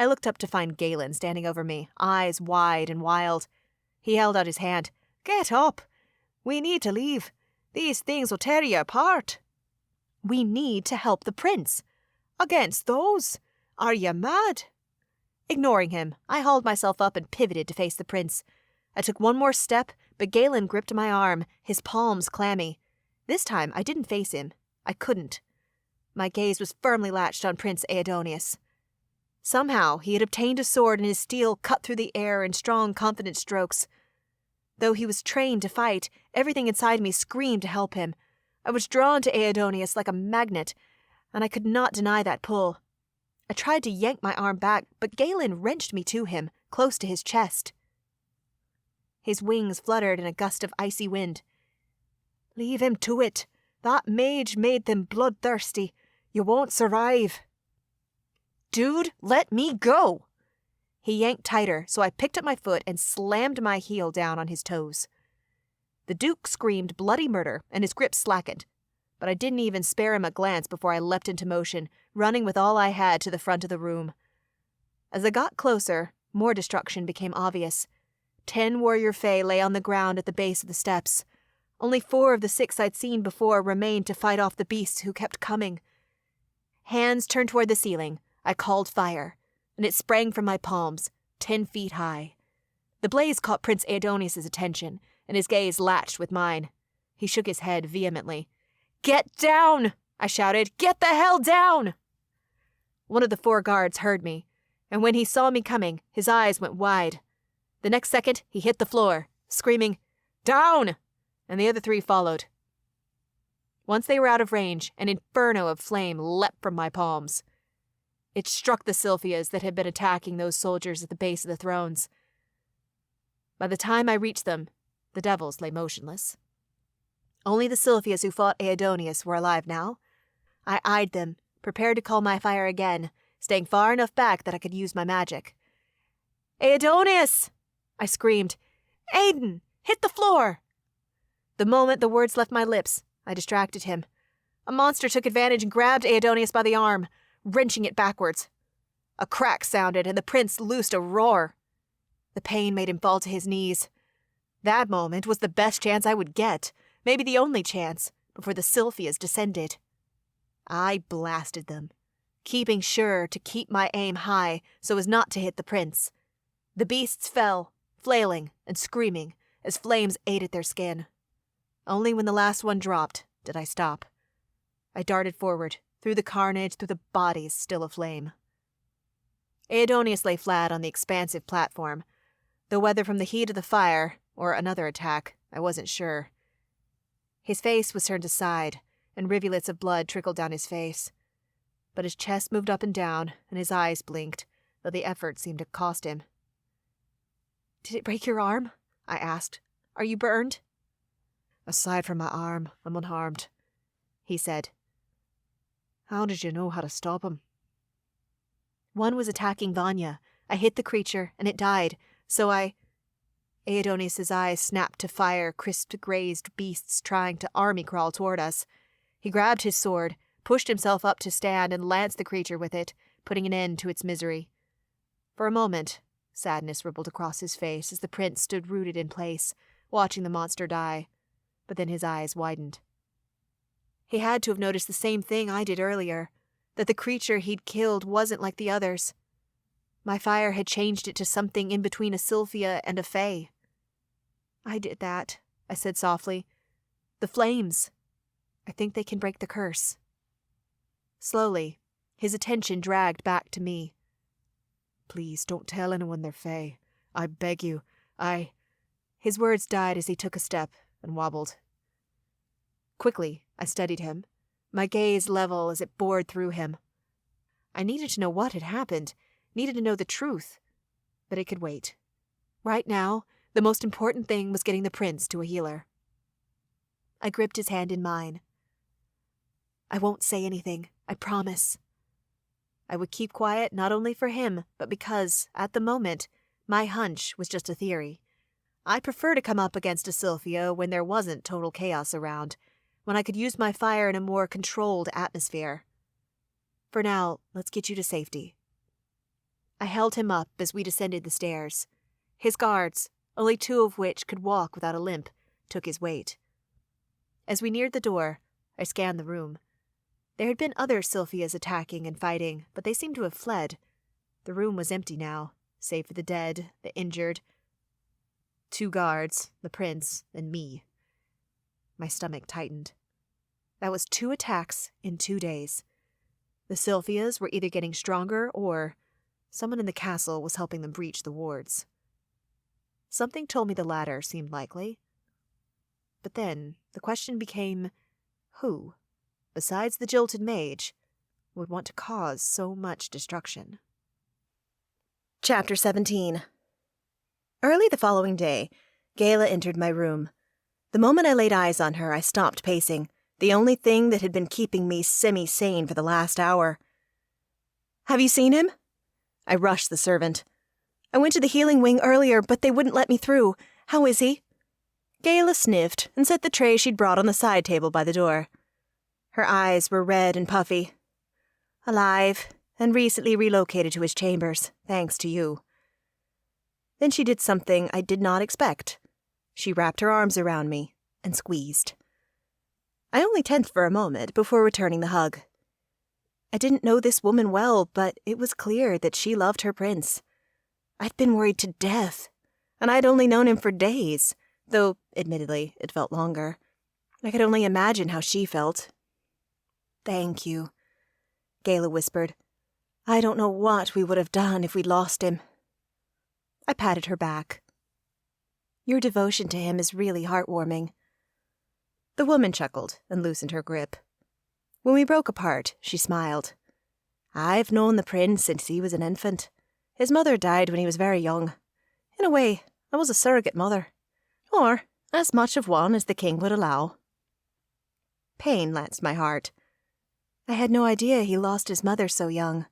I looked up to find Galen standing over me, eyes wide and wild. He held out his hand. "Get up. We need to leave. These things will tear you apart." "We need to help the prince." "Against those? Are you mad?" Ignoring him, I hauled myself up and pivoted to face the prince. I took one more step, but Galen gripped my arm, his palms clammy. This time, I didn't face him. I couldn't. My gaze was firmly latched on Prince Aidonius. Somehow, he had obtained a sword and his steel cut through the air in strong, confident strokes. Though he was trained to fight, everything inside me screamed to help him. I was drawn to Aidonius like a magnet, and I could not deny that pull. I tried to yank my arm back, but Galen wrenched me to him, close to his chest. His wings fluttered in a gust of icy wind. "Leave him to it. That mage made them bloodthirsty. You won't survive." "Dude, let me go!" He yanked tighter, so I picked up my foot and slammed my heel down on his toes. The Duke screamed bloody murder, and his grip slackened, but I didn't even spare him a glance before I leapt into motion, running with all I had to the front of the room. As I got closer, more destruction became obvious. 10 warrior Fae lay on the ground at the base of the steps. Only 4 of the 6 I'd seen before remained to fight off the beasts who kept coming. Hands turned toward the ceiling. I called fire, and it sprang from my palms, 10 feet high. The blaze caught Prince Aidonius' attention, and his gaze latched with mine. He shook his head vehemently. "Get down!" I shouted. "Get the hell down!" One of the 4 guards heard me, and when he saw me coming, his eyes went wide. The next second, he hit the floor, screaming, "Down!" and the other 3 followed. Once they were out of range, an inferno of flame leapt from my palms. It struck the Sylphias that had been attacking those soldiers at the base of the thrones. By the time I reached them, the devils lay motionless. Only the Sylphias who fought Aidonius were alive now. I eyed them, prepared to call my fire again, staying far enough back that I could use my magic. "Aidonius!" I screamed. "Aiden! Hit the floor!" The moment the words left my lips, I distracted him. A monster took advantage and grabbed Aidonius by the arm, wrenching it backwards. A crack sounded, and the prince loosed a roar. The pain made him fall to his knees. That moment was the best chance I would get, maybe the only chance, before the Sylphias descended. I blasted them, keeping sure to keep my aim high so as not to hit the prince. The beasts fell, flailing and screaming, as flames ate at their skin. Only when the last one dropped did I stop. I darted forward, through the carnage, through the bodies still aflame. Aidonius lay flat on the expansive platform, though whether from the heat of the fire or another attack, I wasn't sure. His face was turned aside, and rivulets of blood trickled down his face. But his chest moved up and down, and his eyes blinked, though the effort seemed to cost him. "Did it break your arm?" I asked. "Are you burned?" "Aside from my arm, I'm unharmed," he said. "How did you know how to stop him?" "One was attacking Vanya. I hit the creature, and it died, so I—" Aidonius's eyes snapped to fire crisp-grazed beasts trying to army crawl toward us. He grabbed his sword, pushed himself up to stand, and lanced the creature with it, putting an end to its misery. For a moment, sadness rippled across his face as the prince stood rooted in place, watching the monster die, but then his eyes widened. He had to have noticed the same thing I did earlier, that the creature he'd killed wasn't like the others. My fire had changed it to something in between a Sylphia and a Fae. "I did that," I said softly. "The flames. I think they can break the curse." Slowly, his attention dragged back to me. "Please, don't tell anyone they're Fae. I beg you. His words died as he took a step and wobbled. Quickly, I studied him, my gaze level as it bored through him. I needed to know what had happened, needed to know the truth, but it could wait. Right now, the most important thing was getting the prince to a healer. I gripped his hand in mine. "I won't say anything, I promise." I would keep quiet not only for him, but because, at the moment, my hunch was just a theory. I prefer to come up against a Sylphia when there wasn't total chaos around, when I could use my fire in a more controlled atmosphere. For now, let's get you to safety. I held him up as we descended the stairs. His guards, only 2 of which could walk without a limp, took his weight. As we neared the door, I scanned the room. There had been other Sylphias attacking and fighting, but they seemed to have fled. The room was empty now, save for the dead, the injured. 2 guards, the prince, and me. My stomach tightened. That was 2 attacks in 2 days. The Sylphias were either getting stronger or someone in the castle was helping them breach the wards. Something told me the latter seemed likely. But then the question became, who, besides the jilted mage, would want to cause so much destruction? Chapter 17. Early the following day, Gala entered my room. The moment I laid eyes on her, I stopped pacing, the only thing that had been keeping me semi-sane for the last hour. "Have you seen him?" I rushed the servant. "I went to the healing wing earlier, but they wouldn't let me through. How is he?" Gala sniffed and set the tray she'd brought on the side table by the door. Her eyes were red and puffy. "Alive, and recently relocated to his chambers, thanks to you." Then she did something I did not expect. She wrapped her arms around me and squeezed. I only tensed for a moment before returning the hug. I didn't know this woman well, but it was clear that she loved her prince. I'd been worried to death, and I'd only known him for days, though, admittedly, it felt longer. I could only imagine how she felt. "Thank you," Gala whispered. "I don't know what we would have done if we'd lost him." I patted her back. Your devotion to him is really heartwarming." The woman chuckled and loosened her grip. When we broke apart, she smiled. "I've known the prince since he was an infant. His mother died when he was very young. In a way, I was a surrogate mother. Or as much of one as the king would allow." Pain lanced my heart. I had no idea he lost his mother so young.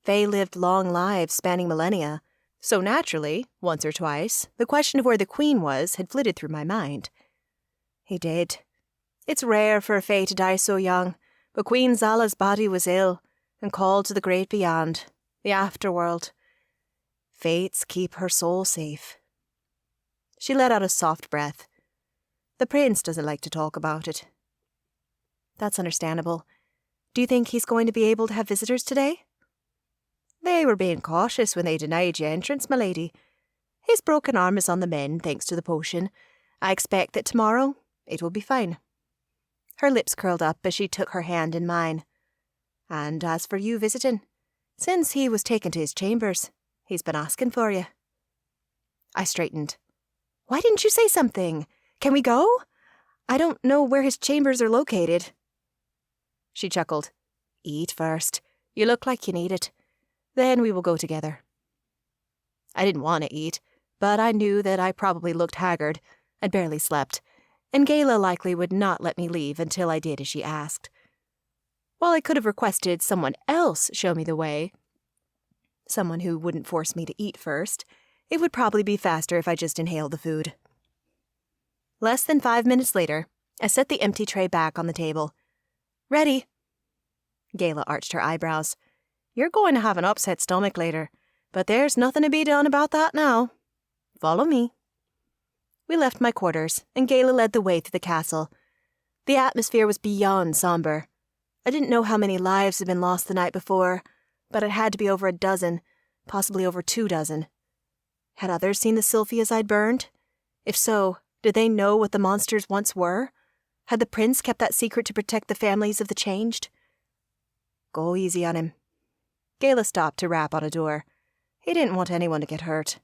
Fae lived long lives spanning millennia, so naturally, once or twice, the question of where the queen was had flitted through my mind. He did. It's rare for a Fae to die so young, but Queen Zala's body was ill and called to the great beyond, the afterworld. Fates keep her soul safe. She let out a soft breath. The prince doesn't like to talk about it. That's understandable. Do you think he's going to be able to have visitors today? They were being cautious when they denied you entrance, my lady. His broken arm is on the mend, thanks to the potion. I expect that tomorrow it will be fine. Her lips curled up as she took her hand in mine. And as for you visiting, since he was taken to his chambers, he's been asking for you. I straightened. Why didn't you say something? Can we go? I don't know where his chambers are located. She chuckled. Eat first. You look like you need it. Then we will go together. I didn't want to eat, but I knew that I probably looked haggard. I'd barely slept, and Gayla likely would not let me leave until I did as she asked. While I could have requested someone else show me the way, someone who wouldn't force me to eat first, it would probably be faster if I just inhaled the food. Less than 5 minutes later, I set the empty tray back on the table. Ready? Gayla arched her eyebrows. You're going to have an upset stomach later, but there's nothing to be done about that now. Follow me. We left my quarters, and Gayla led the way through the castle. The atmosphere was beyond somber. I didn't know how many lives had been lost the night before, but it had to be over a dozen, possibly over 24. Had others seen the Sylphias I'd burned? If so, did they know what the monsters once were? Had the prince kept that secret to protect the families of the changed? Go easy on him. Gayla stopped to rap on a door. He didn't want anyone to get hurt.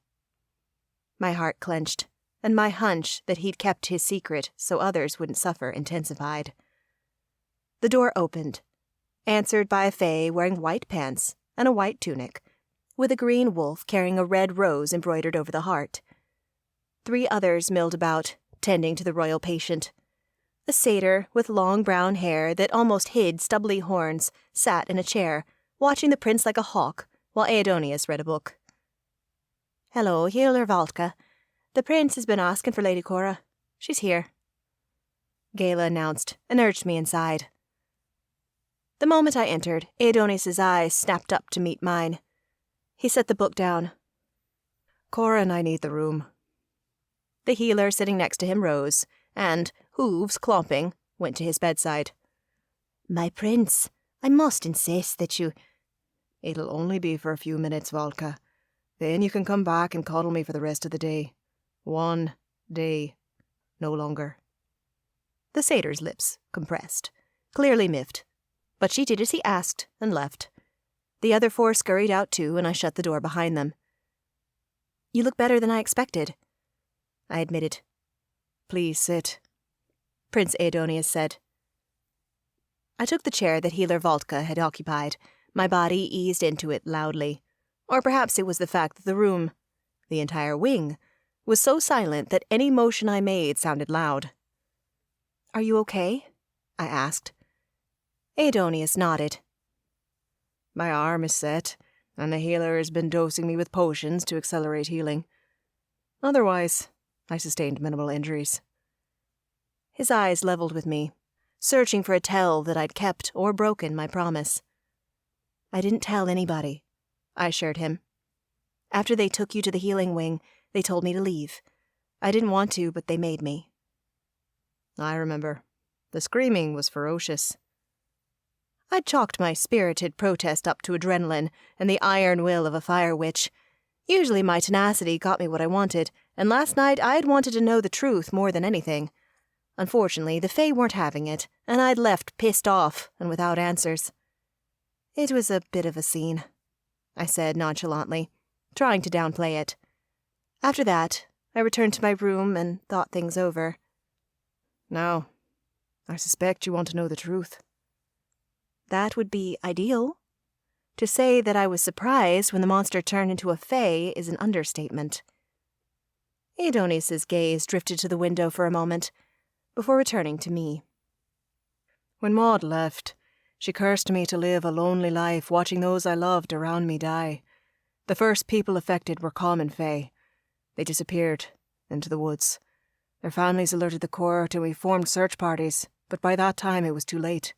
My heart clenched, and my hunch that he'd kept his secret so others wouldn't suffer intensified. The door opened, answered by a Fae wearing white pants and a white tunic, with a green wolf carrying a red rose embroidered over the heart. 3 others milled about, tending to the royal patient. A satyr with long brown hair that almost hid stubbly horns sat in a chair, watching the prince like a hawk, while Aidonius read a book. Hello, healer Valka. The prince has been asking for Lady Cora. She's here. Gayla announced, and urged me inside. The moment I entered, Aidonius's eyes snapped up to meet mine. He set the book down. Cora and I need the room. The healer sitting next to him rose, and, hooves clomping, went to his bedside. My prince, I must insist that you... It'll only be for a few minutes, Valka. Then you can come back and cuddle me for the rest of the day. 1 day, no longer. The satyr's lips compressed, clearly miffed, but she did as he asked and left. The other 4 scurried out too, and I shut the door behind them. You look better than I expected, I admitted. Please sit, Prince Aidonius said. I took the chair that healer Valka had occupied. My body eased into it loudly. Or perhaps it was the fact that the room, the entire wing, was so silent that any motion I made sounded loud. Are you okay? I asked. Aidonius nodded. My arm is set, and the healer has been dosing me with potions to accelerate healing. Otherwise, I sustained minimal injuries. His eyes leveled with me, searching for a tell that I'd kept or broken my promise. I didn't tell anybody, I assured him. After they took you to the healing wing, they told me to leave. I didn't want to, but they made me. I remember. The screaming was ferocious. I'd chalked my spirited protest up to adrenaline and the iron will of a fire witch. Usually my tenacity got me what I wanted, and last night I'd wanted to know the truth more than anything. Unfortunately, the Fae weren't having it, and I'd left pissed off and without answers. It was a bit of a scene, I said nonchalantly, trying to downplay it. After that, I returned to my room and thought things over. Now, I suspect you want to know the truth. That would be ideal. To say that I was surprised when the monster turned into a fae is an understatement. Aidonius's gaze drifted to the window for a moment, before returning to me. When Maud left, she cursed me to live a lonely life watching those I loved around me die. The first people affected were common fae. They disappeared into the woods. Their families alerted the court and we formed search parties, but by that time it was too late.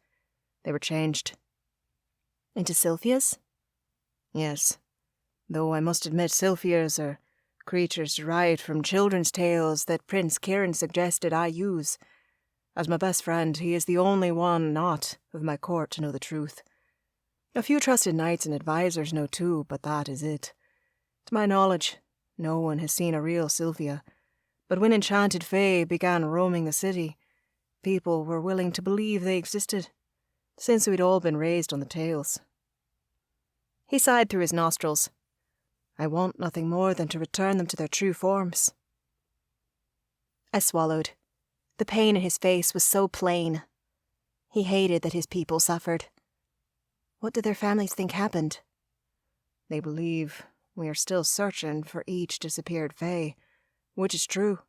They were changed. Into Sylphias? Yes, though I must admit Sylphias are creatures derived from children's tales that Prince Kieran suggested I use. As my best friend, he is the only one not of my court to know the truth. A few trusted knights and advisors know too, but that is it. To my knowledge, no one has seen a real Sylphia, but when enchanted fae began roaming the city, people were willing to believe they existed, since we'd all been raised on the tales. He sighed through his nostrils. I want nothing more than to return them to their true forms. I swallowed. The pain in his face was so plain. He hated that his people suffered. What did their families think happened? They believe we are still searching for each disappeared fae, which is true.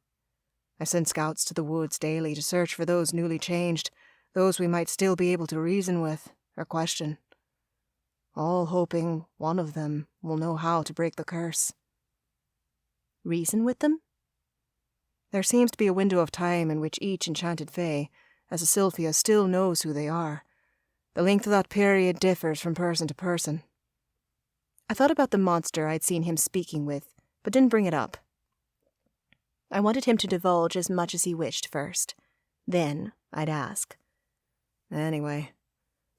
I send scouts to the woods daily to search for those newly changed, those we might still be able to reason with or question, all hoping one of them will know how to break the curse. Reason with them? There seems to be a window of time in which each enchanted fae, as a Sylphia, still knows who they are. The length of that period differs from person to person. I thought about the monster I'd seen him speaking with, but didn't bring it up. I wanted him to divulge as much as he wished first. Then I'd ask. Anyway,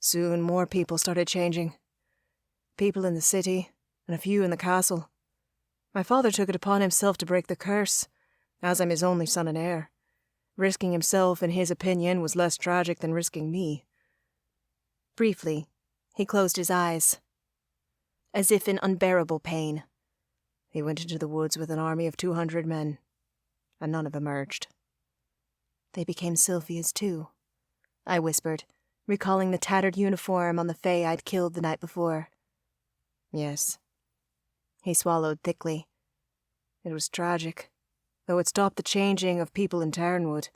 soon more people started changing. People in the city, and a few in the castle. My father took it upon himself to break the curse, as I'm his only son and heir. Risking himself, in his opinion, was less tragic than risking me. Briefly, he closed his eyes, as if in unbearable pain. He went into the woods with an army of 200 men, and none have emerged. They became Sylphias too, I whispered, recalling the tattered uniform on the fae I'd killed the night before. Yes. He swallowed thickly. It was tragic, though it stopped the changing of people in Tarnwood,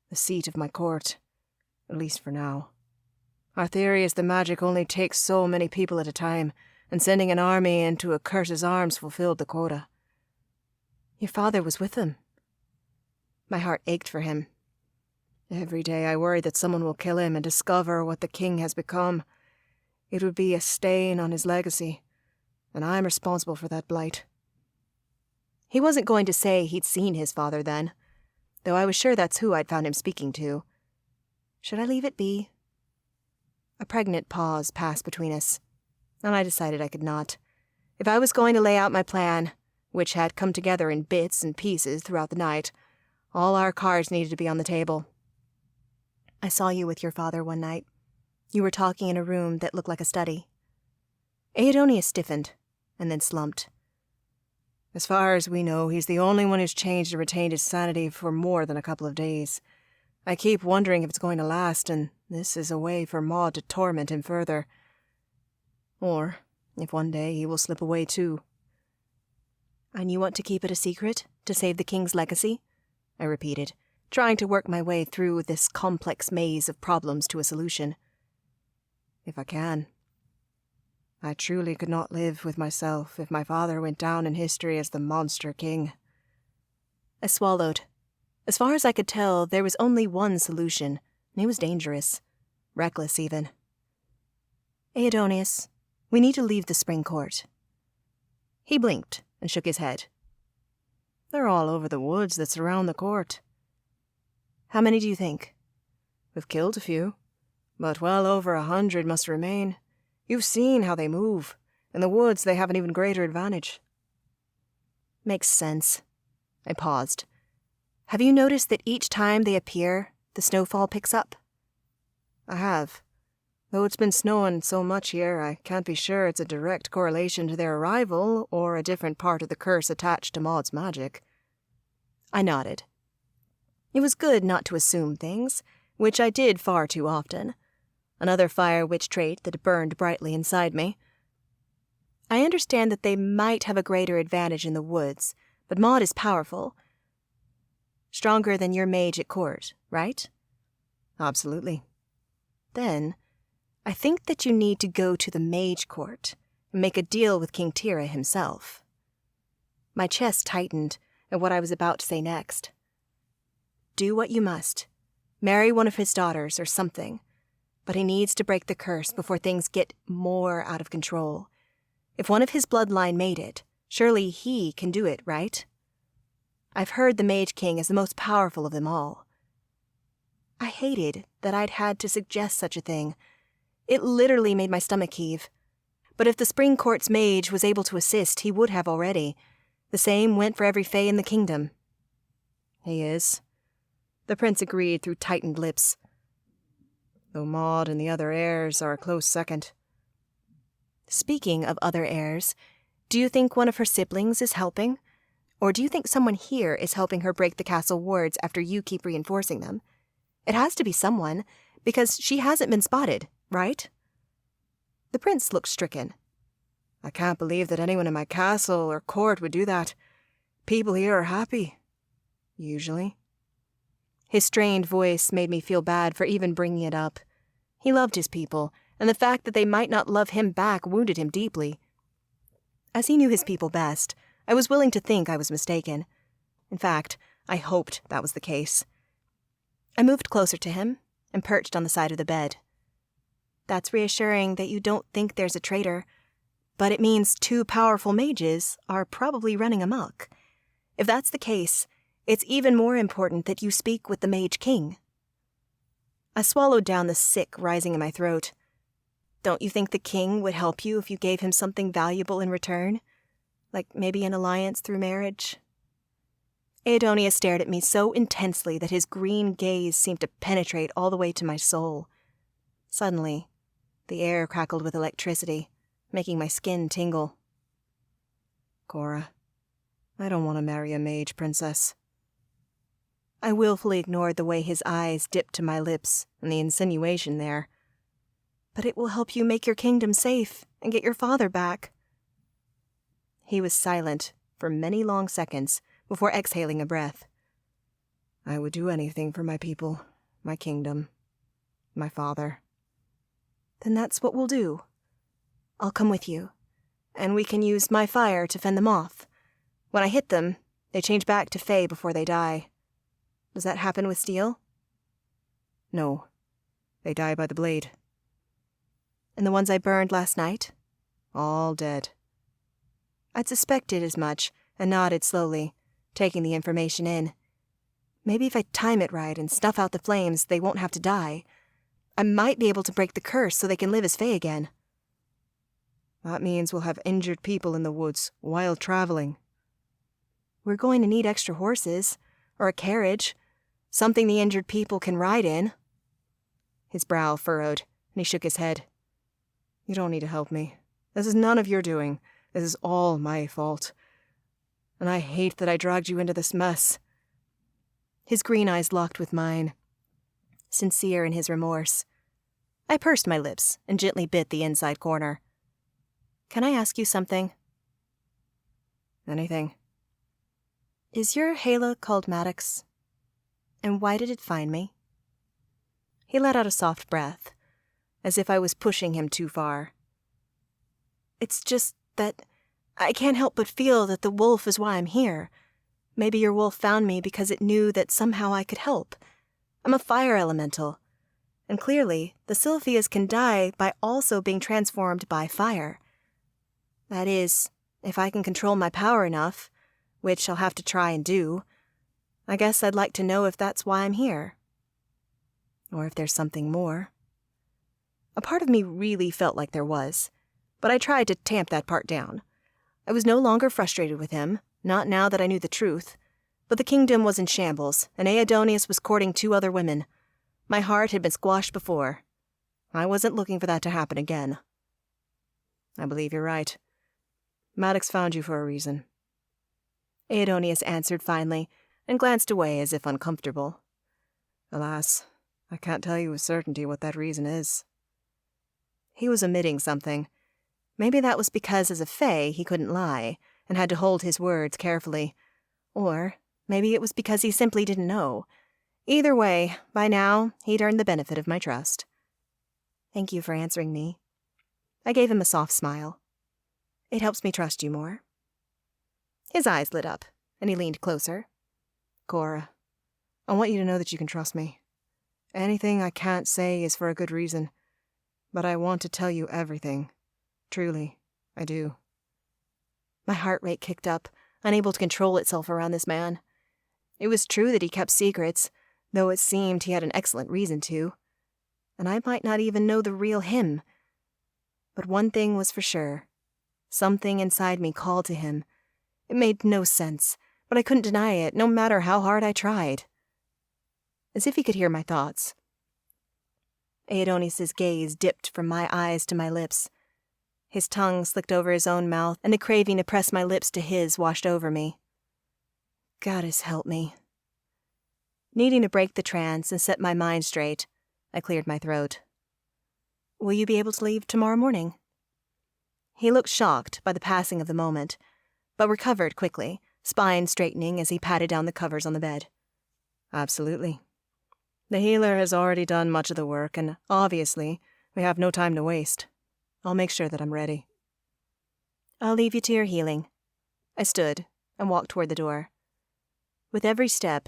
the seat of my court, at least for now. Our theory is the magic only takes so many people at a time, and sending an army into a curse's arms fulfilled the quota. Your father was with them. My heart ached for him. Every day I worry that someone will kill him and discover what the king has become. It would be a stain on his legacy, and I'm responsible for that blight. He wasn't going to say he'd seen his father then, though I was sure that's who I'd found him speaking to. Should I leave it be? A pregnant pause passed between us, and I decided I could not. If I was going to lay out my plan, which had come together in bits and pieces throughout the night, all our cards needed to be on the table. I saw you with your father one night. You were talking in a room that looked like a study. Aidonius stiffened, and then slumped. As far as we know, he's the only one who's changed and retained his sanity for more than a couple of days. I keep wondering if it's going to last, and this is a way for Maud to torment him further. Or if one day he will slip away too. And you want to keep it a secret, to save the king's legacy? I repeated, trying to work my way through this complex maze of problems to a solution. If I can. I truly could not live with myself if my father went down in history as the monster king. I swallowed. As far as I could tell, there was only one solution, and it was dangerous. Reckless, even. Aidonius, we need to leave the spring court. He blinked and shook his head. They're all over the woods that surround the court. How many do you think? We've killed a few, but well over 100 must remain. You've seen how they move. In the woods, they have an even greater advantage. Makes sense. I paused. Have you noticed that each time they appear, the snowfall picks up? I have. Though it's been snowing so much here, I can't be sure it's a direct correlation to their arrival or a different part of the curse attached to Maud's magic. I nodded. It was good not to assume things, which I did far too often. Another fire witch trait that burned brightly inside me. I understand that they might have a greater advantage in the woods, but Maud is powerful. Stronger than your mage at court, right? Absolutely. Then, I think that you need to go to the mage court and make a deal with King Tira himself. My chest tightened at what I was about to say next. Do what you must. Marry one of his daughters or something. But he needs to break the curse before things get more out of control. If one of his bloodline made it, surely he can do it, right? I've heard the Mage King is the most powerful of them all. I hated that I'd had to suggest such a thing. It literally made my stomach heave. But if the Spring Court's mage was able to assist, he would have already. The same went for every Fae in the kingdom. He is. The prince agreed through tightened lips. Though Maud and the other heirs are a close second. Speaking of other heirs, do you think one of her siblings is helping? Or do you think someone here is helping her break the castle wards after you keep reinforcing them? It has to be someone, because she hasn't been spotted, right? The prince looked stricken. I can't believe that anyone in my castle or court would do that. People here are happy. Usually. His strained voice made me feel bad for even bringing it up. He loved his people, and the fact that they might not love him back wounded him deeply. As he knew his people best, I was willing to think I was mistaken. In fact, I hoped that was the case. I moved closer to him and perched on the side of the bed. That's reassuring that you don't think there's a traitor, but it means 2 powerful mages are probably running amok. If that's the case, it's even more important that you speak with the Mage King. I swallowed down the sick rising in my throat. Don't you think the king would help you if you gave him something valuable in return? Like maybe an alliance through marriage? Aidonia stared at me so intensely that his green gaze seemed to penetrate all the way to my soul. Suddenly, the air crackled with electricity, making my skin tingle. Cora, I don't want to marry a mage, princess. I willfully ignored the way his eyes dipped to my lips and the insinuation there. But it will help you make your kingdom safe and get your father back. He was silent for many long seconds before exhaling a breath. I would do anything for my people, my kingdom, my father. Then that's what we'll do. I'll come with you, and we can use my fire to fend them off. When I hit them, they change back to Fae before they die. Does that happen with steel? No. They die by the blade. And the ones I burned last night? All dead. I'd suspected as much and nodded slowly, taking the information in. Maybe if I time it right and snuff out the flames, they won't have to die. I might be able to break the curse so they can live as Fae again. That means we'll have injured people in the woods while traveling. We're going to need extra horses, or a carriage, something the injured people can ride in. His brow furrowed, and he shook his head. You don't need to help me. This is none of your doing. This is all my fault. And I hate that I dragged you into this mess. His green eyes locked with mine, sincere in his remorse. I pursed my lips and gently bit the inside corner. Can I ask you something? Anything. Is your Hela called Maddox? And why did it find me? He let out a soft breath, as if I was pushing him too far. It's just that I can't help but feel that the wolf is why I'm here. Maybe your wolf found me because it knew that somehow I could help. I'm a fire elemental, and clearly the Sylphias can die by also being transformed by fire. That is, if I can control my power enough, which I'll have to try and do. I guess I'd like to know if that's why I'm here. Or if there's something more. A part of me really felt like there was, but I tried to tamp that part down. I was no longer frustrated with him, not now that I knew the truth, but the kingdom was in shambles, and Aidonis was courting 2 other women. My heart had been squashed before. I wasn't looking for that to happen again. I believe you're right. Maddox found you for a reason. Aidonis answered finally, and glanced away as if uncomfortable. Alas, I can't tell you with certainty what that reason is. He was omitting something. Maybe that was because as a Fae he couldn't lie, and had to hold his words carefully. Or maybe it was because he simply didn't know. Either way, by now, he'd earned the benefit of my trust. Thank you for answering me. I gave him a soft smile. It helps me trust you more. His eyes lit up, and he leaned closer. Cora, I want you to know that you can trust me. Anything I can't say is for a good reason, but I want to tell you everything. Truly, I do. My heart rate kicked up, unable to control itself around this man. It was true that he kept secrets, though it seemed he had an excellent reason to. And I might not even know the real him. But one thing was for sure. Something inside me called to him. It made no sense, but I couldn't deny it, no matter how hard I tried. As if he could hear my thoughts. Aidonis's gaze dipped from my eyes to my lips. His tongue slicked over his own mouth, and the craving to press my lips to his washed over me. Goddess help me. Needing to break the trance and set my mind straight, I cleared my throat. Will you be able to leave tomorrow morning? He looked shocked by the passing of the moment, but recovered quickly, spine straightening as he patted down the covers on the bed. Absolutely. The healer has already done much of the work, and obviously, we have no time to waste. I'll make sure that I'm ready. I'll leave you to your healing. I stood and walked toward the door. With every step,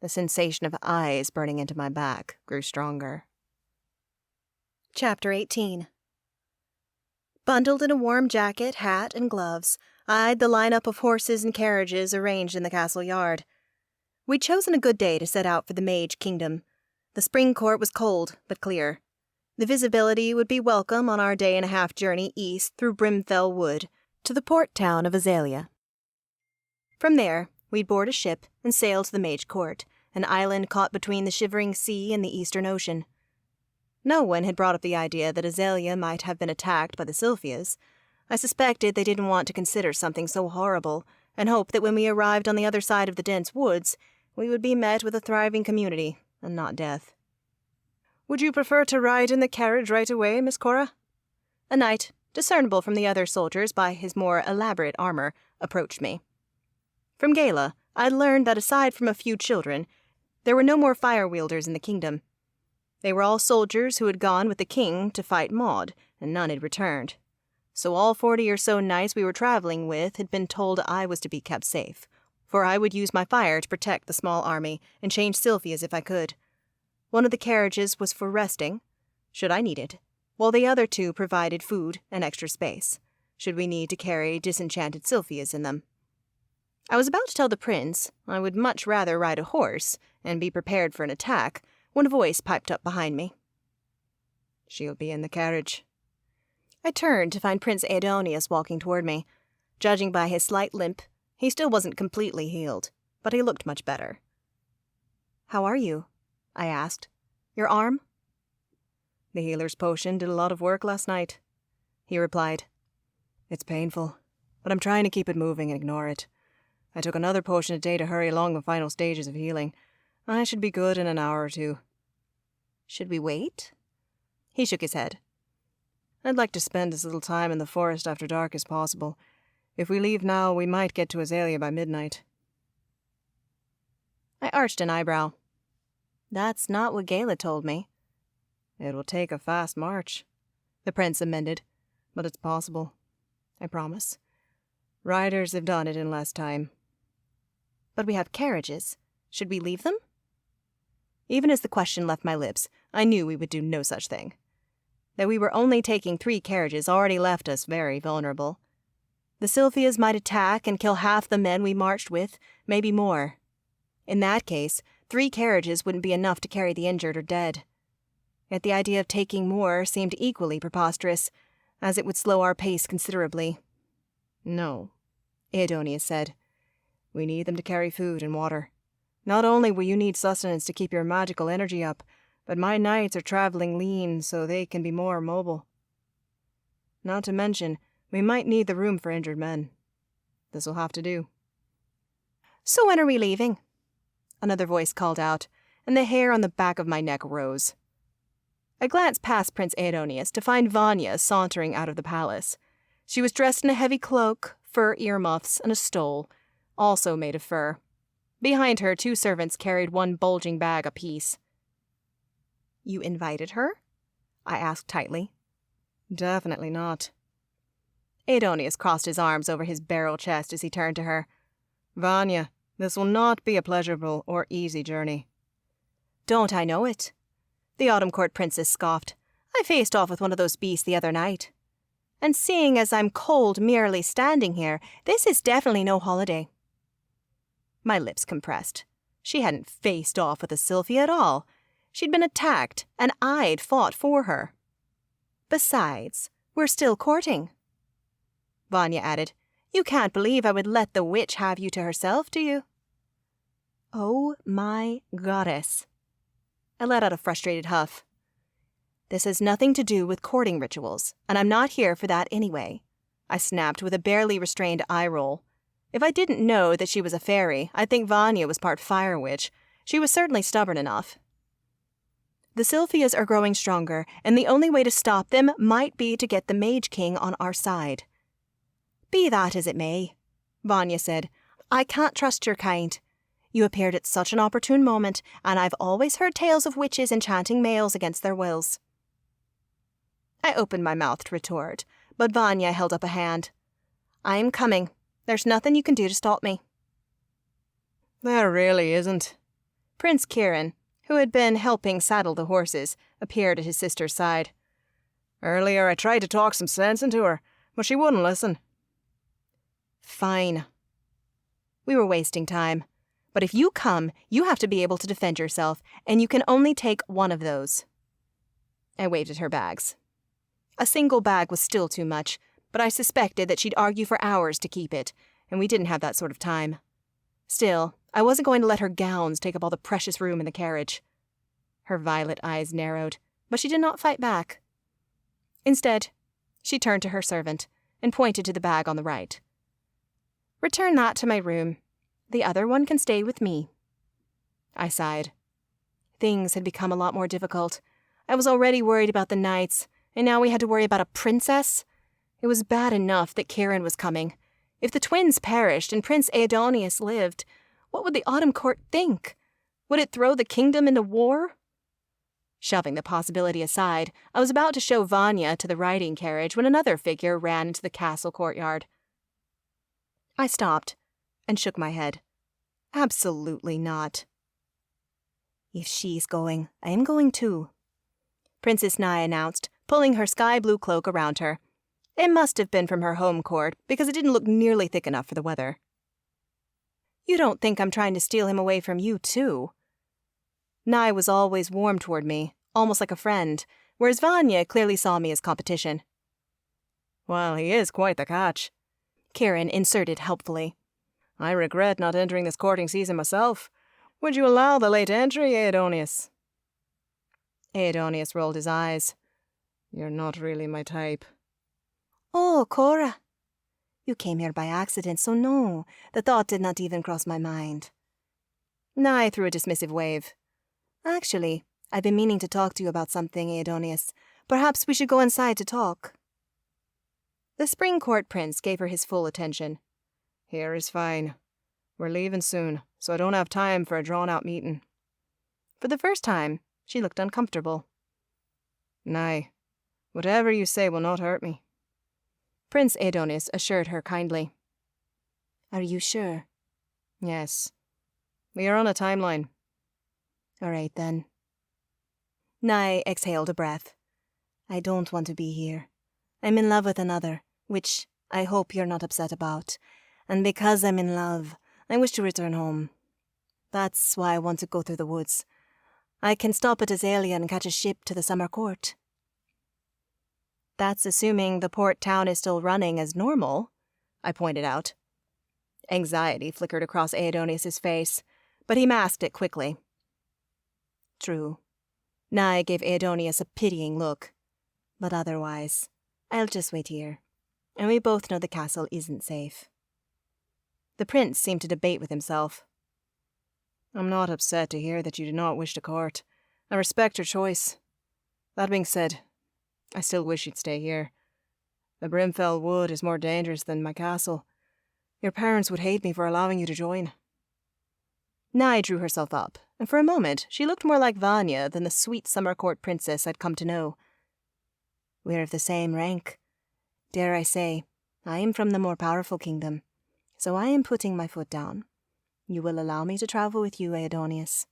the sensation of eyes burning into my back grew stronger. Chapter 18. Bundled in a warm jacket, hat, and gloves, I eyed the lineup of horses and carriages arranged in the castle yard. We'd chosen a good day to set out for the Mage Kingdom. The spring court was cold, but clear. The visibility would be welcome on our day-and-a-half journey east through Brimfell Wood to the port town of Azalea. From there, we'd board a ship and sail to the Mage Court, an island caught between the shivering sea and the Eastern Ocean. No one had brought up the idea that Azalea might have been attacked by the Sylphias. I suspected they didn't want to consider something so horrible, and hoped that when we arrived on the other side of the dense woods, we would be met with a thriving community, and not death. Would you prefer to ride in the carriage right away, Miss Cora? A knight, discernible from the other soldiers by his more elaborate armor, approached me. From Gala, I'd learned that aside from a few children, there were no more fire-wielders in the kingdom. They were all soldiers who had gone with the king to fight Maud, and none had returned. So all 40 or so knights we were traveling with had been told I was to be kept safe, for I would use my fire to protect the small army and change Sylphias if I could. One of the carriages was for resting, should I need it, while the other two provided food and extra space, should we need to carry disenchanted Sylphias in them. I was about to tell the prince I would much rather ride a horse and be prepared for an attack when a voice piped up behind me. She'll be in the carriage. I turned to find Prince Aidonius walking toward me. Judging by his slight limp, he still wasn't completely healed, but he looked much better. How are you? I asked. Your arm? The healer's potion did a lot of work last night, he replied. It's painful, but I'm trying to keep it moving and ignore it. I took another potion today to hurry along the final stages of healing. I should be good in an hour or two. Should we wait? He shook his head. I'd like to spend as little time in the forest after dark as possible. If we leave now, we might get to Azalea by midnight. I arched an eyebrow. That's not what Gala told me. It will take a fast march, the prince amended, but it's possible. I promise. Riders have done it in less time. But we have carriages. Should we leave them? Even as the question left my lips, I knew we would do no such thing. That we were only taking 3 carriages already left us very vulnerable. The Sylphias might attack and kill half the men we marched with, maybe more. In that case, 3 carriages wouldn't be enough to carry the injured or dead. Yet the idea of taking more seemed equally preposterous, as it would slow our pace considerably. No, Aidonius said. We need them to carry food and water. Not only will you need sustenance to keep your magical energy up, but my knights are traveling lean so they can be more mobile. Not to mention, we might need the room for injured men. This'll have to do. So when are we leaving? another voice called out, and the hair on the back of my neck rose. I glanced past Prince Aidonius to find Vanya sauntering out of the palace. She was dressed in a heavy cloak, fur earmuffs, and a stole, also made of fur. Behind her, 2 servants carried one bulging bag apiece. "You invited her?" I asked tightly. Definitely not. Aidonius crossed his arms over his barrel chest as he turned to her. Vanya, this will not be a pleasurable or easy journey. "Don't I know it?" The Autumn Court princess scoffed. "I faced off with one of those beasts the other night. And seeing as I'm cold merely standing here, this is definitely no holiday." My lips compressed. She hadn't faced off with a Sylphie at all. She'd been attacked, and I'd fought for her. "Besides, we're still courting." Vanya added, "You can't believe I would let the witch have you to herself, do you?" "Oh my goddess." I let out a frustrated huff. "This has nothing to do with courting rituals, and I'm not here for that anyway," I snapped with a barely restrained eye roll. If I didn't know that she was a fairy, I'd think Vanya was part fire witch. She was certainly stubborn enough. "The Sylphias are growing stronger, and the only way to stop them might be to get the Mage King on our side." "Be that as it may," Vanya said, "I can't trust your kind. You appeared at such an opportune moment, and I've always heard tales of witches enchanting males against their wills." I opened my mouth to retort, but Vanya held up a hand. "I'm coming. There's nothing you can do to stop me." There really isn't. Prince Kieran, who had been helping saddle the horses, appeared at his sister's side. Earlier I tried to talk some sense into her, but she wouldn't listen. "Fine." We were wasting time. "But if you come, you have to be able to defend yourself, and you can only take one of those." I waved at her bags. A single bag was still too much, but I suspected that she'd argue for hours to keep it, and we didn't have that sort of time. Still, I wasn't going to let her gowns take up all the precious room in the carriage. Her violet eyes narrowed, but she did not fight back. Instead, she turned to her servant and pointed to the bag on the right. "Return that to my room. The other one can stay with me." I sighed. Things had become a lot more difficult. I was already worried about the knights, and now we had to worry about a princess. It was bad enough that Kieran was coming. If the twins perished and Prince Aidonius lived, what would the Autumn Court think? Would it throw the kingdom into war? Shoving the possibility aside, I was about to show Vanya to the riding carriage when another figure ran into the castle courtyard. I stopped and shook my head. Absolutely not. "If she's going, I'm going too," Princess Nye announced, pulling her sky-blue cloak around her. It must have been from her home court, because it didn't look nearly thick enough for the weather. "You don't think I'm trying to steal him away from you, too?" Nye was always warm toward me, almost like a friend, whereas Vanya clearly saw me as competition. "Well, he is quite the catch," Kieran inserted helpfully. "I regret not entering this courting season myself. Would you allow the late entry, Aidonius?" Aidonius rolled his eyes. "You're not really my type." "Oh, Cora. You came here by accident, so no, the thought did not even cross my mind." Nye threw a dismissive wave. "Actually, I've been meaning to talk to you about something, Aidonius. Perhaps we should go inside to talk." The Spring Court Prince gave her his full attention. "Here is fine. We're leaving soon, so I don't have time for a drawn-out meeting." For the first time, she looked uncomfortable. "Nay, whatever you say will not hurt me." Prince Aidonius assured her kindly. "Are you sure?" "Yes. We are on a timeline." "All right, then." Nye exhaled a breath. "I don't want to be here. I'm in love with another, which I hope you're not upset about. And because I'm in love, I wish to return home. That's why I want to go through the woods. I can stop at Azalea and catch a ship to the summer court." "That's assuming the port town is still running as normal," I pointed out. Anxiety flickered across Aidonius's face, but he masked it quickly. "True." Nye gave Aidonius a pitying look. "But otherwise, I'll just wait here. And we both know the castle isn't safe." The prince seemed to debate with himself. I'm not upset to hear that you do not wish to court. I respect your choice. That being said, I still wish you'd stay here. The Brimfell Wood is more dangerous than my castle. Your parents would hate me for allowing you to join. Nye drew herself up, and for a moment she looked more like Vanya than the sweet summer court princess I'd come to know. We're of the same rank. Dare I say, I am from the more powerful kingdom, so I am putting my foot down. You will allow me to travel with you, Aidonius?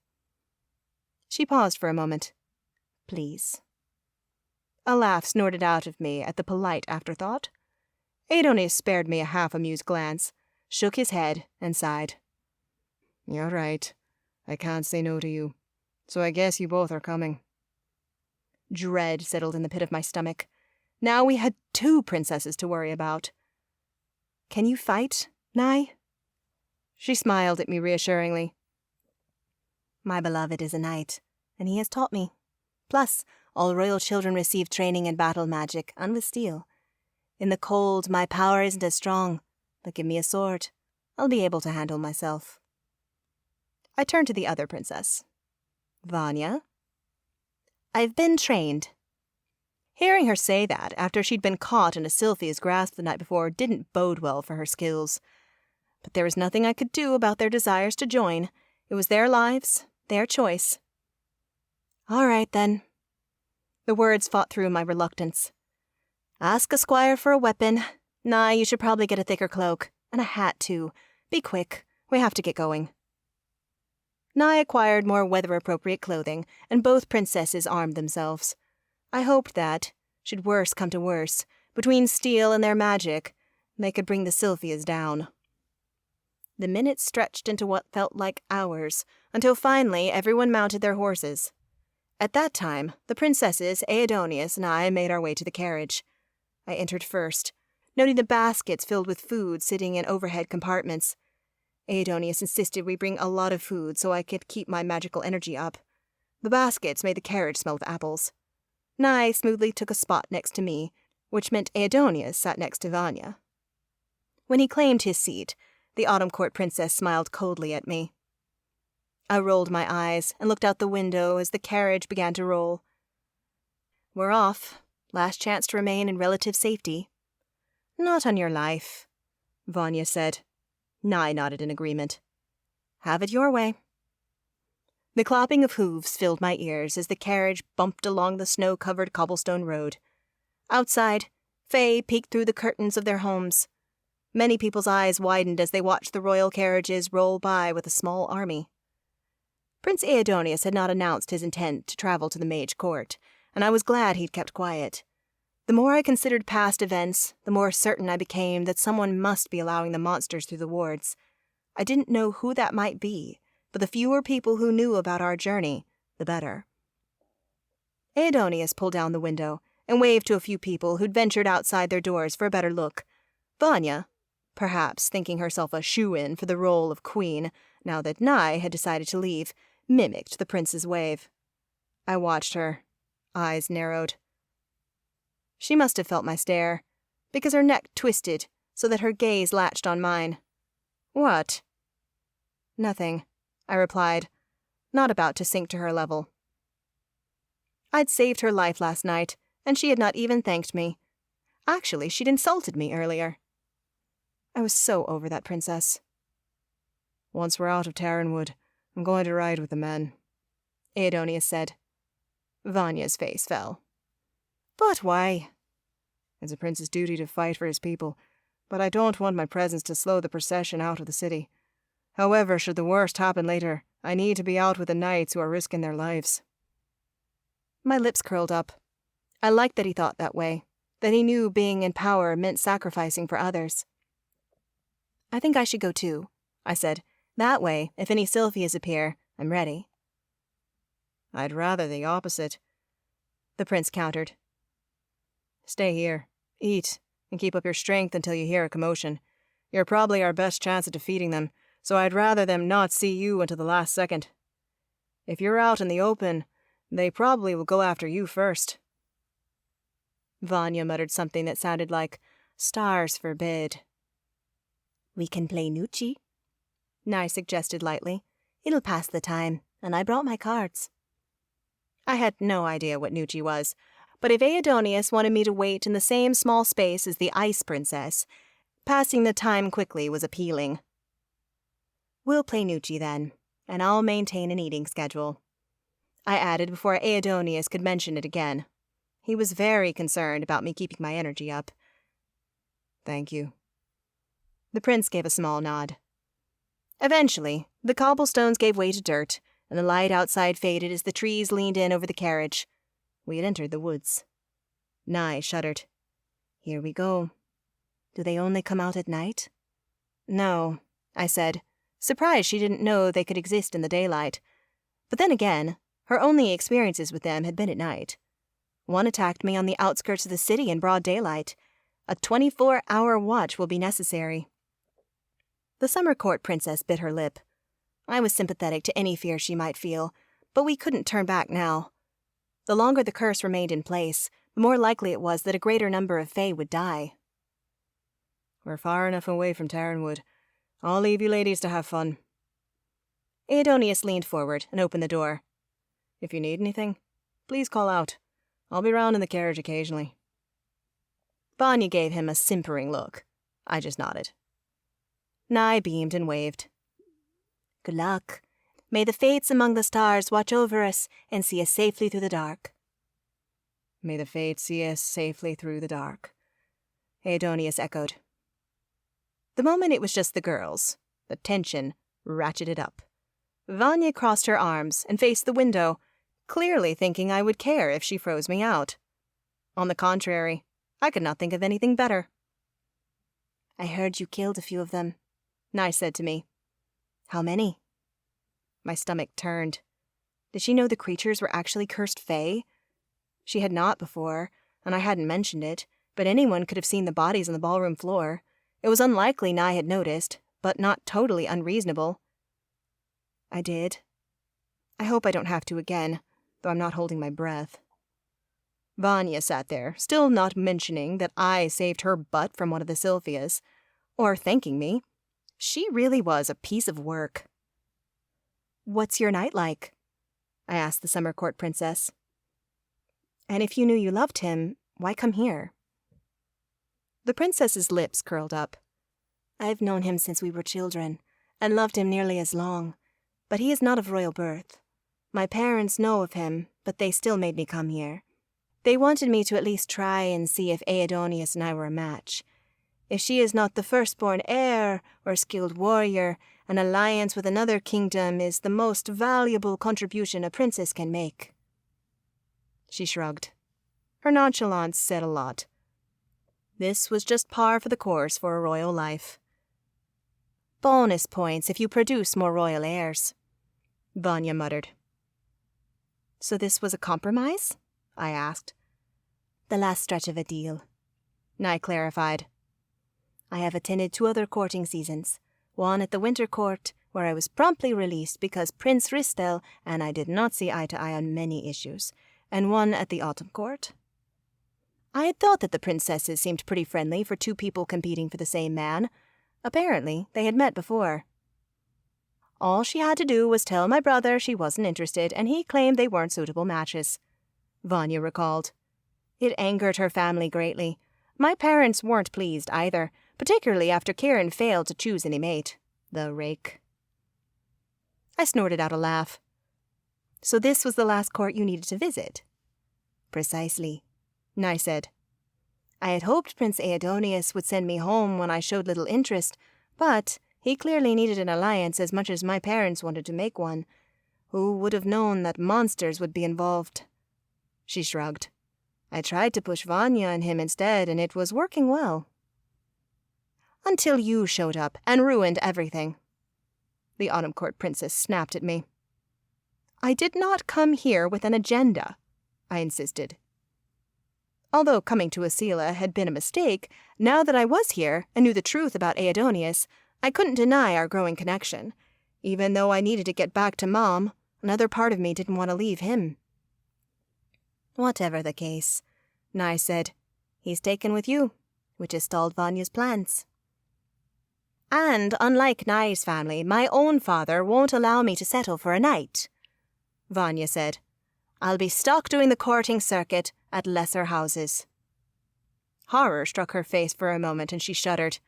She paused for a moment. Please. A laugh snorted out of me at the polite afterthought. Aidonius spared me a half-amused glance, shook his head, and sighed. You're right. I can't say no to you. So I guess you both are coming. Dread settled in the pit of my stomach. Now we had 2 princesses to worry about. Can you fight, Nye? She smiled at me reassuringly. My beloved is a knight, and he has taught me. Plus, all royal children receive training in battle magic and with steel. In the cold, my power isn't as strong, but give me a sword. I'll be able to handle myself. I turned to the other princess. Vanya? I've been trained. Hearing her say that after she'd been caught in a Sylphia's grasp the night before didn't bode well for her skills. But there was nothing I could do about their desires to join. It was their lives, their choice. All right, then. The words fought through my reluctance. Ask a squire for a weapon. Nye, you should probably get a thicker cloak. And a hat, too. Be quick. We have to get going. Nye acquired more weather-appropriate clothing, and both princesses armed themselves. I hoped that, should worse come to worse, between steel and their magic, they could bring the Sylphias down. The minutes stretched into what felt like hours, until finally everyone mounted their horses. At that time, the princesses, Aidonius, and I made our way to the carriage. I entered first, noting the baskets filled with food sitting in overhead compartments. Aidonius insisted we bring a lot of food so I could keep my magical energy up. The baskets made the carriage smell of apples. Nye smoothly took a spot next to me, which meant Aidonius sat next to Vanya. When he claimed his seat, the Autumn Court princess smiled coldly at me. I rolled my eyes and looked out the window as the carriage began to roll. We're off. Last chance to remain in relative safety. Not on your life, Vanya said. Nye nodded in agreement. Have it your way. The clopping of hooves filled my ears as the carriage bumped along the snow-covered cobblestone road. Outside, Fae peeked through the curtains of their homes. Many people's eyes widened as they watched the royal carriages roll by with a small army. Prince Aidonius had not announced his intent to travel to the Mage Court, and I was glad he'd kept quiet. The more I considered past events, the more certain I became that someone must be allowing the monsters through the wards. I didn't know who that might be, but the fewer people who knew about our journey, the better. Aidonius pulled down the window and waved to a few people who'd ventured outside their doors for a better look. Vanya, perhaps thinking herself a shoo-in for the role of queen, now that Nye had decided to leave, mimicked the prince's wave. I watched her, eyes narrowed. She must have felt my stare, because her neck twisted so that her gaze latched on mine. What? Nothing, I replied, not about to sink to her level. I'd saved her life last night, and she had not even thanked me. Actually, she'd insulted me earlier. I was so over that princess. Once we're out of Tarrenwood, I'm going to ride with the men, Aidonius said. Vanya's face fell. But why? It's a prince's duty to fight for his people, but I don't want my presence to slow the procession out of the city. However, should the worst happen later, I need to be out with the knights who are risking their lives. My lips curled up. I liked that he thought that way, that he knew being in power meant sacrificing for others. I think I should go too, I said. That way, if any Sylphias appear, I'm ready. I'd rather the opposite, the prince countered. Stay here, eat, and keep up your strength until you hear a commotion. You're probably our best chance at defeating them, so I'd rather them not see you until the last second. If you're out in the open, they probably will go after you first. Vanya muttered something that sounded like, stars forbid. We can play Nucci, Nye suggested lightly. It'll pass the time, and I brought my cards. I had no idea what Nucci was, but if Aidonius wanted me to wait in the same small space as the Ice Princess, passing the time quickly was appealing. We'll play Nucci then, and I'll maintain an eating schedule, I added before Aidonius could mention it again. He was very concerned about me keeping my energy up. Thank you. The prince gave a small nod. Eventually, the cobblestones gave way to dirt, and the light outside faded as the trees leaned in over the carriage. We had entered the woods. Nye shuddered. Here we go. Do they only come out at night? No, I said, surprised she didn't know they could exist in the daylight. But then again, her only experiences with them had been at night. One attacked me on the outskirts of the city in broad daylight. A 24-hour watch will be necessary. The summer court princess bit her lip. I was sympathetic to any fear she might feel, but we couldn't turn back now. The longer the curse remained in place, the more likely it was that a greater number of Fae would die. We're far enough away from Tarrenwood. I'll leave you ladies to have fun. Aidonius leaned forward and opened the door. If you need anything, please call out. I'll be round in the carriage occasionally. Vanya gave him a simpering look. I just nodded. Nye beamed and waved. Good luck. May the fates among the stars watch over us and see us safely through the dark. May the fates see us safely through the dark, Aidonius echoed. The moment it was just the girls, the tension ratcheted up. Vanya crossed her arms and faced the window, clearly thinking I would care if she froze me out. On the contrary, I could not think of anything better. I heard you killed a few of them, Nye said to me. How many? My stomach turned. Did she know the creatures were actually cursed Fae? She had not before, and I hadn't mentioned it, but anyone could have seen the bodies on the ballroom floor. It was unlikely Nye had noticed, but not totally unreasonable. I did. I hope I don't have to again, though I'm not holding my breath. Vanya sat there, still not mentioning that I saved her butt from one of the Sylphias, or thanking me. She really was a piece of work. What's your night like? I asked the summer court princess. And if you knew you loved him, why come here? The princess's lips curled up. I've known him since we were children, and loved him nearly as long, but he is not of royal birth. My parents know of him, but they still made me come here. They wanted me to at least try and see if Aidonius and I were a match. If she is not the firstborn heir or skilled warrior, an alliance with another kingdom is the most valuable contribution a princess can make. She shrugged. Her nonchalance said a lot. This was just par for the course for a royal life. Bonus points if you produce more royal heirs, Vanya muttered. So this was a compromise? I asked. The last stretch of a deal, Nye clarified. I have attended 2 other courting seasons, one at the Winter Court, where I was promptly released because Prince Ristel and I did not see eye to eye on many issues, and one at the Autumn Court. I had thought that the princesses seemed pretty friendly for 2 people competing for the same man. Apparently, they had met before. All she had to do was tell my brother she wasn't interested, and he claimed they weren't suitable matches, Vanya recalled. It angered her family greatly. My parents weren't pleased either, particularly after Kieran failed to choose any mate. The rake. I snorted out a laugh. So this was the last court you needed to visit? Precisely, Nye said. I had hoped Prince Aidonius would send me home when I showed little interest, but he clearly needed an alliance as much as my parents wanted to make one. Who would have known that monsters would be involved? She shrugged. I tried to push Vanya and him instead, and it was working well. Until you showed up and ruined everything. The Autumn Court princess snapped at me. I did not come here with an agenda, I insisted. Although coming to Asila had been a mistake, now that I was here and knew the truth about Aidonius, I couldn't deny our growing connection. Even though I needed to get back to Mom, another part of me didn't want to leave him. Whatever the case, Nye said, he's taken with you, which has stalled Vanya's plans. And, unlike Nye's family, my own father won't allow me to settle for a night, Vanya said. I'll be stuck doing the courting circuit at lesser houses. Horror struck her face for a moment and she shuddered.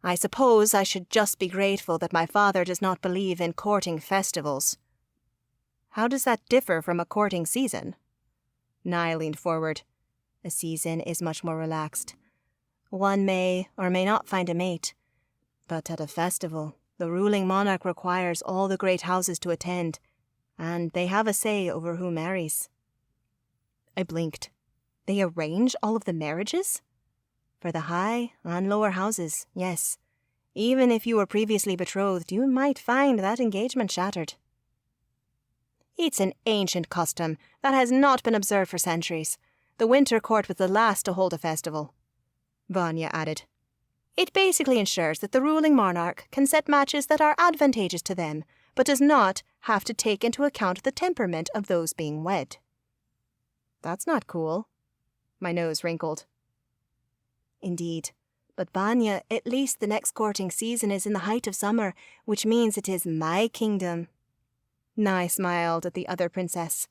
I suppose I should just be grateful that my father does not believe in courting festivals. How does that differ from a courting season? Nye leaned forward. A season is much more relaxed. One may or may not find a mate. But at a festival, the ruling monarch requires all the great houses to attend, and they have a say over who marries. I blinked. They arrange all of the marriages? For the high and lower houses, yes. Even if you were previously betrothed, you might find that engagement shattered. It's an ancient custom that has not been observed for centuries. The winter court was the last to hold a festival, Vanya added. It basically ensures that the ruling monarch can set matches that are advantageous to them, but does not have to take into account the temperament of those being wed. That's not cool. My nose wrinkled. Indeed. But Vanya, at least the next courting season is in the height of summer, which means it is my kingdom. Nye smiled at the other princess.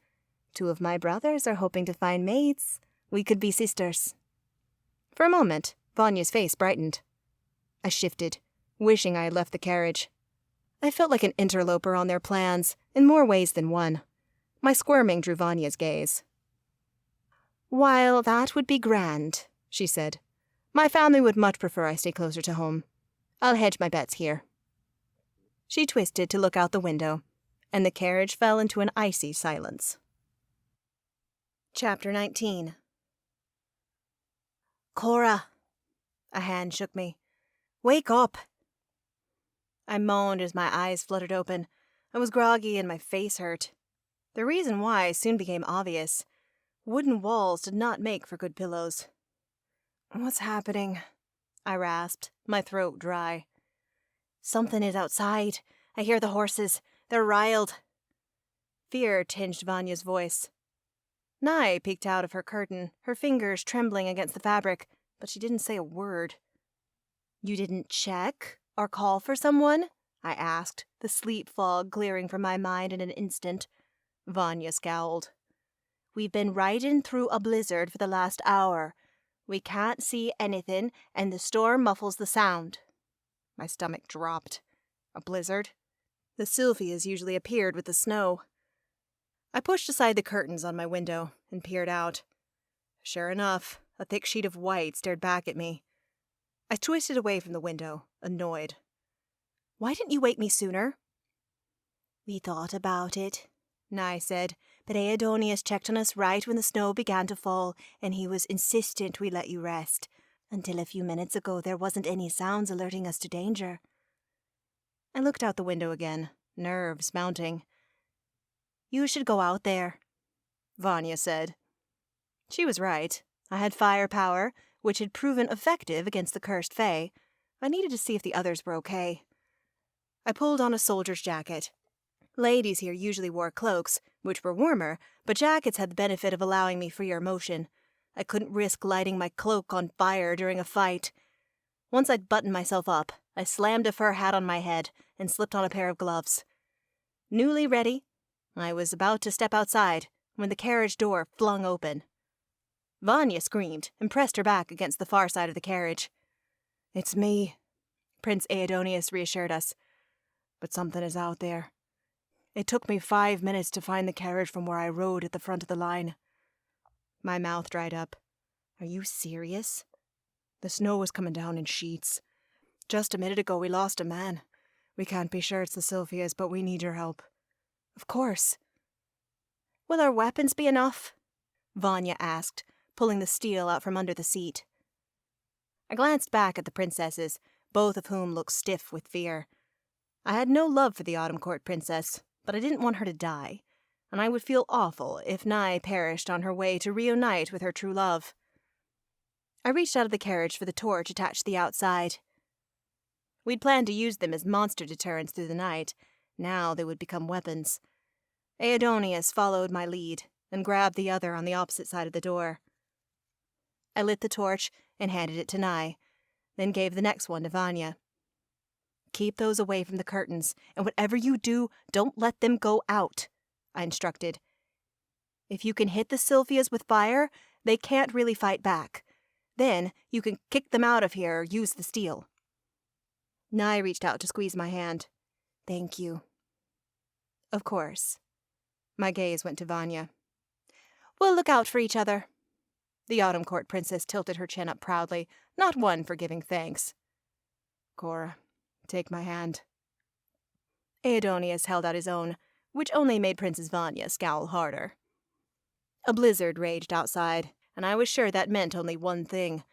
2 of my brothers are hoping to find mates. We could be sisters. For a moment, Vanya's face brightened. I shifted, wishing I had left the carriage. I felt like an interloper on their plans, in more ways than one. My squirming drew Vanya's gaze. While that would be grand, she said, my family would much prefer I stay closer to home. I'll hedge my bets here. She twisted to look out the window, and the carriage fell into an icy silence. Chapter 19. Cora. A hand shook me. Wake up. I moaned as my eyes fluttered open. I was groggy and my face hurt. The reason why soon became obvious. Wooden walls did not make for good pillows. What's happening? I rasped, my throat dry. Something is outside. I hear the horses. They're riled. Fear tinged Vanya's voice. Nye peeked out of her curtain, her fingers trembling against the fabric, but she didn't say a word. You didn't check or call for someone? I asked, the sleep fog clearing from my mind in an instant. Vanya scowled. We've been riding through a blizzard for the last hour. We can't see anything, and the storm muffles the sound. My stomach dropped. A blizzard? The Sylphias usually appeared with the snow. I pushed aside the curtains on my window and peered out. Sure enough, a thick sheet of white stared back at me. I twisted away from the window, annoyed. Why didn't you wake me sooner? We thought about it, Nye said, but Aidonius checked on us right when the snow began to fall, and he was insistent we let you rest. Until a few minutes ago there wasn't any sounds alerting us to danger. I looked out the window again, nerves mounting. You should go out there, Vanya said. She was right. I had firepower, which had proven effective against the cursed Fae. I needed to see if the others were okay. I pulled on a soldier's jacket. Ladies here usually wore cloaks, which were warmer, but jackets had the benefit of allowing me freer motion. I couldn't risk lighting my cloak on fire during a fight. Once I'd buttoned myself up, I slammed a fur hat on my head and slipped on a pair of gloves. Newly ready, I was about to step outside when the carriage door flung open. Vanya screamed and pressed her back against the far side of the carriage. It's me, Prince Aidonius reassured us. But something is out there. It took me 5 minutes to find the carriage from where I rode at the front of the line. My mouth dried up. Are you serious? The snow was coming down in sheets. Just a minute ago we lost a man. We can't be sure it's the Sylphias, but we need your help. Of course. Will our weapons be enough? Vanya asked, pulling the steel out from under the seat. I glanced back at the princesses, both of whom looked stiff with fear. I had no love for the Autumn Court princess, but I didn't want her to die, and I would feel awful if Nye perished on her way to reunite with her true love. I reached out of the carriage for the torch attached to the outside. We'd planned to use them as monster deterrents through the night. Now they would become weapons. Aidonius followed my lead and grabbed the other on the opposite side of the door. I lit the torch and handed it to Nye, then gave the next one to Vanya. Keep those away from the curtains, and whatever you do, don't let them go out, I instructed. If you can hit the Sylphias with fire, they can't really fight back. Then you can kick them out of here or use the steel. Nye reached out to squeeze my hand. Thank you. Of course. My gaze went to Vanya. We'll look out for each other. The Autumn Court princess tilted her chin up proudly, not one for giving thanks. Cora, take my hand. Aedonius held out his own, which only made Princess Vanya scowl harder. A blizzard raged outside, and I was sure that meant only one thing.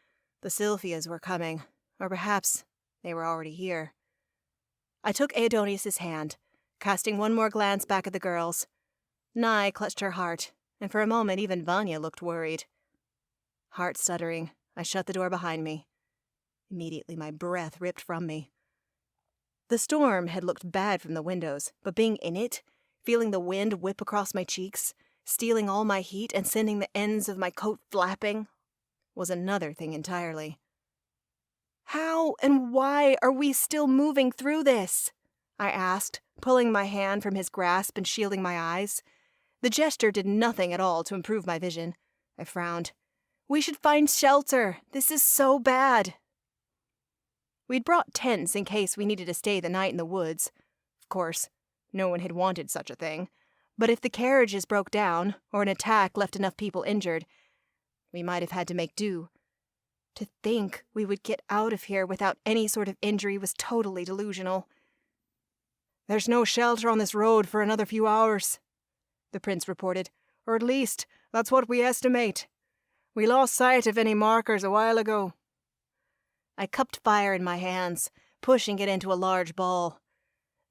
The Sylphias were coming, or perhaps they were already here. I took Aedonius's hand, casting one more glance back at the girls. Nye clutched her heart, and for a moment even Vanya looked worried. Heart stuttering, I shut the door behind me. Immediately my breath ripped from me. The storm had looked bad from the windows, but being in it, feeling the wind whip across my cheeks, stealing all my heat and sending the ends of my coat flapping, was another thing entirely. How and why are we still moving through this? I asked, pulling my hand from his grasp and shielding my eyes. The gesture did nothing at all to improve my vision. I frowned. We should find shelter. This is so bad. We'd brought tents in case we needed to stay the night in the woods. Of course, no one had wanted such a thing. But if the carriages broke down, or an attack left enough people injured, we might have had to make do. To think we would get out of here without any sort of injury was totally delusional. There's no shelter on this road for another few hours, the prince reported. Or at least, that's what we estimate. We lost sight of any markers a while ago. I cupped fire in my hands, pushing it into a large ball.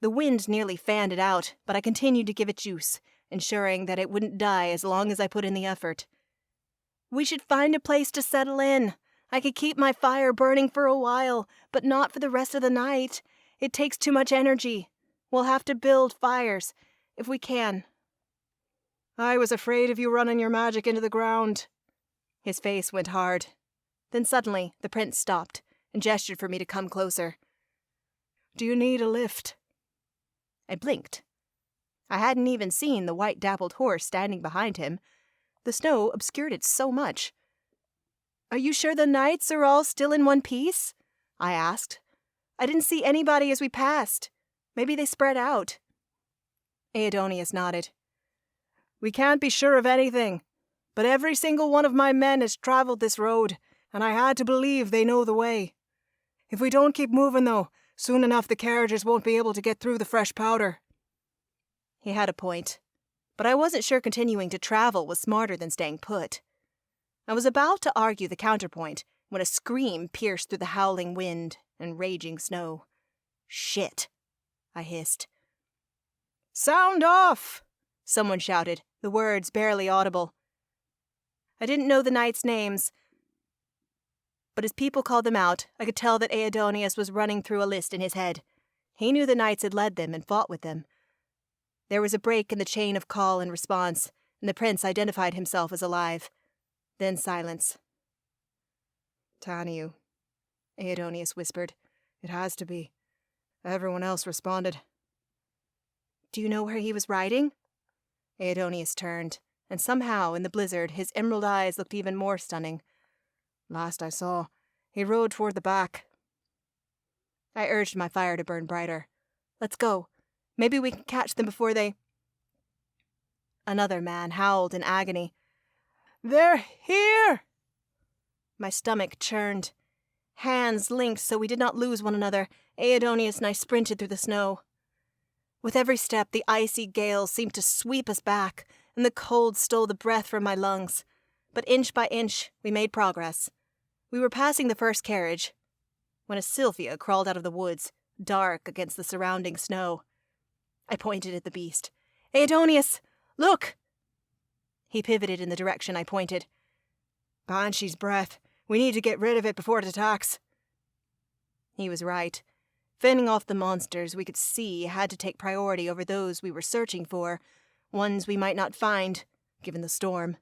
The wind nearly fanned it out, but I continued to give it juice, ensuring that it wouldn't die as long as I put in the effort. We should find a place to settle in. I could keep my fire burning for a while, but not for the rest of the night. It takes too much energy. We'll have to build fires, if we can. I was afraid of you running your magic into the ground. His face went hard. Then suddenly, the prince stopped and gestured for me to come closer. Do you need a lift? I blinked. I hadn't even seen the white dappled horse standing behind him. The snow obscured it so much. Are you sure the knights are all still in one piece? I asked. I didn't see anybody as we passed. Maybe they spread out. Aedonius nodded. We can't be sure of anything, but every single one of my men has traveled this road, and I had to believe they know the way. If we don't keep moving, though, soon enough the carriages won't be able to get through the fresh powder. He had a point, but I wasn't sure continuing to travel was smarter than staying put. I was about to argue the counterpoint when a scream pierced through the howling wind and raging snow. Shit, I hissed. Sound off! Someone shouted, the words barely audible. I didn't know the knights' names, but as people called them out, I could tell that Aedonius was running through a list in his head. He knew the knights had led them and fought with them. There was a break in the chain of call and response, and the prince identified himself as alive. Then silence. Taniu, Aedonius whispered. It has to be. Everyone else responded. Do you know where he was riding? Aedonius turned, and somehow, in the blizzard, his emerald eyes looked even more stunning. Last I saw, he rode toward the back. I urged my fire to burn brighter. Let's go. Maybe we can catch them before they... Another man howled in agony. They're here! My stomach churned. Hands linked so we did not lose one another, Aedonius and I sprinted through the snow. With every step, the icy gale seemed to sweep us back, and the cold stole the breath from my lungs. But inch by inch, we made progress. We were passing the first carriage, when a Sylphia crawled out of the woods, dark against the surrounding snow. I pointed at the beast. Aedonius, look! He pivoted in the direction I pointed. Banshee's breath. We need to get rid of it before it attacks. He was right. Fending off the monsters we could see had to take priority over those we were searching for, ones we might not find, given the storm.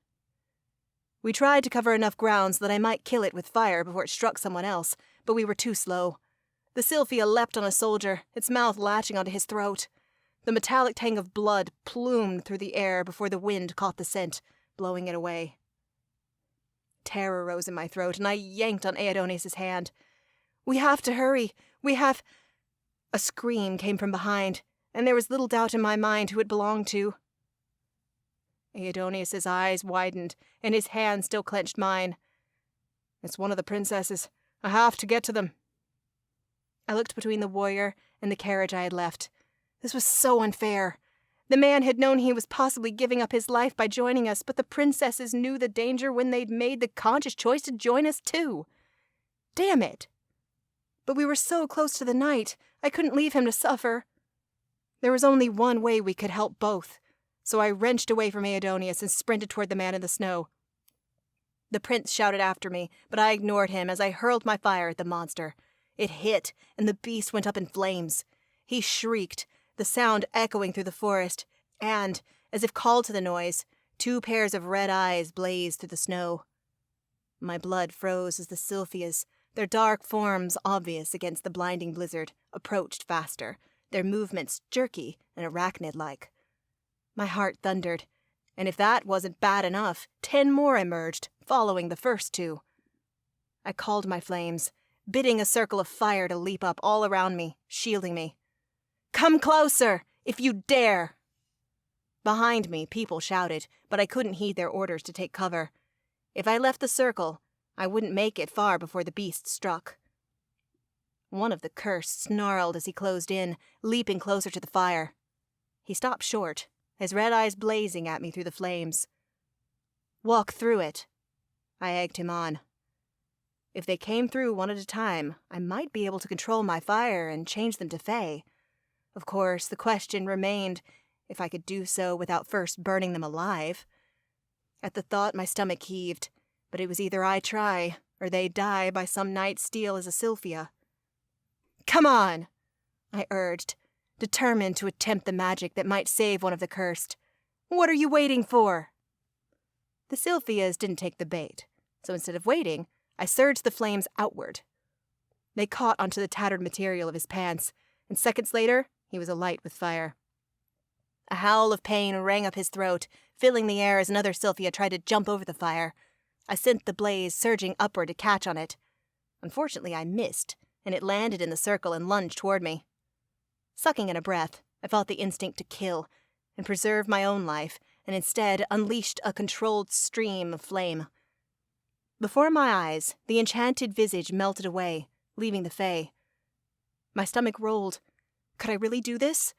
We tried to cover enough ground so that I might kill it with fire before it struck someone else, but we were too slow. The Sylphia leapt on a soldier, its mouth latching onto his throat. The metallic tang of blood plumed through the air before the wind caught the scent, blowing it away. Terror rose in my throat, and I yanked on Aidonius' hand. "We have to hurry. We have—" A scream came from behind, and there was little doubt in my mind who it belonged to. Aidonius' eyes widened, and his hand still clenched mine. "It's one of the princesses. I have to get to them." I looked between the warrior and the carriage I had left. This was so unfair. The man had known he was possibly giving up his life by joining us, but the princesses knew the danger when they'd made the conscious choice to join us too. Damn it! But we were so close to the night, I couldn't leave him to suffer. There was only one way we could help both, so I wrenched away from Aidonius and sprinted toward the man in the snow. The prince shouted after me, but I ignored him as I hurled my fire at the monster. It hit, and the beast went up in flames. He shrieked, the sound echoing through the forest, and, as if called to the noise, 2 pairs of red eyes blazed through the snow. My blood froze as the Sylphias, their dark forms obvious against the blinding blizzard, approached faster, their movements jerky and arachnid-like. My heart thundered, and if that wasn't bad enough, 10 more emerged, following the first 2. I called my flames, bidding a circle of fire to leap up all around me, shielding me. "Come closer, if you dare!" Behind me, people shouted, but I couldn't heed their orders to take cover. If I left the circle, I wouldn't make it far before the beast struck. One of the curse snarled as he closed in, leaping closer to the fire. He stopped short, his red eyes blazing at me through the flames. "Walk through it," I egged him on. If they came through one at a time, I might be able to control my fire and change them to Fae. Of course, the question remained if I could do so without first burning them alive. At the thought, my stomach heaved, but it was either I try, or they die by some night's steel as a Sylphia. "Come on," I urged, determined to attempt the magic that might save one of the cursed. "What are you waiting for?" The Sylphias didn't take the bait, so instead of waiting, I surged the flames outward. They caught onto the tattered material of his pants, and seconds later, he was alight with fire. A howl of pain rang up his throat, filling the air as another Sylphia tried to jump over the fire. I sent the blaze surging upward to catch on it. Unfortunately, I missed, and it landed in the circle and lunged toward me. Sucking in a breath, I felt the instinct to kill, and preserve my own life, and instead unleashed a controlled stream of flame. Before my eyes, the enchanted visage melted away, leaving the Fae. My stomach rolled. Could I really do this?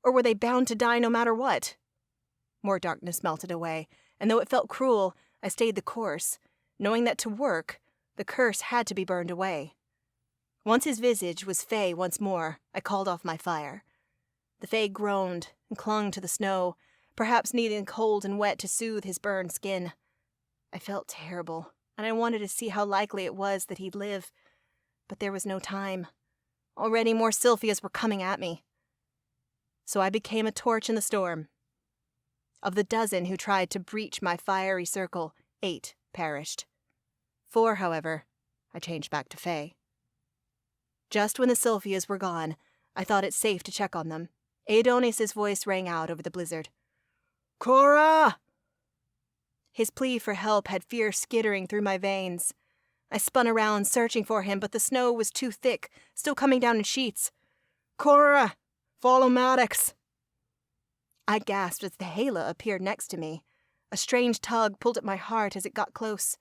Or were they bound to die no matter what? More darkness melted away, and though it felt cruel, I stayed the course, knowing that to work, the curse had to be burned away. Once his visage was Fae once more, I called off my fire. The Fae groaned and clung to the snow, perhaps needing cold and wet to soothe his burned skin. I felt terrible, and I wanted to see how likely it was that he'd live. But there was no time. Already more Sylphias were coming at me. So I became a torch in the storm. Of the dozen who tried to breach my fiery circle, 8 perished. 4, however, I changed back to Fae. Just when the Sylphias were gone, I thought it safe to check on them. Aidonius' voice rang out over the blizzard. "Cora!" His plea for help had fear skittering through my veins. I spun around, searching for him, but the snow was too thick, still coming down in sheets. "Cora! Follow Maddox!" I gasped as the Hala appeared next to me. A strange tug pulled at my heart as it got close.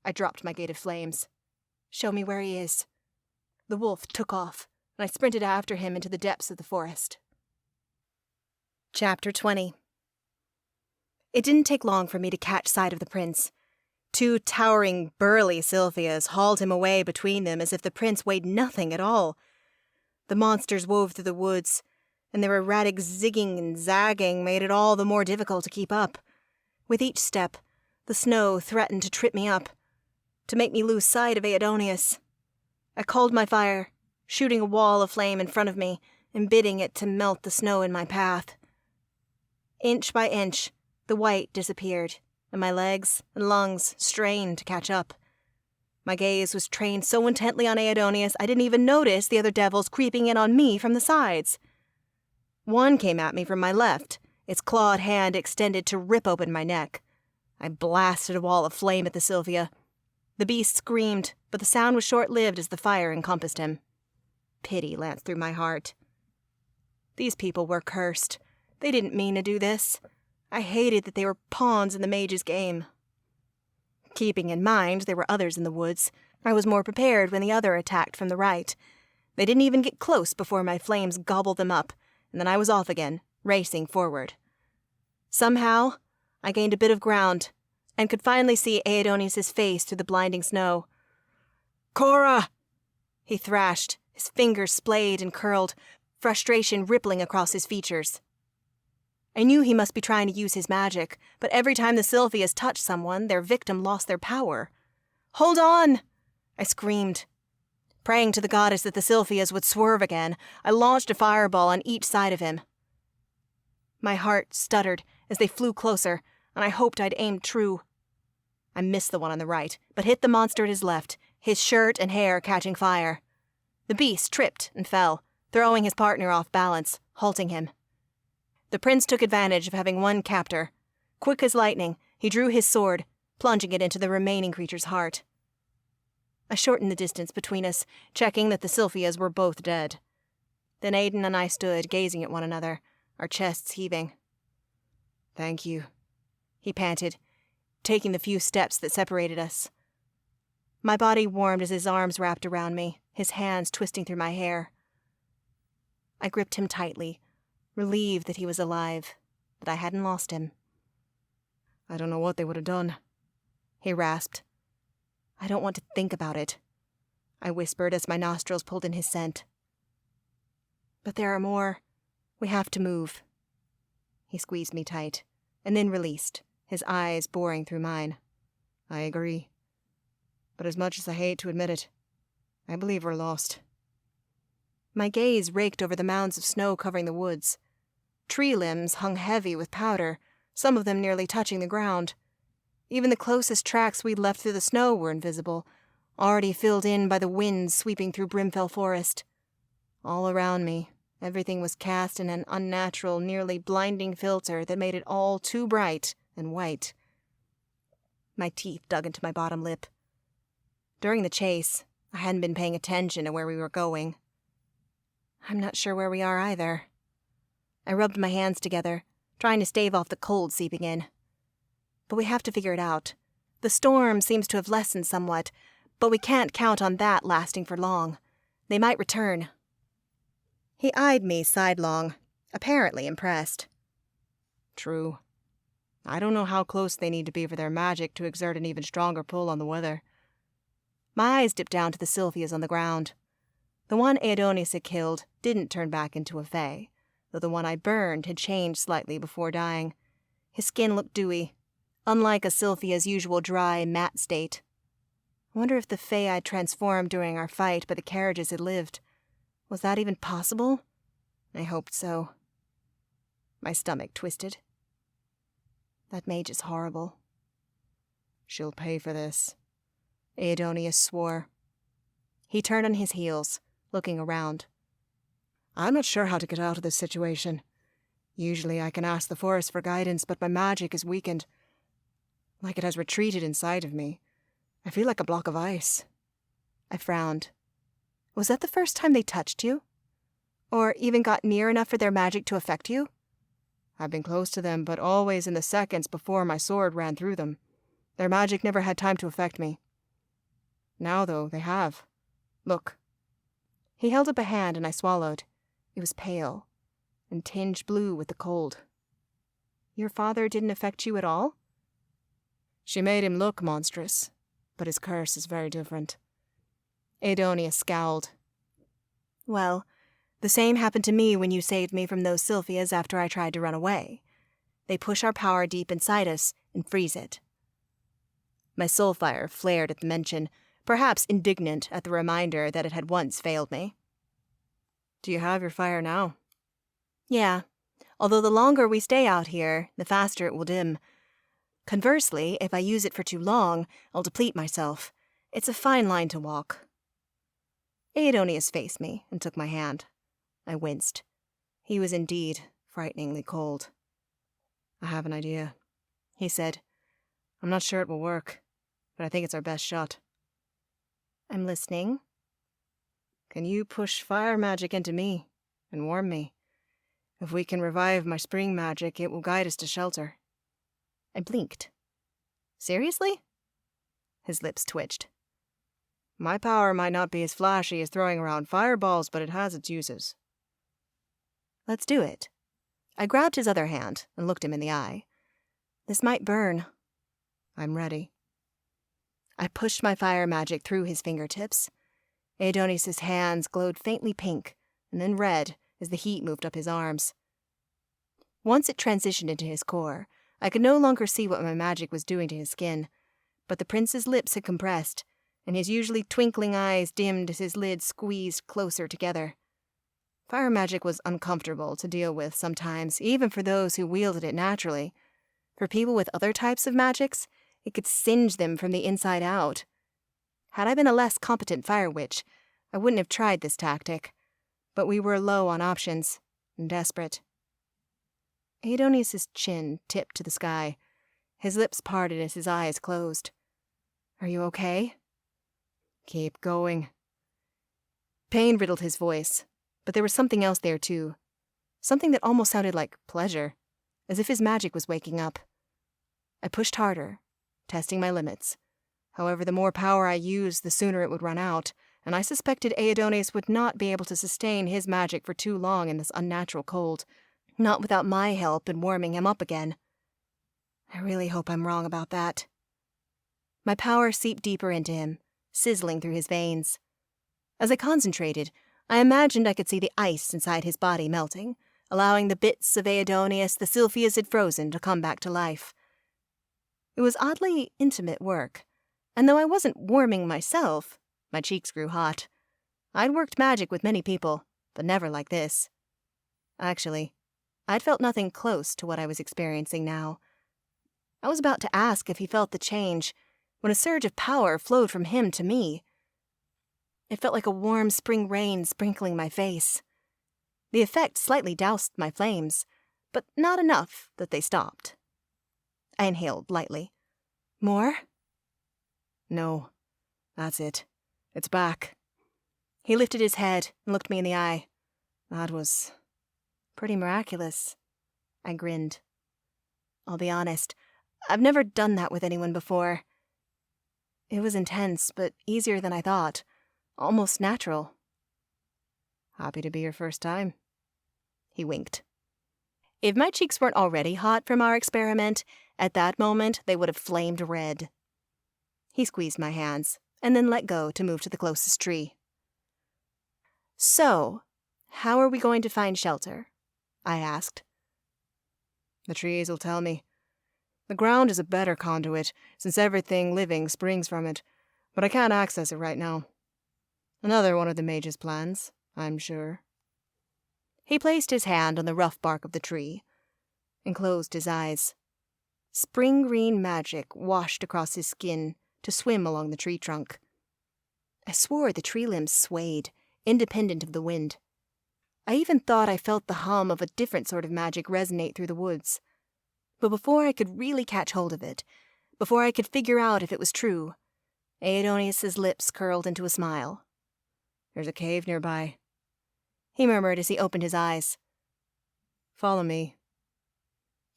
I dropped my gated flames. "Show me where he is." The wolf took off, and I sprinted after him into the depths of the forest. Chapter 20. It didn't take long for me to catch sight of the prince. 2 towering, burly Sylphias hauled him away between them as if the prince weighed nothing at all. The monsters wove through the woods, and their erratic zigging and zagging made it all the more difficult to keep up. With each step, the snow threatened to trip me up, to make me lose sight of Aidonius. I called my fire, shooting a wall of flame in front of me and bidding it to melt the snow in my path. Inch by inch, the white disappeared, and my legs and lungs strained to catch up. My gaze was trained so intently on Aidonius, I didn't even notice the other devils creeping in on me from the sides. One came at me from my left, its clawed hand extended to rip open my neck. I blasted a wall of flame at the Sylphia. The beast screamed, but the sound was short-lived as the fire encompassed him. Pity lanced through my heart. These people were cursed. They didn't mean to do this. I hated that they were pawns in the mage's game. Keeping in mind there were others in the woods, I was more prepared when the other attacked from the right. They didn't even get close before my flames gobbled them up, and then I was off again, racing forward. Somehow, I gained a bit of ground, and could finally see Aidonius' face through the blinding snow. "Cora!" he thrashed, his fingers splayed and curled, frustration rippling across his features. I knew he must be trying to use his magic, but every time the Sylphias touched someone, their victim lost their power. "Hold on!" I screamed. Praying to the goddess that the Sylphias would swerve again, I launched a fireball on each side of him. My heart stuttered as they flew closer, and I hoped I'd aimed true. I missed the one on the right, but hit the monster at his left, his shirt and hair catching fire. The beast tripped and fell, throwing his partner off balance, halting him. The prince took advantage of having one captor. Quick as lightning, he drew his sword, plunging it into the remaining creature's heart. I shortened the distance between us, checking that the Sylphias were both dead. Then Aiden and I stood, gazing at one another, our chests heaving. "Thank you," he panted, taking the few steps that separated us. My body warmed as his arms wrapped around me, his hands twisting through my hair. I gripped him tightly, relieved that he was alive, that I hadn't lost him. "I don't know what they would have done," he rasped. "I don't want to think about it," I whispered as my nostrils pulled in his scent. "But there are more. We have to move." He squeezed me tight, and then released, his eyes boring through mine. "I agree. But as much as I hate to admit it, I believe we're lost." My gaze raked over the mounds of snow covering the woods. Tree limbs hung heavy with powder, some of them nearly touching the ground. Even the closest tracks we'd left through the snow were invisible, already filled in by the winds sweeping through Brimfell Forest. All around me, everything was cast in an unnatural, nearly blinding filter that made it all too bright and white. My teeth dug into my bottom lip. During the chase, I hadn't been paying attention to where we were going. I'm not sure where we are either. I rubbed my hands together, trying to stave off the cold seeping in. But we have to figure it out. The storm seems to have lessened somewhat, but we can't count on that lasting for long. They might return. He eyed me sidelong, apparently impressed. "True. I don't know how close they need to be for their magic to exert an even stronger pull on the weather." My eyes dipped down to the Sylphias on the ground. The one Aidonius had killed didn't turn back into a Fae, though the one I burned had changed slightly before dying. His skin looked dewy, unlike a Sylphia's usual dry, matte state. I wonder if the Fae I'd transformed during our fight by the carriages had lived. Was that even possible? I hoped so. My stomach twisted. That mage is horrible. "She'll pay for this," Aidonius swore. He turned on his heels, looking around. "I'm not sure how to get out of this situation. Usually I can ask the forest for guidance, but my magic is weakened. Like it has retreated inside of me. I feel like a block of ice." I frowned. Was that the first time they touched you? Or even got near enough for their magic to affect you? "I've been close to them, but always in the seconds before my sword ran through them. Their magic never had time to affect me. Now, though, they have. Look." He held up a hand and I swallowed. It was pale, and tinged blue with the cold. "Your father didn't affect you at all?" "She made him look monstrous, but his curse is very different." Aidonius scowled. "Well, the same happened to me when you saved me from those Sylphias after I tried to run away. They push our power deep inside us and freeze it." My soul fire flared at the mention, perhaps indignant at the reminder that it had once failed me. "Do you have your fire now?" "Yeah, although the longer we stay out here, the faster it will dim. Conversely, if I use it for too long, I'll deplete myself. It's a fine line to walk. Aidonius faced me and took my hand. I winced. He was indeed frighteningly cold. I have an idea, he said. I'm not sure it will work, but I think it's our best shot. I'm listening. Can you push fire magic into me and warm me? If we can revive my spring magic, it will guide us to shelter. I blinked. Seriously? His lips twitched. My power might not be as flashy as throwing around fireballs, but it has its uses. Let's do it. I grabbed his other hand and looked him in the eye. This might burn. I'm ready. I pushed my fire magic through his fingertips. Aidonius' hands glowed faintly pink and then red as the heat moved up his arms. Once it transitioned into his core, I could no longer see what my magic was doing to his skin, but the prince's lips had compressed, and his usually twinkling eyes dimmed as his lids squeezed closer together. Fire magic was uncomfortable to deal with sometimes, even for those who wielded it naturally. For people with other types of magics, it could singe them from the inside out. Had I been a less competent fire witch, I wouldn't have tried this tactic, but we were low on options and desperate. Aidonius' chin tipped to the sky. His lips parted as his eyes closed. Are you okay? Keep going. Pain riddled his voice, but there was something else there too. Something that almost sounded like pleasure, as if his magic was waking up. I pushed harder, testing my limits. However, the more power I used, the sooner it would run out, and I suspected Aidonius would not be able to sustain his magic for too long in this unnatural cold, not without my help in warming him up again. I really hope I'm wrong about that. My power seeped deeper into him, sizzling through his veins. As I concentrated, I imagined I could see the ice inside his body melting, allowing the bits of Aidonius the Sylphias had frozen to come back to life. It was oddly intimate work, and though I wasn't warming myself, my cheeks grew hot. I'd worked magic with many people, but never like this. Actually, I'd felt nothing close to what I was experiencing now. I was about to ask if he felt the change, when a surge of power flowed from him to me. It felt like a warm spring rain sprinkling my face. The effect slightly doused my flames, but not enough that they stopped. I inhaled lightly. More? No, that's it. It's back. He lifted his head and looked me in the eye. That was pretty miraculous. I grinned. I'll be honest, I've never done that with anyone before. It was intense, but easier than I thought. Almost natural. Happy to be your first time. He winked. If my cheeks weren't already hot from our experiment, at that moment they would have flamed red. He squeezed my hands, and then let go to move to the closest tree. So, how are we going to find shelter? I asked. The trees will tell me. The ground is a better conduit, since everything living springs from it, but I can't access it right now. Another one of the mage's plans, I'm sure. He placed his hand on the rough bark of the tree and closed his eyes. Spring green magic washed across his skin to swim along the tree trunk. I swore the tree limbs swayed, independent of the wind. I even thought I felt the hum of a different sort of magic resonate through the woods. But before I could really catch hold of it, before I could figure out if it was true, Aidonius' lips curled into a smile. There's a cave nearby, he murmured as he opened his eyes. Follow me.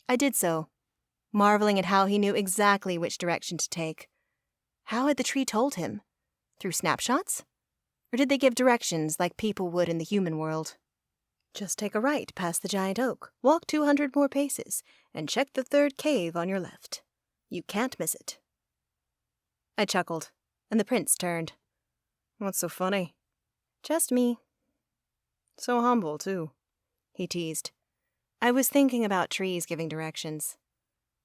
I did so, marveling at how he knew exactly which direction to take. How had the tree told him? Through snapshots? Or did they give directions like people would in the human world? Just take a right past the giant oak, walk 200 more paces, and check the third cave on your left. You can't miss it. I chuckled, and the prince turned. What's so funny? Just me. So humble, too, he teased. I was thinking about trees giving directions.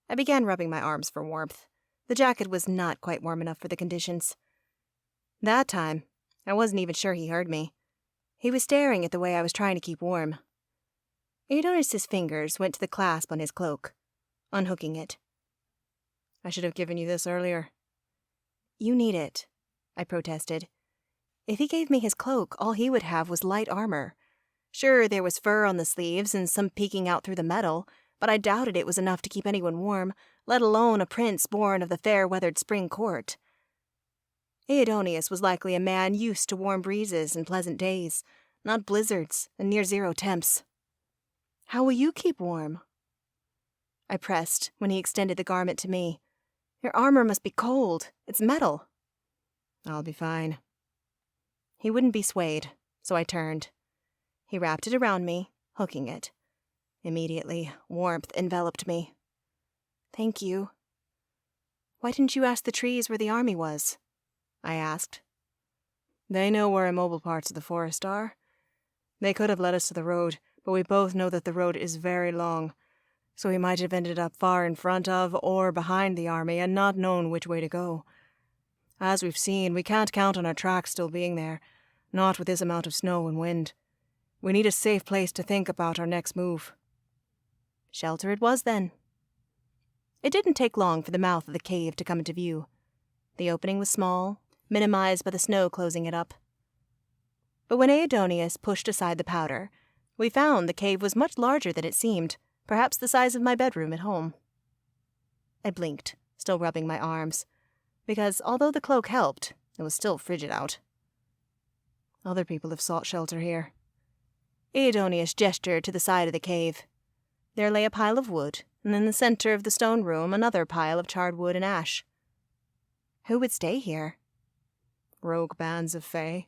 I began rubbing my arms for warmth. The jacket was not quite warm enough for the conditions. That time, I wasn't even sure he heard me. He was staring at the way I was trying to keep warm. Aidonius' fingers went to the clasp on his cloak, unhooking it. I should have given you this earlier. You need it, I protested. If he gave me his cloak, all he would have was light armor. Sure, there was fur on the sleeves and some peeking out through the metal, but I doubted it was enough to keep anyone warm, let alone a prince born of the fair-weathered spring court. Aidonius was likely a man used to warm breezes and pleasant days, not blizzards and near-zero temps. How will you keep warm? I pressed when he extended the garment to me. Your armor must be cold. It's metal. I'll be fine. He wouldn't be swayed, so I turned. He wrapped it around me, hooking it. Immediately, warmth enveloped me. Thank you. Why didn't you ask the trees where the army was? I asked. They know where immobile parts of the forest are. They could have led us to the road, but we both know that the road is very long, so we might have ended up far in front of or behind the army and not known which way to go. As we've seen, we can't count on our tracks still being there, not with this amount of snow and wind. We need a safe place to think about our next move. Shelter it was, then. It didn't take long for the mouth of the cave to come into view. The opening was small, minimized by the snow closing it up. But when Aidonius pushed aside the powder, we found the cave was much larger than it seemed, perhaps the size of my bedroom at home. I blinked, still rubbing my arms, because although the cloak helped, it was still frigid out. Other people have sought shelter here. Aidonius gestured to the side of the cave. There lay a pile of wood, and in the center of the stone room another pile of charred wood and ash. Who would stay here? Rogue bands of Fae.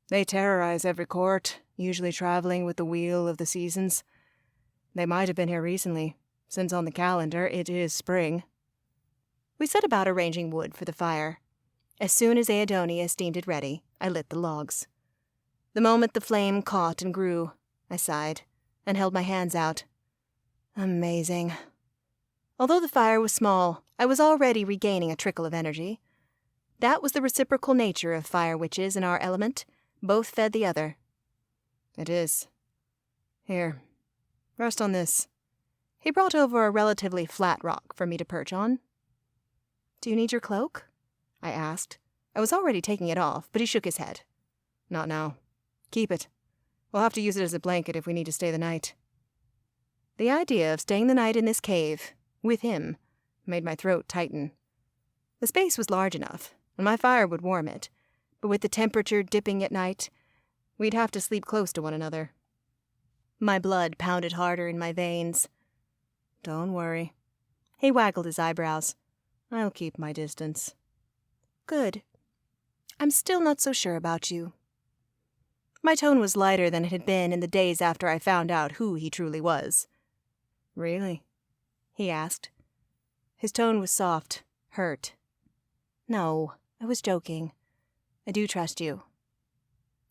They terrorize every court, usually traveling with the wheel of the seasons. They might have been here recently, since on the calendar it is spring. We set about arranging wood for the fire. As soon as Aidonius deemed it ready, I lit the logs. The moment the flame caught and grew, I sighed, and held my hands out. Amazing. Although the fire was small, I was already regaining a trickle of energy. That was the reciprocal nature of fire witches in our element. Both fed the other. It is. Here, rest on this. He brought over a relatively flat rock for me to perch on. Do you need your cloak? I asked. I was already taking it off, but he shook his head. Not now. Keep it. We'll have to use it as a blanket if we need to stay the night. The idea of staying the night in this cave, with him, made my throat tighten. The space was large enough, and my fire would warm it, but with the temperature dipping at night, we'd have to sleep close to one another. My blood pounded harder in my veins. Don't worry. He waggled his eyebrows. I'll keep my distance. Good. I'm still not so sure about you. My tone was lighter than it had been in the days after I found out who he truly was. Really? He asked. His tone was soft, hurt. No, I was joking. I do trust you.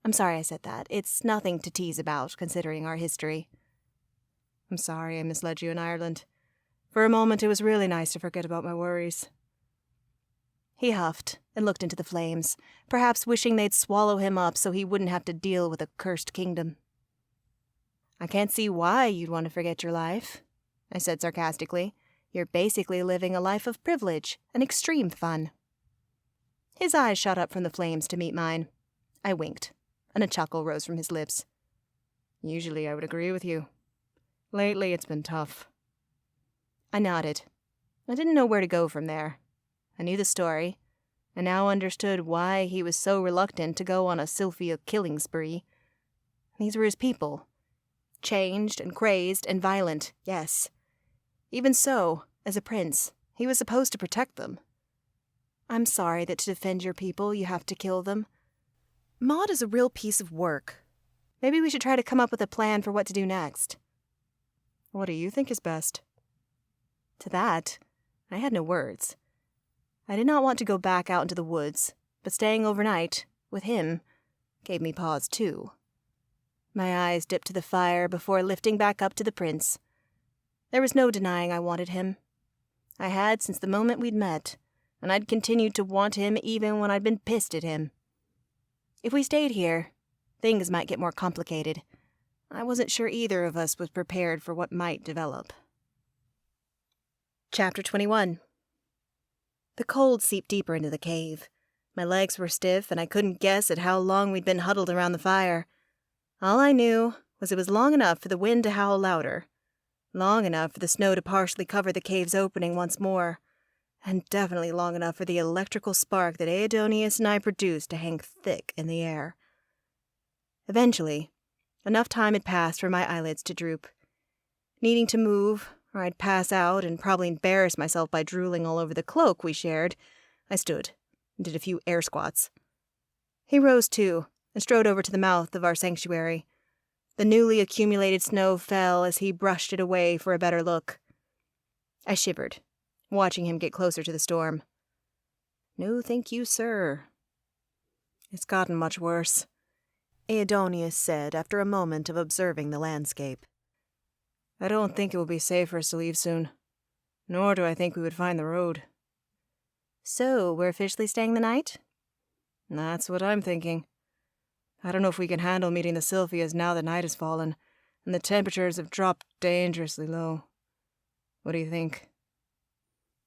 I'm sorry I said that. It's nothing to tease about, considering our history. I'm sorry I misled you in Ireland. For a moment, it was really nice to forget about my worries. He huffed and looked into the flames, perhaps wishing they'd swallow him up so he wouldn't have to deal with a cursed kingdom. I can't see why you'd want to forget your life, I said sarcastically. You're basically living a life of privilege and extreme fun. His eyes shot up from the flames to meet mine. I winked, and a chuckle rose from his lips. Usually I would agree with you. Lately it's been tough. I nodded. I didn't know where to go from there. I knew the story, and now understood why he was so reluctant to go on a Sylphia killing spree. These were his people. Changed and crazed and violent, yes. Even so, as a prince, he was supposed to protect them. I'm sorry that to defend your people you have to kill them. Maud is a real piece of work. Maybe we should try to come up with a plan for what to do next. What do you think is best? To that, I had no words. I did not want to go back out into the woods, but staying overnight, with him, gave me pause too. My eyes dipped to the fire before lifting back up to the prince. There was no denying I wanted him. I had since the moment we'd met, and I'd continued to want him even when I'd been pissed at him. If we stayed here, things might get more complicated. I wasn't sure either of us was prepared for what might develop. Chapter 21. The cold seeped deeper into the cave. My legs were stiff, and I couldn't guess at how long we'd been huddled around the fire. All I knew was it was long enough for the wind to howl louder, long enough for the snow to partially cover the cave's opening once more, and definitely long enough for the electrical spark that Aidonius and I produced to hang thick in the air. Eventually, enough time had passed for my eyelids to droop. Needing to move, or I'd pass out and probably embarrass myself by drooling all over the cloak we shared, I stood and did a few air squats. He rose too and strode over to the mouth of our sanctuary. The newly accumulated snow fell as he brushed it away for a better look. I shivered, watching him get closer to the storm. "No, thank you, sir." "It's gotten much worse," Aidonius said after a moment of observing the landscape. "I don't think it will be safe for us to leave soon, nor do I think we would find the road." "So, we're officially staying the night?" "That's what I'm thinking. I don't know if we can handle meeting the Sylphias now that night has fallen, and the temperatures have dropped dangerously low. What do you think?"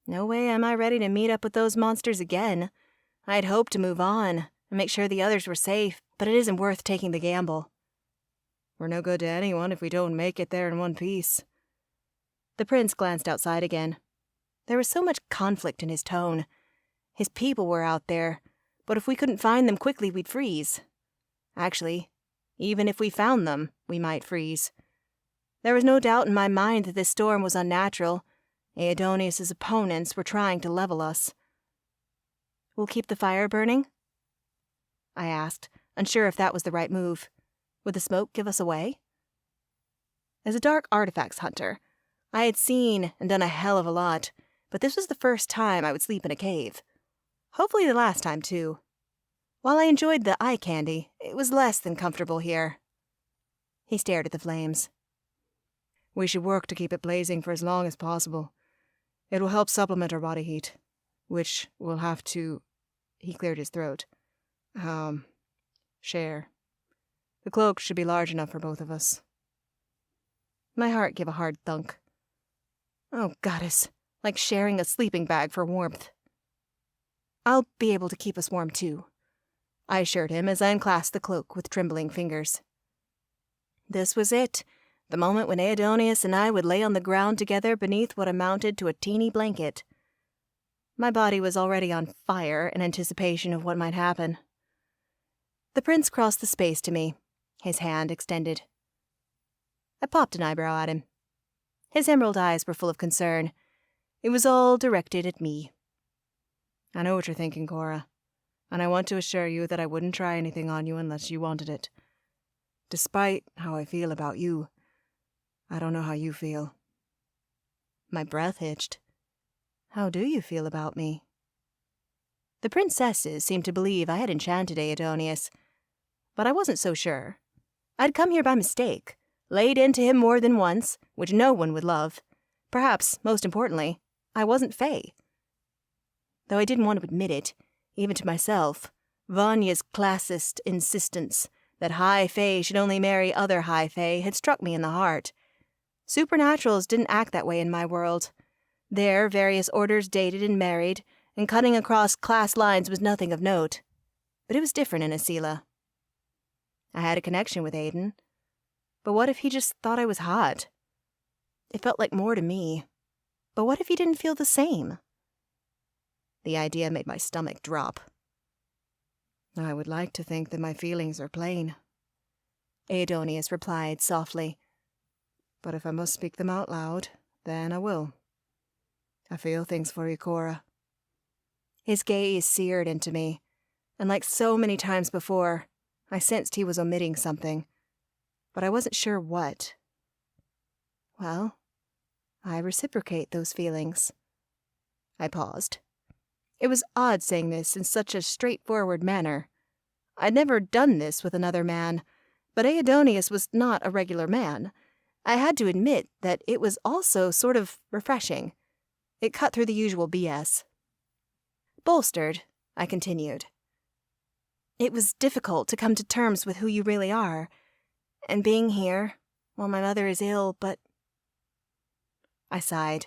"No way am I ready to meet up with those monsters again. I'd hoped to move on and make sure the others were safe, but it isn't worth taking the gamble." "We're no good to anyone if we don't make it there in one piece." The prince glanced outside again. There was so much conflict in his tone. His people were out there, but if we couldn't find them quickly, we'd freeze. Actually, even if we found them, we might freeze. There was no doubt in my mind that this storm was unnatural. Aidonius's opponents were trying to level us. "We'll keep the fire burning?" I asked, unsure if that was the right move. Would the smoke give us away? As a dark artifacts hunter, I had seen and done a hell of a lot, but this was the first time I would sleep in a cave. Hopefully the last time, too. While I enjoyed the eye candy, it was less than comfortable here. He stared at the flames. "We should work to keep it blazing for as long as possible. It will help supplement our body heat, which we'll have to," he cleared his throat, "share. The cloak should be large enough for both of us." My heart gave a hard thunk. Oh, goddess, like sharing a sleeping bag for warmth. "I'll be able to keep us warm, too," I assured him as I unclasped the cloak with trembling fingers. This was it, the moment when Aidonius and I would lay on the ground together beneath what amounted to a teeny blanket. My body was already on fire in anticipation of what might happen. The prince crossed the space to me, his hand extended. I popped an eyebrow at him. His emerald eyes were full of concern. It was all directed at me. "I know what you're thinking, Cora, and I want to assure you that I wouldn't try anything on you unless you wanted it. Despite how I feel about you, I don't know how you feel." My breath hitched. "How do you feel about me?" The princesses seemed to believe I had enchanted Aidonius, but I wasn't so sure. I'd come here by mistake, laid into him more than once, which no one would love. Perhaps, most importantly, I wasn't Fae. Though I didn't want to admit it, even to myself, Vanya's classist insistence that high Fae should only marry other high Fae had struck me in the heart. Supernaturals didn't act that way in my world. There, various orders dated and married, and cutting across class lines was nothing of note. But it was different in Asila. I had a connection with Aiden. But what if he just thought I was hot? It felt like more to me. But what if he didn't feel the same? The idea made my stomach drop. "I would like to think that my feelings are plain," Aidonius replied softly. "But if I must speak them out loud, then I will. I feel things for you, Cora." His gaze seared into me, and like so many times before, I sensed he was omitting something, but I wasn't sure what. "Well, I reciprocate those feelings." I paused. It was odd saying this in such a straightforward manner. I'd never done this with another man, but Aidonius was not a regular man. I had to admit that it was also sort of refreshing. It cut through the usual BS. Bolstered, I continued. "It was difficult to come to terms with who you really are, and being here, while my mother is ill, but..." I sighed.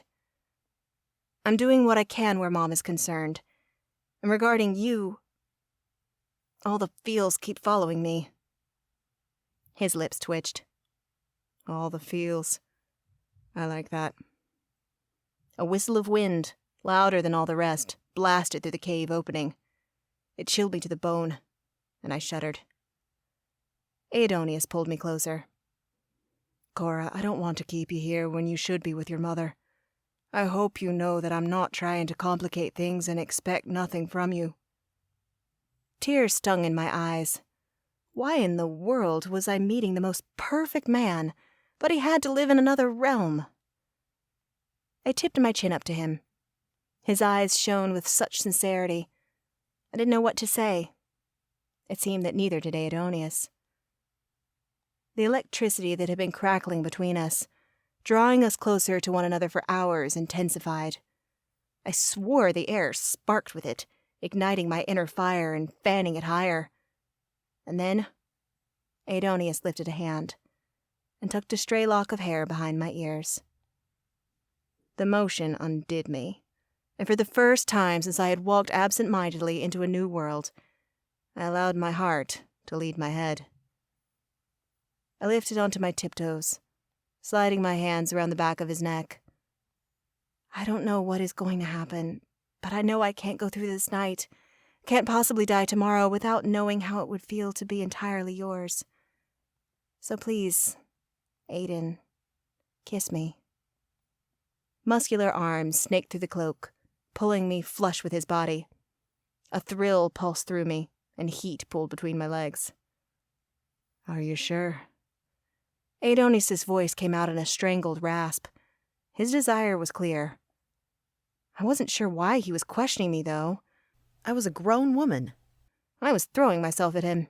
"I'm doing what I can where Mom is concerned. And regarding you, All the feels keep following me. His lips twitched. All the feels. I like that. A whistle of wind, louder than all the rest, blasted through the cave opening. It chilled me to the bone, and I shuddered. Aidonius pulled me closer. Cora, I don't want to keep you here when you should be with your mother. I hope you know that I'm not trying to complicate things and expect nothing from you. Tears stung in my eyes. Why in the world was I meeting the most perfect man, but he had to live in another realm? I tipped my chin up to him. His eyes shone with such sincerity. I didn't know what to say. It seemed that neither did Aidonius. The electricity that had been crackling between us, drawing us closer to one another for hours, intensified. I swore the air sparked with it, igniting my inner fire and fanning it higher. And then, Aidonius lifted a hand and tucked a stray lock of hair behind my ears. The motion undid me, and for the first time since I had walked absent-mindedly into a new world, I allowed my heart to lead my head. I lifted onto my tiptoes, sliding my hands around the back of his neck. I don't know what is going to happen, but I know I can't go through this night, can't possibly die tomorrow without knowing how it would feel to be entirely yours. So please, Aiden, kiss me. Muscular arms snaked through the cloak, pulling me flush with his body. A thrill pulsed through me, and heat pulled between my legs. Are you sure? Aidonius' voice came out in a strangled rasp. His desire was clear. I wasn't sure why he was questioning me, though. I was a grown woman. I was throwing myself at him.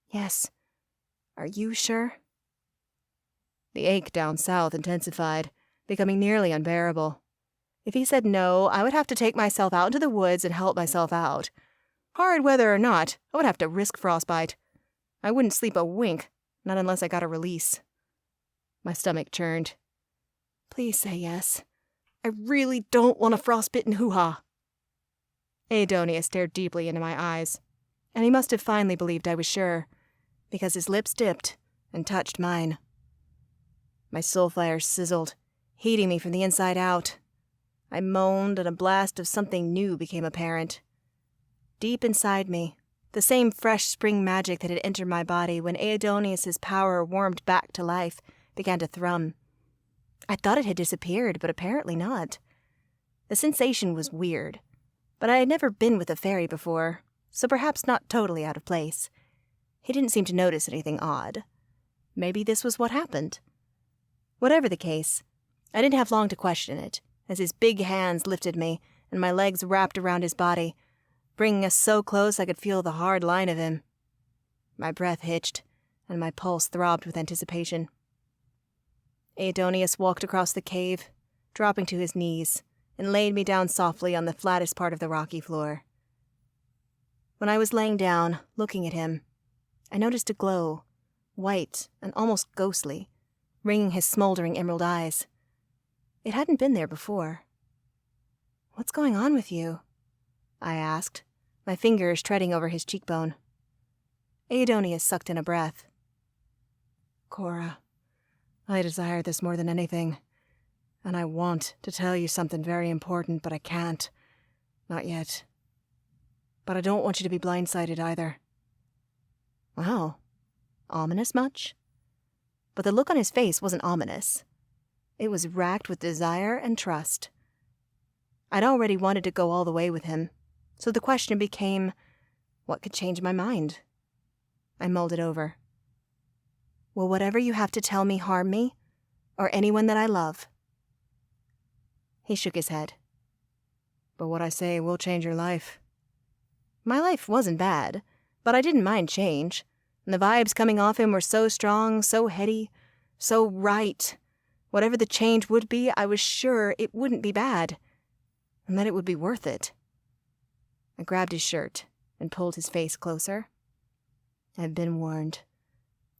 Yes. Are you sure? The ache down south intensified, becoming nearly unbearable. If he said no, I would have to take myself out into the woods and help myself out. Hard weather or not, I would have to risk frostbite. I wouldn't sleep a wink, not unless I got a release. My stomach churned. Please say yes. I really don't want a frostbitten hoo-ha. Aidonius stared deeply into my eyes, and he must have finally believed I was sure, because his lips dipped and touched mine. My soul fire sizzled, heating me from the inside out. I moaned, and a blast of something new became apparent. Deep inside me, the same fresh spring magic that had entered my body when Aidonius' power warmed back to life began to thrum. I thought it had disappeared, but apparently not. The sensation was weird, but I had never been with a fairy before, so perhaps not totally out of place. He didn't seem to notice anything odd. Maybe this was what happened. Whatever the case, I didn't have long to question it, as his big hands lifted me and my legs wrapped around his body, bringing us so close I could feel the hard line of him. My breath hitched, and my pulse throbbed with anticipation. Aidonius walked across the cave, dropping to his knees, and laid me down softly on the flattest part of the rocky floor. When I was laying down, looking at him, I noticed a glow, white and almost ghostly, ringing his smoldering emerald eyes. It hadn't been there before. "What's going on with you?" I asked, my fingers treading over his cheekbone. Aidonius sucked in a breath. "Cora, I desire this more than anything, and I want to tell you something very important, but I can't. Not yet. But I don't want you to be blindsided either." Wow. Ominous much? But the look on his face wasn't ominous. It was racked with desire and trust. I'd already wanted to go all the way with him, so the question became, what could change my mind? I mulled it over. "Will whatever you have to tell me harm me, or anyone that I love?" He shook his head. "But what I say will change your life." My life wasn't bad, but I didn't mind change, and the vibes coming off him were so strong, so heady, so right. Whatever the change would be, I was sure it wouldn't be bad, and that it would be worth it. I grabbed his shirt and pulled his face closer. "I've been warned.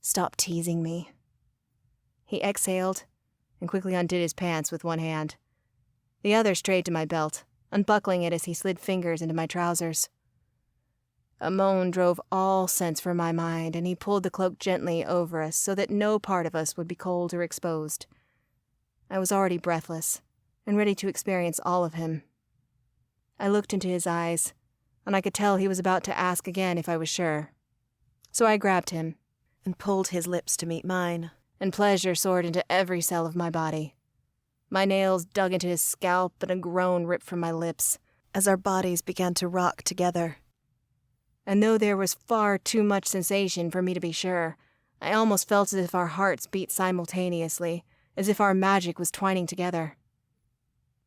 Stop teasing me." He exhaled and quickly undid his pants with one hand. The other strayed to my belt, unbuckling it as he slid fingers into my trousers. A moan drove all sense from my mind, and he pulled the cloak gently over us so that no part of us would be cold or exposed. I was already breathless and ready to experience all of him. I looked into his eyes, and I could tell he was about to ask again if I was sure. So I grabbed him and pulled his lips to meet mine, and pleasure soared into every cell of my body. My nails dug into his scalp, and a groan ripped from my lips as our bodies began to rock together. And though there was far too much sensation for me to be sure, I almost felt as if our hearts beat simultaneously, as if our magic was twining together.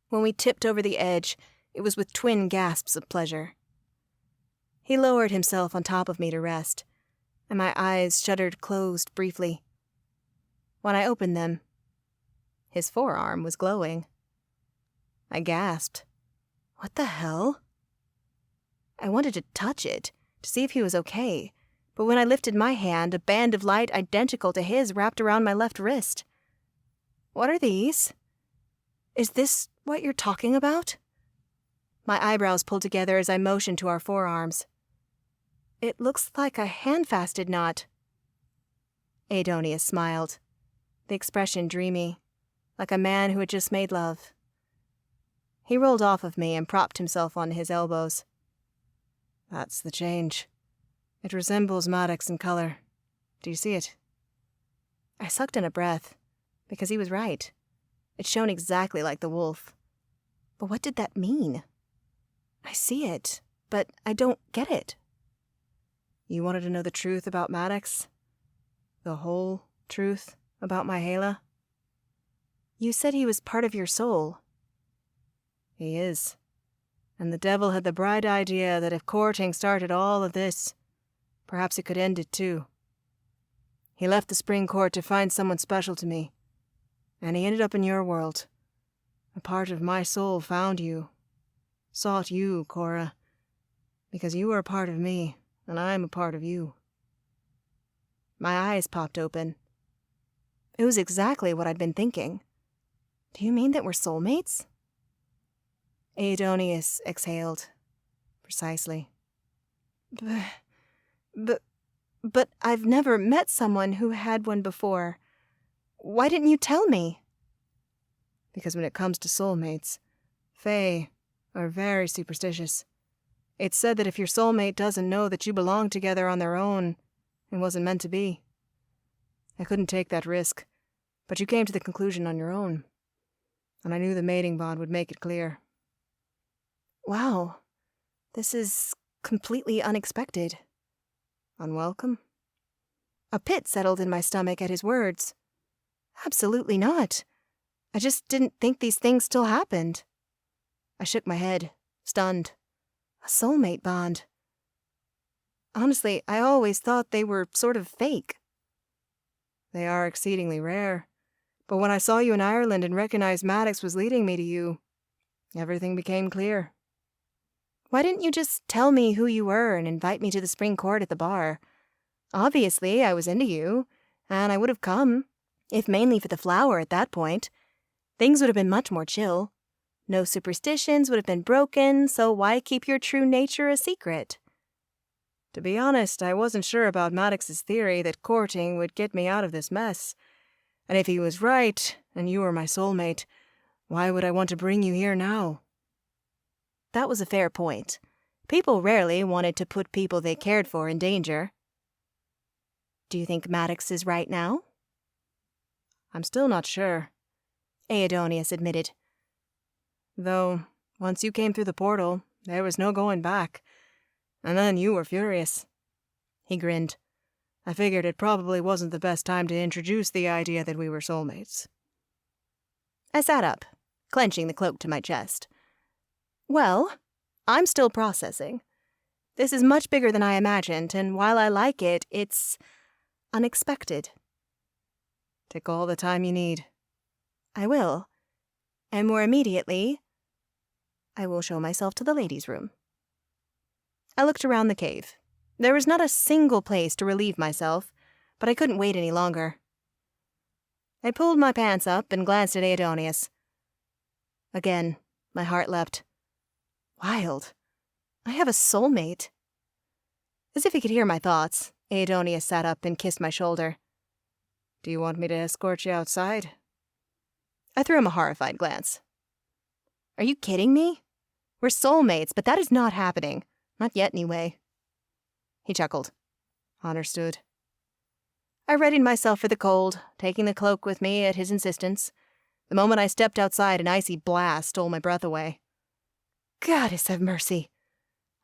When we tipped over the edge, it was with twin gasps of pleasure. He lowered himself on top of me to rest, and my eyes shuddered closed briefly. When I opened them, his forearm was glowing. I gasped. What the hell? I wanted to touch it, to see if he was okay, but when I lifted my hand, a band of light identical to his wrapped around my left wrist. What are these? Is this what you're talking about? My eyebrows pulled together as I motioned to our forearms. It looks like a hand-fasted knot. Aidonius smiled, the expression dreamy, like a man who had just made love. He rolled off of me and propped himself on his elbows. That's the change. It resembles Maddox in color. Do you see it? I sucked in a breath, because he was right. It shone exactly like the wolf. But what did that mean? I see it, but I don't get it. You wanted to know the truth about Maddox? The whole truth about my Hela? You said he was part of your soul. He is. And the devil had the bright idea that if courting started all of this, perhaps it could end it too. He left the Spring Court to find someone special to me, and he ended up in your world. A part of my soul found you, sought you, Cora, because you are a part of me, and I'm a part of you. My eyes popped open. It was exactly what I'd been thinking. Do you mean that we're soulmates? Aidonius exhaled. Precisely. But I've never met someone who had one before. Why didn't you tell me? Because when it comes to soulmates, Fae are very superstitious. It's said that if your soulmate doesn't know that you belong together on their own, it wasn't meant to be. I couldn't take that risk, but you came to the conclusion on your own, and I knew the mating bond would make it clear. Wow, this is completely unexpected. Unwelcome? A pit settled in my stomach at his words. Absolutely not. I just didn't think these things still happened. I shook my head, stunned. A soulmate bond. Honestly, I always thought they were sort of fake. They are exceedingly rare. But when I saw you in Ireland and recognized Maddox was leading me to you, everything became clear. Why didn't you just tell me who you were and invite me to the Spring Court at the bar? Obviously, I was into you, and I would have come, if mainly for the flower at that point. Things would have been much more chill. No superstitions would have been broken, so why keep your true nature a secret? To be honest, I wasn't sure about Maddox's theory that courting would get me out of this mess. And if he was right, and you were my soulmate, why would I want to bring you here now? That was a fair point. People rarely wanted to put people they cared for in danger. Do you think Maddox is right now? I'm still not sure, Aidonius admitted. Though, once you came through the portal, there was no going back. And then you were furious. He grinned. I figured it probably wasn't the best time to introduce the idea that we were soulmates. I sat up, clenching the cloak to my chest. Well, I'm still processing. This is much bigger than I imagined, and while I like it, it's unexpected. Take all the time you need. I will. And more immediately, I will show myself to the ladies' room. I looked around the cave. There was not a single place to relieve myself, but I couldn't wait any longer. I pulled my pants up and glanced at Aidonius. Again, my heart leapt. Wild. I have a soulmate. As if he could hear my thoughts, Aidonia sat up and kissed my shoulder. Do you want me to escort you outside? I threw him a horrified glance. Are you kidding me? We're soulmates, but that is not happening. Not yet, anyway. He chuckled. Understood. I readied myself for the cold, taking the cloak with me at his insistence. The moment I stepped outside, an icy blast stole my breath away. Goddess have mercy!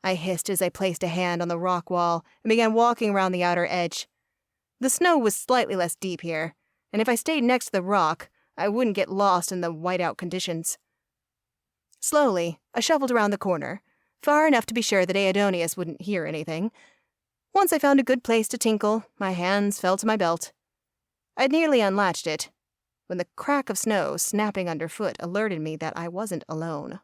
I hissed as I placed a hand on the rock wall and began walking around the outer edge. The snow was slightly less deep here, and if I stayed next to the rock, I wouldn't get lost in the whiteout conditions. Slowly, I shuffled around the corner, far enough to be sure that Aidonis wouldn't hear anything. Once I found a good place to tinkle, my hands fell to my belt. I'd nearly unlatched it, when the crack of snow snapping underfoot alerted me that I wasn't alone.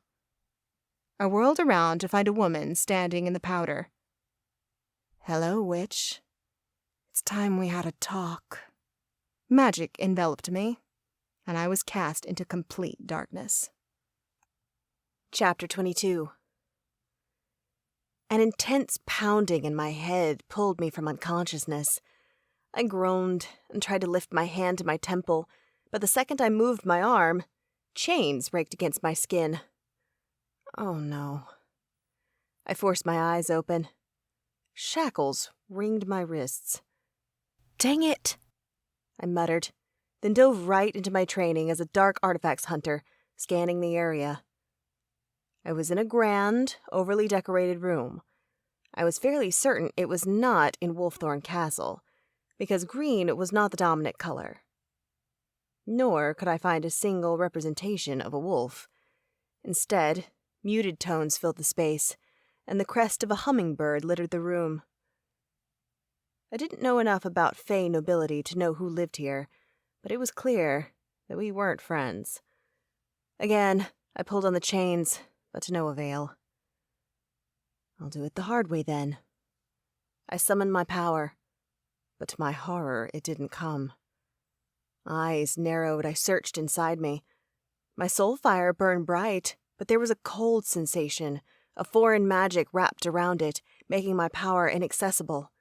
I whirled around to find a woman standing in the powder. Hello, witch. It's time we had a talk. Magic enveloped me, and I was cast into complete darkness. Chapter 22. An intense pounding in my head pulled me from unconsciousness. I groaned and tried to lift my hand to my temple, but the second I moved my arm, chains raked against my skin. Oh no. I forced my eyes open. Shackles ringed my wrists. Dang it! I muttered, then dove right into my training as a dark artifacts hunter, scanning the area. I was in a grand, overly decorated room. I was fairly certain it was not in Wolfthorn Castle, because green was not the dominant color. Nor could I find a single representation of a wolf. Instead, muted tones filled the space, and the crest of a hummingbird littered the room. I didn't know enough about Fey nobility to know who lived here, but it was clear that we weren't friends. Again, I pulled on the chains, but to no avail. I'll do it the hard way, then. I summoned my power, but to my horror, it didn't come. Eyes narrowed, I searched inside me. My soul fire burned bright, but there was a cold sensation, a foreign magic wrapped around it, making my power inaccessible.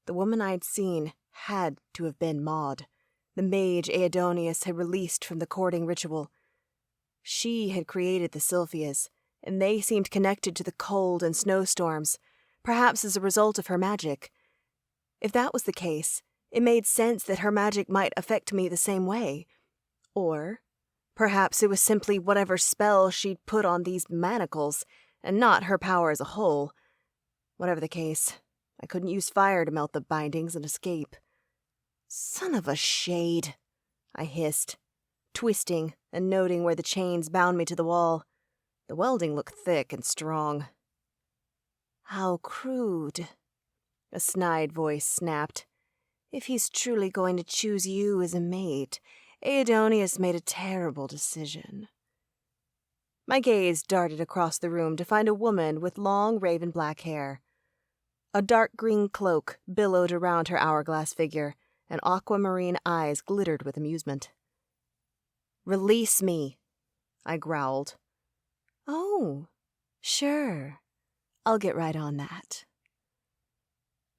The woman I'd seen had to have been Maud, the mage Aidonis had released from the courting ritual. She had created the Sylphias, and they seemed connected to the cold and snowstorms, perhaps as a result of her magic. If that was the case, it made sense that her magic might affect me the same way. Or perhaps it was simply whatever spell she'd put on these manacles, and not her power as a whole. Whatever the case, I couldn't use fire to melt the bindings and escape. Son of a shade, I hissed, twisting and noting where the chains bound me to the wall. The welding looked thick and strong. How crude, a snide voice snapped. If he's truly going to choose you as a mate, Aidonis made a terrible decision. My gaze darted across the room to find a woman with long raven black hair. A dark green cloak billowed around her hourglass figure, and aquamarine eyes glittered with amusement. "Release me," I growled. "Oh, sure. I'll get right on that."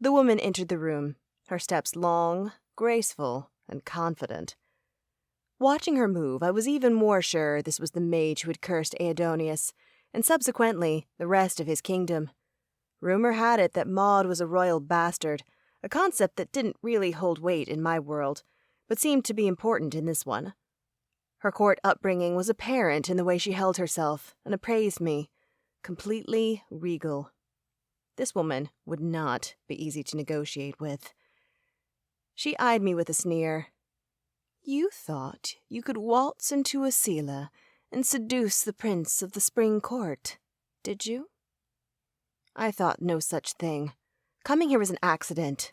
The woman entered the room, her steps long, graceful, and confident. Watching her move, I was even more sure this was the mage who had cursed Aidonis, and subsequently the rest of his kingdom. Rumor had it that Maud was a royal bastard, a concept that didn't really hold weight in my world, but seemed to be important in this one. Her court upbringing was apparent in the way she held herself and appraised me, completely regal. This woman would not be easy to negotiate with. She eyed me with a sneer. "You thought you could waltz into a Sela and seduce the prince of the spring court, did you?" I thought no such thing. Coming here was an accident.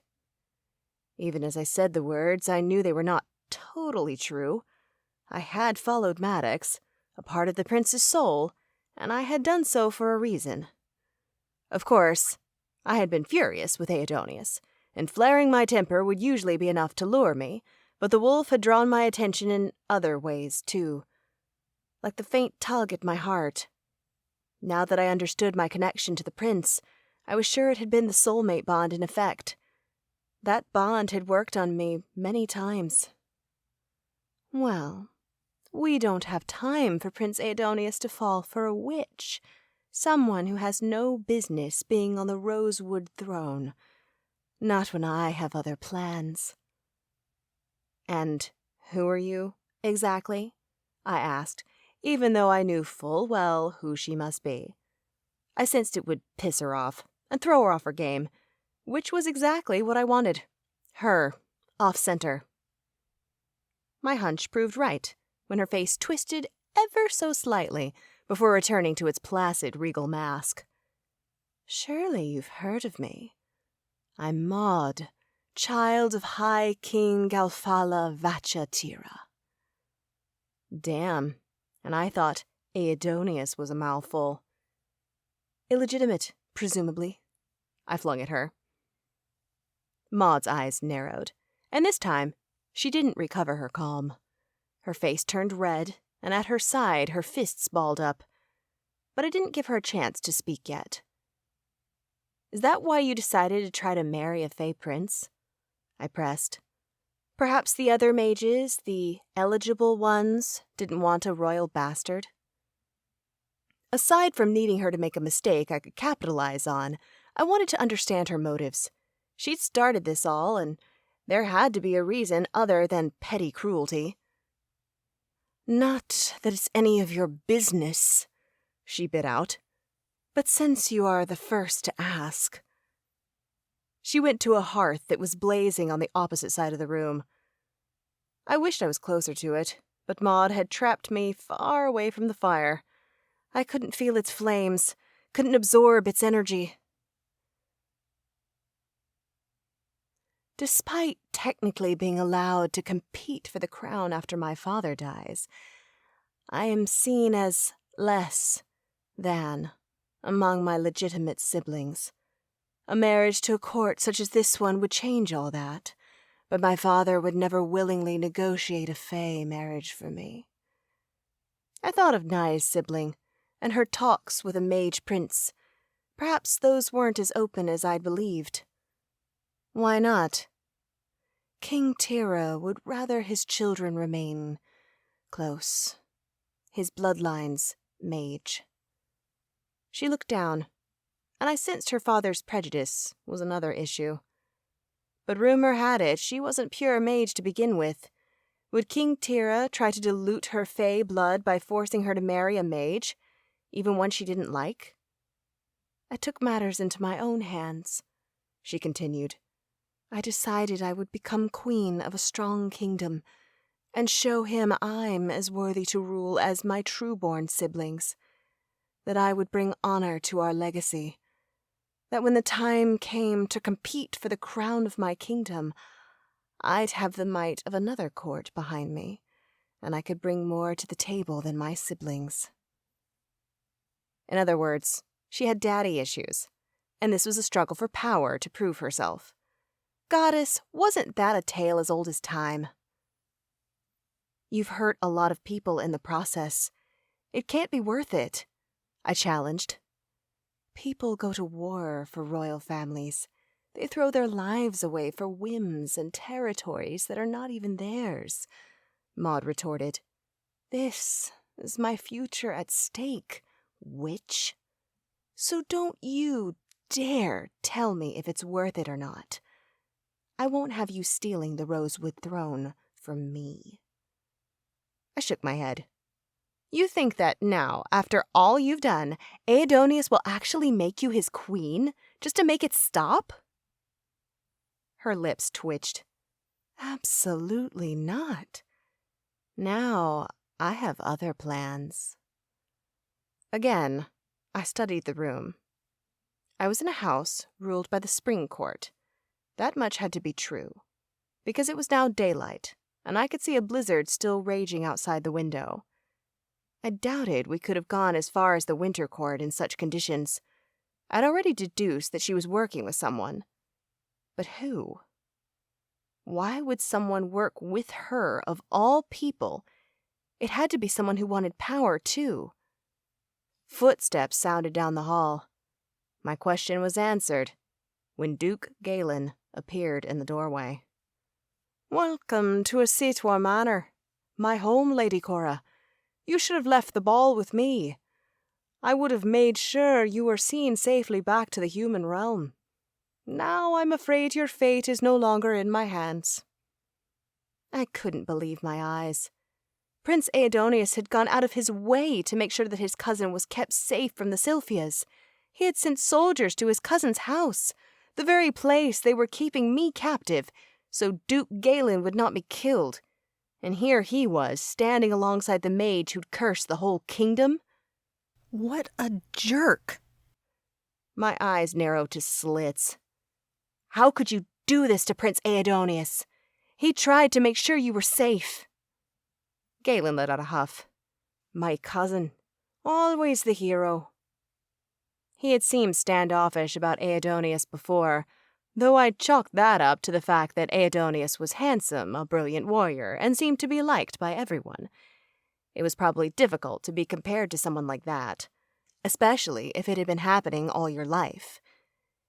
Even as I said the words, I knew they were not totally true. I had followed Maddox, a part of the prince's soul, and I had done so for a reason. Of course, I had been furious with Aidonis, and flaring my temper would usually be enough to lure me, but the wolf had drawn my attention in other ways, too. Like the faint tug at my heart. Now that I understood my connection to the prince, I was sure it had been the soulmate bond in effect. That bond had worked on me many times. Well, we don't have time for Prince Aidonius to fall for a witch, someone who has no business being on the rosewood throne. Not when I have other plans. And who are you, exactly? I asked, even though I knew full well who she must be. I sensed it would piss her off and throw her off her game, which was exactly what I wanted. Her, off-center. My hunch proved right when her face twisted ever so slightly before returning to its placid, regal mask. Surely you've heard of me. I'm Maud, child of High King Galfala Vachatira. Damn, and I thought Aidonius was a mouthful. Illegitimate, presumably, I flung at her. Maud's eyes narrowed, and this time she didn't recover her calm. Her face turned red, and at her side her fists balled up. But I didn't give her a chance to speak yet. Is that why you decided to try to marry a Fae Prince? I pressed. Perhaps the other mages, the eligible ones, didn't want a royal bastard? Aside from needing her to make a mistake I could capitalize on, I wanted to understand her motives. She'd started this all, and there had to be a reason other than petty cruelty. Not that it's any of your business, she bit out. But since you are the first to ask. She went to a hearth that was blazing on the opposite side of the room. I wished I was closer to it, but Maud had trapped me far away from the fire. I couldn't feel its flames, couldn't absorb its energy. Despite technically being allowed to compete for the crown after my father dies, I am seen as less than among my legitimate siblings. A marriage to a court such as this one would change all that, but my father would never willingly negotiate a Fae marriage for me. I thought of Nai's sibling, and her talks with a mage prince. Perhaps those weren't as open as I'd believed. Why not? King Tira would rather his children remain close. His bloodline's mage. She looked down, and I sensed her father's prejudice was another issue. But rumor had it she wasn't pure mage to begin with. Would King Tira try to dilute her Fae blood by forcing her to marry a mage, even one she didn't like? I took matters into my own hands, she continued. I decided I would become queen of a strong kingdom, and show him I'm as worthy to rule as my true-born siblings. That I would bring honor to our legacy. That when the time came to compete for the crown of my kingdom, I'd have the might of another court behind me, and I could bring more to the table than my siblings. In other words, she had daddy issues, and this was a struggle for power to prove herself. Goddess, wasn't that a tale as old as time? You've hurt a lot of people in the process. It can't be worth it, I challenged. People go to war for royal families. They throw their lives away for whims and territories that are not even theirs, Maud retorted. This is my future at stake, witch. So don't you dare tell me if it's worth it or not. I won't have you stealing the rosewood throne from me. I shook my head. You think that now, after all you've done, Aidonius will actually make you his queen, just to make it stop? Her lips twitched. Absolutely not. Now, I have other plans. Again, I studied the room. I was in a house ruled by the Spring Court. That much had to be true, because it was now daylight, and I could see a blizzard still raging outside the window. I doubted we could have gone as far as the Winter Court in such conditions. I'd already deduced that she was working with someone. But who? Why would someone work with her, of all people? It had to be someone who wanted power, too. Footsteps sounded down the hall. My question was answered when Duke Galen appeared in the doorway. "Welcome to Asitwa Manor, my home, Lady Cora. You should have left the ball with me. I would have made sure you were seen safely back to the human realm. Now I'm afraid your fate is no longer in my hands." I couldn't believe my eyes. Prince Aidonius had gone out of his way to make sure that his cousin was kept safe from the Sylphias. He had sent soldiers to his cousin's house, the very place they were keeping me captive, so Duke Galen would not be killed. And here he was, standing alongside the mage who'd cursed the whole kingdom. What a jerk! My eyes narrowed to slits. How could you do this to Prince Aidonius? He tried to make sure you were safe. Galen let out a huff. My cousin, always the hero. He had seemed standoffish about Aidonius before, though I'd chalked that up to the fact that Aidonius was handsome, a brilliant warrior, and seemed to be liked by everyone. It was probably difficult to be compared to someone like that, especially if it had been happening all your life.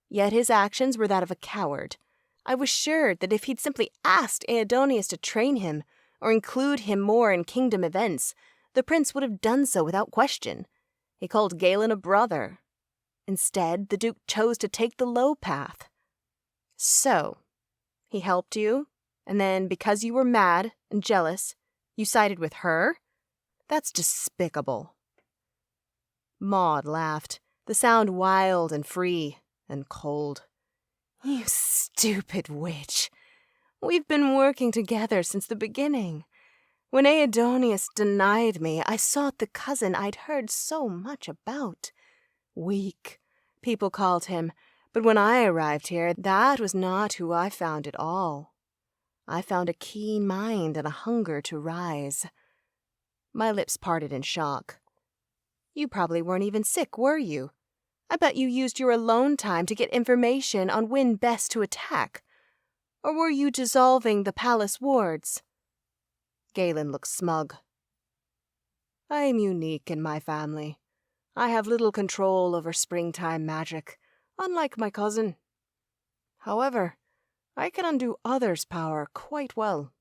Yet his actions were that of a coward. I was sure that if he'd simply asked Aidonius to train him, or include him more in kingdom events, the prince would have done so without question. He called Galen a brother. Instead, the Duke chose to take the low path. So, he helped you, and then because you were mad and jealous, you sided with her? That's despicable. Maud laughed, the sound wild and free and cold. You stupid witch. We've been working together since the beginning. When Aidonius denied me, I sought the cousin I'd heard so much about. Weak, people called him, but when I arrived here, that was not who I found at all. I found a keen mind and a hunger to rise. My lips parted in shock. You probably weren't even sick, were you? I bet you used your alone time to get information on when best to attack. Or were you dissolving the palace wards? Galen looked smug. I'm unique in my family. I have little control over springtime magic, unlike my cousin. However, I can undo others' power quite well.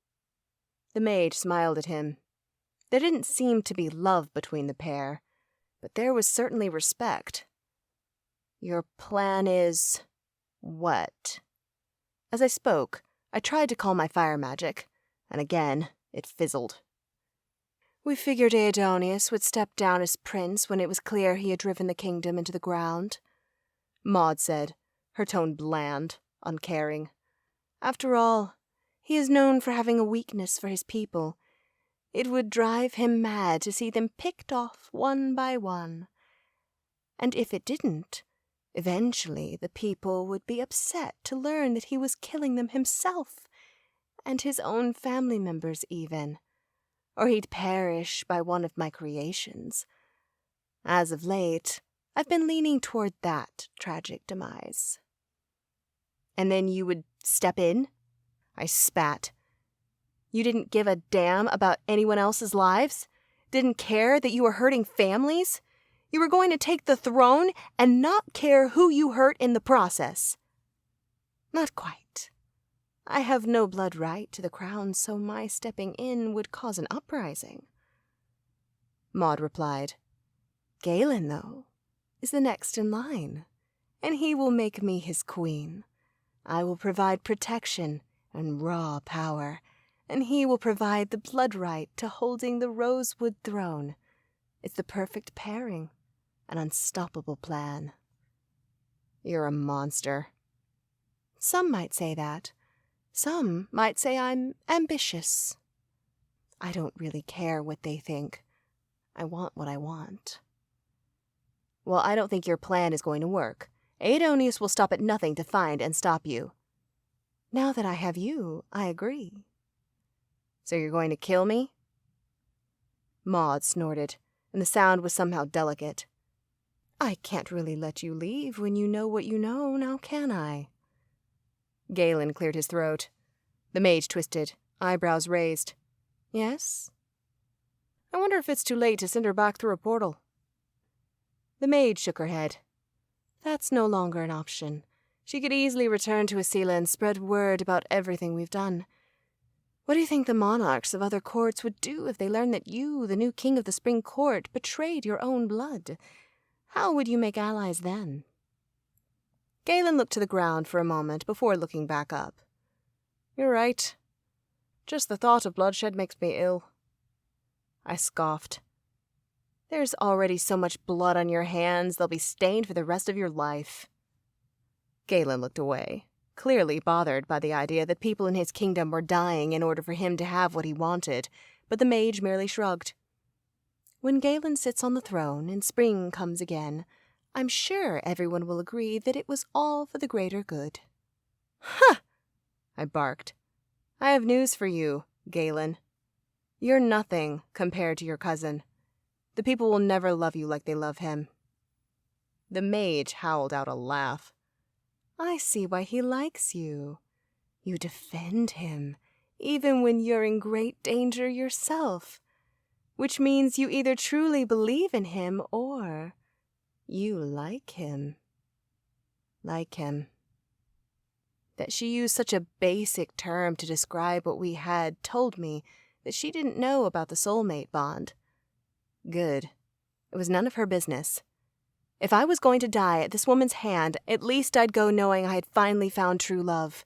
The mage smiled at him. There didn't seem to be love between the pair, but there was certainly respect. Your plan is... what? As I spoke, I tried to call my fire magic, and again it fizzled. We figured Aidonius would step down as prince when it was clear he had driven the kingdom into the ground, Maud said, her tone bland, uncaring. After all, he is known for having a weakness for his people. It would drive him mad to see them picked off one by one. And if it didn't, eventually the people would be upset to learn that he was killing them himself, and his own family members even. Or he'd perish by one of my creations. As of late, I've been leaning toward that tragic demise. And then you would step in? I spat. You didn't give a damn about anyone else's lives? Didn't care that you were hurting families? You were going to take the throne and not care who you hurt in the process? Not quite. I have no blood right to the crown, so my stepping in would cause an uprising. Maud replied. Galen, though, is the next in line, and he will make me his queen. I will provide protection and raw power, and he will provide the blood right to holding the rosewood throne. It's the perfect pairing, an unstoppable plan. You're a monster. Some might say that. Some might say I'm ambitious. I don't really care what they think. I want what I want. Well, I don't think your plan is going to work. Aidonius will stop at nothing to find and stop you. Now that I have you, I agree. So you're going to kill me? Maud snorted, and the sound was somehow delicate. I can't really let you leave when you know what you know, now can I? Galen cleared his throat. The mage twisted, eyebrows raised. Yes? I wonder if it's too late to send her back through a portal. The mage shook her head. That's no longer an option. She could easily return to Asila and spread word about everything we've done. What do you think the monarchs of other courts would do if they learned that you, the new king of the Spring Court, betrayed your own blood? How would you make allies then? Galen looked to the ground for a moment before looking back up. You're right. Just the thought of bloodshed makes me ill. I scoffed. There's already so much blood on your hands, they'll be stained for the rest of your life. Galen looked away, clearly bothered by the idea that people in his kingdom were dying in order for him to have what he wanted, but the mage merely shrugged. When Galen sits on the throne and spring comes again, I'm sure everyone will agree that it was all for the greater good. Ha! I barked. I have news for you, Galen. You're nothing compared to your cousin. The people will never love you like they love him. The mage howled out a laugh. I see why he likes you. You defend him, even when you're in great danger yourself, which means you either truly believe in him or you like him. Like him. That she used such a basic term to describe what we had told me that she didn't know about the soulmate bond. Good. It was none of her business. If I was going to die at this woman's hand, at least I'd go knowing I had finally found true love.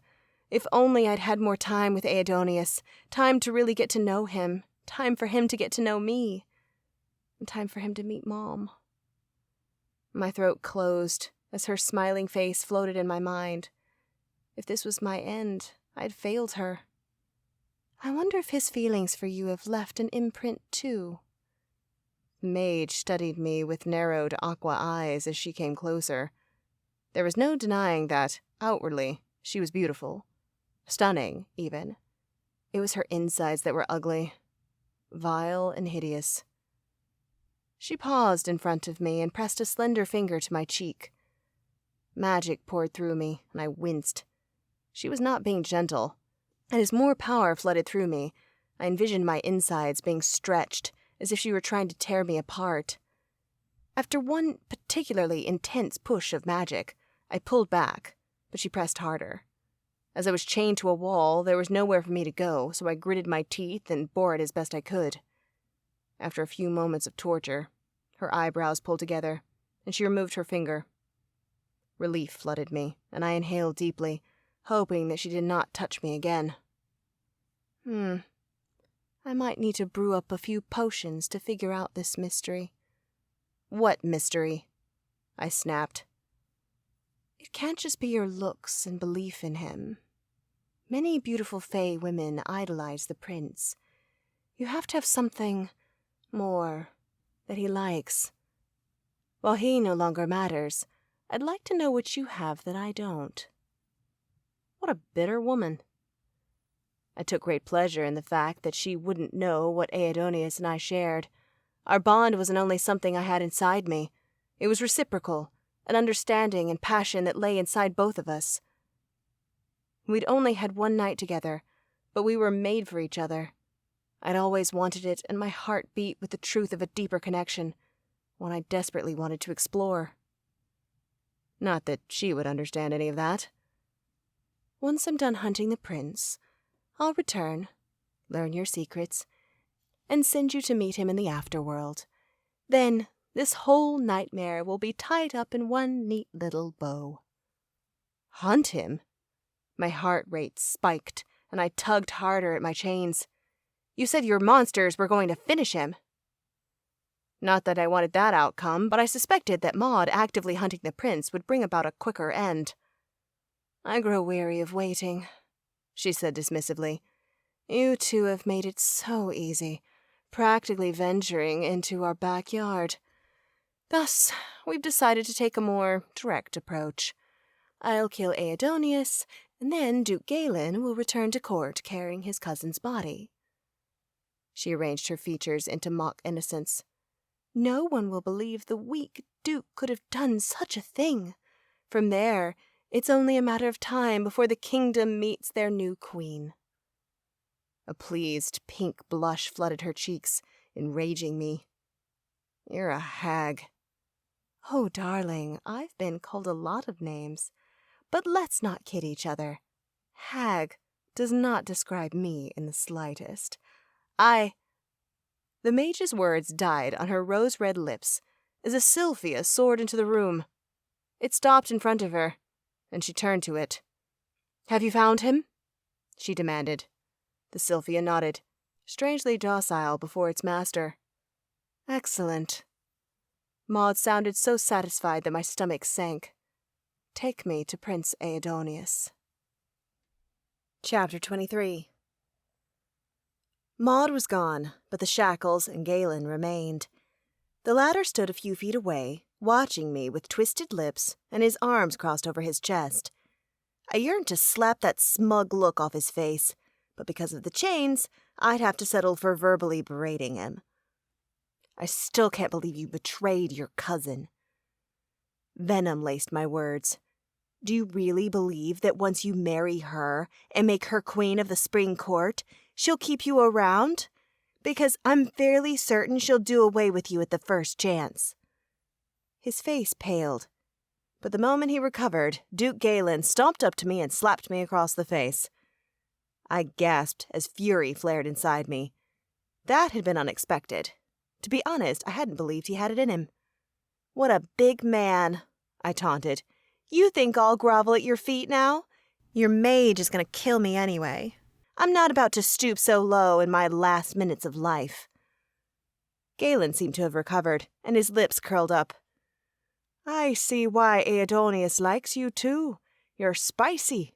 If only I'd had more time with Aidonius, time to really get to know him, time for him to get to know me, and time for him to meet Mom. My throat closed as her smiling face floated in my mind. If this was my end, I'd failed her. I wonder if his feelings for you have left an imprint too. The mage studied me with narrowed aqua eyes as she came closer. There was no denying that, outwardly, she was beautiful. Stunning, even. It was her insides that were ugly. Vile and hideous. She paused in front of me and pressed a slender finger to my cheek. Magic poured through me, and I winced. She was not being gentle, and as more power flooded through me, I envisioned my insides being stretched, as if she were trying to tear me apart. After one particularly intense push of magic, I pulled back, but she pressed harder. As I was chained to a wall, there was nowhere for me to go, so I gritted my teeth and bore it as best I could. After a few moments of torture, her eyebrows pulled together, and she removed her finger. Relief flooded me, and I inhaled deeply, hoping that she did not touch me again. I might need to brew up a few potions to figure out this mystery. What mystery? I snapped. It can't just be your looks and belief in him. Many beautiful Fae women idolize the prince. You have to have something more that he likes. While he no longer matters, I'd like to know what you have that I don't. What a bitter woman. I took great pleasure in the fact that she wouldn't know what Aidonius and I shared. Our bond wasn't only something I had inside me. It was reciprocal, an understanding and passion that lay inside both of us. We'd only had one night together, but we were made for each other. I'd always wanted it, and my heart beat with the truth of a deeper connection, one I desperately wanted to explore. Not that she would understand any of that. Once I'm done hunting the prince, I'll return, learn your secrets, and send you to meet him in the afterworld. Then this whole nightmare will be tied up in one neat little bow. Hunt him? My heart rate spiked, and I tugged harder at my chains. You said your monsters were going to finish him. Not that I wanted that outcome, but I suspected that Maud actively hunting the prince would bring about a quicker end. I grow weary of waiting, she said dismissively. You two have made it so easy, practically venturing into our backyard. Thus, we've decided to take a more direct approach. I'll kill Aidonius, and then Duke Galen will return to court carrying his cousin's body. She arranged her features into mock innocence. No one will believe the weak Duke could have done such a thing. From there, it's only a matter of time before the kingdom meets their new queen. A pleased pink blush flooded her cheeks, enraging me. You're a hag. Oh, darling, I've been called a lot of names. But let's not kid each other. Hag does not describe me in the slightest. The mage's words died on her rose-red lips as a Sylphia soared into the room. It stopped in front of her, and she turned to it. "Have you found him?" she demanded. The Sylphia nodded, strangely docile before its master. "Excellent." Maud sounded so satisfied that my stomach sank. "Take me to Prince Aidonius." Chapter 23. Maud was gone, but the shackles and Galen remained. The latter stood a few feet away, watching me with twisted lips and his arms crossed over his chest. I yearned to slap that smug look off his face, but because of the chains, I'd have to settle for verbally berating him. "I still can't believe you betrayed your cousin." Venom laced my words. "Do you really believe that once you marry her and make her queen of the spring court, she'll keep you around? Because I'm fairly certain she'll do away with you at the first chance." His face paled, but the moment he recovered, Duke Galen stomped up to me and slapped me across the face. I gasped as fury flared inside me. That had been unexpected. To be honest, I hadn't believed he had it in him. "What a big man," I taunted. "You think I'll grovel at your feet now? Your mage is going to kill me anyway. I'm not about to stoop so low in my last minutes of life." Galen seemed to have recovered, and his lips curled up. "I see why Aidonius likes you, too. You're spicy.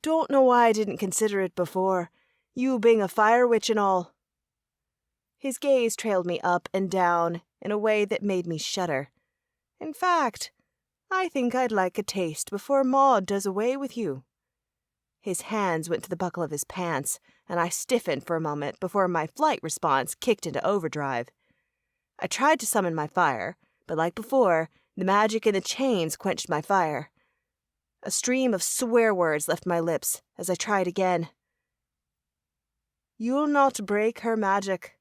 Don't know why I didn't consider it before, you being a fire witch and all." His gaze trailed me up and down in a way that made me shudder. "In fact, I think I'd like a taste before Maud does away with you." His hands went to the buckle of his pants, and I stiffened for a moment before my flight response kicked into overdrive. I tried to summon my fire, but like before, the magic in the chains quenched my fire. A stream of swear words left my lips as I tried again. "You'll not break her magic."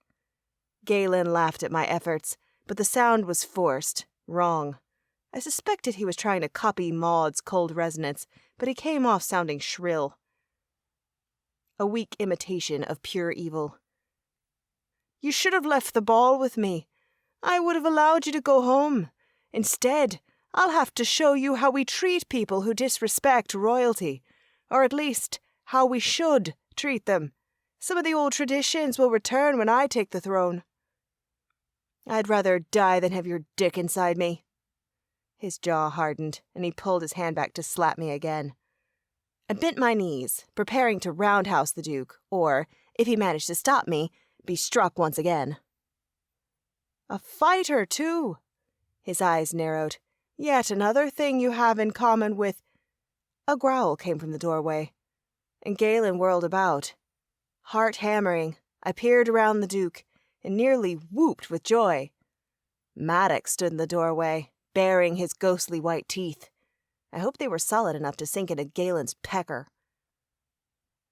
Galen laughed at my efforts, but the sound was forced, wrong. I suspected he was trying to copy Maud's cold resonance, but he came off sounding shrill. A weak imitation of pure evil. "You should have left the ball with me. I would have allowed you to go home. Instead, I'll have to show you how we treat people who disrespect royalty, or at least how we should treat them. Some of the old traditions will return when I take the throne." "I'd rather die than have your dick inside me." His jaw hardened, and he pulled his hand back to slap me again. I bent my knees, preparing to roundhouse the Duke, or, if he managed to stop me, be struck once again. "A fighter, too." His eyes narrowed. "Yet another thing you have in common with—" A growl came from the doorway, and Galen whirled about. Heart hammering, I peered around the Duke, and nearly whooped with joy. Maddox stood in the doorway, baring his ghostly white teeth. I hoped they were solid enough to sink into Galen's pecker.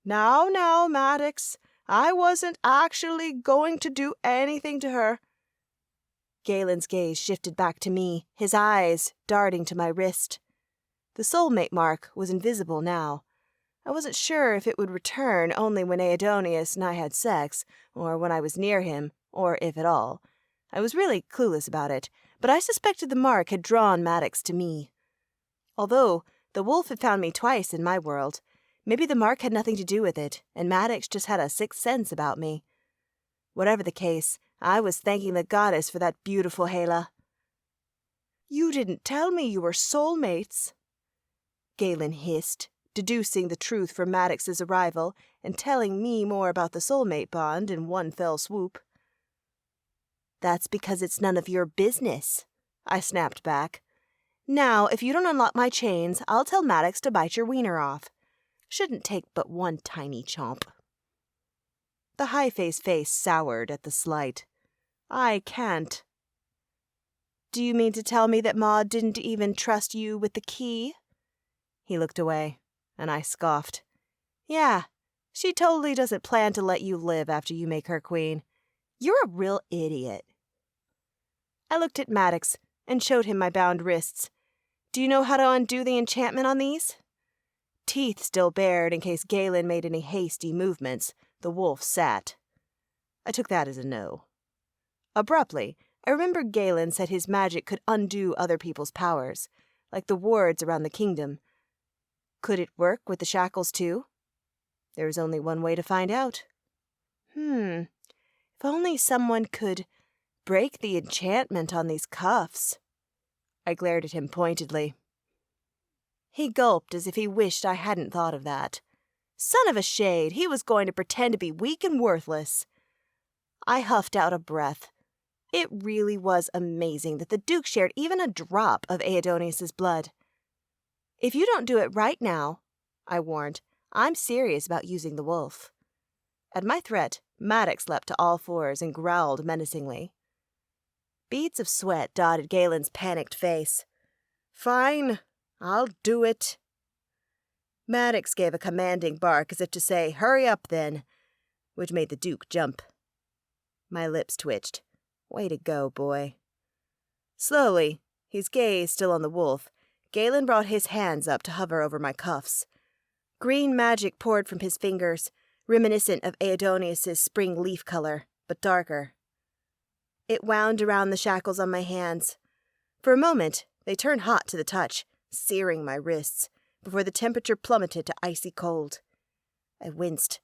Now, Maddox, I wasn't actually going to do anything to her." Galen's gaze shifted back to me, his eyes darting to my wrist. The soulmate mark was invisible now. I wasn't sure if it would return only when Aidonius and I had sex, or when I was near him, or if at all. I was really clueless about it, but I suspected the mark had drawn Maddox to me. Although the wolf had found me twice in my world, maybe the mark had nothing to do with it, and Maddox just had a sixth sense about me. Whatever the case, I was thanking the goddess for that beautiful Hela. "You didn't tell me you were soulmates," Galen hissed, deducing the truth from Maddox's arrival and telling me more about the soulmate bond in one fell swoop. "That's because it's none of your business," I snapped back. "Now, if you don't unlock my chains, I'll tell Maddox to bite your wiener off. Shouldn't take but one tiny chomp." The high-faced face soured at the slight. "I can't." "Do you mean to tell me that Maud didn't even trust you with the key?" He looked away, and I scoffed. "Yeah, she totally doesn't plan to let you live after you make her queen. You're a real idiot." I looked at Maddox, and showed him my bound wrists. Do you know how to undo the enchantment on these? Teeth still bared in case Galen made any hasty movements, the wolf sat. I took that as a no. Abruptly, I remembered Galen said his magic could undo other people's powers, like the wards around the kingdom. Could it work with the shackles too? There was only one way to find out. If only someone could break the enchantment on these cuffs. I glared at him pointedly. He gulped as if he wished I hadn't thought of that. Son of a shade, he was going to pretend to be weak and worthless. I huffed out a breath. It really was amazing that the Duke shared even a drop of Aidonius's blood. If you don't do it right now, I warned, I'm serious about using the wolf. At my threat, Maddox leapt to all fours and growled menacingly. Beads of sweat dotted Galen's panicked face. Fine, I'll do it. Maddox gave a commanding bark as if to say, hurry up then, which made the Duke jump. My lips twitched. Way to go, boy. Slowly, his gaze still on the wolf, Galen brought his hands up to hover over my cuffs. Green magic poured from his fingers, reminiscent of Aidonius's spring leaf color, but darker. It wound around the shackles on my hands. For a moment, they turned hot to the touch, searing my wrists, before the temperature plummeted to icy cold. I winced.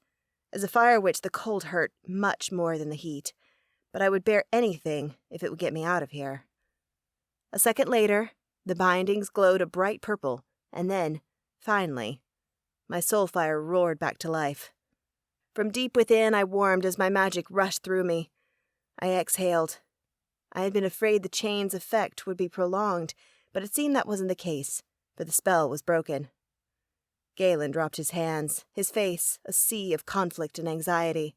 As a fire witch, the cold hurt much more than the heat, but I would bear anything if it would get me out of here. A second later, the bindings glowed a bright purple, and then, finally, my soul fire roared back to life. From deep within, I warmed as my magic rushed through me. I exhaled. I had been afraid the chain's effect would be prolonged, but it seemed that wasn't the case, for the spell was broken. Galen dropped his hands, his face a sea of conflict and anxiety.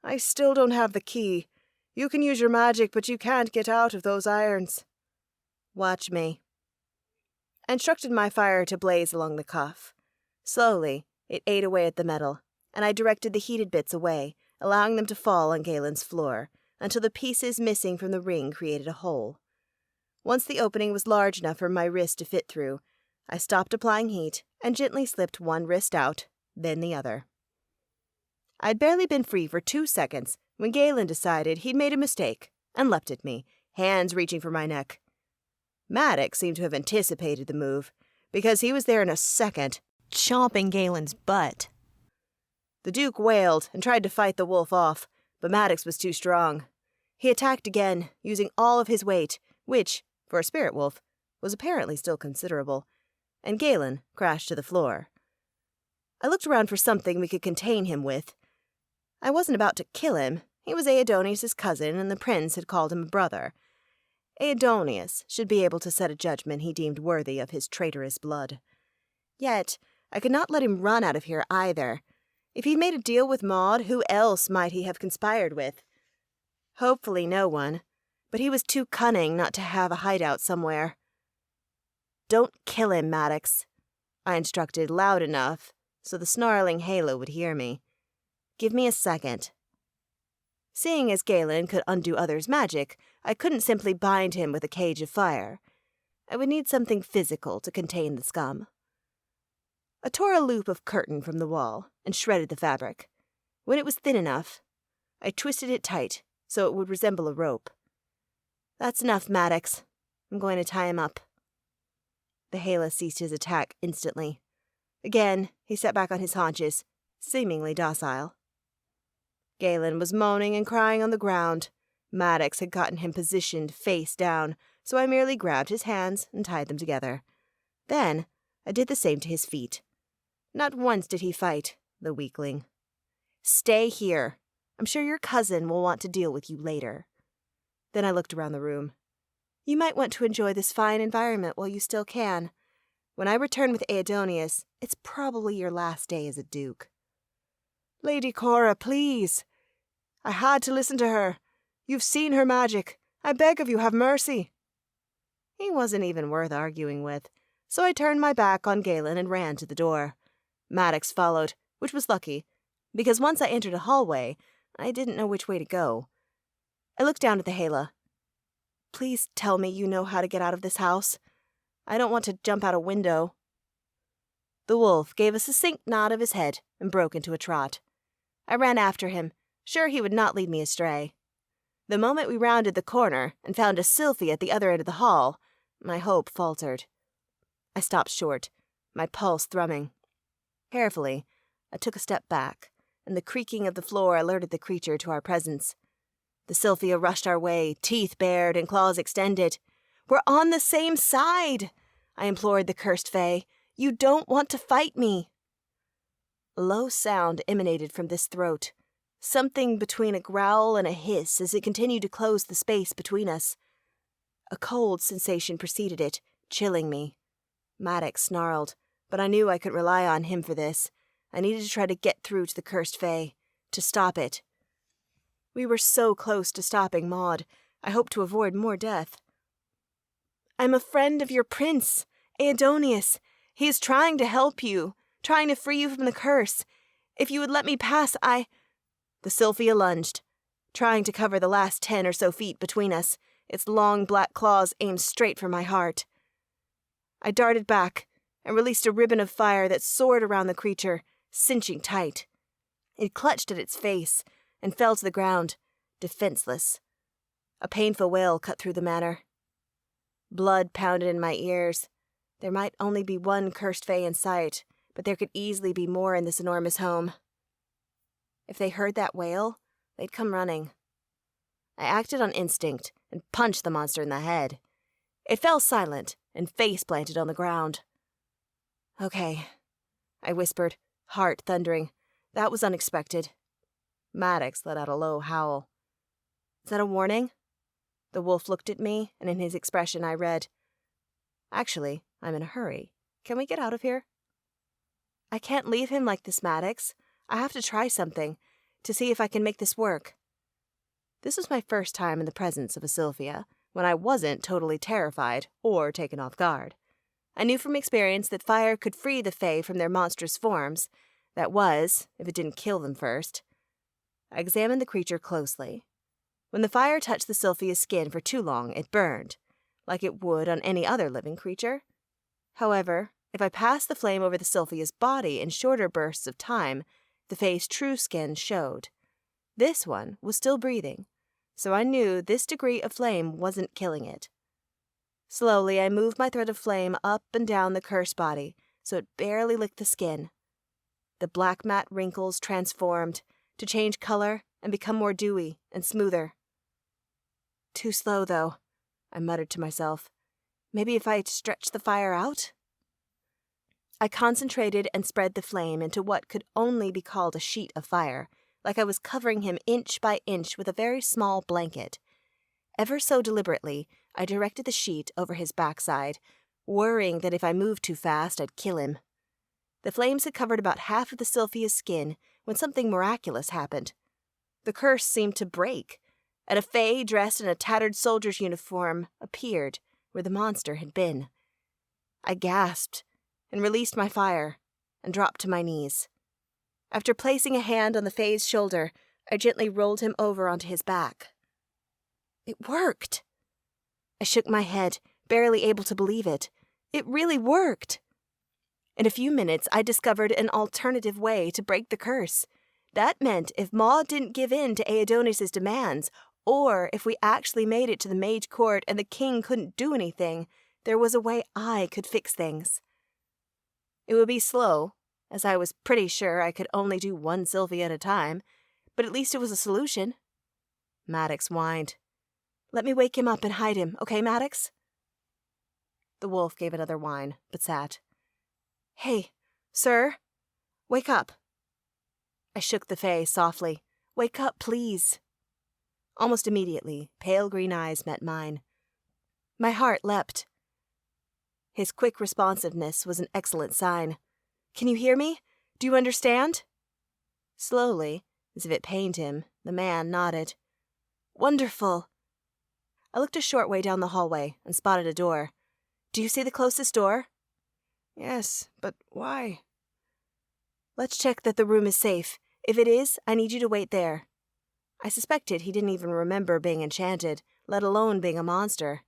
I still don't have the key. You can use your magic, but you can't get out of those irons. Watch me. I instructed my fire to blaze along the cuff. Slowly, it ate away at the metal, and I directed the heated bits away, allowing them to fall on Galen's floor, until the pieces missing from the ring created a hole. Once the opening was large enough for my wrist to fit through, I stopped applying heat and gently slipped one wrist out, then the other. I'd barely been free for 2 seconds when Galen decided he'd made a mistake and leapt at me, hands reaching for my neck. Maddox seemed to have anticipated the move, because he was there in a second, chomping Galen's butt. The Duke wailed and tried to fight the wolf off, but Maddox was too strong. He attacked again, using all of his weight, which, for a spirit wolf, was apparently still considerable, and Galen crashed to the floor. I looked around for something we could contain him with. I wasn't about to kill him. He was Aidonius' cousin, and the prince had called him a brother. Aidonius should be able to set a judgment he deemed worthy of his traitorous blood. Yet, I could not let him run out of here either. If he'd made a deal with Maud, who else might he have conspired with? Hopefully no one, but he was too cunning not to have a hideout somewhere. Don't kill him, Maddox, I instructed loud enough so the snarling halo would hear me. Give me a second. Seeing as Galen could undo others' magic, I couldn't simply bind him with a cage of fire. I would need something physical to contain the scum. I tore a loop of curtain from the wall and shredded the fabric. When it was thin enough, I twisted it tight so it would resemble a rope. That's enough, Maddox. I'm going to tie him up. The Hala ceased his attack instantly. Again, he sat back on his haunches, seemingly docile. Galen was moaning and crying on the ground. Maddox had gotten him positioned face down, so I merely grabbed his hands and tied them together. Then I did the same to his feet. Not once did he fight, the weakling. Stay here. I'm sure your cousin will want to deal with you later. Then I looked around the room. You might want to enjoy this fine environment while you still can. When I return with Aidonius, it's probably your last day as a duke. Lady Cora, please. I had to listen to her. You've seen her magic. I beg of you, have mercy. He wasn't even worth arguing with, so I turned my back on Galen and ran to the door. Maddox followed, which was lucky, because once I entered a hallway, I didn't know which way to go. I looked down at the Hala. Please tell me you know how to get out of this house. I don't want to jump out a window." The wolf gave a succinct nod of his head and broke into a trot. I ran after him, sure he would not lead me astray. The moment we rounded the corner and found a sylphie at the other end of the hall, my hope faltered. I stopped short, my pulse thrumming. Carefully, I took a step back, and the creaking of the floor alerted the creature to our presence. The sylphia rushed our way, teeth bared and claws extended. "We're on the same side!" I implored the cursed Fae. "You don't want to fight me!" A low sound emanated from this throat, something between a growl and a hiss as it continued to close the space between us. A cold sensation preceded it, chilling me. Maddox snarled, but I knew I couldn't rely on him for this. I needed to try to get through to the cursed Fae, to stop it. We were so close to stopping Maud. I hoped to avoid more death. "I'm a friend of your prince, Aidonius. He is trying to help you, trying to free you from the curse. If you would let me pass, I—" The sylphia lunged, trying to cover the last 10 or so feet between us, its long black claws aimed straight for my heart. I darted back and released a ribbon of fire that soared around the creature, cinching tight. It clutched at its face and fell to the ground, defenseless. A painful wail cut through the manor. Blood pounded in my ears. There might only be one cursed Fae in sight, but there could easily be more in this enormous home. If they heard that wail, they'd come running. I acted on instinct and punched the monster in the head. It fell silent and face planted on the ground. "Okay," I whispered, heart thundering. That was unexpected. Maddox let out a low howl. "Is that a warning?" The wolf looked at me, and in his expression I read, "Actually, I'm in a hurry. Can we get out of here?" "I can't leave him like this, Maddox. I have to try something, to see if I can make this work." This was my first time in the presence of a sylphia, when I wasn't totally terrified or taken off guard. I knew from experience that fire could free the Fae from their monstrous forms. That was, if it didn't kill them first. I examined the creature closely. When the fire touched the sylphia's skin for too long, it burned, like it would on any other living creature. However, if I passed the flame over the sylphia's body in shorter bursts of time, the Fae's true skin showed. This one was still breathing, so I knew this degree of flame wasn't killing it. Slowly, I moved my thread of flame up and down the cursed body, so it barely licked the skin. The black matte wrinkles transformed, to change color and become more dewy and smoother. "Too slow, though," I muttered to myself. "Maybe if I stretched the fire out?" I concentrated and spread the flame into what could only be called a sheet of fire, like I was covering him inch by inch with a very small blanket. Ever so deliberately, I directed the sheet over his backside, worrying that if I moved too fast, I'd kill him. The flames had covered about half of the sylphia's skin when something miraculous happened. The curse seemed to break, and a Fae dressed in a tattered soldier's uniform appeared where the monster had been. I gasped and released my fire and dropped to my knees. After placing a hand on the Fae's shoulder, I gently rolled him over onto his back. It worked! I shook my head, barely able to believe it. It really worked! In a few minutes, I discovered an alternative way to break the curse. That meant if Maud didn't give in to Aedonis' demands, or if we actually made it to the mage court and the king couldn't do anything, there was a way I could fix things. It would be slow, as I was pretty sure I could only do one sylphia at a time, but at least it was a solution. Maddox whined. "Let me wake him up and hide him, okay, Maddox?" The wolf gave another whine, but sat. "Hey, sir, wake up." I shook the Fae softly. "Wake up, please." Almost immediately, pale green eyes met mine. My heart leapt. His quick responsiveness was an excellent sign. "Can you hear me? Do you understand?" Slowly, as if it pained him, the man nodded. "Wonderful." I looked a short way down the hallway and spotted a door. "Do you see the closest door?" "Yes, but why?" "Let's check that the room is safe. If it is, I need you to wait there." I suspected he didn't even remember being enchanted, let alone being a monster.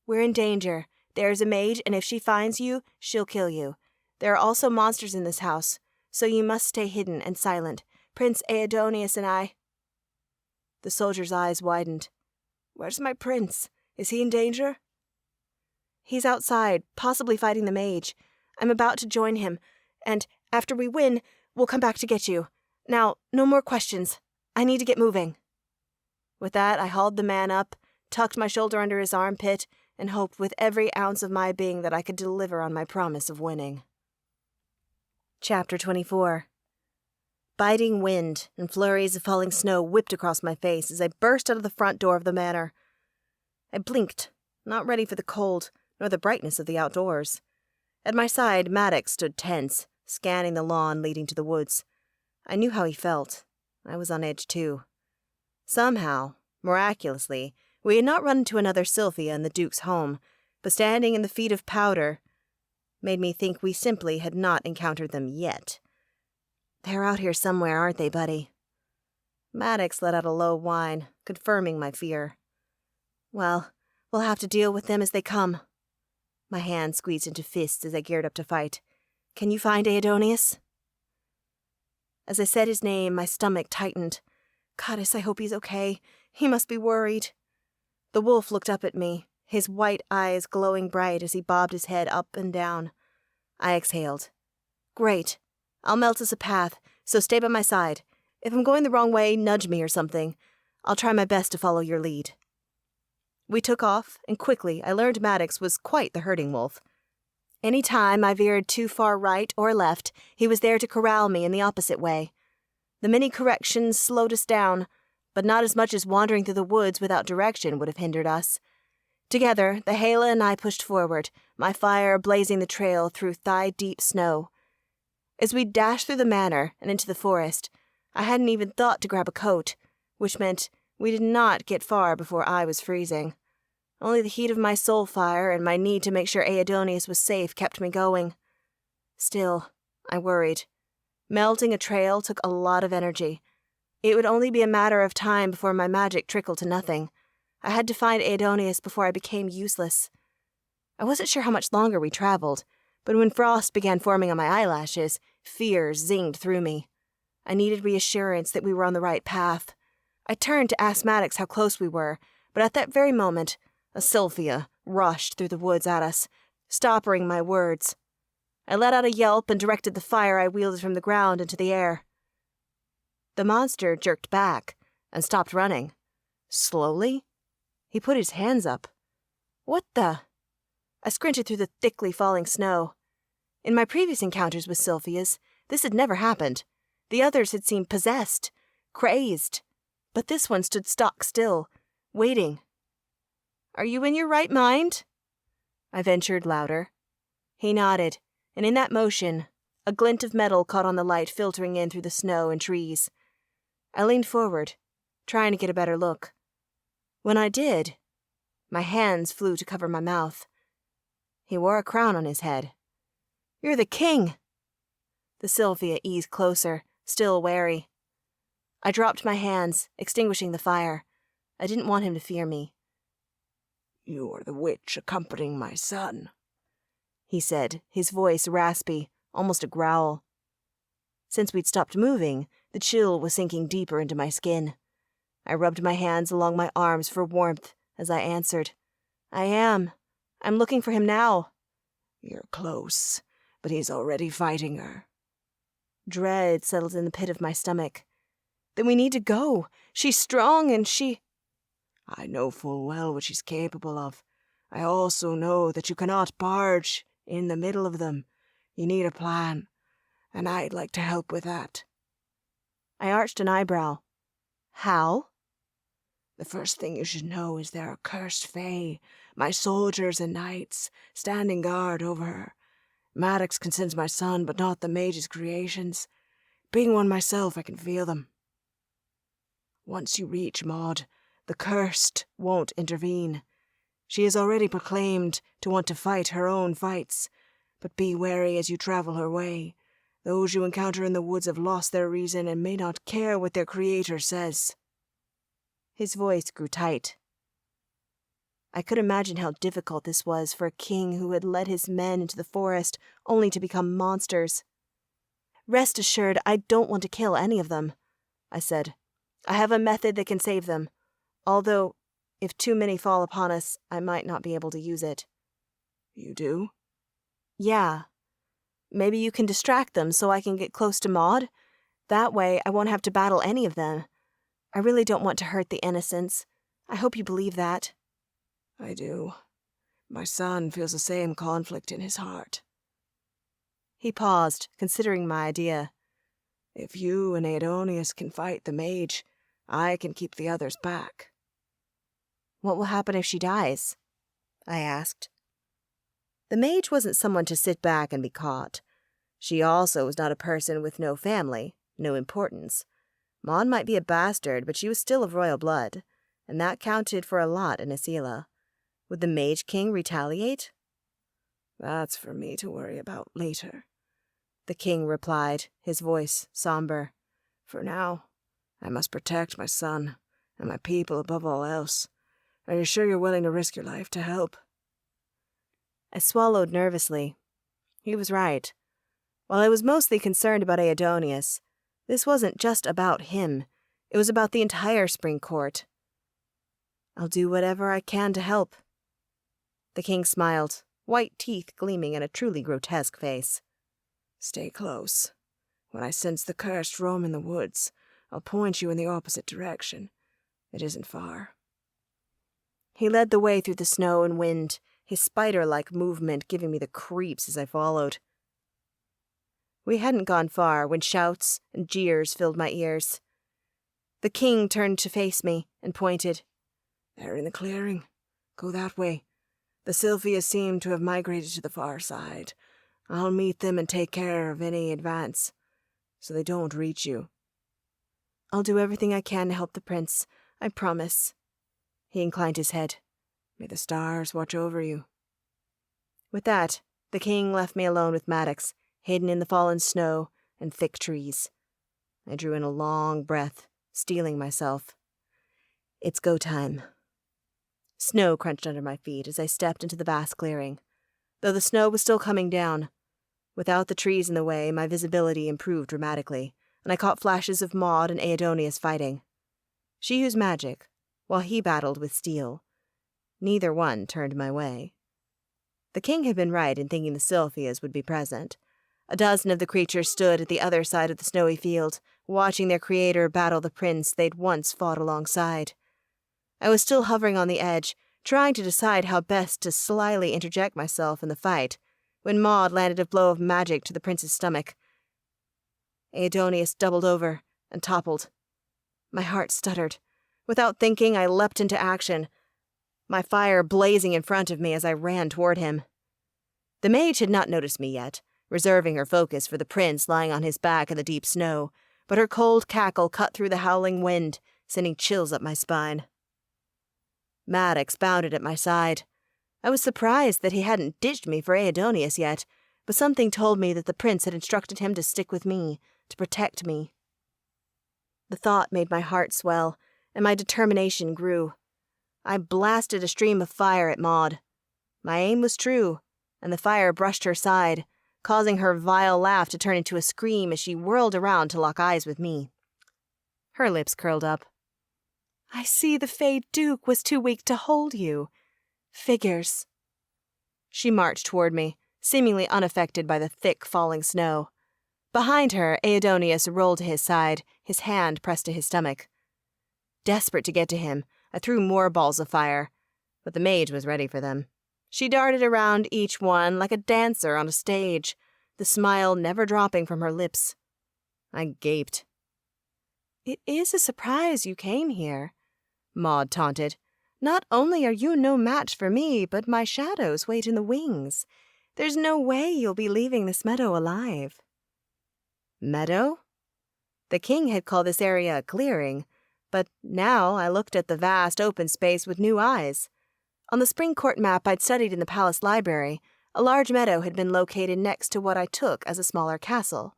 We're in danger. There's a mage, and if she finds you, she'll kill you. There are also monsters in this house, so you must stay hidden and silent. Prince Aidonius and I—" The soldier's eyes widened. "Where's my prince? Is he in danger?" "He's outside, possibly fighting the mage. I'm about to join him, and after we win, we'll come back to get you. Now, no more questions. I need to get moving." With that, I hauled the man up, tucked my shoulder under his armpit, and hoped with every ounce of my being that I could deliver on my promise of winning. Chapter 24. Biting wind and flurries of falling snow whipped across my face as I burst out of the front door of the manor. I blinked, not ready for the cold nor the brightness of the outdoors. At my side, Maddox stood tense, scanning the lawn leading to the woods. I knew how he felt. I was on edge too. Somehow, miraculously, we had not run into another Sylphia in the Duke's home, but standing in the feet of powder made me think we simply had not encountered them yet. "They're out here somewhere, aren't they, buddy?" Maddox let out a low whine, confirming my fear. "Well, we'll have to deal with them as they come." My hand squeezed into fists as I geared up to fight. "Can you find Aidonius?" As I said his name, my stomach tightened. Goddess, I hope he's okay. He must be worried. The wolf looked up at me, his white eyes glowing bright as he bobbed his head up and down. I exhaled. "Great. I'll melt us a path, so stay by my side. If I'm going the wrong way, nudge me or something. I'll try my best to follow your lead." We took off, and quickly I learned Maddox was quite the herding wolf. Any time I veered too far right or left, he was there to corral me in the opposite way. The many corrections slowed us down, but not as much as wandering through the woods without direction would have hindered us. Together, the Hala and I pushed forward, my fire blazing the trail through thigh-deep snow. As we dashed through the manor and into the forest, I hadn't even thought to grab a coat, which meant we did not get far before I was freezing. Only the heat of my soul fire and my need to make sure Aidonius was safe kept me going. Still, I worried. Melting a trail took a lot of energy. It would only be a matter of time before my magic trickled to nothing. I had to find Aidonius before I became useless. I wasn't sure how much longer we traveled, but when frost began forming on my eyelashes, fear zinged through me. I needed reassurance that we were on the right path. I turned to ask Maddox how close we were, but at that very moment, a Sylphia rushed through the woods at us, stopping my words. I let out a yelp and directed the fire I wielded from the ground into the air. The monster jerked back and stopped running. Slowly, he put his hands up. What the? I squinted through the thickly falling snow. In my previous encounters with Sylphias, this had never happened. The others had seemed possessed, crazed, but this one stood stock still, waiting. "Are you in your right mind?" I ventured louder. He nodded, and in that motion, a glint of metal caught on the light filtering in through the snow and trees. I leaned forward, trying to get a better look. When I did, my hands flew to cover my mouth. He wore a crown on his head. "You're the king!" The Sylphia eased closer, still wary. I dropped my hands, extinguishing the fire. I didn't want him to fear me. "You are the witch accompanying my son," he said, his voice raspy, almost a growl. Since we'd stopped moving, the chill was sinking deeper into my skin. I rubbed my hands along my arms for warmth as I answered. "I am. I'm looking for him now." "You're close, but he's already fighting her." Dread settled in the pit of my stomach. "Then we need to go. She's strong and she—" "I know full well what she's capable of. I also know that you cannot barge in the middle of them. You need a plan, and I'd like to help with that." I arched an eyebrow. "How?" "The first thing you should know is there are cursed Fae, my soldiers and knights, standing guard over her. Maddox can sense my son, but not the mage's creations. Being one myself, I can feel them. Once you reach Maud, the cursed won't intervene. She is already proclaimed to want to fight her own fights, but be wary as you travel her way. Those you encounter in the woods have lost their reason and may not care what their creator says." His voice grew tight. I could imagine how difficult this was for a king who had led his men into the forest only to become monsters. "Rest assured, I don't want to kill any of them," I said. "I have a method that can save them, although if too many fall upon us, I might not be able to use it." "You do?" "Yeah. Maybe you can distract them so I can get close to Maud? That way, I won't have to battle any of them. I really don't want to hurt the innocents. I hope you believe that." "I do. My son feels the same conflict in his heart." He paused, considering my idea. "If you and Aidonius can fight the mage, I can keep the others back." "What will happen if she dies?" I asked. The mage wasn't someone to sit back and be caught. She also was not a person with no family, no importance. Maud might be a bastard, but she was still of royal blood, and that counted for a lot in Asila. Would the Mage King retaliate? "That's for me to worry about later," the king replied, his voice somber. "For now, I must protect my son and my people above all else. Are you sure you're willing to risk your life to help?" I swallowed nervously. He was right. While I was mostly concerned about Aidonius, this wasn't just about him. It was about the entire Spring Court. "I'll do whatever I can to help." The king smiled, white teeth gleaming in a truly grotesque face. "Stay close. When I sense the cursed roam in the woods, I'll point you in the opposite direction. It isn't far." He led the way through the snow and wind, his spider-like movement giving me the creeps as I followed. We hadn't gone far when shouts and jeers filled my ears. The king turned to face me and pointed. "They're in the clearing. Go that way. The Sylphias seem to have migrated to the far side. I'll meet them and take care of any advance, so they don't reach you." "I'll do everything I can to help the prince. I promise." He inclined his head. "May the stars watch over you." With that, the king left me alone with Maddox, hidden in the fallen snow and thick trees. I drew in a long breath, steeling myself. It's go time. Snow crunched under my feet as I stepped into the vast clearing. Though the snow was still coming down, without the trees in the way, my visibility improved dramatically, and I caught flashes of Maud and Aidonius fighting. She used magic, while he battled with steel. Neither one turned my way. The king had been right in thinking the Sylphias would be present. A dozen of the creatures stood at the other side of the snowy field, watching their creator battle the prince they'd once fought alongside. I was still hovering on the edge, trying to decide how best to slyly interject myself in the fight, when Maud landed a blow of magic to the prince's stomach. Aidonius doubled over and toppled. My heart stuttered. Without thinking, I leapt into action, my fire blazing in front of me as I ran toward him. The mage had not noticed me yet, reserving her focus for the prince lying on his back in the deep snow, but her cold cackle cut through the howling wind, sending chills up my spine. Maddox bounded at my side. I was surprised that he hadn't ditched me for Aidonius yet, but something told me that the prince had instructed him to stick with me, to protect me. The thought made my heart swell, and my determination grew. I blasted a stream of fire at Maud. My aim was true, and the fire brushed her side, causing her vile laugh to turn into a scream as she whirled around to lock eyes with me. Her lips curled up. "I see the Fey Duke was too weak to hold you. Figures." She marched toward me, seemingly unaffected by the thick falling snow. Behind her, Aidonius rolled to his side, his hand pressed to his stomach. Desperate to get to him, I threw more balls of fire, but the mage was ready for them. She darted around each one like a dancer on a stage, the smile never dropping from her lips. I gaped. "It is a surprise you came here," Maud taunted. "Not only are you no match for me, but my shadows wait in the wings. There's no way you'll be leaving this meadow alive." Meadow? The king had called this area a clearing, but now I looked at the vast open space with new eyes. On the Spring Court map I'd studied in the palace library, a large meadow had been located next to what I took as a smaller castle.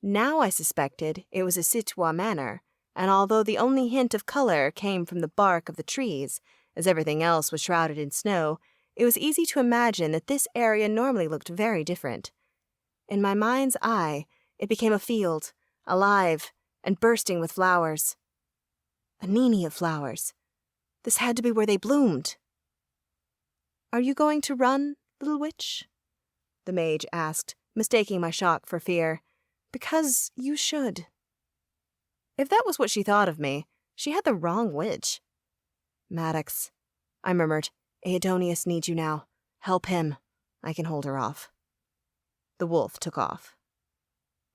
Now I suspected it was a citois manor, and although the only hint of color came from the bark of the trees, as everything else was shrouded in snow, it was easy to imagine that this area normally looked very different. In my mind's eye, it became a field, alive and bursting with flowers. A nini of flowers. This had to be where they bloomed. "Are you going to run, little witch?" the mage asked, mistaking my shock for fear. "Because you should." If that was what she thought of me, she had the wrong witch. "Maddox," I murmured, "Aidonius needs you now. Help him. I can hold her off." The wolf took off.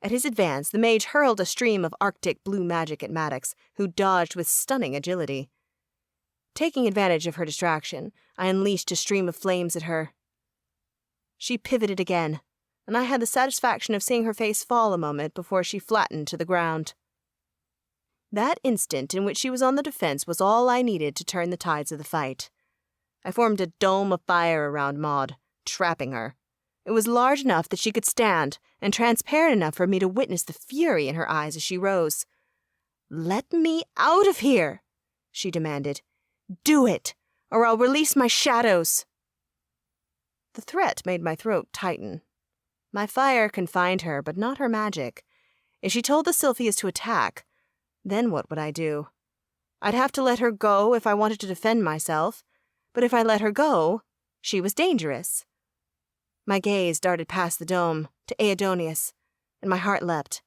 At his advance, the mage hurled a stream of arctic blue magic at Maddox, who dodged with stunning agility. Taking advantage of her distraction, I unleashed a stream of flames at her. She pivoted again, and I had the satisfaction of seeing her face fall a moment before she flattened to the ground. That instant in which she was on the defense was all I needed to turn the tides of the fight. I formed a dome of fire around Maud, trapping her. It was large enough that she could stand, and transparent enough for me to witness the fury in her eyes as she rose. "Let me out of here," she demanded. "Do it, or I'll release my shadows." The threat made my throat tighten. My fire confined her, but not her magic. If she told the Sylphias to attack, then what would I do? I'd have to let her go if I wanted to defend myself, but if I let her go, she was dangerous. My gaze darted past the dome to Aidonius, and my heart leapt.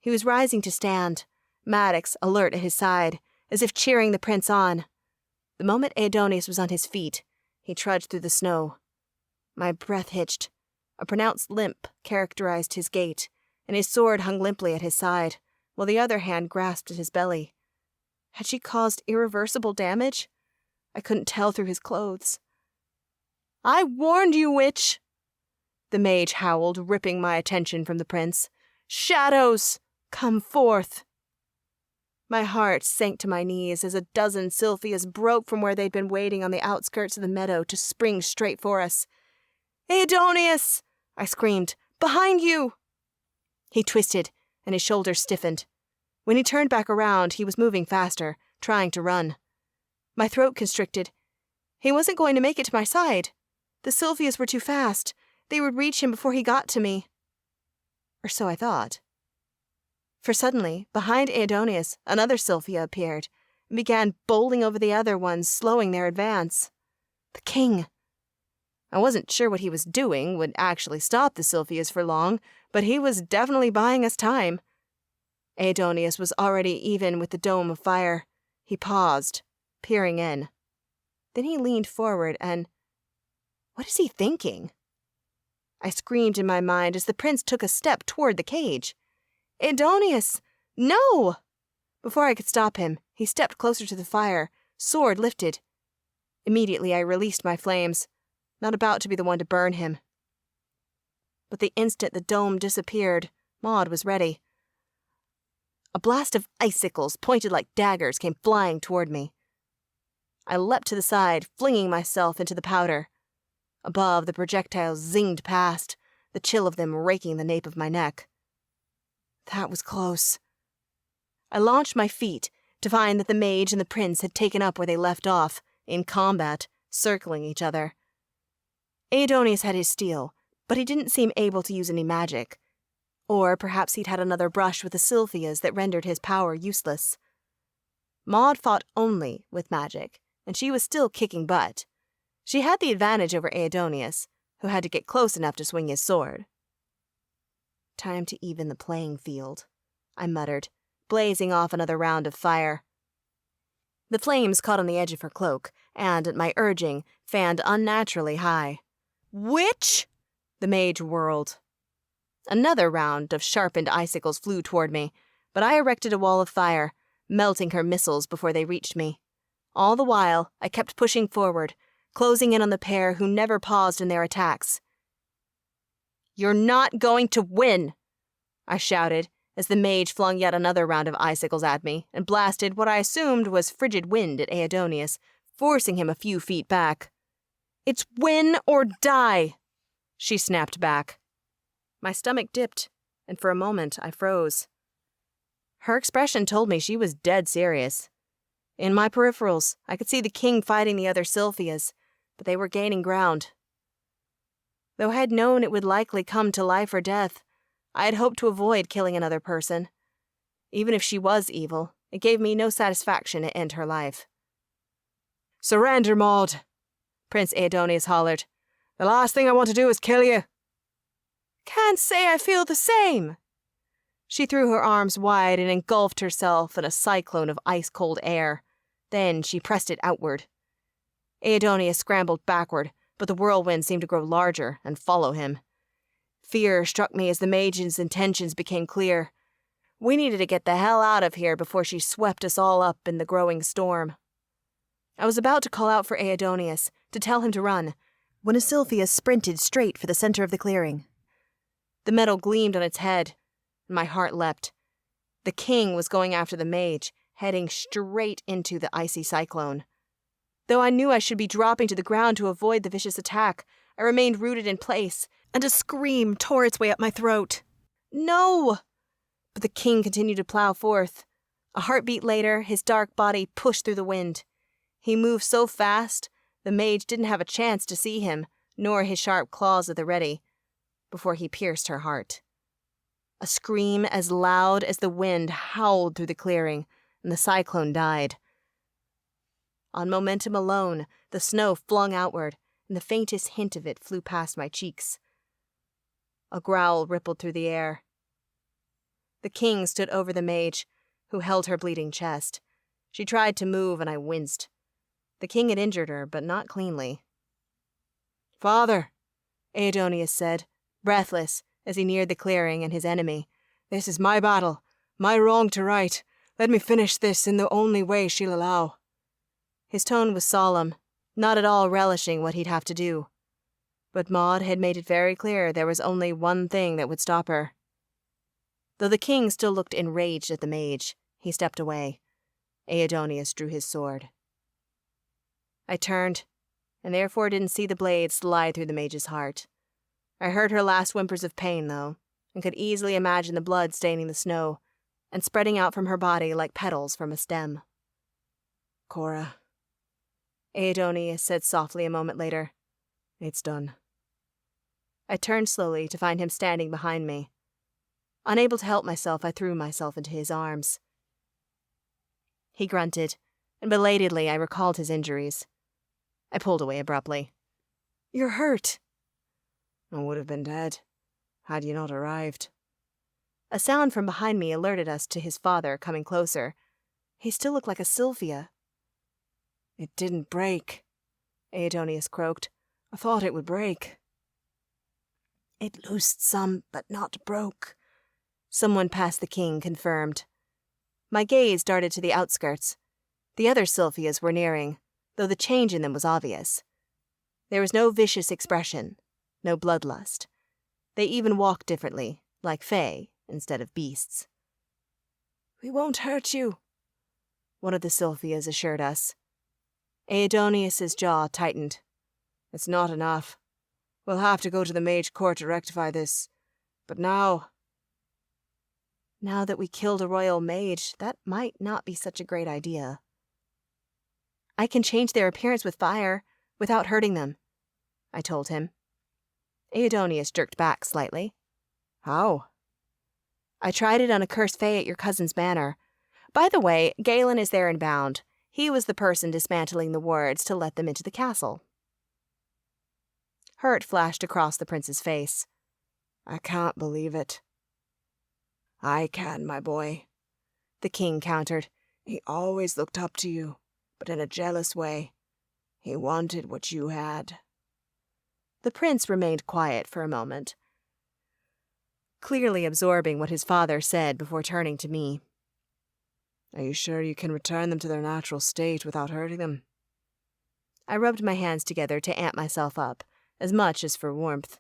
He was rising to stand, Maddox alert at his side, as if cheering the prince on. The moment Aidonius was on his feet, he trudged through the snow. My breath hitched. A pronounced limp characterized his gait, and his sword hung limply at his side, while the other hand grasped at his belly. Had she caused irreversible damage? I couldn't tell through his clothes. "I warned you, witch!" the mage howled, ripping my attention from the prince. "Shadows, come forth!" My heart sank to my knees as a dozen Sylphias broke from where they'd been waiting on the outskirts of the meadow to spring straight for us. "Aidonius!" I screamed. "Behind you!" He twisted, and his shoulders stiffened. When he turned back around, he was moving faster, trying to run. My throat constricted. He wasn't going to make it to my side. The Sylphias were too fast. They would reach him before he got to me. Or so I thought. For suddenly, behind Aidonius, another Sylphia appeared, and began bowling over the other ones, slowing their advance. The king! I wasn't sure what he was doing would actually stop the Sylphias for long, but he was definitely buying us time. Aidonius was already even with the dome of fire. He paused, peering in. Then he leaned forward and... What is he thinking? I screamed in my mind as the prince took a step toward the cage. "Aidonius! No!" Before I could stop him, he stepped closer to the fire, sword lifted. Immediately I released my flames, not about to be the one to burn him. But the instant the dome disappeared, Maud was ready. A blast of icicles, pointed like daggers, came flying toward me. I leapt to the side, flinging myself into the powder. Above, the projectiles zinged past, the chill of them raking the nape of my neck. That was close. I launched my feet to find that the mage and the prince had taken up where they left off, in combat, circling each other. Aidonius had his steel, but he didn't seem able to use any magic. Or perhaps he'd had another brush with the Sylphias that rendered his power useless. Maud fought only with magic, and she was still kicking butt. She had the advantage over Aidonius, who had to get close enough to swing his sword. "Time to even the playing field," I muttered, blazing off another round of fire. The flames caught on the edge of her cloak, and, at my urging, fanned unnaturally high. "Witch!" the mage whirled. Another round of sharpened icicles flew toward me, but I erected a wall of fire, melting her missiles before they reached me. All the while, I kept pushing forward, closing in on the pair who never paused in their attacks. "You're not going to win!" I shouted, as the mage flung yet another round of icicles at me and blasted what I assumed was frigid wind at Aidonius, forcing him a few feet back. "It's win or die!" she snapped back. My stomach dipped, and for a moment I froze. Her expression told me she was dead serious. In my peripherals, I could see the king fighting the other Sylphias, but they were gaining ground. Though I had known it would likely come to life or death, I had hoped to avoid killing another person. Even if she was evil, it gave me no satisfaction to end her life. "Surrender, Maud," Prince Aidonius hollered. "The last thing I want to do is kill you." "Can't say I feel the same." She threw her arms wide and engulfed herself in a cyclone of ice-cold air. Then she pressed it outward. Aidonius scrambled backward, but the whirlwind seemed to grow larger and follow him. Fear struck me as the mage's intentions became clear. We needed to get the hell out of here before she swept us all up in the growing storm. I was about to call out for Aidonius, to tell him to run, when a Sylphia sprinted straight for the center of the clearing. The metal gleamed on its head, and my heart leapt. The king was going after the mage, heading straight into the icy cyclone. Though I knew I should be dropping to the ground to avoid the vicious attack, I remained rooted in place, and a scream tore its way up my throat. No! But the king continued to plow forth. A heartbeat later, his dark body pushed through the wind. He moved so fast, the mage didn't have a chance to see him, nor his sharp claws at the ready, before he pierced her heart. A scream as loud as the wind howled through the clearing, and the cyclone died. On momentum alone, the snow flung outward, and the faintest hint of it flew past my cheeks. A growl rippled through the air. The king stood over the mage, who held her bleeding chest. She tried to move, and I winced. The king had injured her, but not cleanly. "Father," Aidonius said, breathless, as he neared the clearing and his enemy. "This is my battle, my wrong to right. Let me finish this in the only way she'll allow." His tone was solemn, not at all relishing what he'd have to do. But Maud had made it very clear there was only one thing that would stop her. Though the king still looked enraged at the mage, he stepped away. Aidonius drew his sword. I turned, and therefore didn't see the blade slide through the mage's heart. I heard her last whimpers of pain, though, and could easily imagine the blood staining the snow and spreading out from her body like petals from a stem. "Cora," Aidonius said softly a moment later. "It's done." I turned slowly to find him standing behind me. Unable to help myself, I threw myself into his arms. He grunted, and belatedly I recalled his injuries. I pulled away abruptly. "You're hurt." "I would have been dead, had you not arrived." A sound from behind me alerted us to his father coming closer. He still looked like a Sylphia. "It didn't break," Aidonius croaked. "I thought it would break." "It loosed some, but not broke," someone past the king confirmed. My gaze darted to the outskirts. The other Sylphias were nearing, though the change in them was obvious. There was no vicious expression, no bloodlust. They even walked differently, like Fae instead of beasts. "We won't hurt you," one of the Sylphias assured us. Aidonius's jaw tightened. "It's not enough. We'll have to go to the mage court to rectify this. But now that we killed a royal mage, that might not be such a great idea. I can change their appearance with fire, without hurting them," I told him. Aidonius jerked back slightly. "How?" "I tried it on a cursed Fae at your cousin's manor. By the way, Galen is there and bound. He was the person dismantling the wards to let them into the castle." Hurt flashed across the prince's face. "I can't believe it." "I can, my boy," the king countered. "He always looked up to you, but in a jealous way. He wanted what you had." The prince remained quiet for a moment, clearly absorbing what his father said before turning to me. "Are you sure you can return them to their natural state without hurting them?" I rubbed my hands together to amp myself up, as much as for warmth.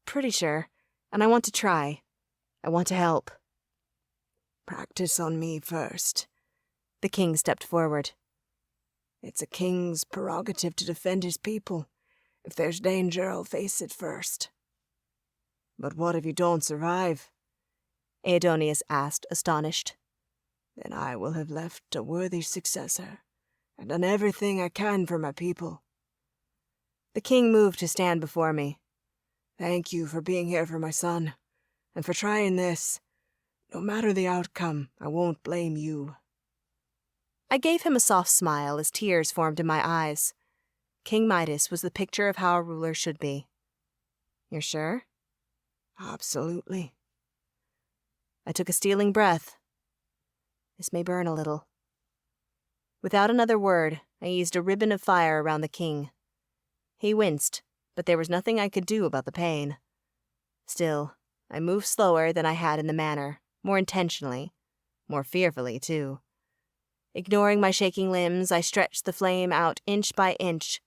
"Pretty sure, and I want to try. I want to help." "Practice on me first." The king stepped forward. "It's a king's prerogative to defend his people. If there's danger, I'll face it first." "But what if you don't survive?" Aidonius asked, astonished. then I will have left a worthy successor, and done everything I can for my people." The king moved to stand before me. "Thank you for being here for my son, and for trying this. No matter the outcome, I won't blame you." I gave him a soft smile as tears formed in my eyes. King Midas was the picture of how a ruler should be. "You're sure?" "Absolutely." I took a stealing breath. This may burn a little. Without another word, I eased a ribbon of fire around the king. He winced, but there was nothing I could do about the pain. Still, I moved slower than I had in the manor, more intentionally, more fearfully, too. Ignoring my shaking limbs, I stretched the flame out inch by inch.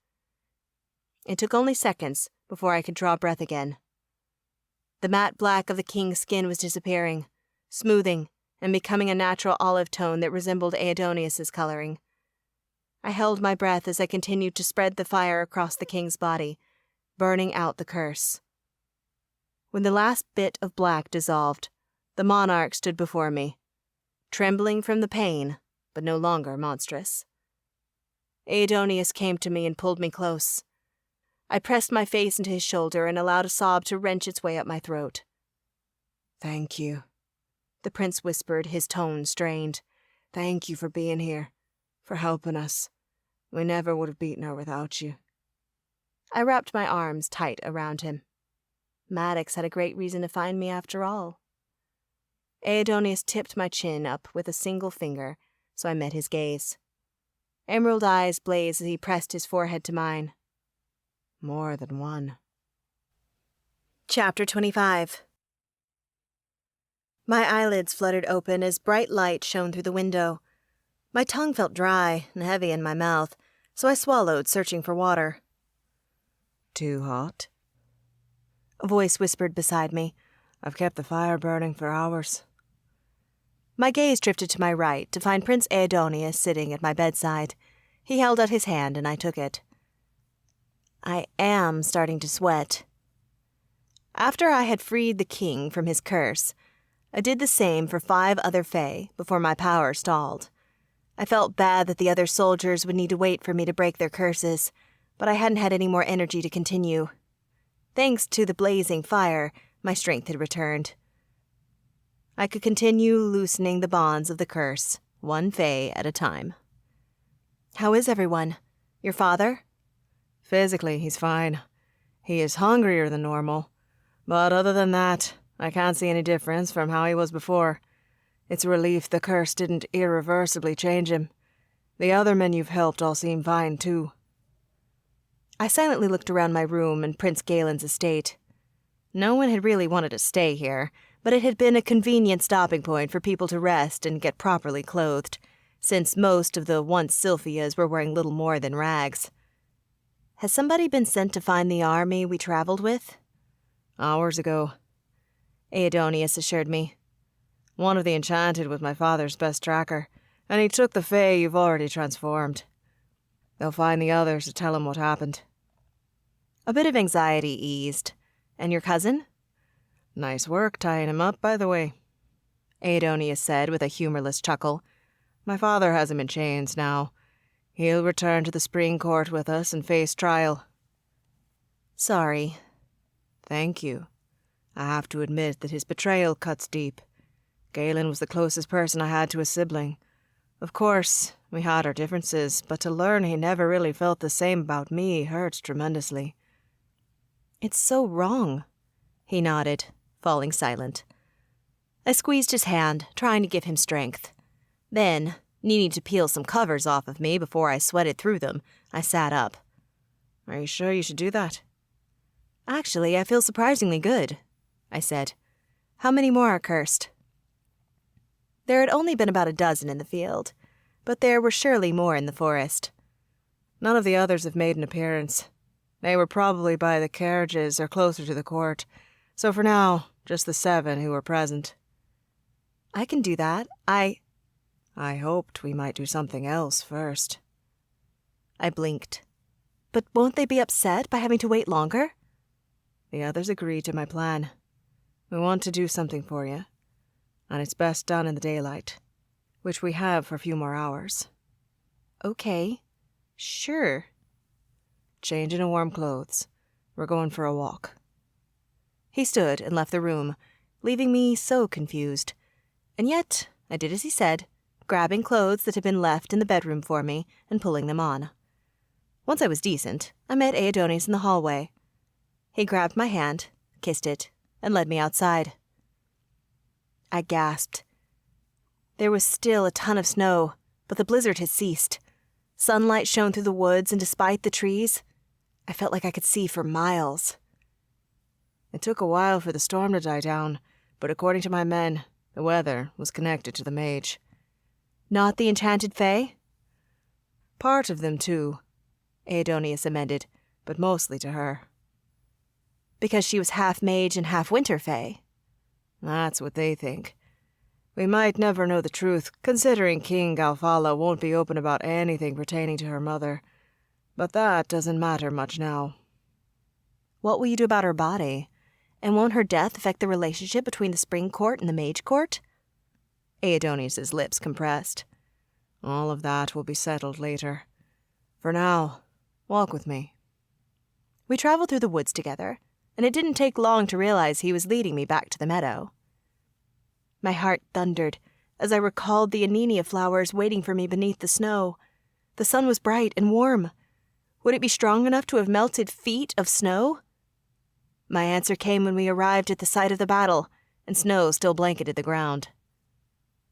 It took only seconds before I could draw breath again. The matte black of the king's skin was disappearing, smoothing, and becoming a natural olive tone that resembled Aidonius's coloring. I held my breath as I continued to spread the fire across the king's body, burning out the curse. When the last bit of black dissolved, the monarch stood before me, trembling from the pain, but no longer monstrous. Aidonius came to me and pulled me close. I pressed my face into his shoulder and allowed a sob to wrench its way up my throat. "Thank you," the prince whispered, his tone strained. "Thank you for being here, for helping us. We never would have beaten her without you." I wrapped my arms tight around him. Maddox had a great reason to find me after all. Aidonius tipped my chin up with a single finger, so I met his gaze. Emerald eyes blazed as he pressed his forehead to mine. "More than one." Chapter 25. My eyelids fluttered open as bright light shone through the window. My tongue felt dry and heavy in my mouth, so I swallowed, searching for water. "Too hot?" A voice whispered beside me. "I've kept the fire burning for hours." My gaze drifted to my right to find Prince Aidonius sitting at my bedside. He held out his hand and I took it. I am starting to sweat. After I had freed the king from his curse, I did the same for 5 other Fae before my power stalled. I felt bad that the other soldiers would need to wait for me to break their curses, but I hadn't had any more energy to continue. Thanks to the blazing fire, my strength had returned. I could continue loosening the bonds of the curse, one Fae at a time. "How is everyone? Your father?" "Physically, he's fine. He is hungrier than normal. But other than that, I can't see any difference from how he was before. It's a relief the curse didn't irreversibly change him. The other men you've helped all seem fine, too." I silently looked around my room and Prince Galen's estate. No one had really wanted to stay here, but it had been a convenient stopping point for people to rest and get properly clothed, since most of the once Sylphias were wearing little more than rags. Has somebody been sent to find the army we traveled with? "Hours ago," Aidonius assured me. "One of the Enchanted was my father's best tracker, and he took the Fae you've already transformed. They'll find the others to tell him what happened." A bit of anxiety eased. And your cousin? "Nice work tying him up, by the way," Aidonius said with a humorless chuckle. "My father has him in chains now. He'll return to the spring court with us and face trial." "Sorry." "Thank you. I have to admit that his betrayal cuts deep. Galen was the closest person I had to a sibling. Of course, we had our differences, but to learn he never really felt the same about me hurts tremendously." "It's so wrong." He nodded, falling silent. I squeezed his hand, trying to give him strength. Then, needing to peel some covers off of me before I sweated through them, I sat up. "Are you sure you should do that?" "Actually, I feel surprisingly good," I said. "How many more are cursed?" There had only been about a dozen in the field, but there were surely more in the forest. "None of the others have made an appearance. They were probably by the carriages or closer to the court, so for now, just the 7 who were present." "I can do that. I hoped we might do something else first." I blinked. "But won't they be upset by having to wait longer?" "The others agreed to my plan. We want to do something for you, and it's best done in the daylight. which we have for a few more hours. Okay. Sure. Change into warm clothes. We're going for a walk. He stood and left the room, leaving me so confused. And yet, I did as he said, grabbing clothes that had been left in the bedroom for me and pulling them on. Once I was decent, I met Aidonis in the hallway. He grabbed my hand, kissed it, and led me outside. I gasped. There was still a ton of snow, but the blizzard had ceased. Sunlight shone through the woods, and despite the trees, I felt like I could see for miles. It took a while for the storm to die down, but according to my men, the weather was connected to the mage. Not the enchanted Fae? Part of them, too, Aidonius amended, but mostly to her. Because she was half mage and half winter Fae? That's what they think. We might never know the truth, considering King Galfala won't be open about anything pertaining to her mother. But that doesn't matter much now. What will you do about her body? And won't her death affect the relationship between the Spring Court and the Mage Court? Aidonius's lips compressed. All of that will be settled later. For now, walk with me. We traveled through the woods together, and it didn't take long to realize he was leading me back to the meadow. My heart thundered as I recalled the Anenia flowers waiting for me beneath the snow. The sun was bright and warm. Would it be strong enough to have melted feet of snow? My answer came when we arrived at the site of the battle, and snow still blanketed the ground.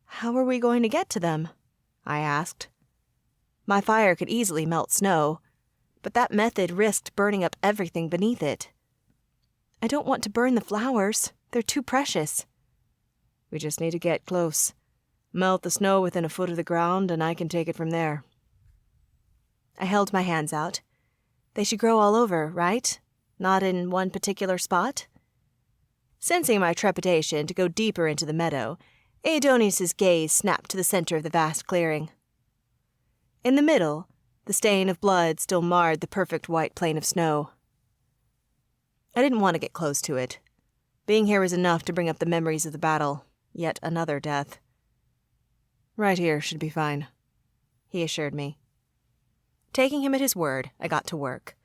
How are we going to get to them? I asked. My fire could easily melt snow, but that method risked burning up everything beneath it. I don't want to burn the flowers. They're too precious. We just need to get close. Melt the snow within a foot of the ground, and I can take it from there. I held my hands out. They should grow all over, right? Not in one particular spot? Sensing my trepidation to go deeper into the meadow, Aidonius's gaze snapped to the center of the vast clearing. In the middle, the stain of blood still marred the perfect white plain of snow. I didn't want to get close to it. Being here was enough to bring up the memories of the battle, yet another death. Right here should be fine, he assured me. Taking him at his word, I got to work.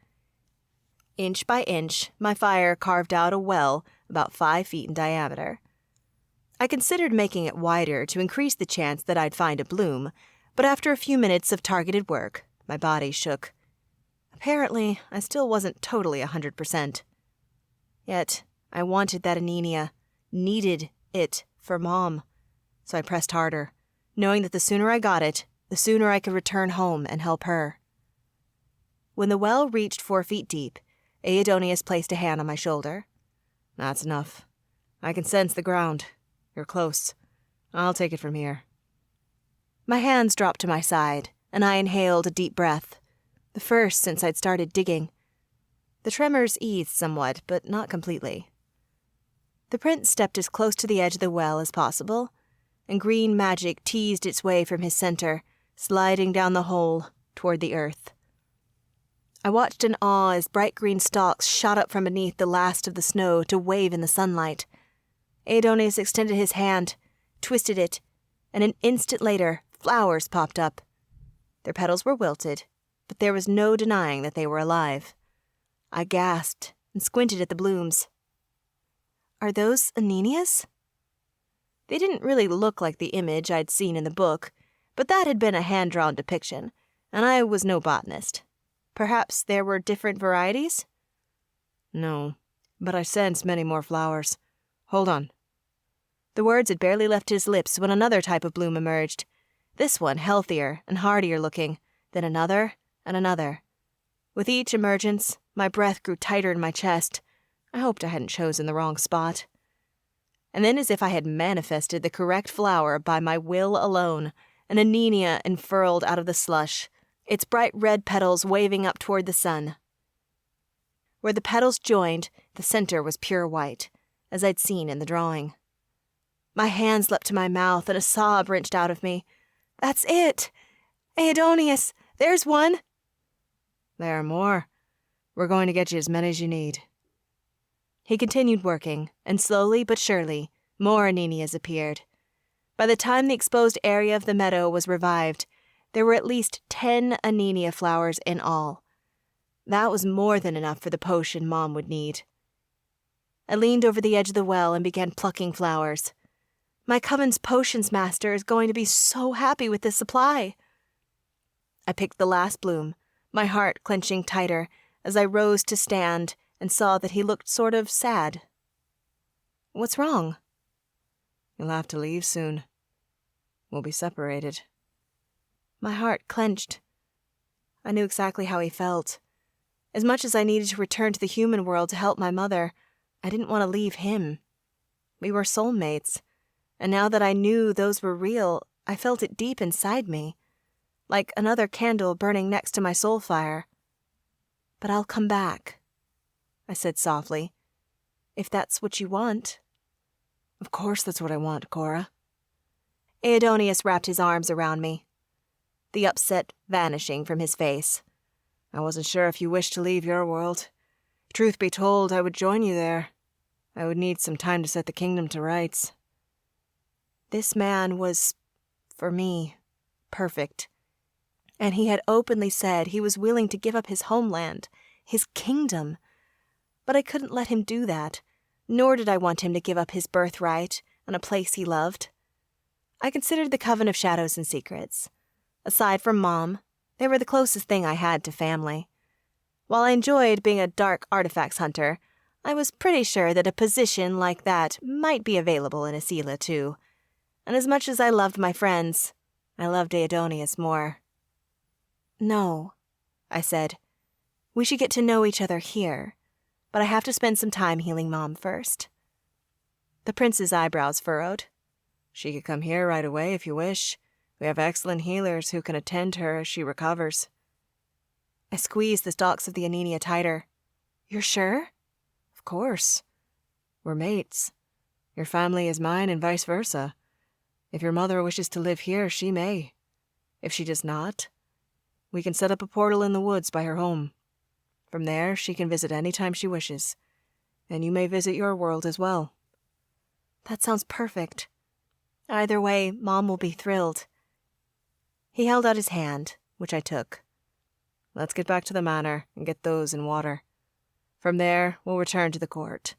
Inch by inch, my fire carved out a well about 5 feet in diameter. I considered making it wider to increase the chance that I'd find a bloom, but after a few minutes of targeted work, my body shook. Apparently, I still wasn't totally 100%. Yet, I wanted that Anenia, needed it for Mom. So I pressed harder, knowing that the sooner I got it, the sooner I could return home and help her. When the well reached 4 feet deep, Aidonius placed a hand on my shoulder. That's enough. I can sense the ground. You're close. I'll take it from here. My hands dropped to my side, and I inhaled a deep breath, the first since I'd started digging. The tremors eased somewhat, but not completely. The prince stepped as close to the edge of the well as possible, and green magic teased its way from his center, sliding down the hole toward the earth. I watched in awe as bright green stalks shot up from beneath the last of the snow to wave in the sunlight. Aidonius extended his hand, twisted it, and an instant later, flowers popped up. Their petals were wilted, but there was no denying that they were alive. I gasped and squinted at the blooms. Are those Anenias? They didn't really look like the image I'd seen in the book, but that had been a hand-drawn depiction, and I was no botanist. Perhaps there were different varieties? No, but I sense many more flowers. Hold on. The words had barely left his lips when another type of bloom emerged, this one healthier and hardier looking, then another and another. With each emergence, my breath grew tighter in my chest. I hoped I hadn't chosen the wrong spot. And then, as if I had manifested the correct flower by my will alone, an Anenia unfurled out of the slush, its bright red petals waving up toward the sun. Where the petals joined, the center was pure white, as I'd seen in the drawing. My hands leapt to my mouth and a sob wrenched out of me. That's it! Aidonius, there's one! There are more. We're going to get you as many as you need. He continued working, and slowly but surely, more Anenias appeared. By the time the exposed area of the meadow was revived, there were at least 10 anenia flowers in all. That was more than enough for the potion Mom would need. I leaned over the edge of the well and began plucking flowers. My coven's potions master is going to be so happy with this supply. I picked the last bloom, my heart clenching tighter as I rose to stand and saw that he looked sort of sad. What's wrong? You'll have to leave soon. We'll be separated. My heart clenched. I knew exactly how he felt. As much as I needed to return to the human world to help my mother, I didn't want to leave him. We were soulmates, and now that I knew those were real, I felt it deep inside me, like another candle burning next to my soul fire. But I'll come back, I said softly, if that's what you want. Of course that's what I want, Cora. Aidonius wrapped his arms around me, the upset vanishing from his face. I wasn't sure if you wished to leave your world. Truth be told, I would join you there. I would need some time to set the kingdom to rights. This man was, for me, perfect. And he had openly said he was willing to give up his homeland, his kingdom. But I couldn't let him do that, nor did I want him to give up his birthright and a place he loved. I considered the Coven of Shadows and Secrets. Aside from Mom, they were the closest thing I had to family. While I enjoyed being a dark artifacts hunter, I was pretty sure that a position like that might be available in Asila too. And as much as I loved my friends, I loved Aidonius more. No, I said. We should get to know each other here, but I have to spend some time healing Mom first. The prince's eyebrows furrowed. She could come here right away if you wish. We have excellent healers who can attend her as she recovers. I squeezed the stalks of the Anenia tighter. You're sure? Of course. We're mates. Your family is mine and vice versa. If your mother wishes to live here, she may. If she does not, we can set up a portal in the woods by her home. From there, she can visit any time she wishes. And you may visit your world as well. That sounds perfect. Either way, Mom will be thrilled. He held out his hand, which I took. Let's get back to the manor and get those in water. From there, we'll return to the court.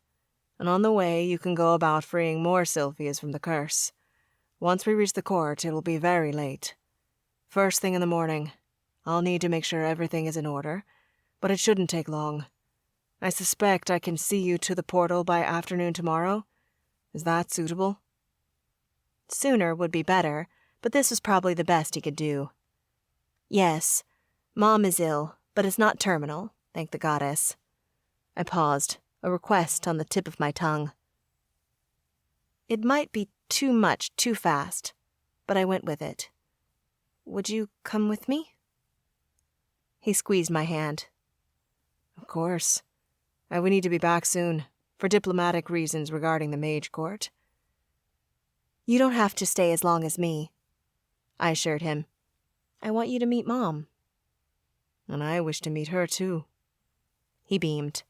And on the way, you can go about freeing more Sylphias from the curse. Once we reach the court, it'll be very late. First thing in the morning, I'll need to make sure everything is in order, but it shouldn't take long. I suspect I can see you to the portal by afternoon tomorrow. Is that suitable? Sooner would be better, but this was probably the best he could do. Yes, Mom is ill, but it's not terminal, thank the goddess. I paused, a request on the tip of my tongue. It might be too much too fast, but I went with it. Would you come with me? He squeezed my hand. Of course. I would need to be back soon, for diplomatic reasons regarding the mage court. You don't have to stay as long as me, I assured him. I want you to meet Mom. And I wish to meet her too. He beamed.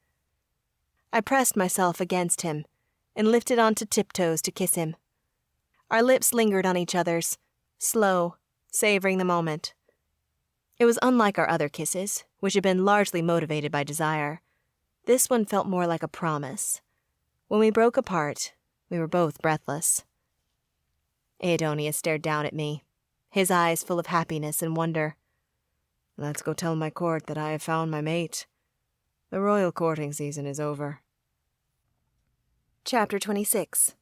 I pressed myself against him and lifted onto tiptoes to kiss him. Our lips lingered on each other's, slow, savoring the moment. It was unlike our other kisses, which had been largely motivated by desire. This one felt more like a promise. When we broke apart, we were both breathless. Aidonius stared down at me, his eyes full of happiness and wonder. Let's go tell my court that I have found my mate. The royal courting season is over. Chapter 26.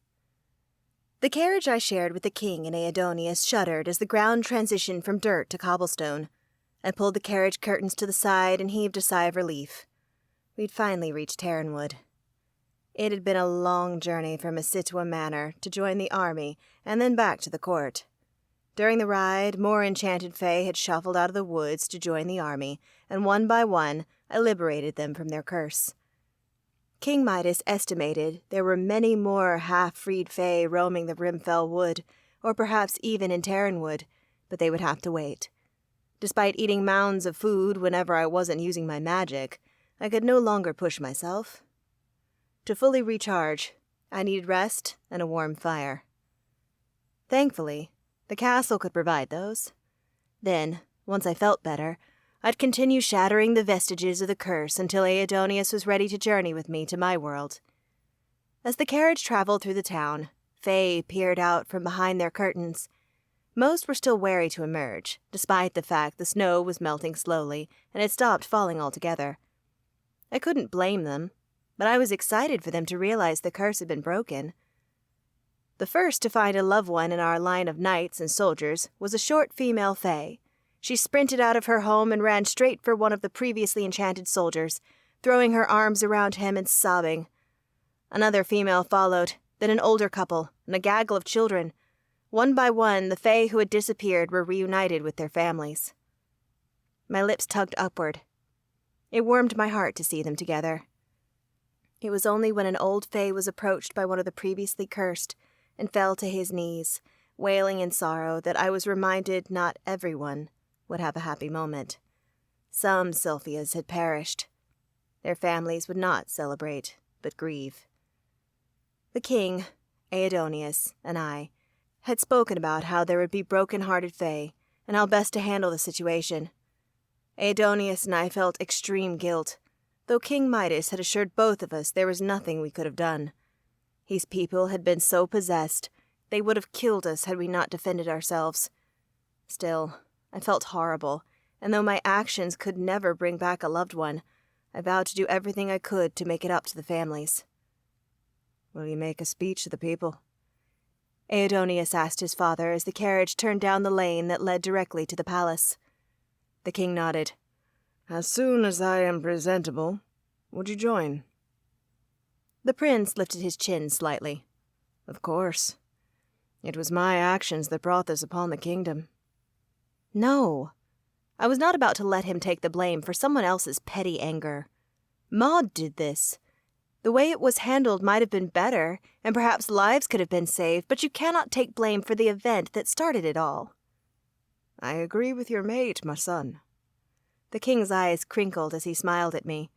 The carriage I shared with the king and Aidonius shuddered as the ground transitioned from dirt to cobblestone. I pulled the carriage curtains to the side and heaved a sigh of relief. We'd finally reached Terranwood. It had been a long journey from Asitwa Manor to join the army and then back to the court. During the ride, more enchanted Fae had shuffled out of the woods to join the army, and one by one, I liberated them from their curse. King Midas estimated there were many more half-freed Fae roaming the Brimfell Wood, or perhaps even in Terranwood, but they would have to wait. Despite eating mounds of food whenever I wasn't using my magic, I could no longer push myself. To fully recharge, I needed rest and a warm fire. Thankfully, the castle could provide those. Then, once I felt better, I'd continue shattering the vestiges of the curse until Aidonius was ready to journey with me to my world. As the carriage traveled through the town, Fae peered out from behind their curtains. Most were still wary to emerge, despite the fact the snow was melting slowly and had stopped falling altogether. I couldn't blame them, but I was excited for them to realize the curse had been broken. The first to find a loved one in our line of knights and soldiers was a short female Fae. She sprinted out of her home and ran straight for one of the previously enchanted soldiers, throwing her arms around him and sobbing. Another female followed, then an older couple, and a gaggle of children. One by one, the Fae who had disappeared were reunited with their families. My lips tugged upward. It warmed my heart to see them together. It was only when an old Fae was approached by one of the previously cursed and fell to his knees, wailing in sorrow, that I was reminded not everyone would have a happy moment. Some Sylphias had perished. Their families would not celebrate, but grieve. The king, Aidonius, and I had spoken about how there would be broken-hearted Fae, and how best to handle the situation. Aidonius and I felt extreme guilt, though King Midas had assured both of us there was nothing we could have done. His people had been so possessed, they would have killed us had we not defended ourselves. Still, I felt horrible, and though my actions could never bring back a loved one, I vowed to do everything I could to make it up to the families. Will you make a speech to the people? Aidonius asked his father as the carriage turned down the lane that led directly to the palace. The king nodded. As soon as I am presentable, would you join? The prince lifted his chin slightly. Of course. It was my actions that brought this upon the kingdom. No. I was not about to let him take the blame for someone else's petty anger. Maud did this. The way it was handled might have been better, and perhaps lives could have been saved, but you cannot take blame for the event that started it all. I agree with your mate, my son. The king's eyes crinkled as he smiled at me.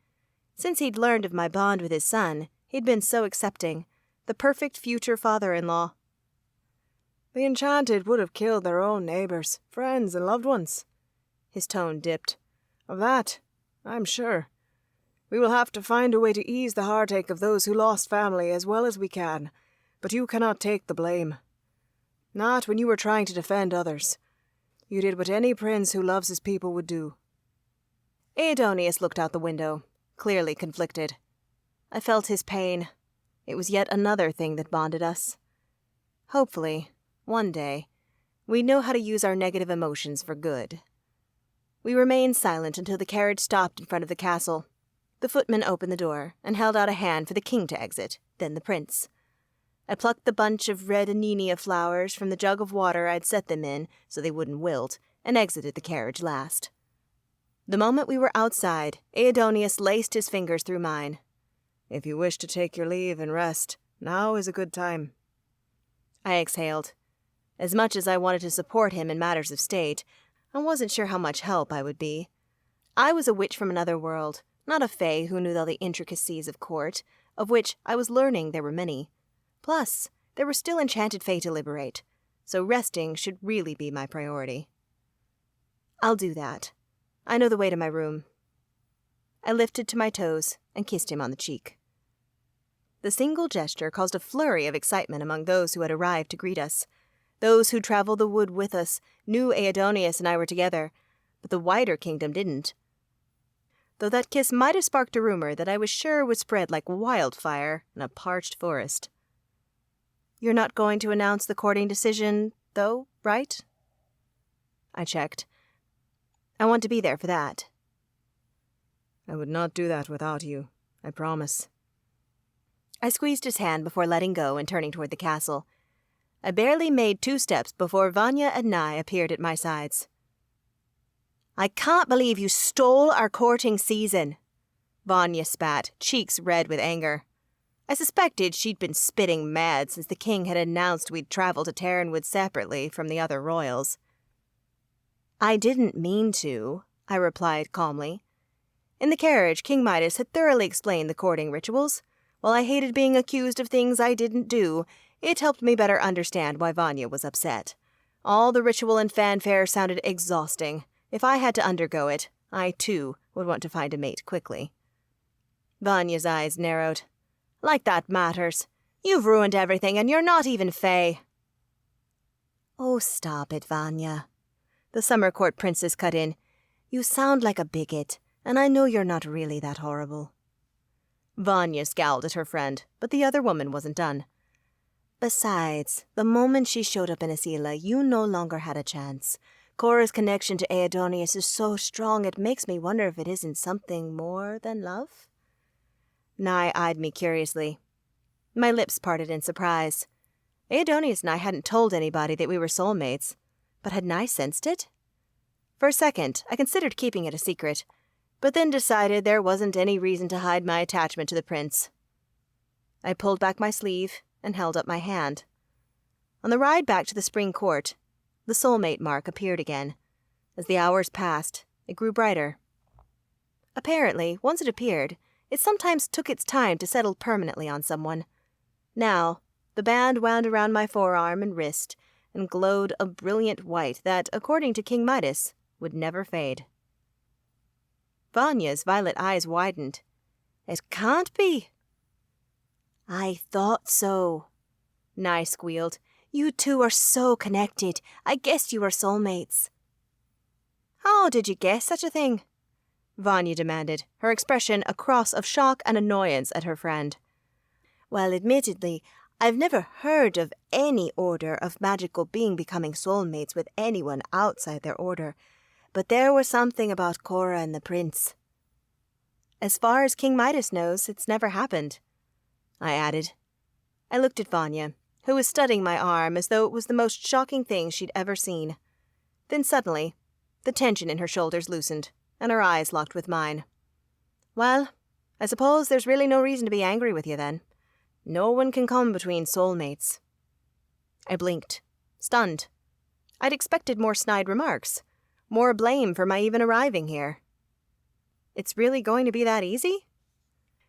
Since he'd learned of my bond with his son, he'd been so accepting, the perfect future father-in-law. The enchanted would have killed their own neighbors, friends, and loved ones. His tone dipped. Of that, I'm sure. We will have to find a way to ease the heartache of those who lost family as well as we can, but you cannot take the blame. Not when you were trying to defend others. You did what any prince who loves his people would do. Aidonius looked out the window, clearly conflicted. I felt his pain. It was yet another thing that bonded us. Hopefully, one day, we'd know how to use our negative emotions for good. We remained silent until the carriage stopped in front of the castle. The footman opened the door and held out a hand for the king to exit, then the prince. I plucked the bunch of red anemia flowers from the jug of water I'd set them in so they wouldn't wilt, and exited the carriage last. The moment we were outside, Aidonius laced his fingers through mine. If you wish to take your leave and rest, now is a good time. I exhaled. As much as I wanted to support him in matters of state, I wasn't sure how much help I would be. I was a witch from another world, not a Fae who knew all the intricacies of court, of which I was learning there were many. Plus, there were still enchanted Fae to liberate, so resting should really be my priority. I'll do that. I know the way to my room. I lifted to my toes and kissed him on the cheek. The single gesture caused a flurry of excitement among those who had arrived to greet us. Those who traveled the wood with us knew Aidonius and I were together, but the wider kingdom didn't. Though that kiss might have sparked a rumor that I was sure would spread like wildfire in a parched forest. You're not going to announce the courting decision, though, right? I checked. I want to be there for that. I would not do that without you, I promise. I squeezed his hand before letting go and turning toward the castle. I barely made 2 steps before Vanya and Nye appeared at my sides. I can't believe you stole our courting season, Vanya spat, cheeks red with anger. I suspected she'd been spitting mad since the king had announced we'd travel to Terranwood separately from the other royals. I didn't mean to, I replied calmly. In the carriage, King Midas had thoroughly explained the courting rituals. While I hated being accused of things I didn't do, It helped me better understand why Vanya was upset. All the ritual and fanfare sounded exhausting. If I had to undergo it, I too would want to find a mate quickly. Vanya's eyes narrowed. Like that matters. You've ruined everything, and you're not even Fae. Oh, stop it, Vanya. The summer court princess cut in. You sound like a bigot, and I know you're not really that horrible. Vanya scowled at her friend, but the other woman wasn't done. Besides, the moment she showed up in Asila, you no longer had a chance. Cora's connection to Aedonius is so strong it makes me wonder if it isn't something more than love. Nye eyed me curiously. My lips parted in surprise. Aedonius and I hadn't told anybody that we were soulmates, but had Nye sensed it? For a second, I considered keeping it a secret, but then decided there wasn't any reason to hide my attachment to the prince. I pulled back my sleeve and held up my hand. On the ride back to the spring court, the soulmate mark appeared again. As the hours passed, it grew brighter. Apparently, once it appeared, it sometimes took its time to settle permanently on someone. Now, the band wound around my forearm and wrist and glowed a brilliant white that, according to King Midas, would never fade. Vanya's violet eyes widened. It can't be. I thought so. Nye squealed. You two are so connected. I guessed you were soulmates. How did you guess such a thing? Vanya demanded, her expression a cross of shock and annoyance at her friend. Well, admittedly, I've never heard of any order of magical being becoming soulmates with anyone outside their order, but there was something about Cora and the prince. As far as King Midas knows, it's never happened, I added. I looked at Vanya, who was studying my arm as though it was the most shocking thing she'd ever seen. Then suddenly, the tension in her shoulders loosened, and her eyes locked with mine. Well, I suppose there's really no reason to be angry with you then. No one can come between soulmates. I blinked, stunned. I'd expected more snide remarks, more blame for my even arriving here. It's really going to be that easy?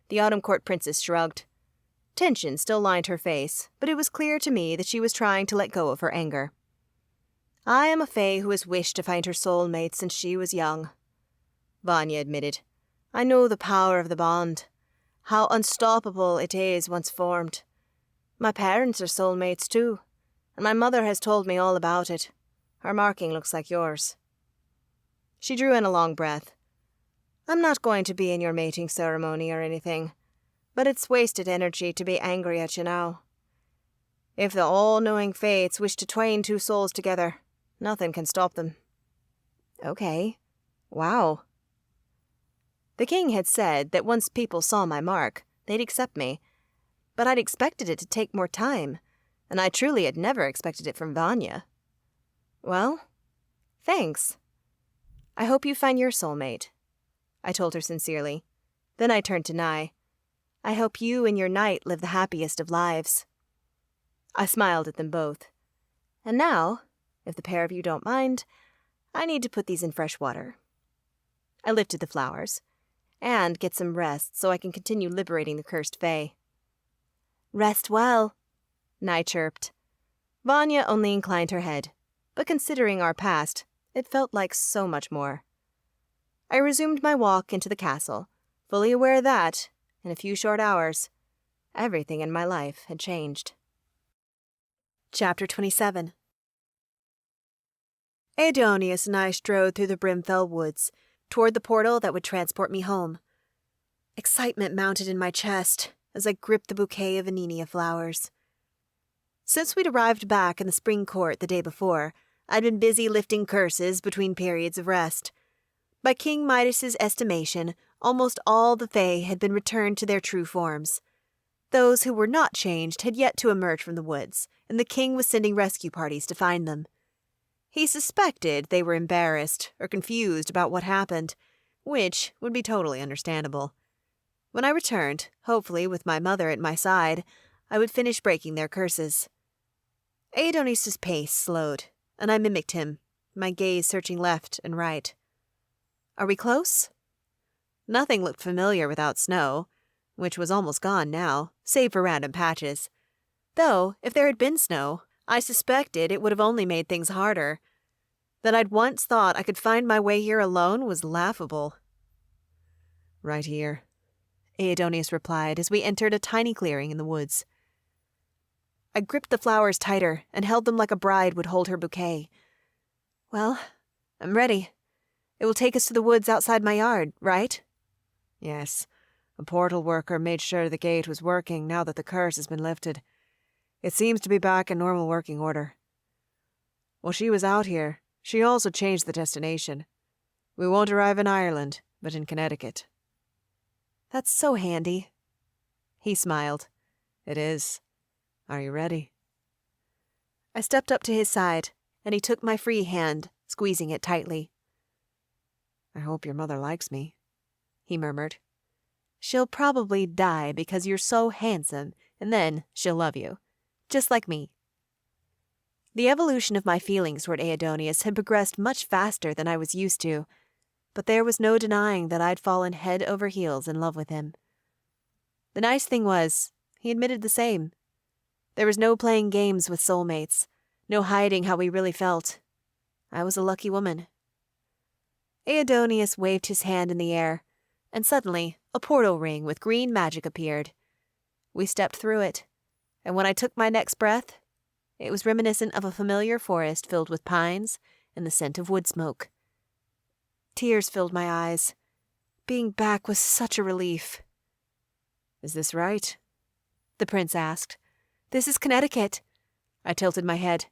The Autumn Court Princess shrugged. Tension still lined her face, but it was clear to me that she was trying to let go of her anger. I am a Fae who has wished to find her soulmate since she was young, Vanya admitted. I know the power of the bond, how unstoppable it is once formed. My parents are soulmates too, and my mother has told me all about it. Her marking looks like yours. She drew in a long breath. I'm not going to be in your mating ceremony or anything, but it's wasted energy to be angry at you now. If the all-knowing fates wish to twine two souls together, nothing can stop them. Okay. Wow. The king had said that once people saw my mark, they'd accept me, but I'd expected it to take more time, and I truly had never expected it from Vanya. Well, thanks. I hope you find your soulmate, I told her sincerely. Then I turned to Nye. I hope you and your knight live the happiest of lives. I smiled at them both. And now, if the pair of you don't mind, I need to put these in fresh water. I lifted the flowers, and get some rest so I can continue liberating the cursed Fae. Rest well, Nye chirped. Vanya only inclined her head, but considering our past, it felt like so much more. I resumed my walk into the castle, fully aware that, in a few short hours, everything in my life had changed. Chapter 27. Aedonius and I strode through the Brimfell woods, toward the portal that would transport me home. Excitement mounted in my chest as I gripped the bouquet of Anenia flowers. Since we'd arrived back in the spring court the day before, I'd been busy lifting curses between periods of rest. By King Midas's estimation, almost all the Fae had been returned to their true forms. Those who were not changed had yet to emerge from the woods, and the king was sending rescue parties to find them. He suspected they were embarrassed or confused about what happened, which would be totally understandable. When I returned, hopefully with my mother at my side, I would finish breaking their curses. Aedonius's pace slowed, and I mimicked him, my gaze searching left and right. Are we close? Nothing looked familiar without snow, which was almost gone now, save for random patches. Though, if there had been snow, I suspected it would have only made things harder. That I'd once thought I could find my way here alone was laughable. Right here, Aidonius replied as we entered a tiny clearing in the woods. I gripped the flowers tighter and held them like a bride would hold her bouquet. Well, I'm ready. It will take us to the woods outside my yard, right? Yes. A portal worker made sure the gate was working now that the curse has been lifted. It seems to be back in normal working order. While she was out here, she also changed the destination. We won't arrive in Ireland, but in Connecticut. That's so handy. He smiled. It is. Are you ready? I stepped up to his side, and he took my free hand, squeezing it tightly. I hope your mother likes me, he murmured. She'll probably die because you're so handsome, and then she'll love you. Just like me. The evolution of my feelings toward Aidonius had progressed much faster than I was used to, but there was no denying that I'd fallen head over heels in love with him. The nice thing was, he admitted the same. There was no playing games with soulmates, no hiding how we really felt. I was a lucky woman. Aidonius waved his hand in the air, and suddenly a portal ring with green magic appeared. We stepped through it, and when I took my next breath, it was reminiscent of a familiar forest filled with pines and the scent of wood smoke. Tears filled my eyes. Being back was such a relief. Is this right? The prince asked. This is Connecticut. I tilted my head.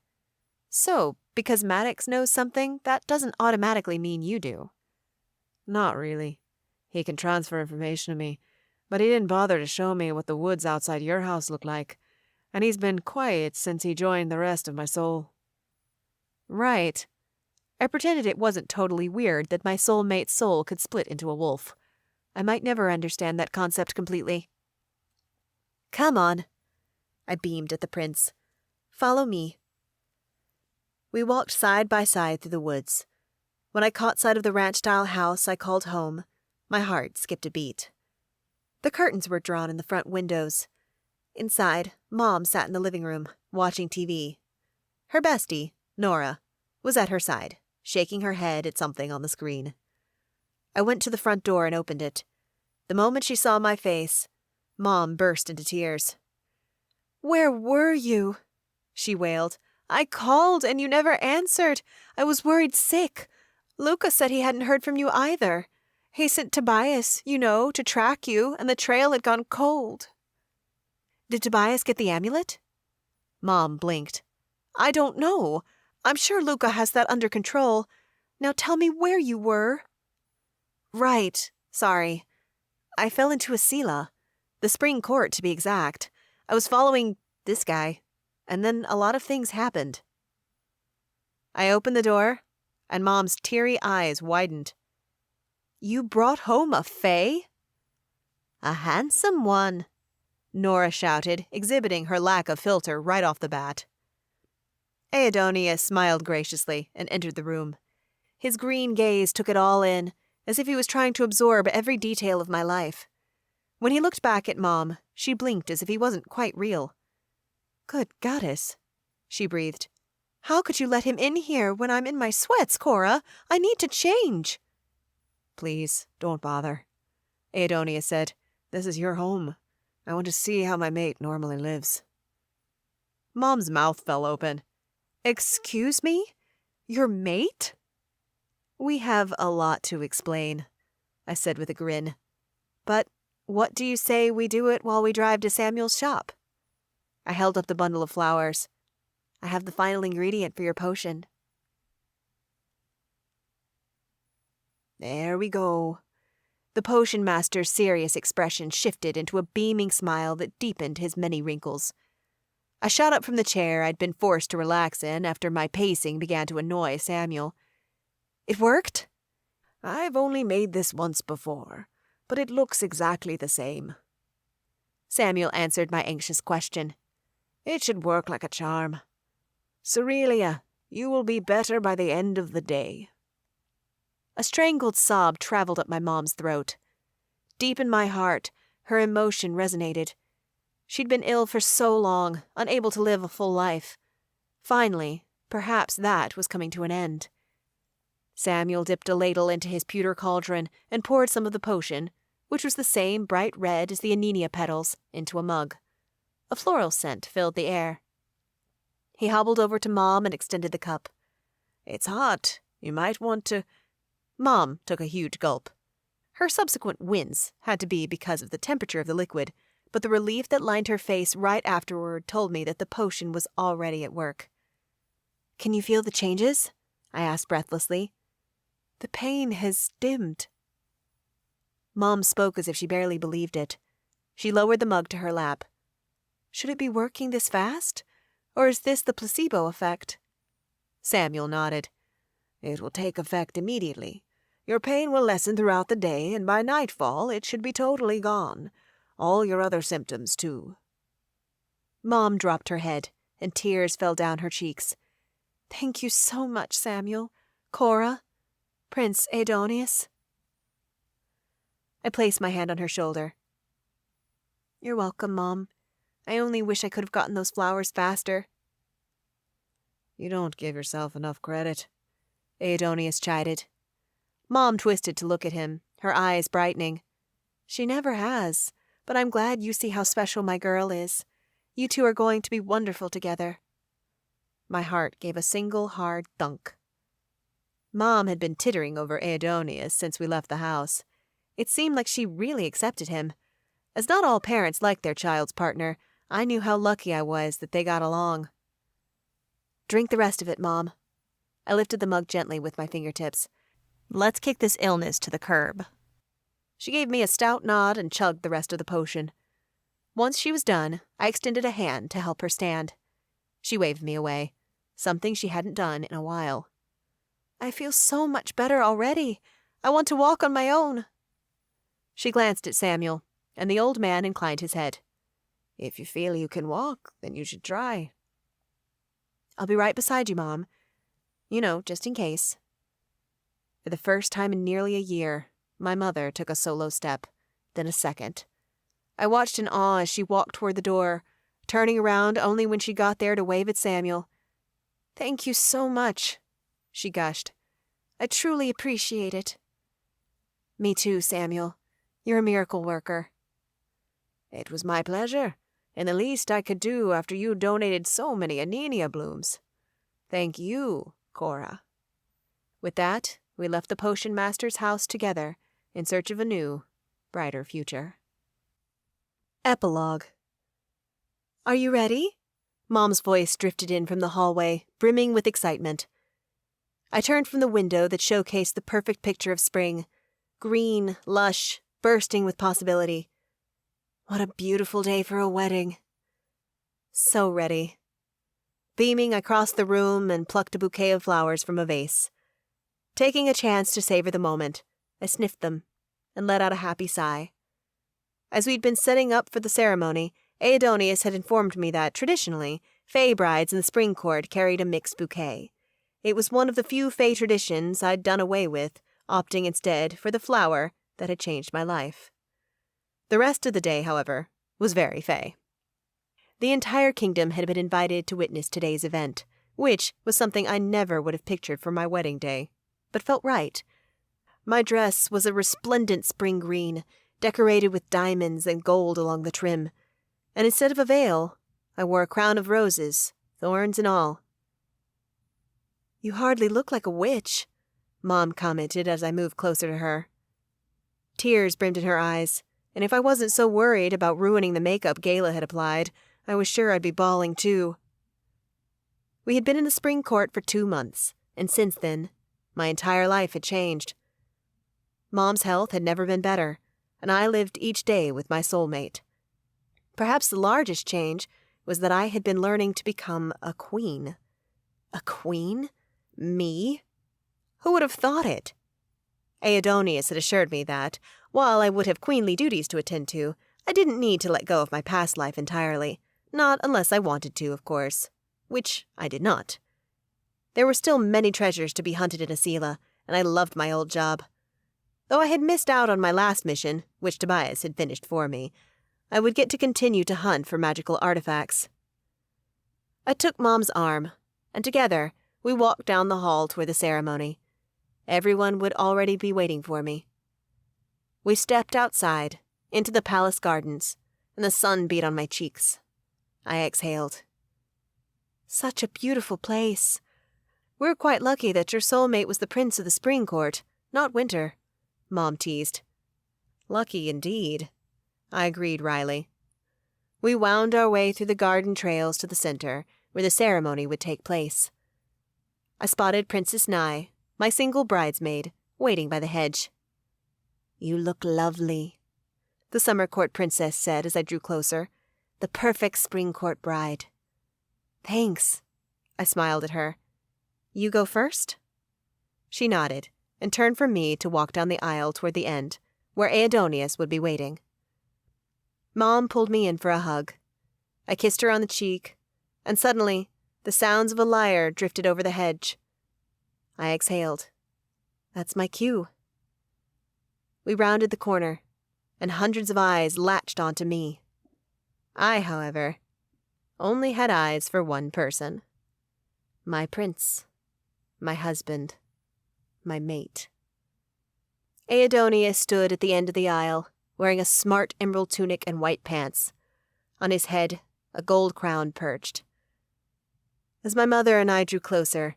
So, because Maddox knows something, that doesn't automatically mean you do. Not really. He can transfer information to me, but he didn't bother to show me what the woods outside your house look like, and he's been quiet since he joined the rest of my soul. Right. I pretended it wasn't totally weird that my soulmate's soul could split into a wolf. I might never understand that concept completely. Come on. I beamed at the prince. Follow me. We walked side by side through the woods. When I caught sight of the ranch-style house I called home, my heart skipped a beat. The curtains were drawn in the front windows. Inside, Mom sat in the living room, watching TV. Her bestie, Nora, was at her side, shaking her head at something on the screen. I went to the front door and opened it. The moment she saw my face, Mom burst into tears. "Where were you?" she wailed. "I called and you never answered. I was worried sick. Luca said he hadn't heard from you either. He sent Tobias, to track you, and the trail had gone cold." "Did Tobias get the amulet?" Mom blinked. "I don't know. I'm sure Luca has that under control. Now tell me where you were." "Right. Sorry. I fell into a sila. The spring court, to be exact. I was following this guy, and then a lot of things happened." I opened the door, and Mom's teary eyes widened. "You brought home a fae?" "A handsome one," Nora shouted, exhibiting her lack of filter right off the bat. Aidonius smiled graciously and entered the room. His green gaze took it all in, as if he was trying to absorb every detail of my life. When he looked back at Mom, she blinked as if he wasn't quite real. "Good goddess," she breathed. "How could you let him in here when I'm in my sweats, Cora? I need to change." "Please, don't bother," Aidonius said. "This is your home. I want to see how my mate normally lives." Mom's mouth fell open. "Excuse me? Your mate?" "We have a lot to explain," I said with a grin. "But what do you say we do it while we drive to Samuel's shop?" I held up the bundle of flowers. "I have the final ingredient for your potion." There we go. The potion master's serious expression shifted into a beaming smile that deepened his many wrinkles. I shot up from the chair I'd been forced to relax in after my pacing began to annoy Samuel. "It worked?" "I've only made this once before, but it looks exactly the same." Samuel answered my anxious question. "It should work like a charm. Cerelia, you will be better by the end of the day." A strangled sob traveled up my mom's throat. Deep in my heart, her emotion resonated. She'd been ill for so long, unable to live a full life. Finally, perhaps that was coming to an end. Samuel dipped a ladle into his pewter cauldron and poured some of the potion, which was the same bright red as the anenia petals, into a mug. A floral scent filled the air. He hobbled over to Mom and extended the cup. "It's hot. You might want to—" Mom took a huge gulp. Her subsequent wince had to be because of the temperature of the liquid, but the relief that lined her face right afterward told me that the potion was already at work. "Can you feel the changes?" I asked breathlessly. "The pain has dimmed." Mom spoke as if she barely believed it. She lowered the mug to her lap. "Should it be working this fast? Or is this the placebo effect?" Samuel nodded. "It will take effect immediately. Your pain will lessen throughout the day, and by nightfall it should be totally gone. All your other symptoms, too." Mom dropped her head, and tears fell down her cheeks. "Thank you so much, Samuel. Cora. Prince Aidonius." I placed my hand on her shoulder. "You're welcome, Mom. I only wish I could have gotten those flowers faster." "You don't give yourself enough credit," Aidonius chided. Mom twisted to look at him, her eyes brightening. "She never has, but I'm glad you see how special my girl is. You two are going to be wonderful together." My heart gave a single hard thunk. Mom had been tittering over Aidonius since we left the house. It seemed like she really accepted him. As not all parents like their child's partner, I knew how lucky I was that they got along. "Drink the rest of it, Mom." I lifted the mug gently with my fingertips. "Let's kick this illness to the curb." She gave me a stout nod and chugged the rest of the potion. Once she was done, I extended a hand to help her stand. She waved me away, something she hadn't done in a while. "I feel so much better already. I want to walk on my own." She glanced at Samuel, and the old man inclined his head. "If you feel you can walk, then you should try." "I'll be right beside you, Mom. You know, just in case." For the first time in nearly a year, my mother took a solo step, then a second. I watched in awe as she walked toward the door, turning around only when she got there to wave at Samuel. "Thank you so much," she gushed. "I truly appreciate it." "Me too, Samuel. You're a miracle worker." "It was my pleasure, and the least I could do after you donated so many anenia blooms. Thank you, Cora." With that, we left the Potion Master's house together in search of a new, brighter future. Epilogue. "Are you ready?" Mom's voice drifted in from the hallway, brimming with excitement. I turned from the window that showcased the perfect picture of spring. Green, lush, bursting with possibility. What a beautiful day for a wedding. So ready. Beaming, I crossed the room and plucked a bouquet of flowers from a vase. Taking a chance to savor the moment, I sniffed them and let out a happy sigh. As we'd been setting up for the ceremony, Aidonius had informed me that, traditionally, Fae brides in the spring court carried a mixed bouquet. It was one of the few Fae traditions I'd done away with, opting instead for the flower that had changed my life. The rest of the day, however, was very Fae. The entire kingdom had been invited to witness today's event, which was something I never would have pictured for my wedding day, but felt right. My dress was a resplendent spring green, decorated with diamonds and gold along the trim, and instead of a veil, I wore a crown of roses, thorns and all. "You hardly look like a witch," Mom commented as I moved closer to her. Tears brimmed in her eyes, and if I wasn't so worried about ruining the makeup Gayla had applied, I was sure I'd be bawling too. We had been in the spring court for 2 months, and since then, my entire life had changed. Mom's health had never been better, and I lived each day with my soulmate. Perhaps the largest change was that I had been learning to become a queen. A queen? Me? Who would have thought it? Aidonius had assured me that, while I would have queenly duties to attend to, I didn't need to let go of my past life entirely. Not unless I wanted to, of course. Which I did not. There were still many treasures to be hunted in Asila, and I loved my old job. Though I had missed out on my last mission, which Tobias had finished for me, I would get to continue to hunt for magical artifacts. I took Mom's arm, and together we walked down the hall toward the ceremony. Everyone would already be waiting for me. We stepped outside, into the palace gardens, and the sun beat on my cheeks. I exhaled. Such a beautiful place. We're quite lucky that your soulmate was the prince of the spring court, not winter, Mom teased. Lucky indeed, I agreed wryly. We wound our way through the garden trails to the center, where the ceremony would take place. I spotted Princess Nye, my single bridesmaid, waiting by the hedge. You look lovely, the summer court princess said as I drew closer. The perfect spring court bride. Thanks, I smiled at her. You go first? She nodded and turned from me to walk down the aisle toward the end, where Aidonius would be waiting. Mom pulled me in for a hug. I kissed her on the cheek, and suddenly the sounds of a lyre drifted over the hedge. I exhaled. That's my cue. We rounded the corner, and hundreds of eyes latched onto me. I, however, only had eyes for one person. My prince, my husband, my mate. Aidonius stood at the end of the aisle, wearing a smart emerald tunic and white pants. On his head, a gold crown perched. As my mother and I drew closer,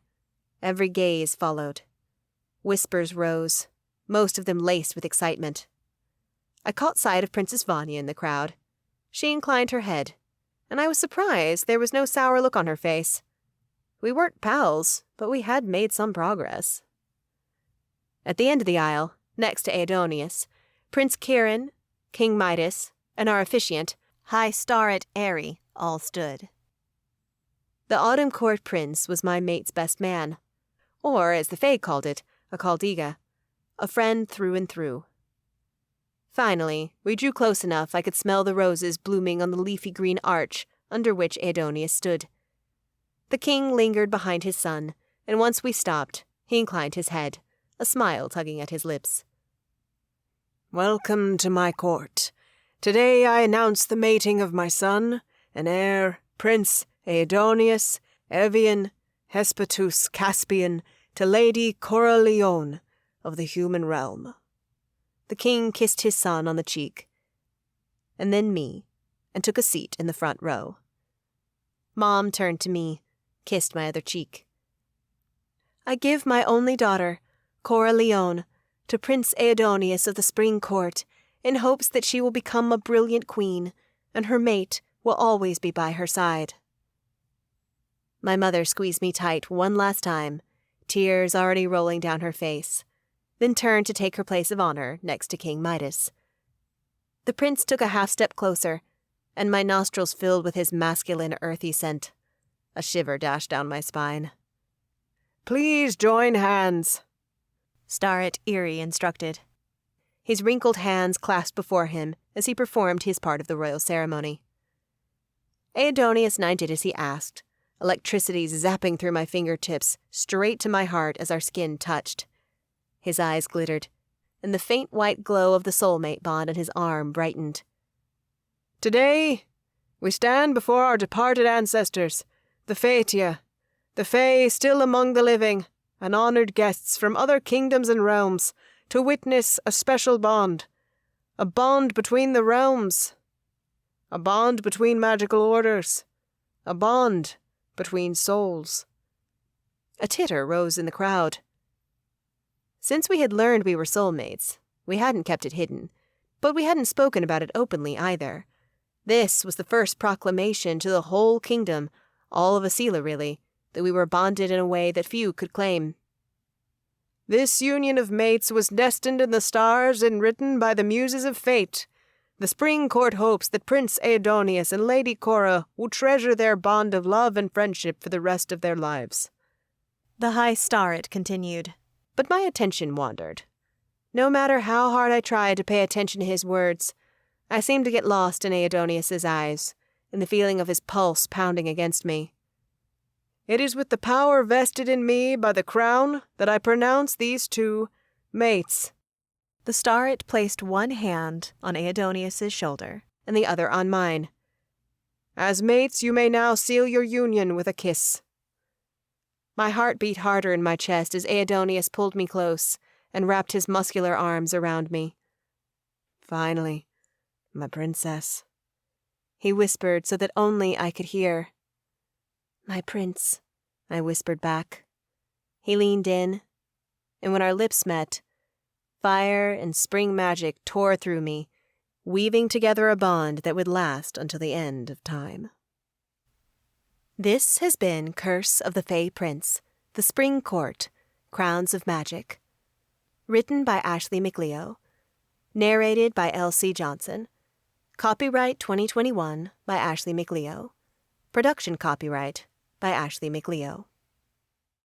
every gaze followed. Whispers rose, most of them laced with excitement. I caught sight of Princess Vanya in the crowd. She inclined her head, and I was surprised there was no sour look on her face. We weren't pals, but we had made some progress. At the end of the aisle, next to Aidonius, Prince Kieran, King Midas, and our officiant, High Starret Airy, all stood. The Autumn Court Prince was my mate's best man, or, as the Fae called it, a Chaldiga, a friend through and through. Finally, we drew close enough I could smell the roses blooming on the leafy green arch under which Aidonius stood. The king lingered behind his son, and once we stopped, he inclined his head, a smile tugging at his lips. Welcome to my court. Today I announce the mating of my son, an heir, Prince Aidonius Evian Hespetus Caspian, to Lady Cora Leone of the human realm. The king kissed his son on the cheek, and then me, and took a seat in the front row. Mom turned to me, kissed my other cheek. I give my only daughter, Cora Leone, to Prince Aidonius of the Spring Court, in hopes that she will become a brilliant queen, and her mate will always be by her side. My mother squeezed me tight one last time, tears already rolling down her face, then turned to take her place of honor next to King Midas. The prince took a half-step closer, and my nostrils filled with his masculine, earthy scent. A shiver dashed down my spine. Please join hands, Starret Eerie instructed. His wrinkled hands clasped before him as he performed his part of the royal ceremony. Aidonius knighted as he asked, electricity zapping through my fingertips, straight to my heart as our skin touched. His eyes glittered, and the faint white glow of the soulmate bond on his arm brightened. Today, we stand before our departed ancestors, the Faetia, the Fae still among the living, and honored guests from other kingdoms and realms, to witness a special bond, a bond between the realms, a bond between magical orders, a bond between souls. A titter rose in the crowd. Since we had learned we were soulmates, we hadn't kept it hidden, but we hadn't spoken about it openly either. This was the first proclamation to the whole kingdom, all of Asila really, that we were bonded in a way that few could claim. This union of mates was destined in the stars and written by the muses of fate. The Spring Court hopes that Prince Aidonius and Lady Cora will treasure their bond of love and friendship for the rest of their lives. The High Starret continued, but my attention wandered. No matter how hard I tried to pay attention to his words, I seemed to get lost in Aidonius's eyes, in the feeling of his pulse pounding against me. It is with the power vested in me by the crown that I pronounce these two mates. The Starret placed one hand on Aidonius's shoulder and the other on mine. As mates, you may now seal your union with a kiss. My heart beat harder in my chest as Aedonius pulled me close and wrapped his muscular arms around me. Finally, my princess, he whispered so that only I could hear. My prince, I whispered back. He leaned in, and when our lips met, fire and spring magic tore through me, weaving together a bond that would last until the end of time. This has been Curse of the Fae Prince, The Spring Court, Crowns of Magic. Written by Ashley McLeo. Narrated by L.C. Johnson. Copyright 2021 by Ashley McLeo. Production copyright by Ashley McLeo.